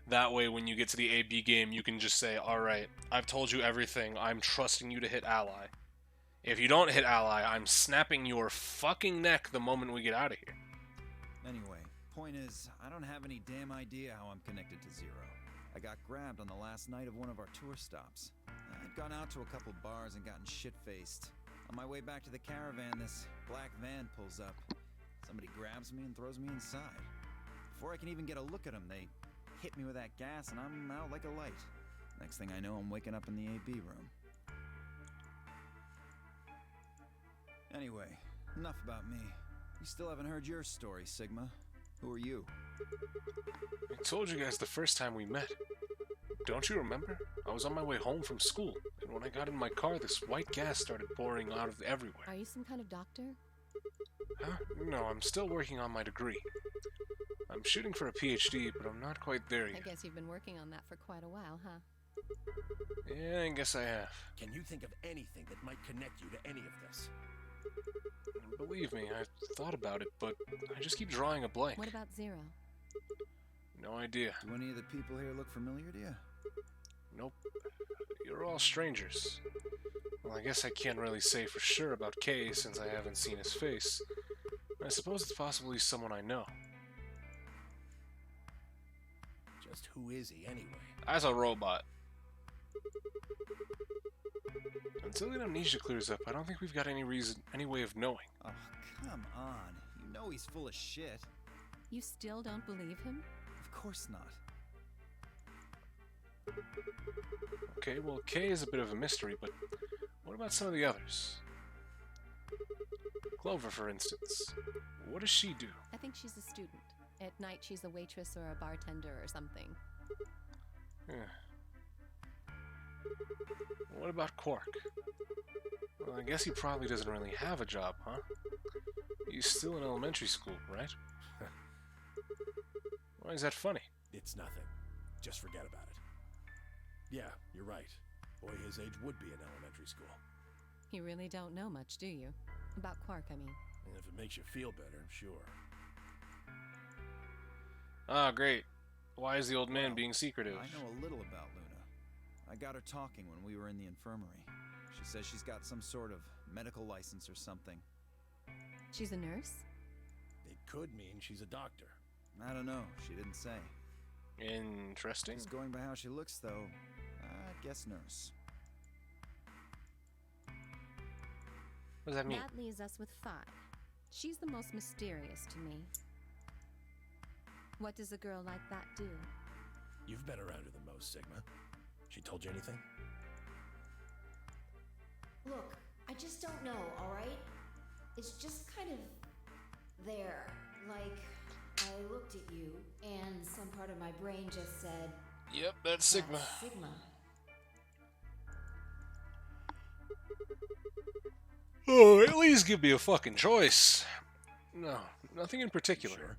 That way, when you get to the AB game, you can just say, alright, I've told you everything, I'm trusting you to hit Ally. If you don't hit Ally, I'm snapping your fucking neck the moment we get out of here. Anyway, point is, I don't have any damn idea how I'm connected to Zero. I got grabbed on the last night of one of our tour stops. I'd gone out to a couple bars and gotten shit-faced. On my way back to the caravan, this black van pulls up. Somebody grabs me and throws me inside. Before I can even get a look at them, they hit me with that gas and I'm out like a light. Next thing I know, I'm waking up in the AB room. Anyway, enough about me. You still haven't heard your story, Sigma. Who are you? I told you guys the first time we met. Don't you remember? I was on my way home from school, and when I got in my car, this white gas started pouring out of everywhere. Are you some kind of doctor? Huh? No, I'm still working on my degree. I'm shooting for a PhD, but I'm not quite there I yet. guess you've been working on that for quite a while, huh? Yeah, I guess I have. Can you think of anything that might connect you to any of this? Believe me, I've thought about it, but I just keep drawing a blank. What about Zero? No idea. Do any of the people here look familiar to you? Nope. You're all strangers. Well, I guess I can't really say for sure about Kay since I haven't seen his face. I suppose it's possibly someone I know. Just who is he anyway? As a robot. Until the amnesia clears up, I don't think we've got any way of knowing. Oh, come on. You know he's full of shit. You still don't believe him? Of course not. Okay, well, Kay is a bit of a mystery, but what about some of the others? Clover, for instance. What does she do? I think she's a student. At night, she's a waitress or a bartender or something. Yeah. What about Quark? Well, I guess he probably doesn't really have a job, huh? He's still in elementary school, right? Why is that funny? It's nothing. Just forget about it. Yeah, you're right. Boy his age would be in elementary school. You really don't know much, do you? About Quark, I mean. And if it makes you feel better, sure. Ah, great. Why is the old man being secretive? I know a little about Luna. I got her talking when we were in the infirmary. She says she's got some sort of medical license or something. She's a nurse? It could mean she's a doctor. I don't know. She didn't say. Interesting. Just going by how she looks, though, I guess nurse. What does that mean? That leaves us with 5. She's the most mysterious to me. What does a girl like that do? You've been around her the most, Sigma. She told you anything? Look, I just don't know, alright? It's just kind of there. Like, I looked at you, and some part of my brain just said, Yep, that's Sigma. "That's Sigma." Oh, at least give me a fucking choice. No, nothing in particular.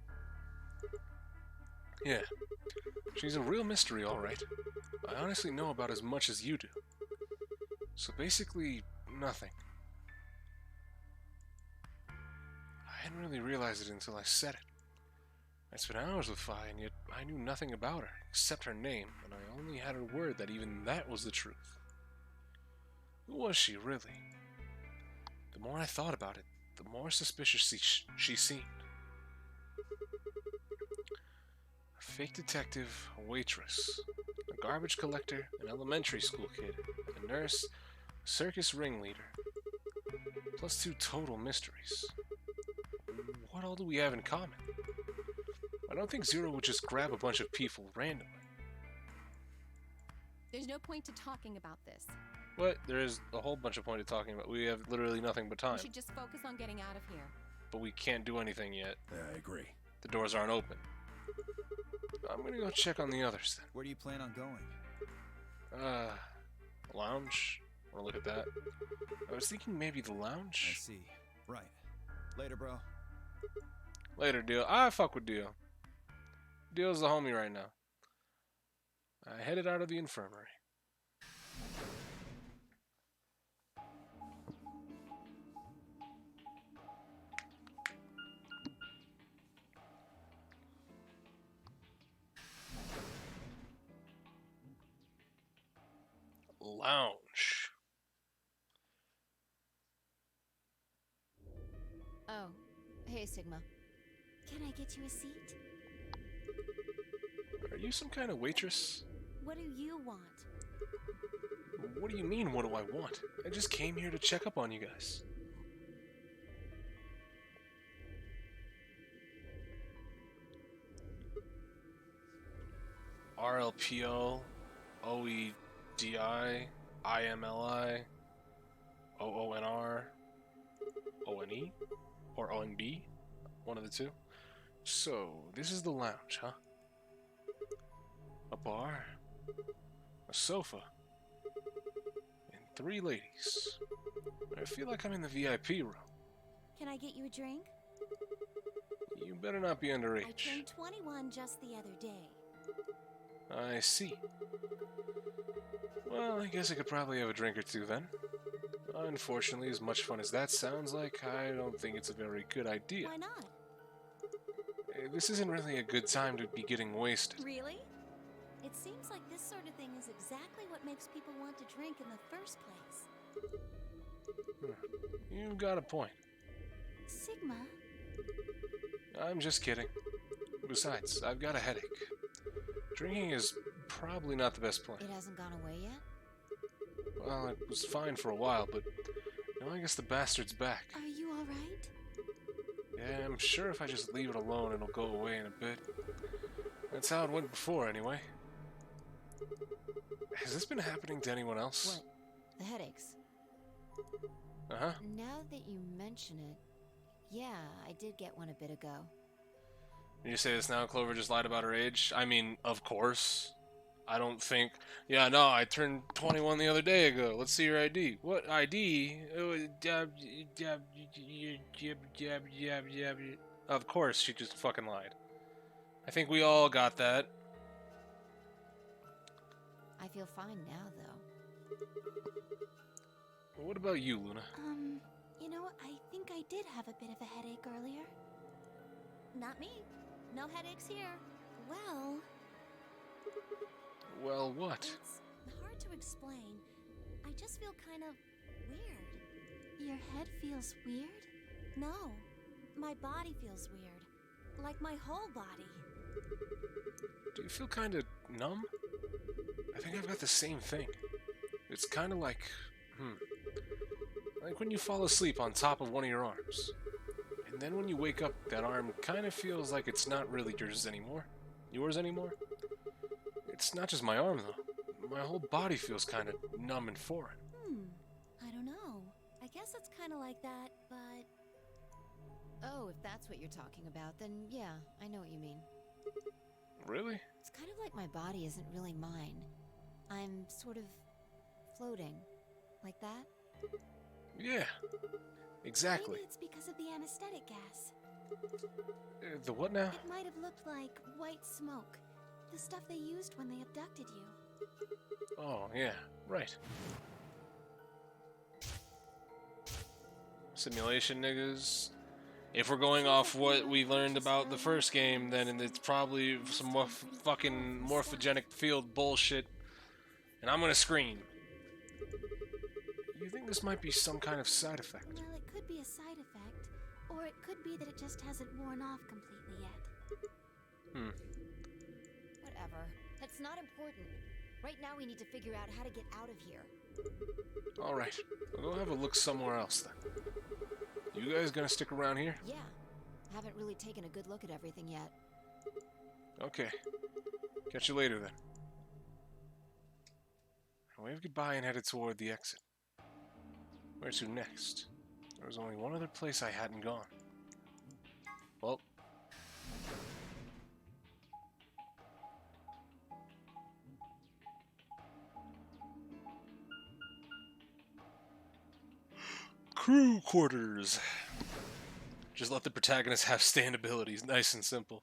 Yeah, she's a real mystery, alright. I honestly know about as much as you do. So basically, nothing. I hadn't really realized it until I said it. I spent hours with Fi, and yet I knew nothing about her, except her name, and I only had her word that even that was the truth. Who was she, really? The more I thought about it, the more suspicious she seemed. A fake detective, a waitress, a garbage collector, an elementary school kid, a nurse, a circus ringleader, plus 2 total mysteries. What all do we have in common? I don't think Zero would just grab a bunch of people randomly. There's no point to talking about this. What? There is a whole bunch of point of talking about. We have literally nothing but time. We should just focus on getting out of here. But we can't do anything yet. Yeah, I agree. The doors aren't open. I'm gonna go check on the others then. Where do you plan on going? Lounge? Wanna look at that? I was thinking maybe the lounge? I see. Right. Later, bro. Later, Dio. I fuck with Dio. Dio's the homie right now. I headed out of the infirmary. Lounge. Oh, hey, Sigma. Can I get you a seat? Are you some kind of waitress? What do you want? What do you mean, what do I want? I just came here to check up on you guys. RLPO, OEDI, IMLI, OONR, ONE, or ONB, one of the two. So, this is the lounge, huh? A bar, a sofa, and 3 ladies. I feel like I'm in the VIP room. Can I get you a drink? You better not be underage. I turned 21 just the other day. I see. Well, I guess I could probably have a drink or two then. Unfortunately, as much fun as that sounds like, I don't think it's a very good idea. Why not? This isn't really a good time to be getting wasted. Really? It seems like this sort of thing is exactly what makes people want to drink in the first place. You've got a point. Sigma? I'm just kidding. Besides, I've got a headache. Drinking is probably not the best plan. It hasn't gone away yet? Well, it was fine for a while, but now I guess the bastard's back. Are you alright? Yeah, I'm sure if I just leave it alone, it'll go away in a bit. That's how it went before, anyway. Has this been happening to anyone else? What? The headaches? Uh-huh. Now that you mention it, yeah, I did get one a bit ago. You say this now, Clover just lied about her age? I mean, of course. I don't think... Yeah, no, I turned 21 the other day ago. Let's see your ID. What ID? Of course, she just fucking lied. I think we all got that. I feel fine now, though. What about you, Luna? You know, I think I did have a bit of a headache earlier. Not me. No headaches here. Well... Well, what? It's hard to explain. I just feel kind of weird. Your head feels weird? No. My body feels weird. Like my whole body. Do you feel kind of numb? I think I've got the same thing. It's kind of like... like when you fall asleep on top of one of your arms. And then when you wake up, that arm kind of feels like it's not really yours anymore. Yours anymore? It's not just my arm, though. My whole body feels kind of numb and foreign. I don't know. I guess it's kind of like that, but... Oh, if that's what you're talking about, then yeah, I know what you mean. Really? It's kind of like my body isn't really mine. I'm sort of floating. Like that? Yeah. Exactly. Maybe it's because of the anesthetic gas. The what now? It might have looked like white smoke. The stuff they used when they abducted you. Oh, yeah. Right. Simulation, niggas. If we're going off what we learned about the first game, then it's probably some more fucking morphogenic field bullshit. And I'm gonna scream. You think this might be some kind of side effect? Well, it could be a side effect, or it could be that it just hasn't worn off completely yet. Whatever. That's not important. Right now we need to figure out how to get out of here. Alright. We'll go have a look somewhere else then. You guys gonna stick around here? Yeah. Haven't really taken a good look at everything yet. Okay. Catch you later then. I waved goodbye and headed toward the exit. Where to next? There was only one other place I hadn't gone. Well. Crew quarters. Just let the protagonist have stand abilities. Nice and simple.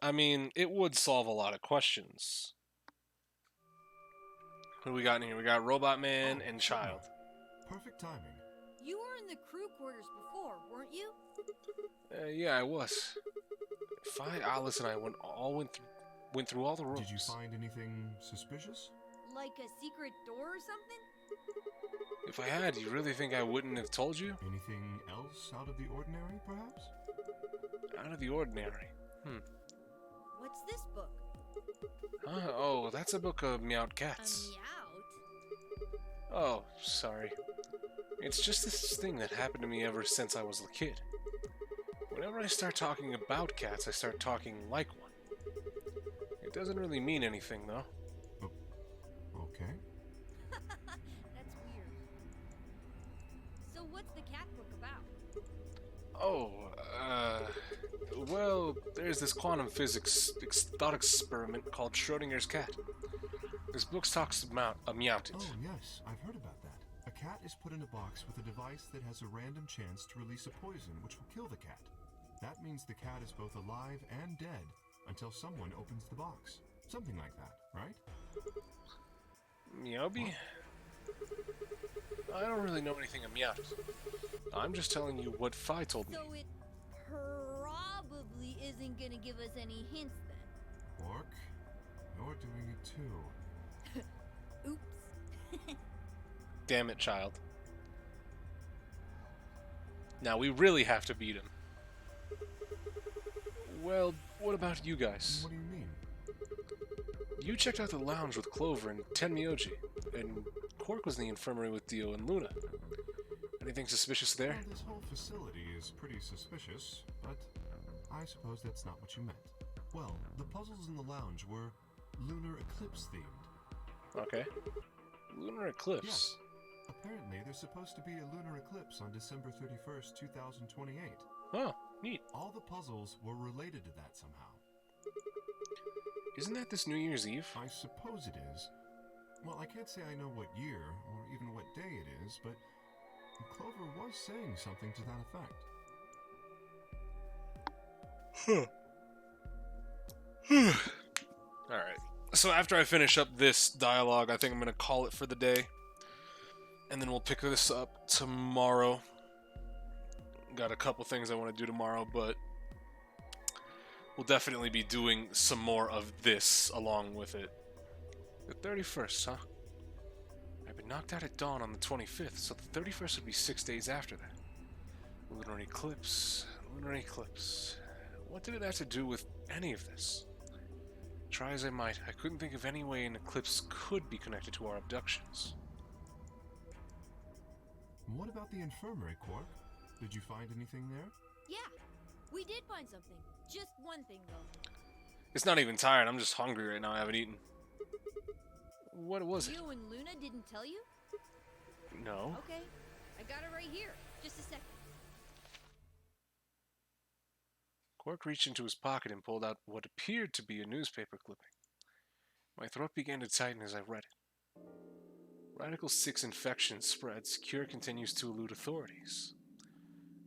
I mean, it would solve a lot of questions. What do we got in here? We got Robot Man and Child. Perfect timing. You were in the crew quarters before, weren't you? Yeah, I was. Alice and I went through all the rooms. Did you find anything suspicious? Like a secret door or something? If I had, you really think I wouldn't have told you? Anything else out of the ordinary, perhaps? Out of the ordinary. What's this book? Oh, that's a book of meowed cats. A meowed? Oh, sorry. It's just this thing that happened to me ever since I was a kid. Whenever I start talking about cats, I start talking like one. It doesn't really mean anything, though. Okay. That's weird. So what's the cat book about? Oh, well, there's this quantum physics thought experiment called Schrodinger's cat. This book talks about a meowted. Oh, yes, I've heard about that. A cat is put in a box with a device that has a random chance to release a poison which will kill the cat. That means the cat is both alive and dead until someone opens the box. Something like that, right? Meowby? I don't really know anything about it. I'm just telling you what Fi told me. So it probably isn't gonna give us any hints then. Orc, you're doing it too. Oops. Damn it, Child. Now we really have to beat him. Well, what about you guys? What do you mean? You checked out the lounge with Clover and Tenmyoji, and Quark was in the infirmary with Dio and Luna. Anything suspicious there? Well, this whole facility is pretty suspicious, but I suppose that's not what you meant. Well, the puzzles in the lounge were lunar eclipse themed. Okay. Lunar eclipse? Yes. Apparently, there's supposed to be a lunar eclipse on December 31st, 2028. Oh, neat. All the puzzles were related to that somehow. Isn't that this New Year's Eve? I suppose it is. Well, I can't say I know what year, or even what day it is, but Clover was saying something to that effect. Alright. So after I finish up this dialogue, I think I'm going to call it for the day. And then we'll pick this up tomorrow. Got a couple things I want to do tomorrow, but we'll definitely be doing some more of this along with it. The 31st, huh? I've been knocked out at dawn on the 25th, so the 31st would be 6 days after that. Lunar eclipse. Lunar eclipse. What did it have to do with any of this? Try as I might, I couldn't think of any way an eclipse could be connected to our abductions. What about the infirmary, Quark? Did you find anything there? Yeah, we did find something. Just one thing, though. It's not even tired, I'm just hungry right now, I haven't eaten. What was it? You and Luna didn't tell you? No. Okay, I got it right here. Just a second. Quark reached into his pocket and pulled out what appeared to be a newspaper clipping. My throat began to tighten as I read it. Radical 6 infection spreads. Cure continues to elude authorities.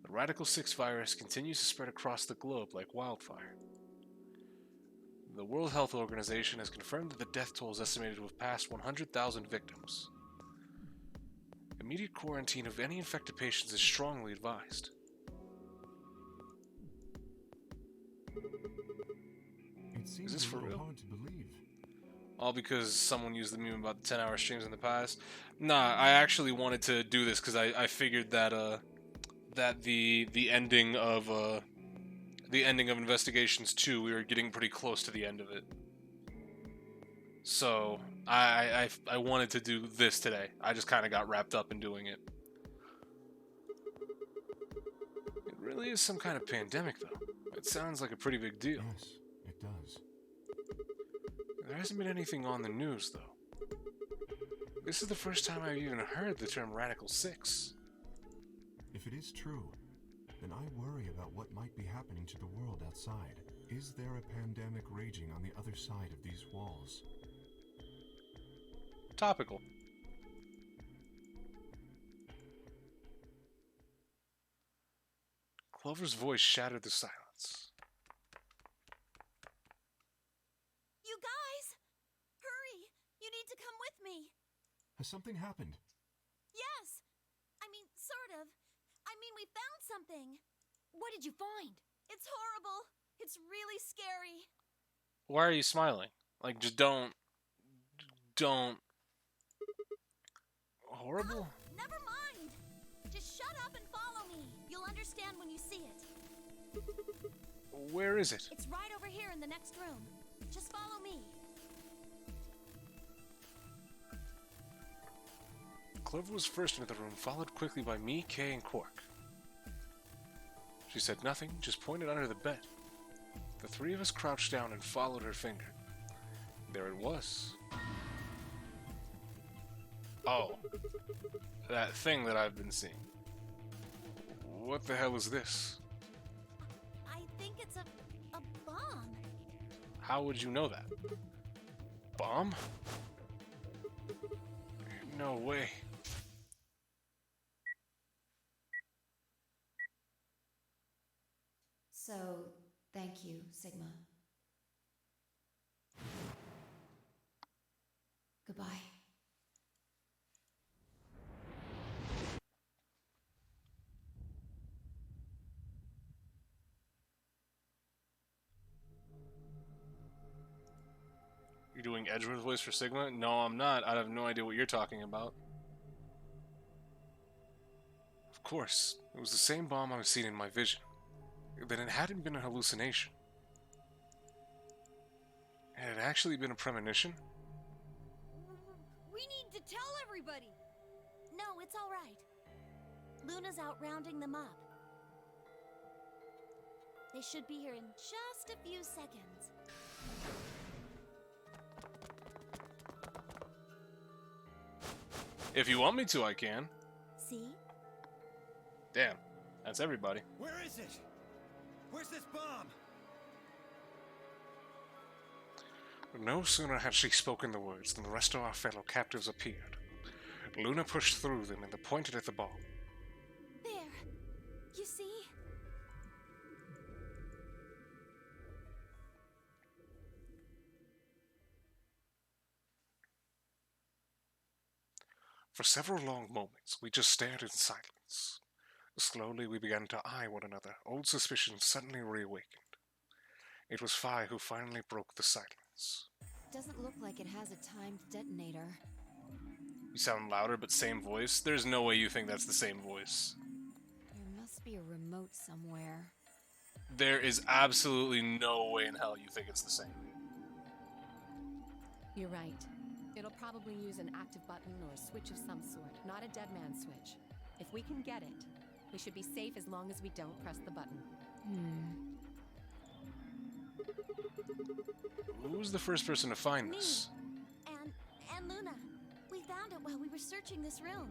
The Radical 6 virus continues to spread across the globe like wildfire. The World Health Organization has confirmed that the death toll is estimated to have passed 100,000 victims. Immediate quarantine of any infected patients is strongly advised. It seems Is this a for little real? hard to believe. All because someone used the meme about the 10-hour streams in the past. Nah, I actually wanted to do this because I figured that that the ending of Investigations 2, we were getting pretty close to the end of it. So I wanted to do this today. I just kind of got wrapped up in doing it. It really is some kind of pandemic, though. It sounds like a pretty big deal. Yes, it does. There hasn't been anything on the news, though. This is the first time I've even heard the term Radical 6. If it is true, then I worry about what might be happening to the world outside. Is there a pandemic raging on the other side of these walls? Topical. Clover's voice shattered the silence. You guys! Hurry! You need to come with me! Has something happened? Yes! I mean, sort of. I mean, we found something. What did you find? It's horrible. It's really scary. Why are you smiling? Like, just don't... Horrible? Oh, never mind. Just shut up and follow me. You'll understand when you see it. Where is it? It's right over here in the next room. Just follow me. Clover was first into the room, followed quickly by me, Kay, and Quark. She said nothing, just pointed under the bed. The three of us crouched down and followed her finger. There it was. Oh. That thing that I've been seeing. What the hell is this? I think it's a bomb. How would you know that? Bomb? No way. So, thank you, Sigma. Goodbye. You're doing Edgeworth's voice for Sigma? No, I'm not. I have no idea what you're talking about. Of course, it was the same bomb I was seeing in my vision. Then it hadn't been a hallucination. It had actually been a premonition? We need to tell everybody. No, it's all right. Luna's out rounding them up. They should be here in just a few seconds. If you want me to, I can. See? Damn, that's everybody. Where is it? Where's this bomb? No sooner had she spoken the words than the rest of our fellow captives appeared. Luna pushed through them and pointed at the bomb. There. You see? For several long moments, we just stared in silence. Slowly, we began to eye one another, old suspicions suddenly reawakened. It was Phi who finally broke the silence. Doesn't look like it has a timed detonator. You sound louder, but same voice? There's no way you think that's the same voice. There must be a remote somewhere. There is absolutely no way in hell you think it's the same. You're right. It'll probably use an active button or a switch of some sort, not a dead man switch. If we can get it, we should be safe as long as we don't press the button. Who was the first person to find Me. this? And Luna. We found it while we were searching this room.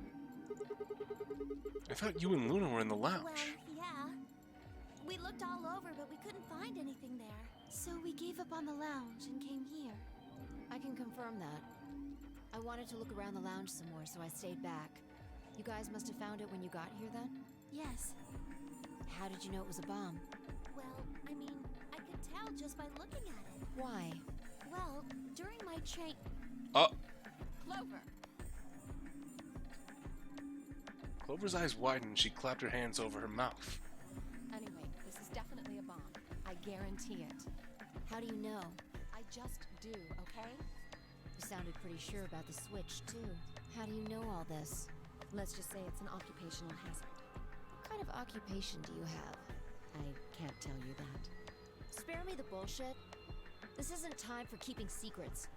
I thought you and Luna were in the lounge. Well, yeah. We looked all over, but we couldn't find anything there. So we gave up on the lounge and came here. I can confirm that. I wanted to look around the lounge some more, so I stayed back. You guys must have found it when you got here then? Yes. How did you know it was a bomb? Well, I mean, I could tell just by looking at it. Why? Well, during my train... Oh. Clover! Clover's eyes widened. She clapped her hands over her mouth. Anyway, this is definitely a bomb. I guarantee it. How do you know? I just do, okay? You sounded pretty sure about the switch, too. How do you know all this? Let's just say it's an occupational hazard. What kind of occupation do you have? I can't tell you that. Spare me the bullshit. This isn't time for keeping secrets.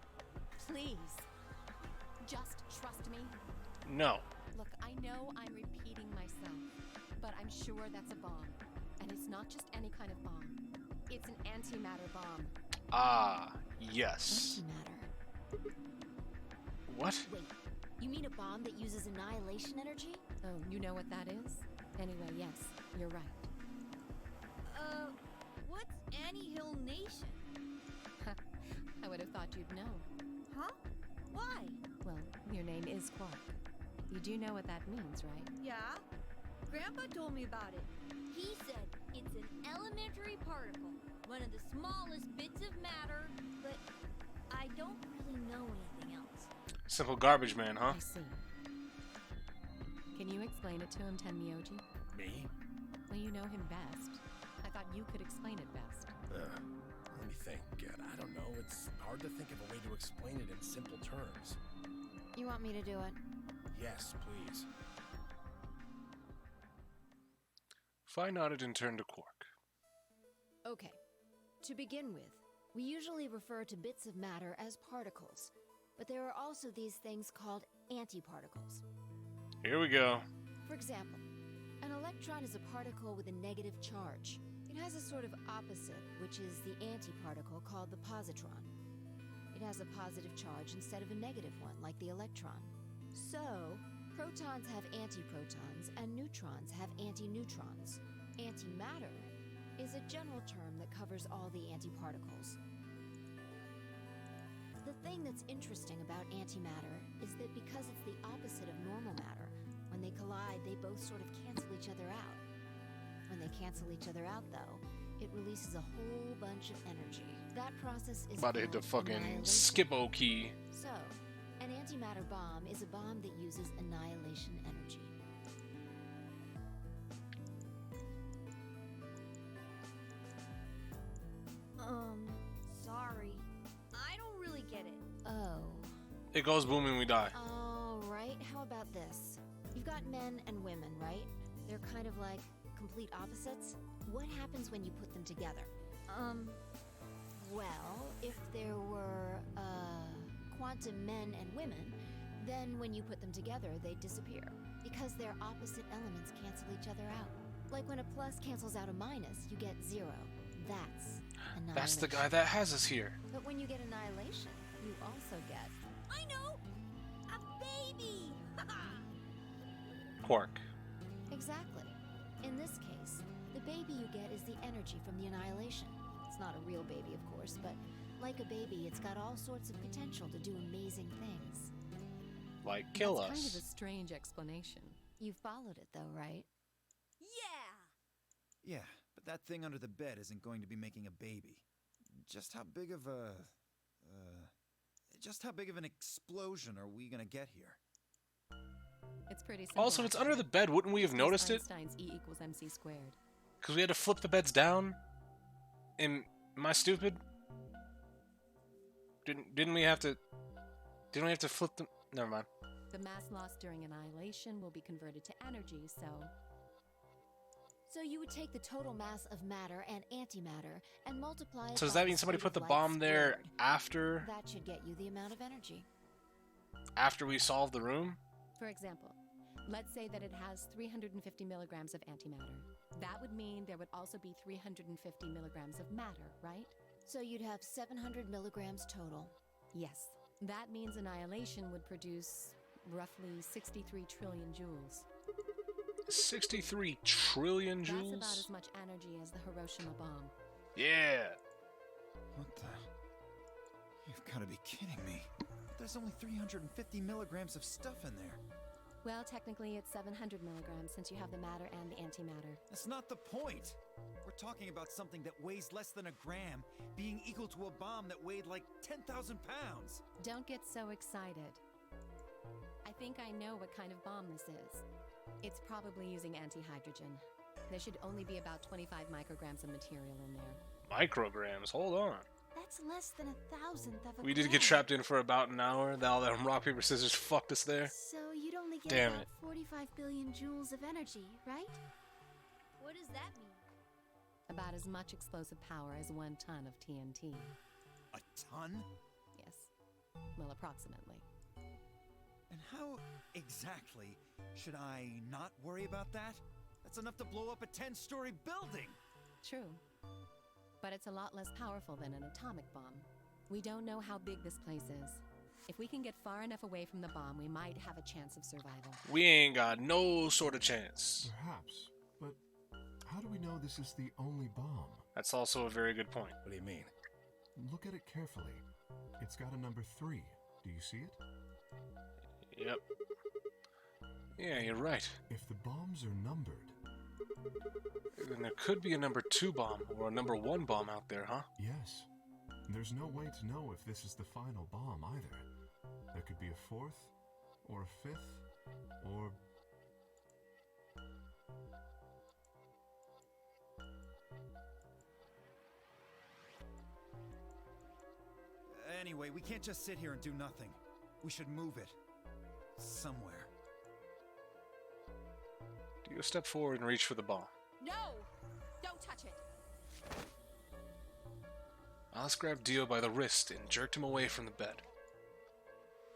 Please. Just trust me. No. Look, I know I'm repeating myself, but I'm sure that's a bomb. And it's not just any kind of bomb. It's an antimatter bomb. Ah, yes. Antimatter. What? Wait, you mean a bomb that uses annihilation energy? Oh, you know what that is? Anyway, yes, you're right. What's Annie-Hill Nation? I would have thought you'd know. Huh? Why? Well, your name is Quark. You do know what that means, right? Yeah? Grandpa told me about it. He said it's an elementary particle, one of the smallest bits of matter, but I don't really know anything else. Simple garbage man, huh? I see. Can you explain it to him, Tenmyoji? Me? Well, you know him best. I thought you could explain it best. Let me think. I don't know. It's hard to think of a way to explain it in simple terms. You want me to do it? Yes, please. Fi nodded and turned to Quark. Okay. To begin with, we usually refer to bits of matter as particles, but there are also these things called antiparticles. Here we go. For example, an electron is a particle with a negative charge. It has a sort of opposite, which is the antiparticle called the positron. It has a positive charge instead of a negative one, like the electron. So, protons have antiprotons and neutrons have antineutrons. Antimatter is a general term that covers all the antiparticles. The thing that's interesting about antimatter is that because it's the opposite of normal matter, when they collide, they both sort of cancel each other out. When they cancel each other out, though, it releases a whole bunch of energy. That process is About to hit the called fucking annihilation. skip-o key. So, an antimatter bomb is a bomb that uses annihilation energy. Sorry. I don't really get it. Oh. It goes boom and we die. All right, how about this? You've got men and women, right? They're kind of like complete opposites. What happens when you put them together? Well, if there were, quantum men and women, then when you put them together, they'd disappear. Because their opposite elements cancel each other out. Like when a plus cancels out a minus, you get 0. That's annihilation. That's the guy that has us here. But when you get annihilation, you also get... I know! A baby! Quark. Exactly. In this case, the baby you get is the energy from the annihilation. It's not a real baby, of course, but like a baby, it's got all sorts of potential to do amazing things. Like kill That's us. kind of a strange explanation. You followed it, though, right? Yeah! Yeah, but that thing under the bed isn't going to be making a baby. Just how big of a... just how big of an explosion are we gonna get here? It's pretty simple. Also, it's under the bed. Wouldn't we have noticed it? Einstein's E equals MC squared. Because we had to flip the beds down? Am I stupid? Didn't we have to... Didn't we have to flip them? Never mind. The mass lost during annihilation will be converted to energy, so... So you would take the total mass of matter and antimatter and multiply it So does by that mean somebody speed put the of light bomb there squared. after That should get you the amount of energy. we solved the room? For example, let's say that it has 350 milligrams of antimatter. That would mean there would also be 350 milligrams of matter, right? So you'd have 700 milligrams total. Yes. That means annihilation would produce roughly 63 trillion joules. 63 trillion That's about joules? as much energy as the Hiroshima bomb. Yeah. What the? You've got to be kidding me. There's only 350 milligrams of stuff in there. Well, technically it's 700 milligrams since you have the matter and the antimatter. That's not the point. We're talking about something that weighs less than a gram being equal to a bomb that weighed like 10,000 pounds. Don't get so excited. I think I know what kind of bomb this is. It's probably using antihydrogen. There should only be about 25 micrograms of material in there. Micrograms, hold on. That's less than 1,000th of a We did gram. get trapped in for about an hour. All that rock, paper, scissors fucked us there. So you'd only get Damn about it. 45 billion joules of energy, right? What does that mean? About as much explosive power as 1 ton of TNT. A ton? Yes. Well, approximately. And how exactly should I not worry about that? That's enough to blow up a 10-story building! True. But it's a lot less powerful than an atomic bomb. We don't know how big this place is. If we can get far enough away from the bomb, we might have a chance of survival. We ain't got no sort of chance. Perhaps, but how do we know this is the only bomb? That's also a very good point. What do you mean? Look at it carefully. It's got a number 3. Do you see it? Yep. Yeah, you're right. If the bombs are numbered, Then there could be a number 2 bomb or a number 1 bomb out there, huh? yes. There's no way to know if this is the final bomb either. There could be a 4th, or a 5th, or... Anyway, we can't just sit here and do nothing. We should move it. Somewhere. Do you step forward and reach for the bomb? No! Don't touch it! Alice grabbed Dio by the wrist and jerked him away from the bed.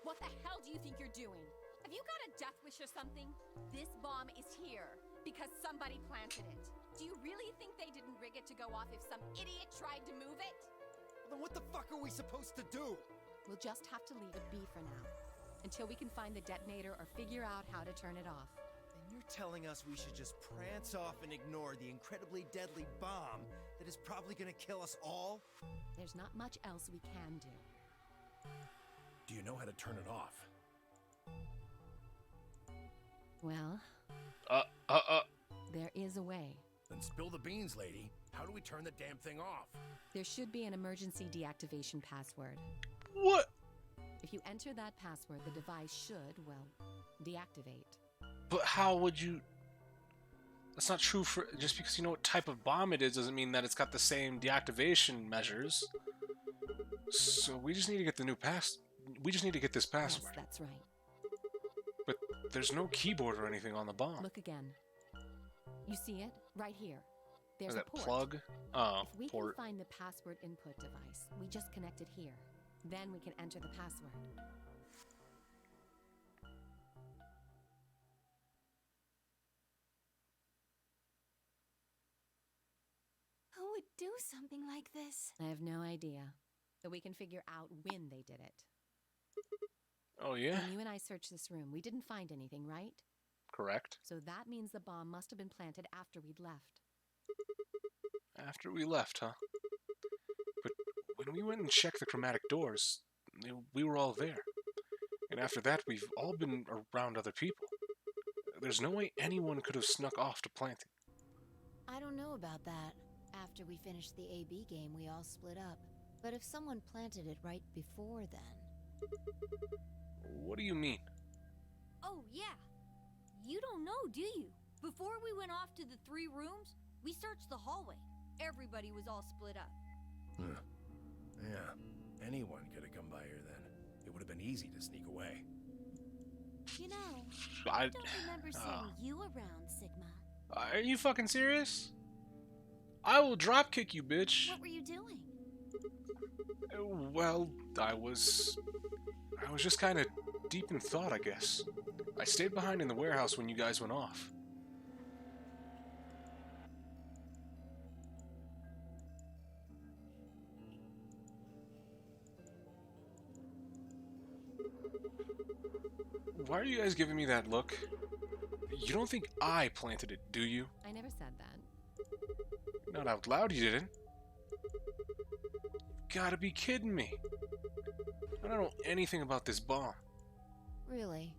What the hell do you think you're doing? Have you got a death wish or something? This bomb is here because somebody planted it. Do you really think they didn't rig it to go off if some idiot tried to move it? Then what the fuck are we supposed to do? We'll just have to leave it be for now. Until we can find the detonator or figure out how to turn it off. And you're telling us we should just prance off and ignore the incredibly deadly bomb that is probably gonna kill us all? There's not much else we can do. Do you know how to turn it off? Well, there is a way. Then spill the beans, lady. How do we turn the damn thing off? There should be an emergency deactivation password. What? If you enter that password, the device should, well, deactivate. But how would you... That's not true for... Just because you know what type of bomb it is doesn't mean that it's got the same deactivation measures. So we just need to get the new we just need to get this password. Yes, that's right. But there's no keyboard or anything on the bomb. Look again. You see it? Right here. There's Is a that port. plug? Oh, If we port. can find the password input device, we just connect it here. Then we can enter the password. Who would do something like this? I have no idea. But we can figure out when they did it. Oh, yeah? When you and I searched this room, we didn't find anything, right? Correct. So that means the bomb must have been planted after we'd left. After we left, huh? But when we went and checked the chromatic doors, we were all there. And after that, we've all been around other people. There's no way anyone could have snuck off to plant it. I don't know about that. After we finished the AB game, we all split up. But if someone planted it right before then... What do you mean? Oh, yeah. You don't know, do you? Before we went off to the 3 rooms, we searched the hallway. Everybody was all split up. Yeah, anyone could have come by here then. It would have been easy to sneak away. You know, I I don't remember seeing you around, Sigma. Are you fucking serious? I will drop kick you, bitch. What were you doing? Well, I was just kind of deep in thought, I guess. I stayed behind in the warehouse when you guys went off. Why are you guys giving me that look? You don't think I planted it, do you? I never said that. Not out loud, you didn't. You gotta be kidding me. I don't know anything about this bomb. Really?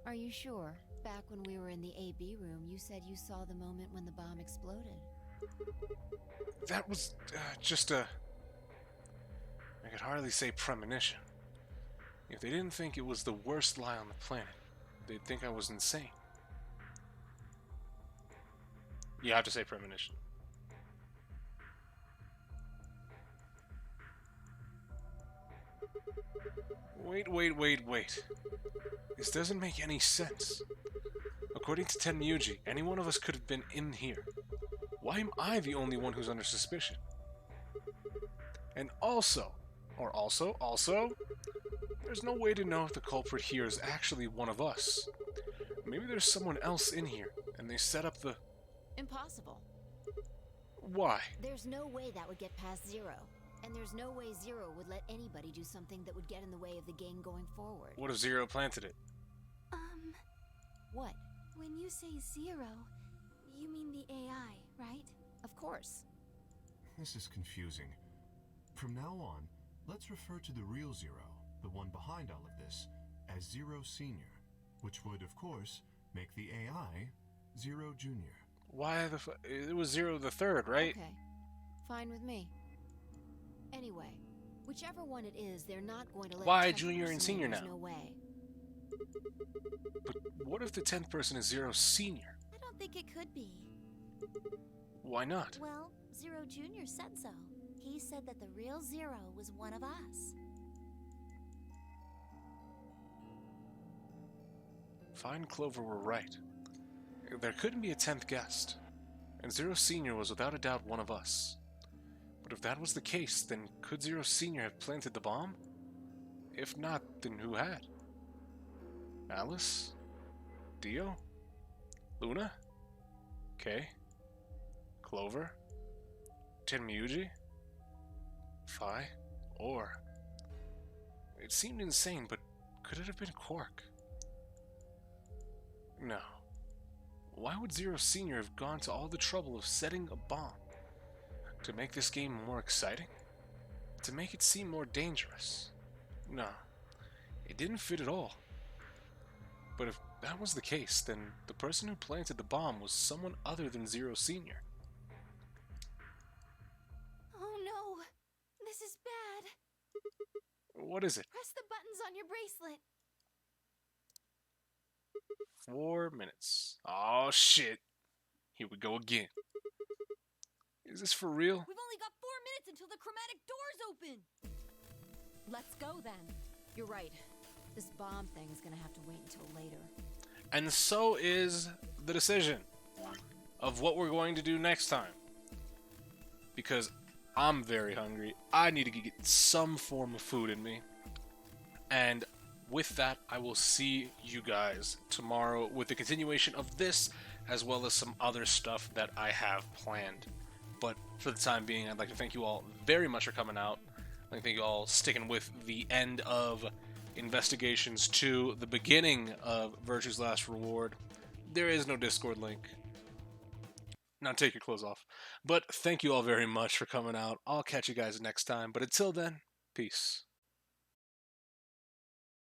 Are you sure? Back when we were in the AB room, you said you saw the moment when the bomb exploded. That was just a... I could hardly say premonition. If they didn't think it was the worst lie on the planet, they'd think I was insane. You have to say premonition. Wait. This doesn't make any sense. According to Tenmyuji, any one of us could have been in here. Why am I the only one who's under suspicion? And also, there's no way to know if the culprit here is actually one of us. Maybe there's someone else in here, and they set up the... Impossible. Why? There's no way that would get past Zero. And there's no way Zero would let anybody do something that would get in the way of the game going forward. What if Zero planted it? What? When you say Zero, you mean the AI, right? Of course. This is confusing. From now on, let's refer to the real Zero, the one behind all of this, as Zero Senior, which would, of course, make the AI Zero Junior. Why the it was Zero the Third, right? Okay. Fine with me. Anyway, whichever one it is, they're not going to let... Why Junior and Senior now? No way. But what if the 10th person is Zero Senior? I don't think it could be. Why not? Well, Zero Junior said so. He said that the real Zero was one of us. Fine Clover were right. There couldn't be a 10th guest. And Zero Senior was without a doubt one of us. But if that was the case, then could Zero Senior have planted the bomb? If not, then who had? Alice? Dio? Luna? Kay? Clover? Tenmyuji? Phi? Or... It seemed insane, but could it have been Quark? No. Why would Zero Senior have gone to all the trouble of setting a bomb? To make this game more exciting? To make it seem more dangerous? No. It didn't fit at all. But if that was the case, then the person who planted the bomb was someone other than Zero Senior. Oh no! This is bad! What is it? Press the buttons on your bracelet. 4 minutes. Oh shit. Here we go again. Is this for real? We've only got 4 minutes until the chromatic doors open. Let's go then. You're right. This bomb thing's gonna have to wait until later. And so is the decision of what we're going to do next time. Because I'm very hungry. I need to get some form of food in me. And with that, I will see you guys tomorrow with the continuation of this, as well as some other stuff that I have planned. But for the time being, I'd like to thank you all very much for coming out. I'd like to thank you all sticking with the end of Investigations 2, the beginning of Virtue's Last Reward. There is no Discord link. Now take your clothes off. But thank you all very much for coming out. I'll catch you guys next time. But until then, peace.